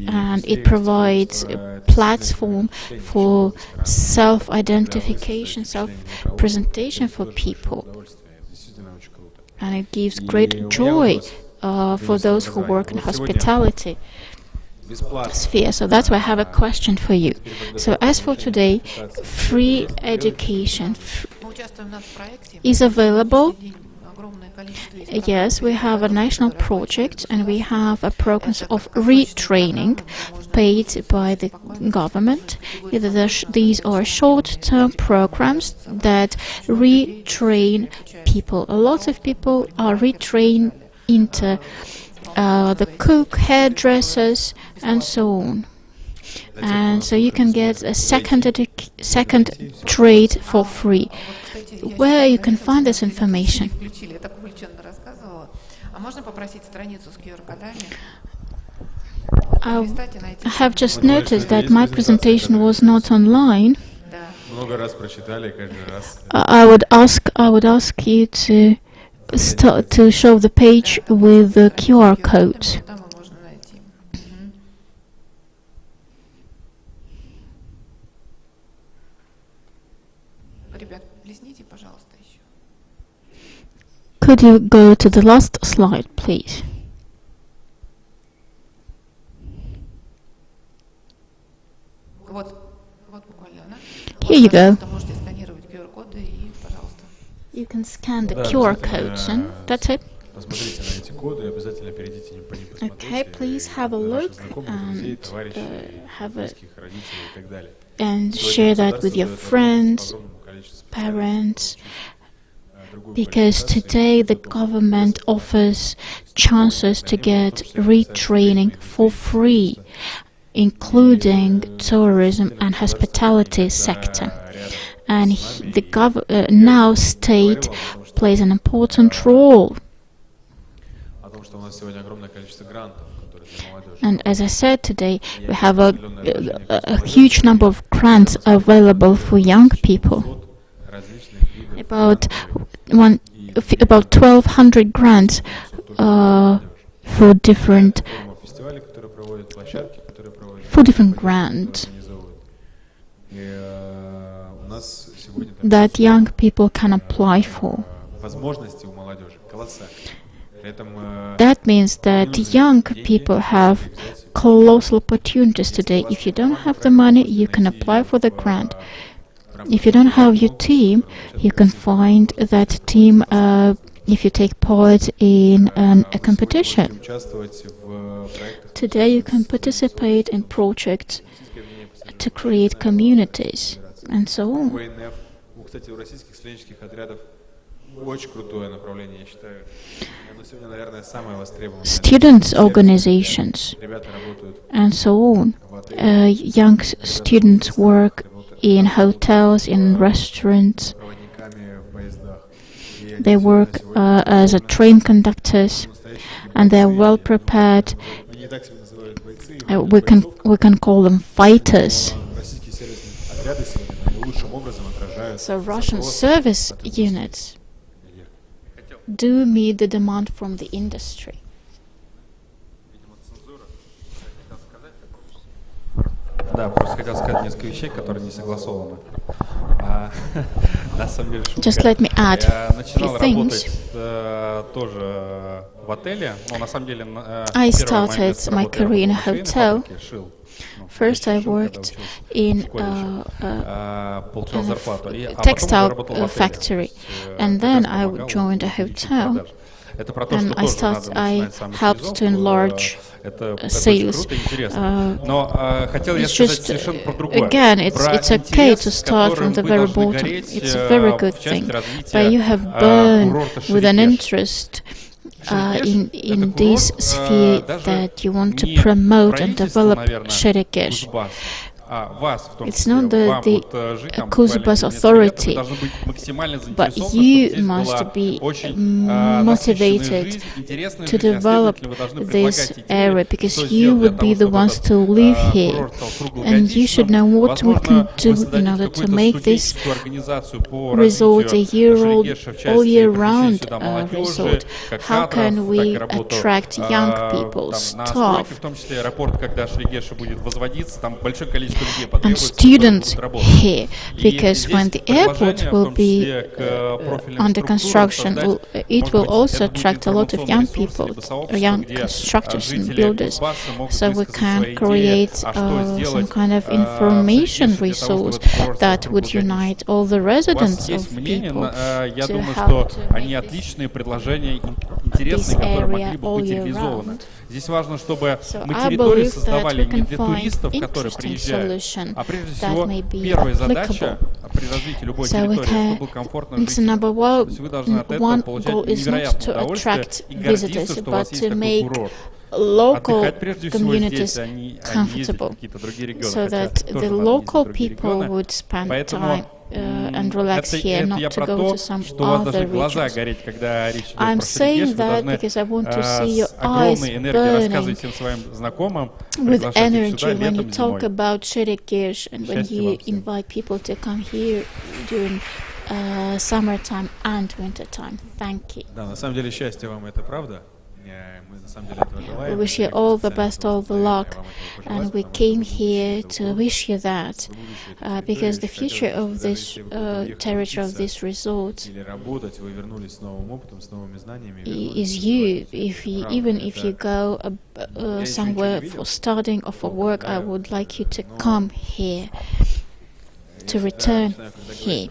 and it provides a platform for self-identification, self-presentation for people. And it gives great joy for those who work in hospitality sphere. So that's why I have a question for you. So as for today, free education is available. Yes, we have a national project, and we have a program of retraining paid by the government. These are short-term programs that retrain people. A lot of people are retrained into the cook, hairdressers, and so on. And so you can get a second trade for free. Where you can find this information? I have just noticed that my presentation was not online. I would ask you to show the page with the QR code. Could you go to the last slide, please? Here you go. You can scan the QR codes, and that's it. Okay, please have a look and share that with your friends, parents, because today the government offers chances to get retraining for free, including tourism and hospitality sector. And now state plays an important role. And as I said today, we have a huge number of grants available for young people. About 1,200 grants for different grants that young people can apply for. That means that young people have colossal opportunities today. If you don't have the money, you can apply for the grant. If you don't have your team, you can find that team if you take part in a competition. Today you can participate in projects to create communities and so on. Students' organizations and so on. Young students work in hotels, in restaurants. They work as train conductors, and they are well prepared. We can call them fighters. So Russian service units do meet the demand from the industry. Да, просто хотел сказать несколько вещей, которые не согласованы. На самом деле, Just let me add начинал работать тоже в отеле, но на самом деле I started my career in a hotel. First, I worked in a textile factory, and then I joined a hotel, and I helped to enlarge sales. It's just, again, it's okay to start from the very bottom. It's a very good thing, but you have burned with an interest in this sphere that you want to promote and develop ProGesh. It's not the Kuzbas authority, but you must be motivated to develop this area, because you would be the ones to live here, and you should know what we can do in order to make this resort a year-old, all year round resort. How can we attract young people, staff, and students here? Because when the airport will be under construction, it will also attract a lot of young people, young constructors and builders. So we can create some kind of information resource that would unite all the residents of people to help to make this area all year round. Здесь важно, чтобы So мы I территорию believe создавали that we не can для find туристов, которые interesting приезжают, solution а прежде that всего may be первая задача applicable. при развитии любой So we территории, can, чтобы было комфортно it's жить. number То есть вы должны от этого one получать goal is not невероятное to удовольствие attract и гордиться, visitors, что у вас but есть to такой make курорт. local Отдыхать прежде всего communities здесь, а не ездить в comfortable, какие-то другие регионы, so хотя that тоже the надо ездить в local другие people регионы. would spend Поэтому time and relax here, это not я to про go то, to some что у вас должны other глаза regions. гореть, когда речь идет I'm про Шерегеш. saying Вы that должны because I want to see с your eyes огромной энергией burning рассказывать всем своим знакомым, with приглашать их сюда energy when you летом, talk зимой. about Sherekesh and when Счастья you вам всем. invite people to come here during summertime and wintertime. Thank you. Да, на самом деле счастье вам, это правда. Мы на самом деле этого We желаем. wish you all the best, all the luck, and we came here to wish you that, because the future of this territory, of this resort, Или работать, вы вернулись с новым опытом, с новыми знаниями. is you. Even if you go somewhere for studying or for work, I would like you to come here, to return here.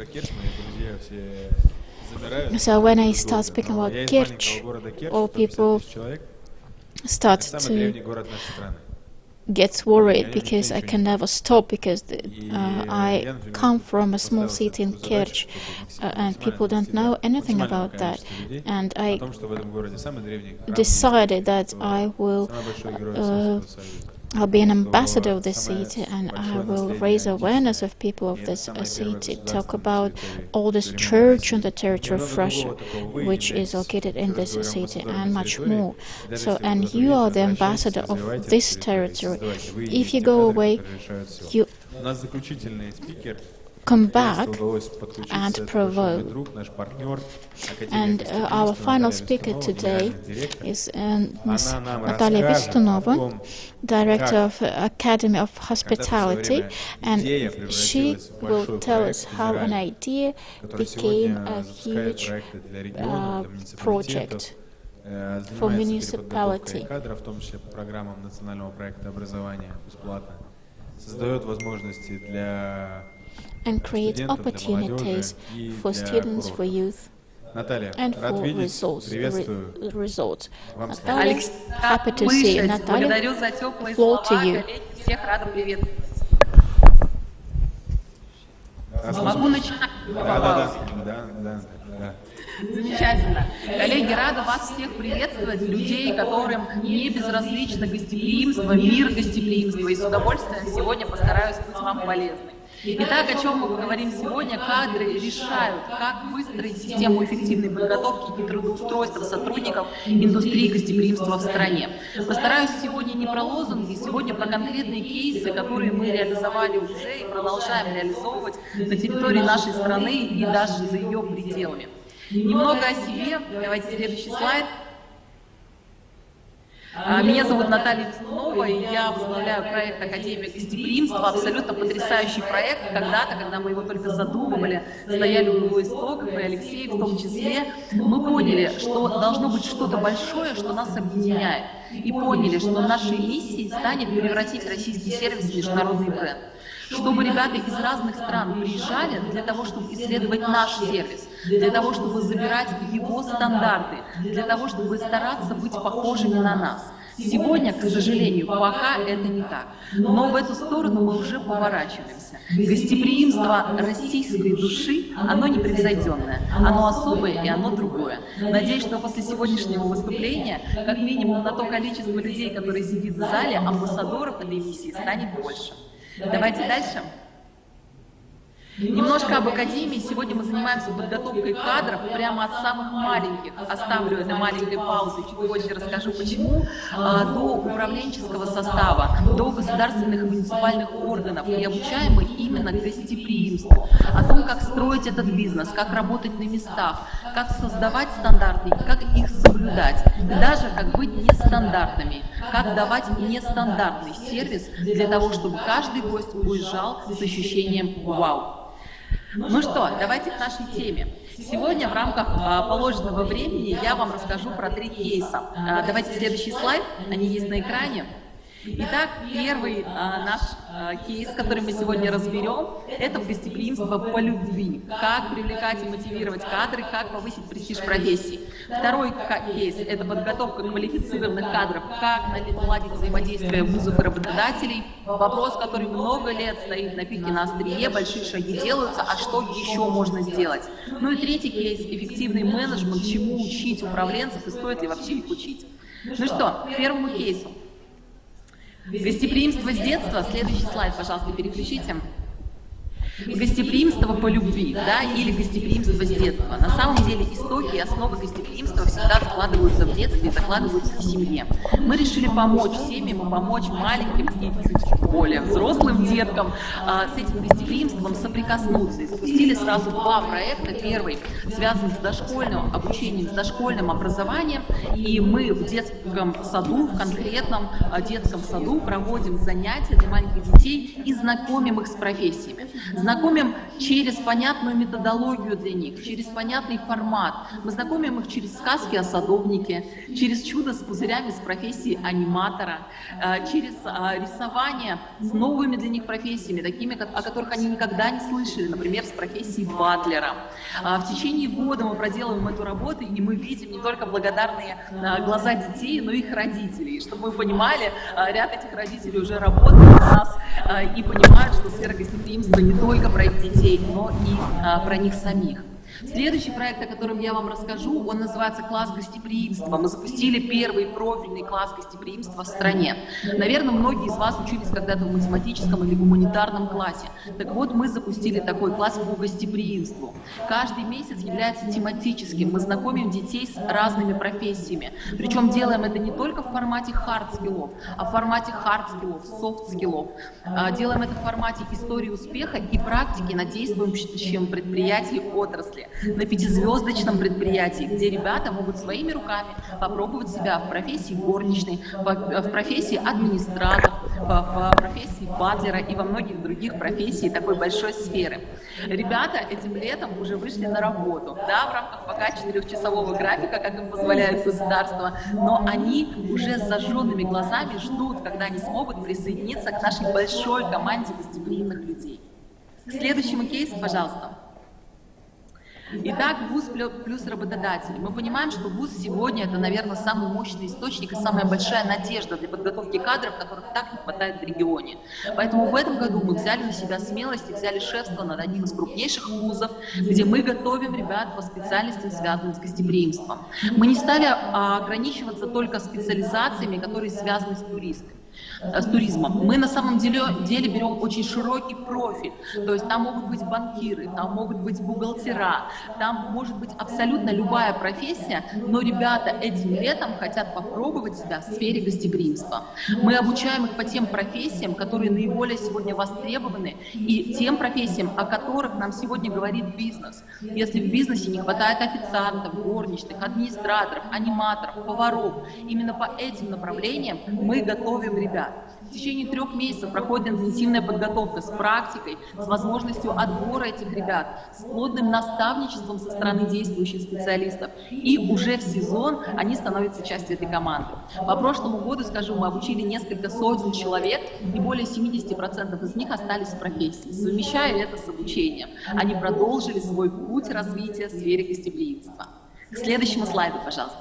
So when I start speaking about Kerch, all people start to get worried, because I can never stop, because I come from a small city in Kerch, and people don't know anything about that. And I decided that I will I'll be an ambassador of this city, and I will raise awareness of people of this city, talk about oldest church on the territory of Russia, which is located in this city, and much more. So, and you are the ambassador of this territory. If you go away, you come back and provoke. And our final speaker today is Ms. Natalia Vistunova, Director of Academy of Hospitality, and she will tell us how an idea became a huge project for municipality. And create opportunities for students, for youth, and for results. Natalia, happy to see you. Natalia, floor to you. Замечательно. Коллеги, рада вас всех приветствовать, людей, которым не безразлично гостеприимство, мир гостеприимства, и с удовольствием сегодня постараюсь быть вам полезной. Итак, о чем мы поговорим сегодня? Кадры решают, как выстроить систему эффективной подготовки и трудоустройства сотрудников индустрии гостеприимства в стране. Постараюсь сегодня не про лозунги, сегодня про конкретные кейсы, которые мы реализовали уже и продолжаем реализовывать на территории нашей страны и даже за ее пределами. Немного о себе. Давайте следующий слайд. Меня зовут Наталья Веснова, и я возглавляю проект Академия гостеприимства. Абсолютно потрясающий проект. Когда-то, когда мы его только задумывали, стояли у его истоков, и Алексей в том числе, мы поняли, что должно быть что-то большое, что нас объединяет. И поняли, что нашей миссией станет превратить российский сервис в международный бренд. Чтобы ребята из разных стран приезжали для того, чтобы исследовать наш сервис, для того, чтобы забирать его стандарты, для того, чтобы стараться быть похожими на нас. Сегодня, к сожалению, пока это не так. Но в эту сторону мы уже поворачиваемся. Гостеприимство российской души, оно непревзойденное, оно особое и оно другое. Надеюсь, что после сегодняшнего выступления, как минимум на то количество людей, которые сидят в зале, амбассадоров этой миссии станет больше. Давайте дальше. Немножко об академии. Сегодня мы занимаемся подготовкой кадров прямо от самых маленьких. Оставлю это маленькой паузой, чуть позже расскажу почему. До управленческого состава, до государственных и муниципальных органов. И обучаем мы именно гостеприимству. О том, как строить этот бизнес, как работать на местах, как создавать стандарты, как их соблюдать. И даже как быть нестандартными. Как давать нестандартный сервис для того, чтобы каждый гость уезжал с ощущением «Вау». Ну что, давайте к нашей теме. Сегодня в рамках положенного времени я вам расскажу про 3 кейса. Давайте следующий слайд, они есть на экране. Итак, первый наш кейс, который мы сегодня разберем, это гостеприимство по любви. Как привлекать и мотивировать кадры, как повысить престиж профессии. Второй кейс – это подготовка квалифицированных кадров, как наладить взаимодействие вузов и работодателей. Вопрос, который много лет стоит на пике на острие, большие шаги делаются, а что еще можно сделать? Ну и третий кейс – эффективный менеджмент, чему учить управленцев и стоит ли вообще их учить. Ну что, к первому кейсу. Гостеприимство с детства. Следующий слайд, пожалуйста, переключите. Гостеприимство по любви, да, или гостеприимство с детства. На самом деле истоки и основы гостеприимства всегда складываются в детстве и закладываются в семье. Мы решили помочь семьям, помочь маленьким и чуть более взрослым деткам с этим гостеприимством соприкоснуться. И запустили сразу 2 проекта. Первый связан с дошкольным обучением, с дошкольным образованием. И мы в детском саду, в конкретном детском саду проводим занятия для маленьких детей и знакомим их с профессиями. Знакомим через понятную методологию для них, через понятный формат. Мы знакомим их через сказки о садовнике, через чудо с пузырями с профессией аниматора, через рисование с новыми для них профессиями, такими, о которых они никогда не слышали, например, с профессией батлера. В течение года мы проделываем эту работу, и мы видим не только благодарные глаза детей, но и их родителей. Чтобы вы понимали, ряд этих родителей уже работают у нас и понимают, что сфера гостеприимства не только про их детей, но и про них самих. Следующий проект, о котором я вам расскажу, он называется «Класс гостеприимства». Мы запустили первый профильный класс гостеприимства в стране. Наверное, многие из вас учились когда-то в математическом или гуманитарном классе. Так вот, мы запустили такой класс по гостеприимству. Каждый месяц является тематическим. Мы знакомим детей с разными профессиями. Причем делаем это не только в формате хард-скиллов, а в формате хард-скиллов, софт-скиллов. Делаем это в формате истории успеха и практики на действующем предприятии отрасли. На 5-звездочном предприятии, где ребята могут своими руками попробовать себя в профессии горничной, в профессии администратора, в профессии батлера и во многих других профессий такой большой сферы. Ребята этим летом уже вышли на работу, да, в рамках пока 4-часового графика, как им позволяет государство, но они уже с зажженными глазами ждут, когда они смогут присоединиться к нашей большой команде гостеприимных людей. К следующему кейсу, пожалуйста. Итак, вуз плюс работодатели. Мы понимаем, что вуз сегодня это, наверное, самый мощный источник и самая большая надежда для подготовки кадров, которых так не хватает в регионе. Поэтому в этом году мы взяли на себя смелость и взяли шефство над одним из крупнейших вузов, где мы готовим ребят по специальностям, связанным с гостеприимством. Мы не стали ограничиваться только специализациями, которые связаны с туризмом. Мы на самом деле берем очень широкий профиль, то есть там могут быть банкиры, там могут быть бухгалтера, там может быть абсолютно любая профессия, но ребята этим летом хотят попробовать себя в сфере гостеприимства. Мы обучаем их по тем профессиям, которые наиболее сегодня востребованы, и тем профессиям, о которых нам сегодня говорит бизнес. Если в бизнесе не хватает официантов, горничных, администраторов, аниматоров, поваров, именно по этим направлениям мы готовим ребят. В течение 3 месяцев проходит интенсивная подготовка с практикой, с возможностью отбора этих ребят, с плотным наставничеством со стороны действующих специалистов. И уже в сезон они становятся частью этой команды. По прошлому году, скажу, мы обучили несколько сотен человек, и более 70% из них остались в профессии. Совмещая это с обучением, они продолжили свой путь развития в сфере гостеприимства. К следующему слайду, пожалуйста.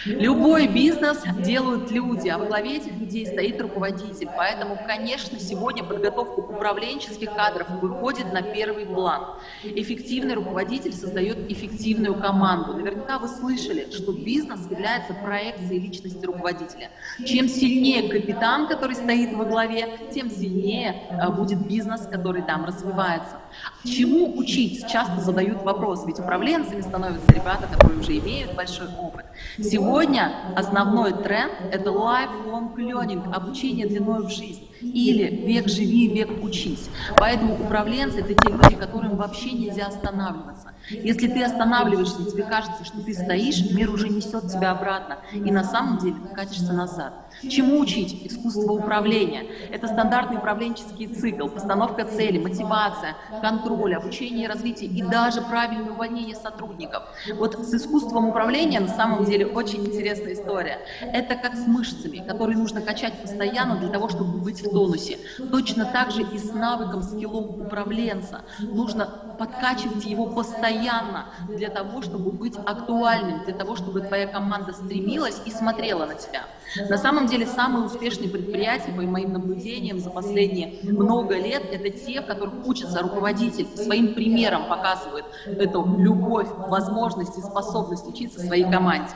Любой бизнес делают люди, а во главе этих людей стоит руководитель. Поэтому, конечно, сегодня подготовка управленческих кадров выходит на первый план. Эффективный руководитель создает эффективную команду. Наверняка вы слышали, что бизнес является проекцией личности руководителя. Чем сильнее капитан, который стоит во главе, тем сильнее будет бизнес, который там развивается. Чему учить? Часто задают вопрос, ведь управленцами становятся ребята, которые уже имеют большой опыт. Сегодня основной тренд – это lifelong learning, обучение длиной в жизнь. Или век живи, век учись. Поэтому управленцы – это те люди, которым вообще нельзя останавливаться. Если ты останавливаешься, и тебе кажется, что ты стоишь, мир уже несет тебя обратно. И на самом деле ты катишься назад. Чему учить? Искусство управления. Это стандартный управленческий цикл, постановка цели, мотивация, контроль, обучение и развитие, и даже правильное увольнение сотрудников. Вот с искусством управления на самом деле очень интересная история. Это как с мышцами, которые нужно качать постоянно для того, чтобы быть в тонусе. Точно так же и с навыком, скиллом управленца. Нужно подкачивать его постоянно для того, чтобы быть актуальным, для того, чтобы твоя команда стремилась и смотрела на тебя. На самом деле самые успешные предприятия, по моим наблюдениям за последние много лет, это те, в которых учится руководитель, своим примером показывает эту любовь, возможность и способность учиться своей команде.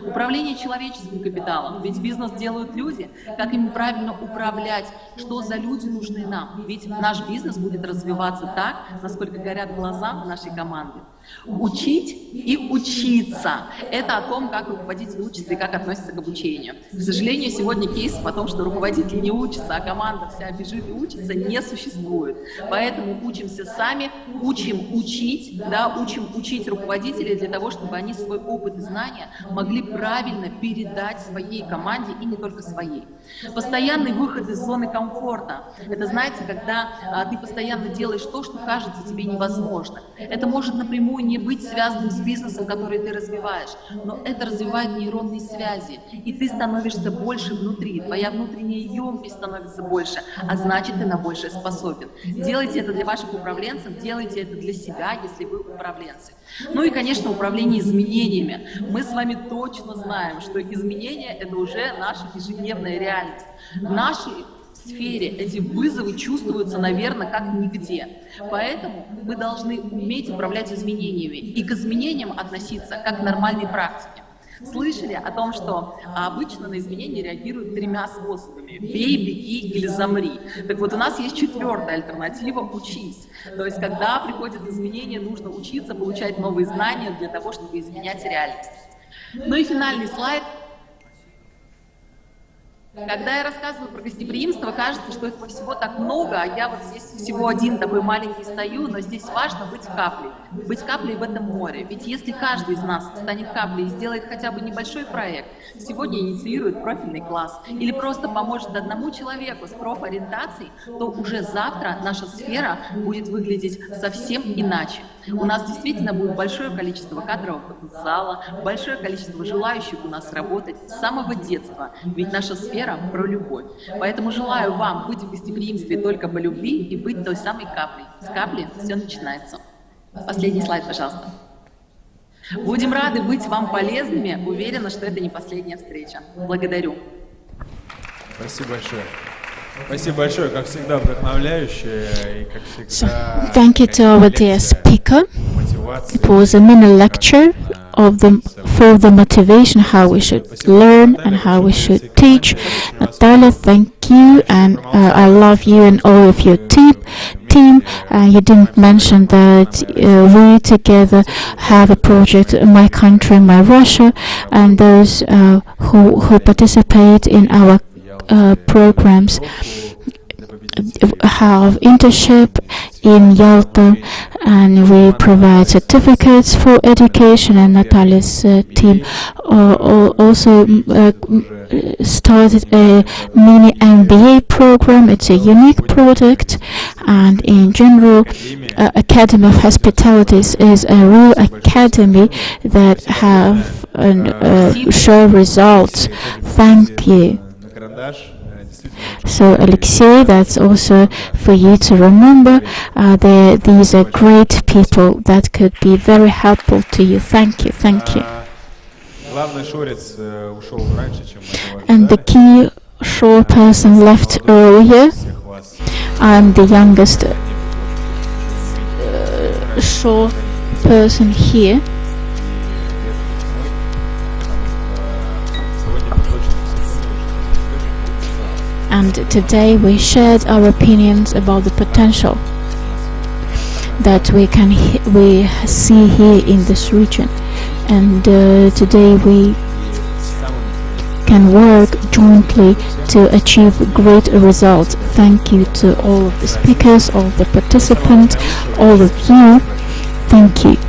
Управление человеческим капиталом, ведь бизнес делают люди, как им правильно управлять, что за люди нужны нам, ведь наш бизнес будет развиваться так, насколько горят глаза нашей команды. Учить и учиться – это о том, как руководитель учится и как относится к обучению. К сожалению, сегодня кейсов о том, что руководитель не учится, а команда вся бежит и учится, не существует. Поэтому учимся сами, учим учить, да, учим учить руководителей для того, чтобы они свой опыт и знания могли правильно передать своей команде и не только своей. Постоянный выход из зоны комфорта – это, знаете, когда ты постоянно делаешь то, что кажется тебе невозможно. Это может напрямую не быть связанным с бизнесом, который ты развиваешь, но это развивает нейронные связи, и ты становишься больше внутри, твоя внутренняя емкость становится больше, а значит, ты на большее способен. Делайте это для ваших управленцев, делайте это для себя, если вы управленцы. Ну и, конечно, управление изменениями. Мы с вами точно знаем, что изменения – это уже наша ежедневная реальность. В нашей сфере эти вызовы чувствуются, наверное, как нигде. Поэтому мы должны уметь управлять изменениями и к изменениям относиться как к нормальной практике. Слышали о том, что обычно на изменения реагируют 3 способами: бей, беги или замри. Так вот, у нас есть 4-я альтернатива – учись. То есть, когда приходят изменения, нужно учиться, получать новые знания для того, чтобы изменять реальность. Ну и финальный слайд. Когда я рассказываю про гостеприимство, кажется, что этого всего так много, а я вот здесь всего один такой маленький стою, но здесь важно быть каплей в этом море. Ведь если каждый из нас станет каплей и сделает хотя бы небольшой проект, сегодня инициирует профильный класс или просто поможет одному человеку с профориентацией, то уже завтра наша сфера будет выглядеть совсем иначе. У нас действительно будет большое количество кадрового потенциала, большое количество желающих у нас работать с самого детства, ведь наша сфера про любовь. Поэтому желаю вам быть в гостеприимстве только по любви и быть той самой каплей. С капли все начинается. Последний слайд, пожалуйста. Будем рады быть вам полезными. Уверена, что это не последняя встреча. Благодарю. Спасибо большое. Спасибо большое, как всегда, вдохновляющее и как всегда. Thank you to our dear speaker. It was a mini lecture for the motivation, how we should learn and how we should teach. Natalia, thank you, and I love you and all of your team. You didn't mention that we together have a project, My Country, My Russia, and those who participate in our programs have internship in Yalta, and we provide certificates for education, and Natalia's team also started a mini MBA program. It's a unique product, and in general, Academy of Hospitalities is a real academy that have show results. Thank you. So, Alexei, that's also for you to remember. These are great people that could be very helpful to you. Thank you. Thank you. And the key shore person left earlier. I'm the youngest shore person here. And today we shared our opinions about the potential that we see here in this region. And today we can work jointly to achieve great results. Thank you to all of the speakers, all the participants, all of you. Thank you.